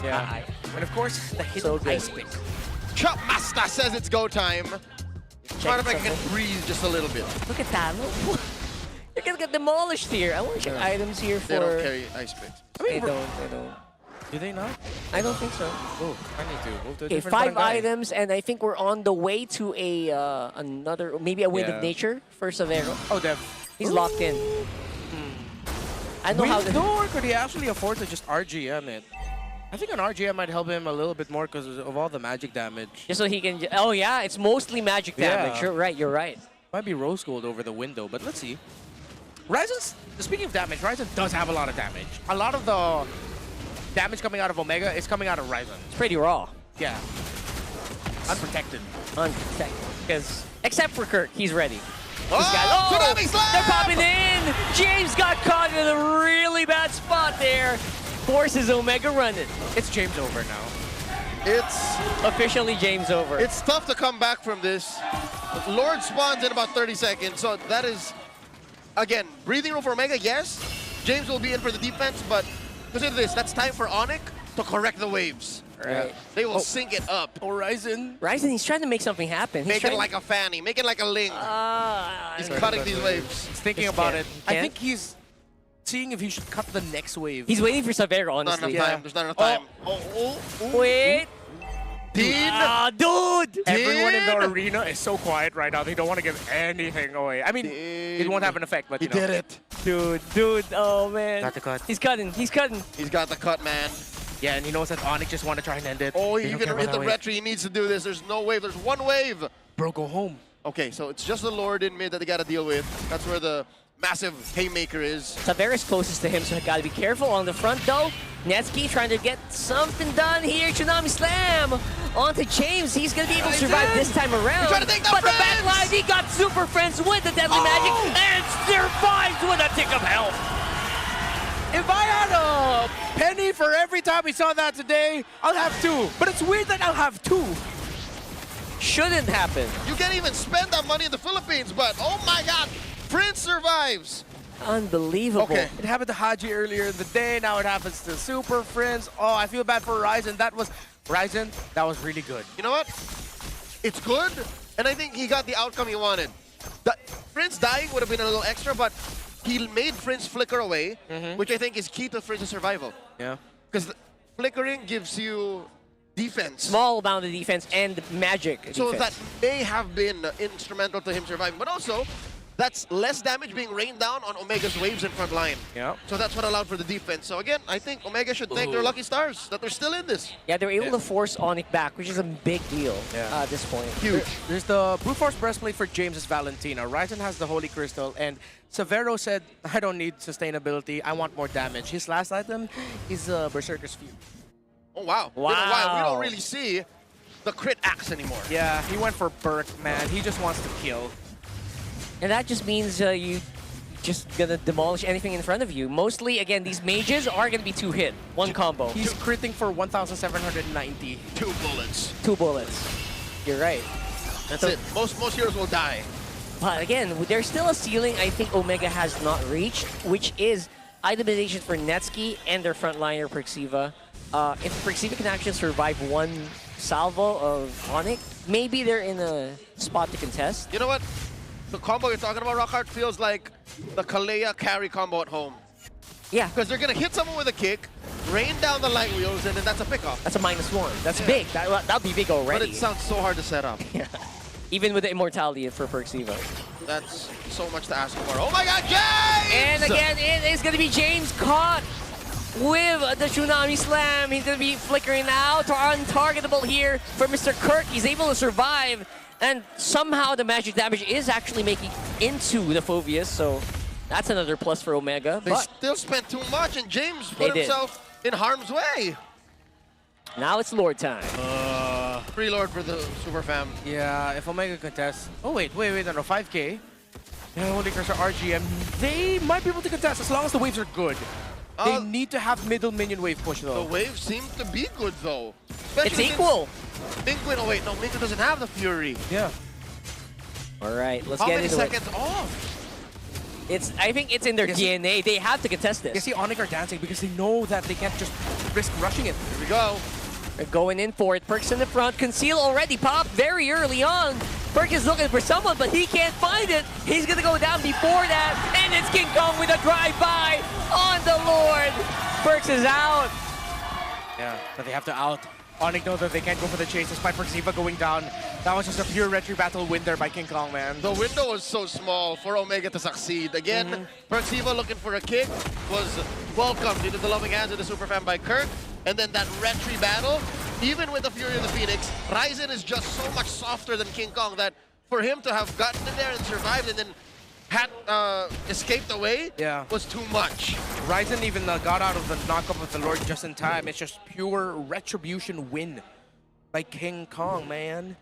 Yeah. And of course, the hidden ice pick. Chop Master says it's go time. Trying to make something. it breathe just a little bit. Look at that. You're gonna get demolished here. I want to check items here for. They don't carry ice picks. They don't. Do they not? I don't think so. Oh, I need to move to a Okay, different 5 barangay. items, and I think we're on the way to a maybe a wind of nature for Savero. Oh, Dev. He's locked in. I don't know how. Or could he actually afford to just RGM it? I think an RGM might help him a little bit more because of all the magic damage. Just so he can. Oh yeah, it's mostly magic damage. Yeah. You're right. You're right. Might be rose gold over the window, but let's see. Ryzen's, speaking of damage, Ryzen does have a lot of damage. A lot of the damage coming out of Omega is coming out of Ryzen. It's pretty raw. Yeah. Unprotected. Unprotected. Because, except for Kirk, he's ready. Tsunami Slam! They're popping in! James got caught in a really bad spot there. Forces Omega running. It's James over now. It's officially James over. It's tough to come back from this. Lord spawns in about 30 seconds, so that is, again, breathing room for Omega, yes. James will be in for the defense, but consider this, that's time for ONIC to correct the waves. Right. They will sync it up. Ryzen, he's trying to make something happen. Make it like a fanny, make it like a ling. He's cutting these waves. He's thinking about it. I think he's seeing if he should cut the next wave. He's waiting for Savero, honestly. There's not enough time. Wait. Dean! Dude! Everyone in the arena is so quiet right now. They don't want to give anything away. I mean, it won't have an effect, but he did it. Dude, oh man. Got the cut. He's cutting. He's got the cut, man. Yeah, and he knows that ONIC just want to try and end it. Oh, They he don't even care about hit the that wave. retry. He needs to do this. There's no wave. There's one wave. Bro, go home. Okay, so it's just the Lord in mid that they got to deal with. That's where the massive haymaker is. Savero's closest to him, so gotta be careful on the front though. Netsky trying to get something done here. Tsunami Slam onto James. He's gonna be able to survive this time around. He's trying to take down But the Friends! backline, he got Super Friends with the Deadly Magic and survives with a tick of health. If I had a penny for every time we saw that today, I'll have two. But it's weird that I'll have two. Shouldn't happen. You can't even spend that money in the Philippines, but oh my God, Prince survives. Unbelievable. Okay, it happened to Haji earlier in the day. Now it happens to Super Friends. Oh, I feel bad for Ryzen. That was really good. You know what? It's good, and I think he got the outcome he wanted. Prince dying would have been a little extra, but he made Prince flicker away, which I think is key to Prince's survival. Yeah. Because flickering gives you defense. Small amount of defense and magic So defense. that may have been instrumental to him surviving, but also that's less damage being rained down on Omega's waves in front line. Yeah. So that's what allowed for the defense. So again, I think Omega should thank their lucky stars that they're still in this. Yeah, they're able to force ONIC back, which is a big deal at this point. Huge. There's the Brute Force Breastplate for James's Valentina. Ryzen has the Holy Crystal, and Savero said, I don't need sustainability, I want more damage. His last item is Berserker's View. Oh, wow. Been a while. We don't really see the crit axe anymore. Yeah, he went for Burke, man. He just wants to kill. And that just means you just gonna demolish anything in front of you. Mostly, again, these mages are gonna be two hit, one combo. He's critting for 1,790. 2 bullets. 2 bullets. You're right. That's it. Most heroes will die. But again, there's still a ceiling I think Omega has not reached, which is itemization for Netsky and their frontliner Perxiva. If Perxiva can actually survive one salvo of ONIC, maybe they're in a spot to contest. You know what? The combo you're talking about, Rockhart, feels like the Kalea carry combo at home. Yeah. Because they're going to hit someone with a kick, rain down the light wheels, and then that's a pickoff. That's a -1. That's big. That'll be big already. But it sounds so hard to set up. Yeah. Even with the immortality for Perxiva. That's so much to ask for. Oh my God, James! And again, it is going to be James caught with the Tsunami Slam. He's going to be flickering out. Untargetable here for Mr. Kirk. He's able to survive. And somehow the magic damage is actually making into the Phobius. So that's another plus for Omega. They But still spent too much, and James put They did. himself in harm's way. now it's Lord time. Free Lord for the Super Fam. Yeah, if Omega contests... Oh, wait, no, 5K. Yeah, Holy Cursor RGM. They might be able to contest as long as the waves are good. They need to have middle minion wave push, though. The waves seem to be good, though. It's equal. Mingwin, oh wait, no, Mingwin doesn't have the Fury. Yeah. All right, let's How get many into seconds it. off? I think it's in their DNA. They have to contest this. You see ONIC are dancing because they know that they can't just risk rushing it. Here we go. They're going in for it. Perks in the front. Conceal already popped very early on. Perk is looking for someone, but he can't find it. He's going to go down before that. And it's King Kong with a drive-by on the Lord. Perks is out. Yeah, but they have to out. ONIC know that they can't go for the chase despite Perxiva going down. That was just a pure retro battle win there by King Kong, man. The window was so small for Omega to succeed. Again, Perxivo looking for a kick was welcomed into the loving hands of the Superfan by Kirk. And then that retry battle, even with the Fury of the Phoenix, Ryzen is just so much softer than King Kong that for him to have gotten in there and survived and then had escaped away was too much. Ryzen even got out of the knockup of the Lord just in time. It's just pure retribution win by King Kong, man.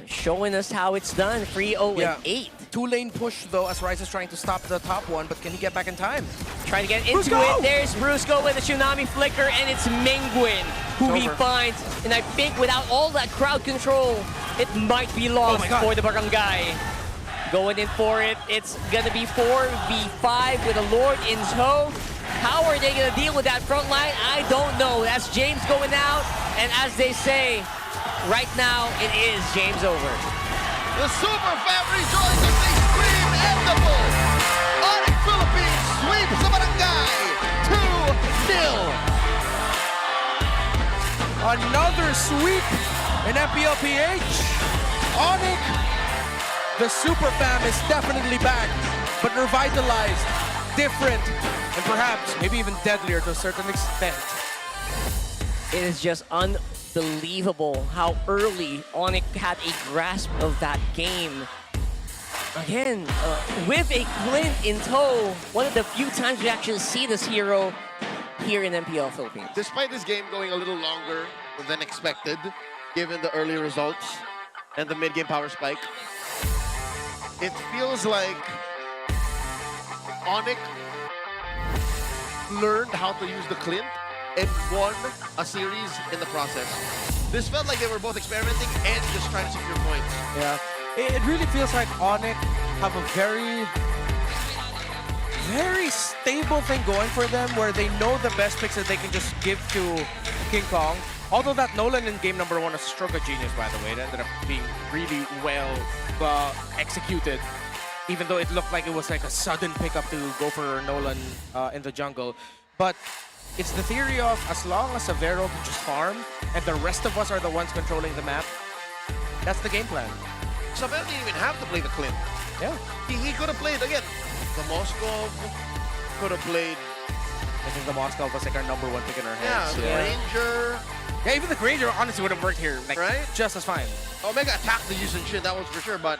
Showing us how it's done. 3-0-8. Two-lane push, though, as Ryzen's trying to stop the top one, but can he get back in time? Trying to get into it. There's Brusco with a Tsunami Flicker, and it's Mingwin who he finds. And I think without all that crowd control, it might be lost for the Barangay. Going in for it. It's going to be 4v5 with a Lord in tow. How are they going to deal with that front line? I don't know. That's James going out. And as they say, right now, it is James over. The Super Fam rejoice as they scream endable. ONIC Philippines sweeps the Barangay 2-0. Another sweep in MPL PH. ONIC, the Super Fam is definitely back, but revitalized, different, and perhaps maybe even deadlier to a certain extent. It is just unbelievable how early ONIC had a grasp of that game. Again, with a Clint in tow, one of the few times we actually see this hero here in MPL Philippines. Despite this game going a little longer than expected, given the early results and the mid-game power spike, it feels like ONIC learned how to use the Clint and won a series in the process. This felt like they were both experimenting and just trying to secure points. Yeah, it really feels like ONIC have a very stable thing going for them where they know the best picks that they can just give to King Kong. Although that Nolan in game number 1 was a stroke of genius, by the way. It ended up being really well executed, even though it looked like it was like a sudden pickup to go for Nolan in the jungle. But it's the theory of as long as Severo can just farm and the rest of us are the ones controlling the map, that's the game plan. Severo didn't even have to play the Clint. Yeah. He could have played, again, the Moskov, could have played... I think the Moskov was like our number 1 pick in our Yeah, heads. the Ranger... Yeah, even the Ranger honestly would have worked here, like, right? just as fine. Omega attacked the use and shit, that was for sure, but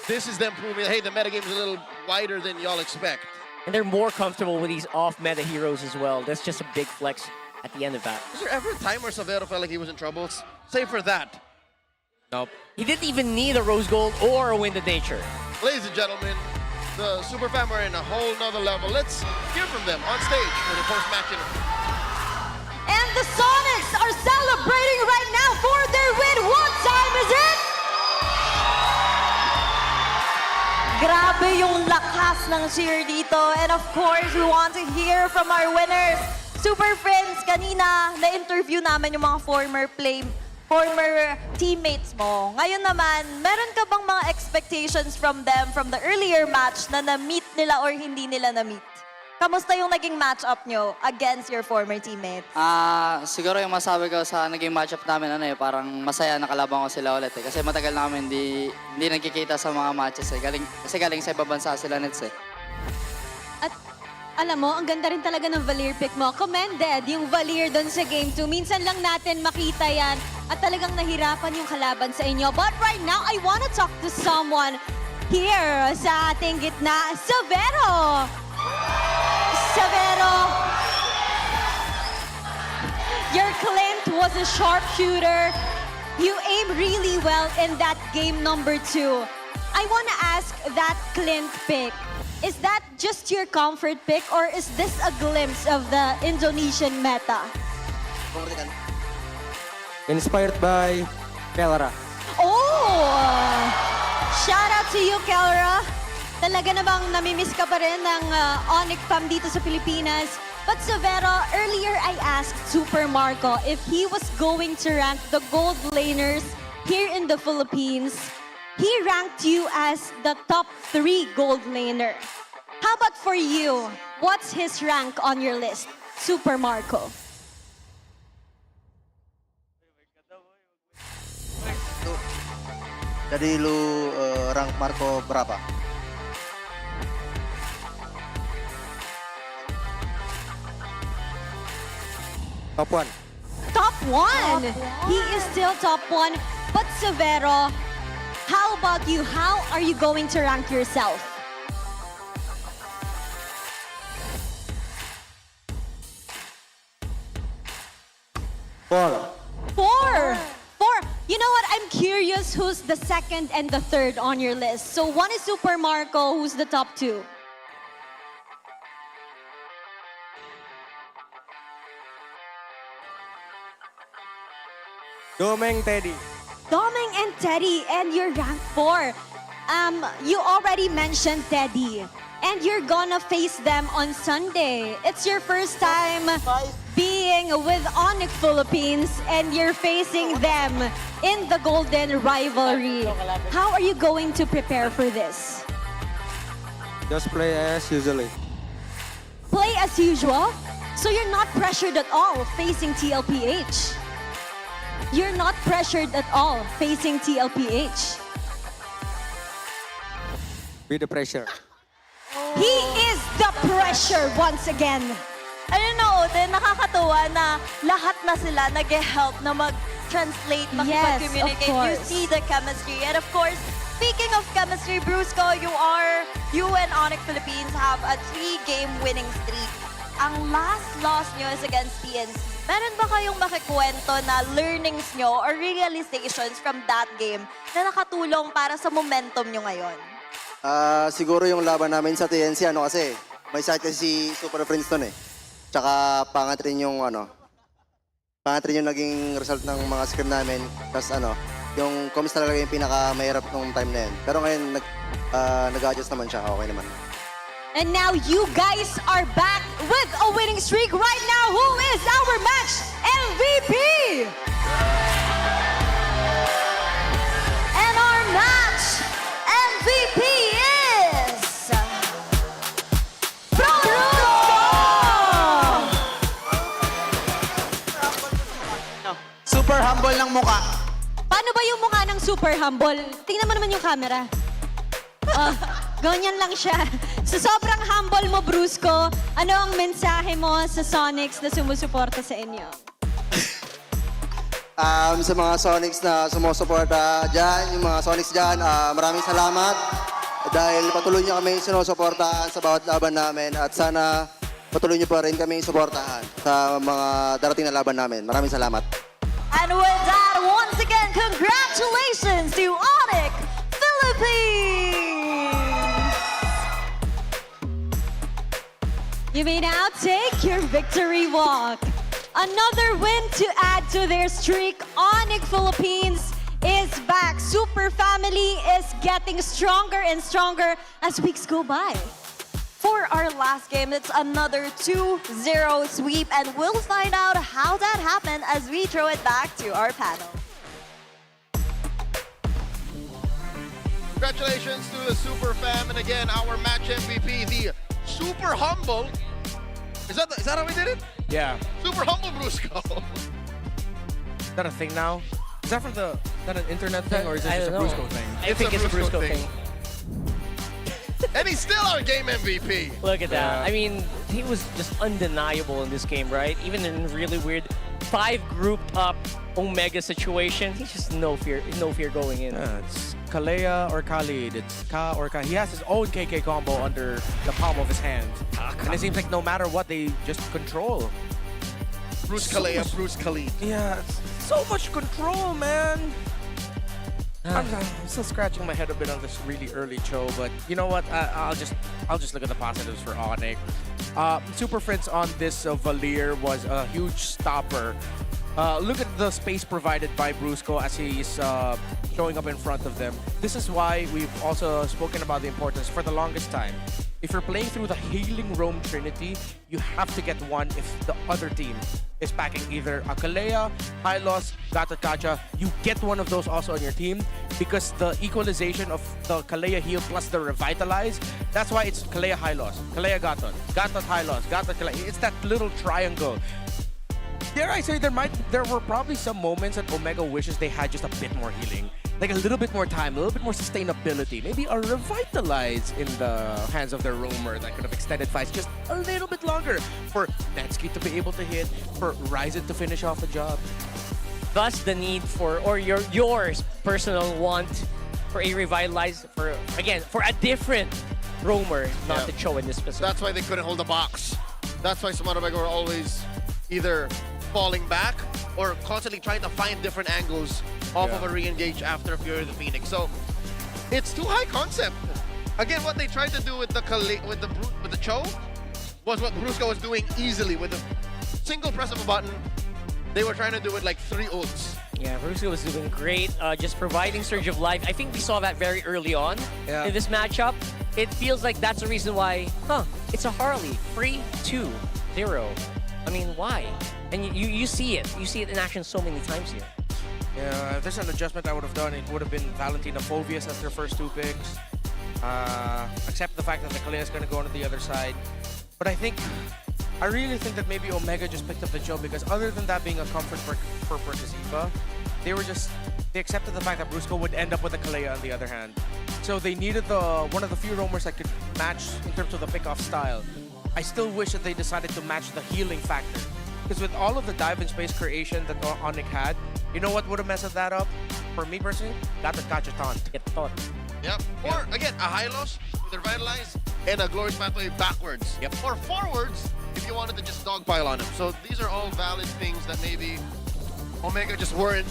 this is them proving, hey, the metagame is a little wider than y'all expect. And they're more comfortable with these off-meta heroes as well. That's just a big flex at the end of that. Was there ever a time where Severo felt like he was in trouble? Save for that. Nope. He didn't even need a Rose Gold or a Wind of Nature. Ladies and gentlemen, the Super Fam are in a whole nother level. Let's hear from them on stage for the post-match interview. And the Sonics are celebrating right now for their win. What time is it? Grabe yung lakas ng cheer dito. And of course, we want to hear from our winners. Super Friends, kanina na-interview namin yung mga former teammates mo. Ngayon naman, meron ka bang mga expectations from them from the earlier match na na-meet nila or hindi nila na-meet? Kamusta yung naging match-up nyo against your former teammates? Siguro yung masabi ko sa naging match-up namin, parang masaya nakalaban ko sila ulit eh. Kasi matagal na kami hindi nagkikita sa mga matches eh. Kasi galing sa ibang bansa sila nets eh. At alam mo, ang ganda rin talaga ng Valier pick mo. Commended yung Valier doon sa Game 2. Minsan lang natin makita yan at talagang nahirapan yung kalaban sa inyo. But right now, I wanna talk to someone here sa ating gitna. Severo! Severo, your Clint was a sharpshooter. You aimed really well in that game number 2. I want to ask that Clint pick. Is that just your comfort pick or is this a glimpse of the Indonesian meta? Inspired by Kelra. Oh! Shout out to you, Kelra. Talaga namang namimiss ka pa rin ng ONIC fam dito sa Pilipinas. But Severo, earlier I asked Super Marco if he was going to rank the gold laners here in the Philippines. He ranked you as the top 3 gold laner. How about for you? What's his rank on your list, Super Marco? Jadi lu rank Marco berapa? Top 1. Top 1! He is still top 1. But Severo, how about you? How are you going to rank yourself? Four. Four! You know what? I'm curious who's the second and the third on your list. So one is Super Marco, who's the top 2? Domeng Teddy. Domeng and Teddy, and you're ranked 4. You already mentioned Teddy, and you're gonna face them on Sunday. It's your first time being with ONIC Philippines, and you're facing them in the Golden Rivalry. How are you going to prepare for this? Just play as usually. Play as usual? So you're not pressured at all facing TLPH? You're not pressured at all facing TLPH? Be the pressure. He is the pressure once again. I don't know, then nakakatuwa na lahat na sila nag-help na mag-translate, makipag-communicate. Yes, of You course. see the chemistry. And of course, speaking of chemistry, Brusco, you and ONIC Philippines have a 3-game winning streak. Ang last loss nyo is against PNC. Meron ba kayong makikwento na learnings nyo or realizations from that game na nakatulong para sa momentum nyo ngayon? Siguro yung laban namin sa TNC, kasi may side kasi si Super Friends nun eh. Tsaka pangat rin yung naging result ng mga scrim namin. Tapos yung comms talaga yung pinakamahirap nung time na yun. Pero ngayon, nag-adjust naman siya. Okay naman. And now you guys are back with a winning streak right now. Who is our match MVP? And our match MVP is Brusco! Super humble ng muka. Paano ba yung mukha ng super humble? Tingnan mo naman yung camera. Ganyan lang siya. So sobrang humble mo, Brusco. Ano ang mensahe mo sa Sonics na sumusuporta sa inyo? Sa mga Sonics na sumusuporta dyan, yung mga Sonics dyan, maraming salamat. Dahil patuloy niyo kami sinusuportahan sa bawat laban namin. At sana patuloy niyo pa rin kami suportahan sa mga darating na laban namin. Maraming salamat. And with that, once again, congratulations to ONIC Philippines! You may now take your victory walk. Another win to add to their streak. ONIC Philippines is back. Super Family is getting stronger and stronger as weeks go by. For our last game, it's another 2-0 sweep, and we'll find out how that happened as we throw it back to our panel. Congratulations to the Super Fam, and again, our match MVP, the Super Humble. Is that how we did it? Yeah. Super Humble Brusco. Is that a thing now? Is that an internet thing or is it I just a don't know. Brusco thing? I think it's a Brusco thing. And he's still our game MVP. Look at that. I mean, he was just undeniable in this game, right? Even in really weird 5 grouped up Omega situation, he's just no fear going in. Yeah, it's Kalea or Khalid. It's Ka or Ka. He has his own KK combo under the palm of his hand. And it seems like no matter what, they just control. Bruce Kalea, Bruce Khalid. Yeah, it's so much control, man. I'm still scratching my head a bit on this really early show, but you know what? I'll just look at the positives for ONIC. Super Friends on this Valier was a huge stopper. Look at the space provided by Brusco as he's showing up in front of them. This is why we've also spoken about the importance for the longest time. If you're playing through the Healing Roam Trinity, you have to get one if the other team is packing either a Kalea, Hylos, Gatot Kacha. You get one of those also on your team because the equalization of the Kalea heal plus the Revitalize, that's why it's Kalea Hylos, Kalea Gatot, Gatot Hylos, Gatot Kalea. It's that little triangle. Dare I say there were probably some moments that Omega wishes they had just a bit more healing. like a little bit more time, a little bit more sustainability, maybe a revitalize in the hands of their roamer that could have extended fights just a little bit longer for Netsky to be able to hit, for Ryzen to finish off a job. Thus, the need for, or your personal want for a revitalized, for a different roamer, not the Cho in this specific. That's why they couldn't hold the box. That's why Smart Omega were always either falling back or constantly trying to find different angles off of a re-engage after Fury of the Phoenix. So it's too high concept. Again, what they tried to do with the Cho was what Brusco was doing easily with a single press of a button. They were trying to do it like 3 ults. Yeah, Brusco was doing great, just providing Surge of Life. I think we saw that very early on in this matchup. It feels like that's the reason why, it's a Harley, 3-2-0. I mean, why? And you see it. You see it in action so many times here. Yeah, if there's an adjustment I would have done, it would have been Valentina Phovius as their first 2 picks. Except the fact that the Kalea is going to go on the other side. But I really think that maybe Omega just picked up the Cho because other than that being a comfort for Perkasiva, they accepted the fact that Brusco would end up with a Kalea on the other hand. So they needed one of the few roamers that could match in terms of the pick-off style. I still wish that they decided to match the healing factor. Because with all of the dive in space creation that ONIC had, you know what would have messed that up? For me personally, that would catch a taunt. Get taunt. Yep. Or again, a Hylos with a Revitalize and a Glorious Pathway backwards. Yep. Or forwards if you wanted to just dogpile on him. So these are all valid things that maybe Omega just weren't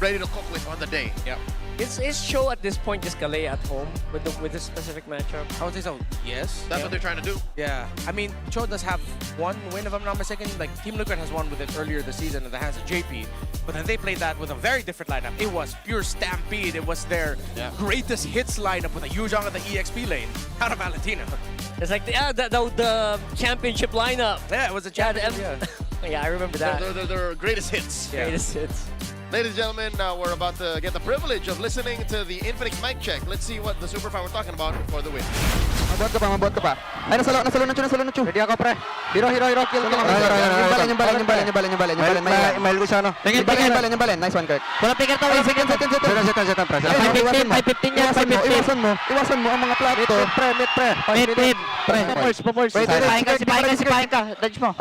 ready to cook with on the day. Yep. Is Cho at this point just Kalea at home with this specific matchup? I would say so. Yes. That's what they're trying to do. Yeah. I mean, Cho does have 1 win, if I'm not mistaken. Like, Team Liquid has won with it earlier this season in the hands of JP. But then they played that with a very different lineup. It was pure Stampede. It was their greatest hits lineup with a Yuzhong at the EXP lane. Out of Valentina. It's like the championship lineup. Yeah, it was a championship. Yeah, I remember that. Their greatest hits. Yeah. Greatest hits. Ladies and gentlemen, we're about to get the privilege of listening to the Infinix mic check. Let's see what the super fan we're talking about for the win. Mabuhat ka pa. Ay, nasalo na Chu. Ready ako, pre. Hero, kill. Yung balen. Mail ko siya, no? Yung balen. Nice one, Kirk. Wala picker to. Set, pre. 515 niya, 515. Iwasan mo ang mga plato. Mid, pre. Pomors. Sipahin ka. Dodge mo.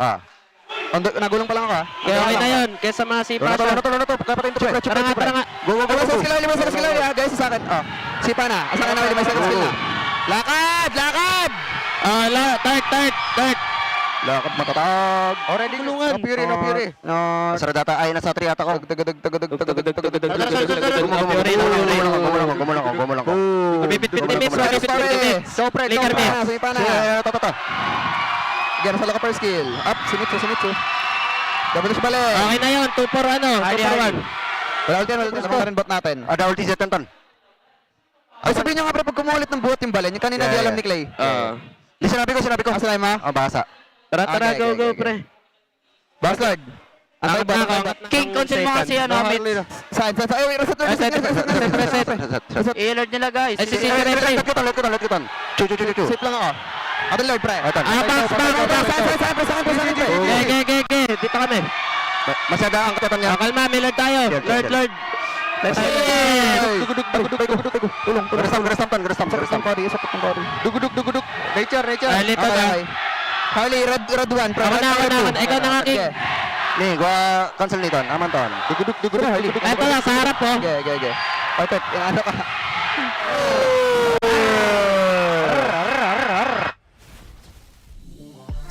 Nagulong pa lang ako, ha? Okay na yun. Kesa masipa siya. Ano to? Kapatid to. Tara nga. Go. Limang sa skill, ha? Guys, sa akin. Sipa na. Asakan na, 5 seconds skill na. Lakad! Tart! Lakad matatag. Already tulungan. No Fury. No. Nasa data. Ay, nasa 3 ata ko. Gumulang ko. So, pre. Sipa na. Gano'n sa laka per skill. Up, sumitsu. Dapat siya balik. Okay na yun, 2 for 1. Wala ulti, ano rin bot natin. Ada ulti set ton. Ay, sabihin nyo nga pre, pag kumulit ng buhat yung balen, yung kanina di alam ni Clay. Sinabi ko. Asalay mo? Basa. Tara, go, pre. Bastard. King, consin mo kasi ano, mid. Saan? Ay, reset. I-alert nila, guys. Let ko ton. Chu. Sit lang ako. Ato Lord, pre. Pass. Saan? Okay. Dito kami. Masyada ang katotan niya. Kalma, may Lord tayo. Lord. Tulong. Gerastam. Duguduk. Nature. Harley, red 1. Ako na. Ikaw na nga, King. Nih, gua cancel nih, Ton. Aman, Ton. Duguduk. Harley. Ito na, sa harap po. Okay. Perfect. Yang ano ka.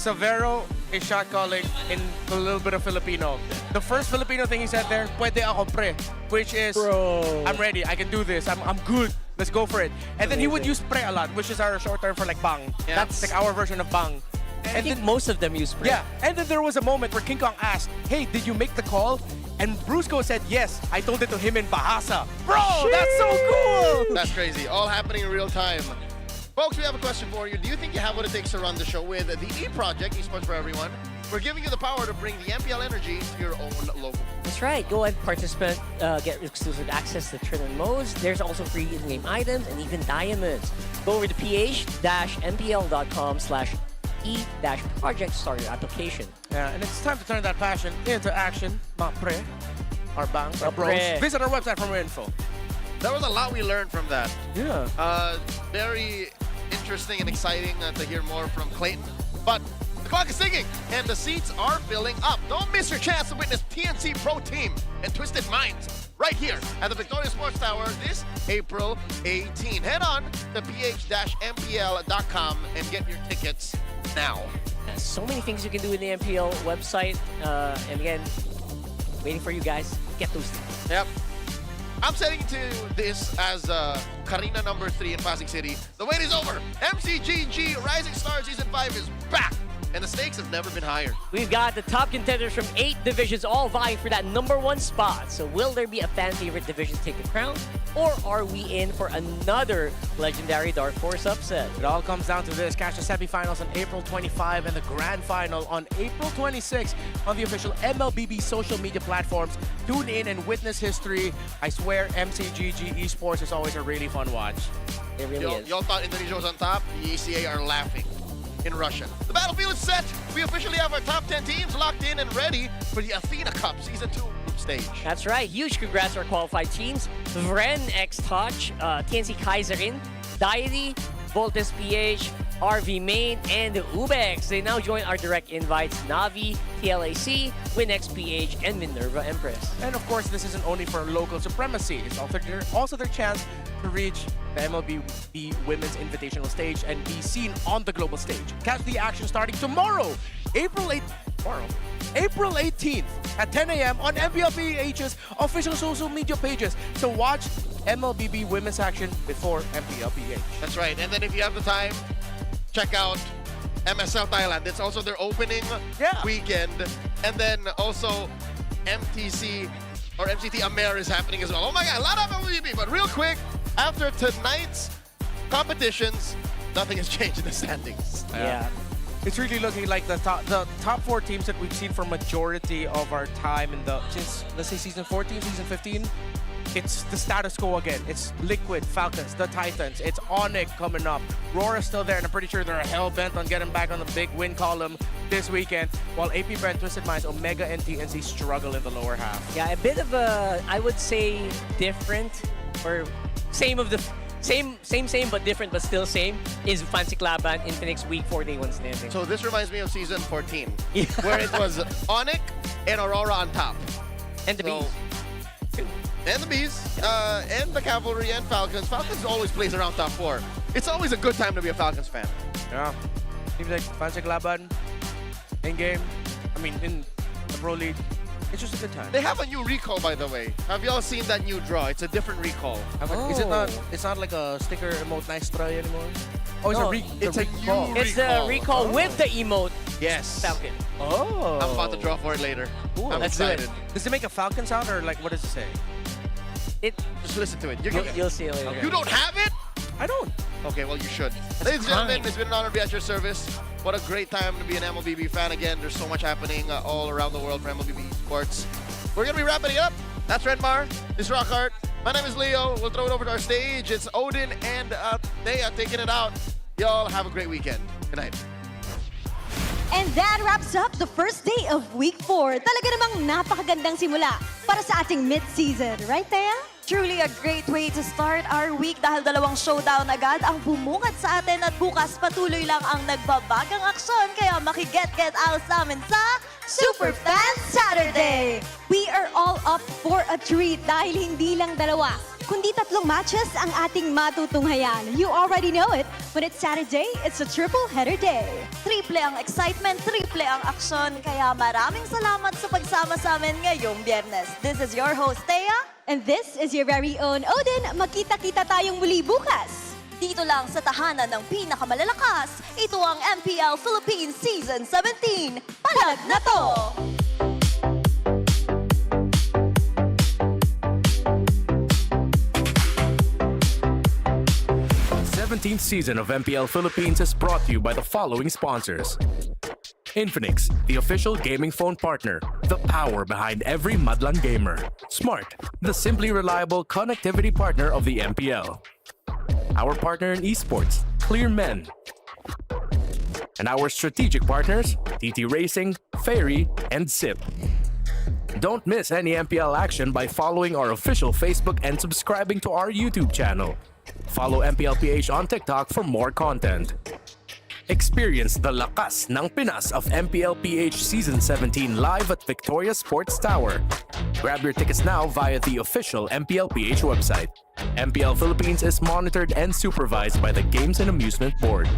Severo is shot calling in a little bit of Filipino. The first Filipino thing he said there, pwede ako pre, which is, I'm ready, I can do this, I'm good, let's go for it. And then he would use pre a lot, which is our short term for like bang. Yeah. That's like our version of bang. I think most of them use pre. Yeah, and then there was a moment where King Kong asked, hey, did you make the call? And Brusco said, yes, I told it to him in Bahasa. Bro, that's so cool! That's crazy. All happening in real time. Folks, we have a question for you. Do you think you have what it takes to run the show with the E-Project, Esports for Everyone? We're giving you the power to bring the MPL energy to your own local. That's right. Go and participate, get exclusive access to tournament modes. There's also free in-game items and even diamonds. Go over to ph-mpl.com/e-project start your application. Yeah, and it's time to turn that passion into action. Ma pre, our bangs, our bros. Pre. Visit our website for more info. There was a lot we learned from that. Yeah. Very interesting and exciting to hear more from Clayton. But the clock is ticking, and the seats are filling up. Don't miss your chance to witness PNC Pro Team and Twisted Minds right here at the Victoria Sports Tower this April 18. Head on to ph-mpl.com and get your tickets now. So many things you can do in the MPL website. And again, waiting for you guys. Get those things. Yep. I'm setting to this as Karina number 3 in Pasig City. The wait is over. MCGG Rising Star Season 5 is back, and the stakes have never been higher. We've got the top contenders from 8 divisions all vying for that #1 spot. So will there be a fan favorite division to take the crown? Or are we in for another legendary Dark Horse upset? It all comes down to this. Catch the semifinals on April 25 and the grand final on April 26 on the official MLBB social media platforms. Tune in and witness history. I swear, MCGG Esports is always a really fun watch. It really is. Y'all thought Indonesia was on top? The ECA are laughing in Russia. The battlefield is set. We officially have our top 10 teams locked in and ready for the Athena Cup Season 2 group stage. That's right. Huge congrats to our qualified teams. Vren X-Touch, TNC Kaiserin, Deity, Voltes PH, RV Main, and Ubex. They now join our direct invites Navi, TLAC, WinX PH, and Minerva Empress. And of course, this isn't only for local supremacy. It's also their chance to reach the MLBB Women's Invitational Stage and be seen on the global stage. Catch the action starting tomorrow, April 18th at 10 a.m. on MPL PH's official social media pages. So watch MLBB Women's action before MPL PH. That's right. And then if you have the time, check out MSL Thailand. It's also their opening weekend. And then also MTC or MCT Amer is happening as well. Oh my God, a lot of MLBB. But real quick, after tonight's competitions, nothing has changed in the standings. Yeah. It's really looking like the top 4 teams that we've seen for majority of our time in since, let's say, season 14, season 15. It's the status quo again. It's Liquid, Falcons, the Titans. It's ONIC coming up. Rora's still there, and I'm pretty sure they're hell-bent on getting back on the big win column this weekend, while AP Brand, Twisted Minds, Omega, and TNC struggle in the lower half. Yeah, a bit of a, I would say, different or same but different but still same is Fancy Klaban Infinix Week 4 Day 1 standing. So this reminds me of season 14, where it was ONIC and Aurora on top. And the Bees. And the Bees, and the Cavalry and Falcons. Falcons always plays around top 4. It's always a good time to be a Falcons fan. Yeah. Seems like Fancy Klaban in-game, in the Pro League, it's just a good time. They have a new recall, by the way. Have y'all seen that new draw? It's a different recall. Is it not? It's not like a sticker emote nice try anymore. Oh, it's a recall. It's the recall with the emote. Yes. Falcon. Oh. I'm about to draw for it later. Ooh, I'm excited. Does it make a Falcon sound or like what does it say? Just listen to it. You'll see it later. You don't have it? I don't. Okay, well you should. Ladies and gentlemen, it's been an honor to be at your service. What a great time to be an MLBB fan again. There's so much happening all around the world for MLBB sports. We're going to be wrapping it up. That's Redmar. This is Rockhart. My name is Leo. We'll throw it over to our stage. It's Odin and Thea taking it out. Y'all have a great weekend. Good night. And that wraps up the first day of Week 4. Talaga namang napakagandang simula para sa ating mid-season. Right, Thea? Truly a great way to start our week dahil dalawang showdown agad ang bumungad sa atin at bukas patuloy lang ang nagbabagang aksyon kaya makiget-get out sa amin sa Super Fan Saturday! We are all up for a treat dahil hindi lang dalawa, kundi 3 matches ang ating matutunghayan. You already know it. When it's Saturday, it's a triple header day. Triple ang excitement, triple ang aksyon, kaya maraming salamat sa pagsama sa amin ngayong Biyernes. This is your host, Thea. And this is your very own Odin. Magkita-kita tayong muli bukas. Dito lang sa tahanan ng pinakamalalakas, ito ang MPL Philippines Season 17. Palag na to! 17th season of MPL Philippines is brought to you by the following sponsors. Infinix, the official gaming phone partner, the power behind every Madlang gamer. Smart, the simply reliable connectivity partner of the MPL. Our partner in esports, Clear Men. And our strategic partners, TT Racing, Ferry, and SIP. Don't miss any MPL action by following our official Facebook and subscribing to our YouTube channel. Follow MPLPH on TikTok for more content. Experience the lakas ng Pinas of MPLPH Season 17 live at Victoria Sports Tower. Grab your tickets now via the official MPLPH website. MPL Philippines is monitored and supervised by the Games and Amusement Board.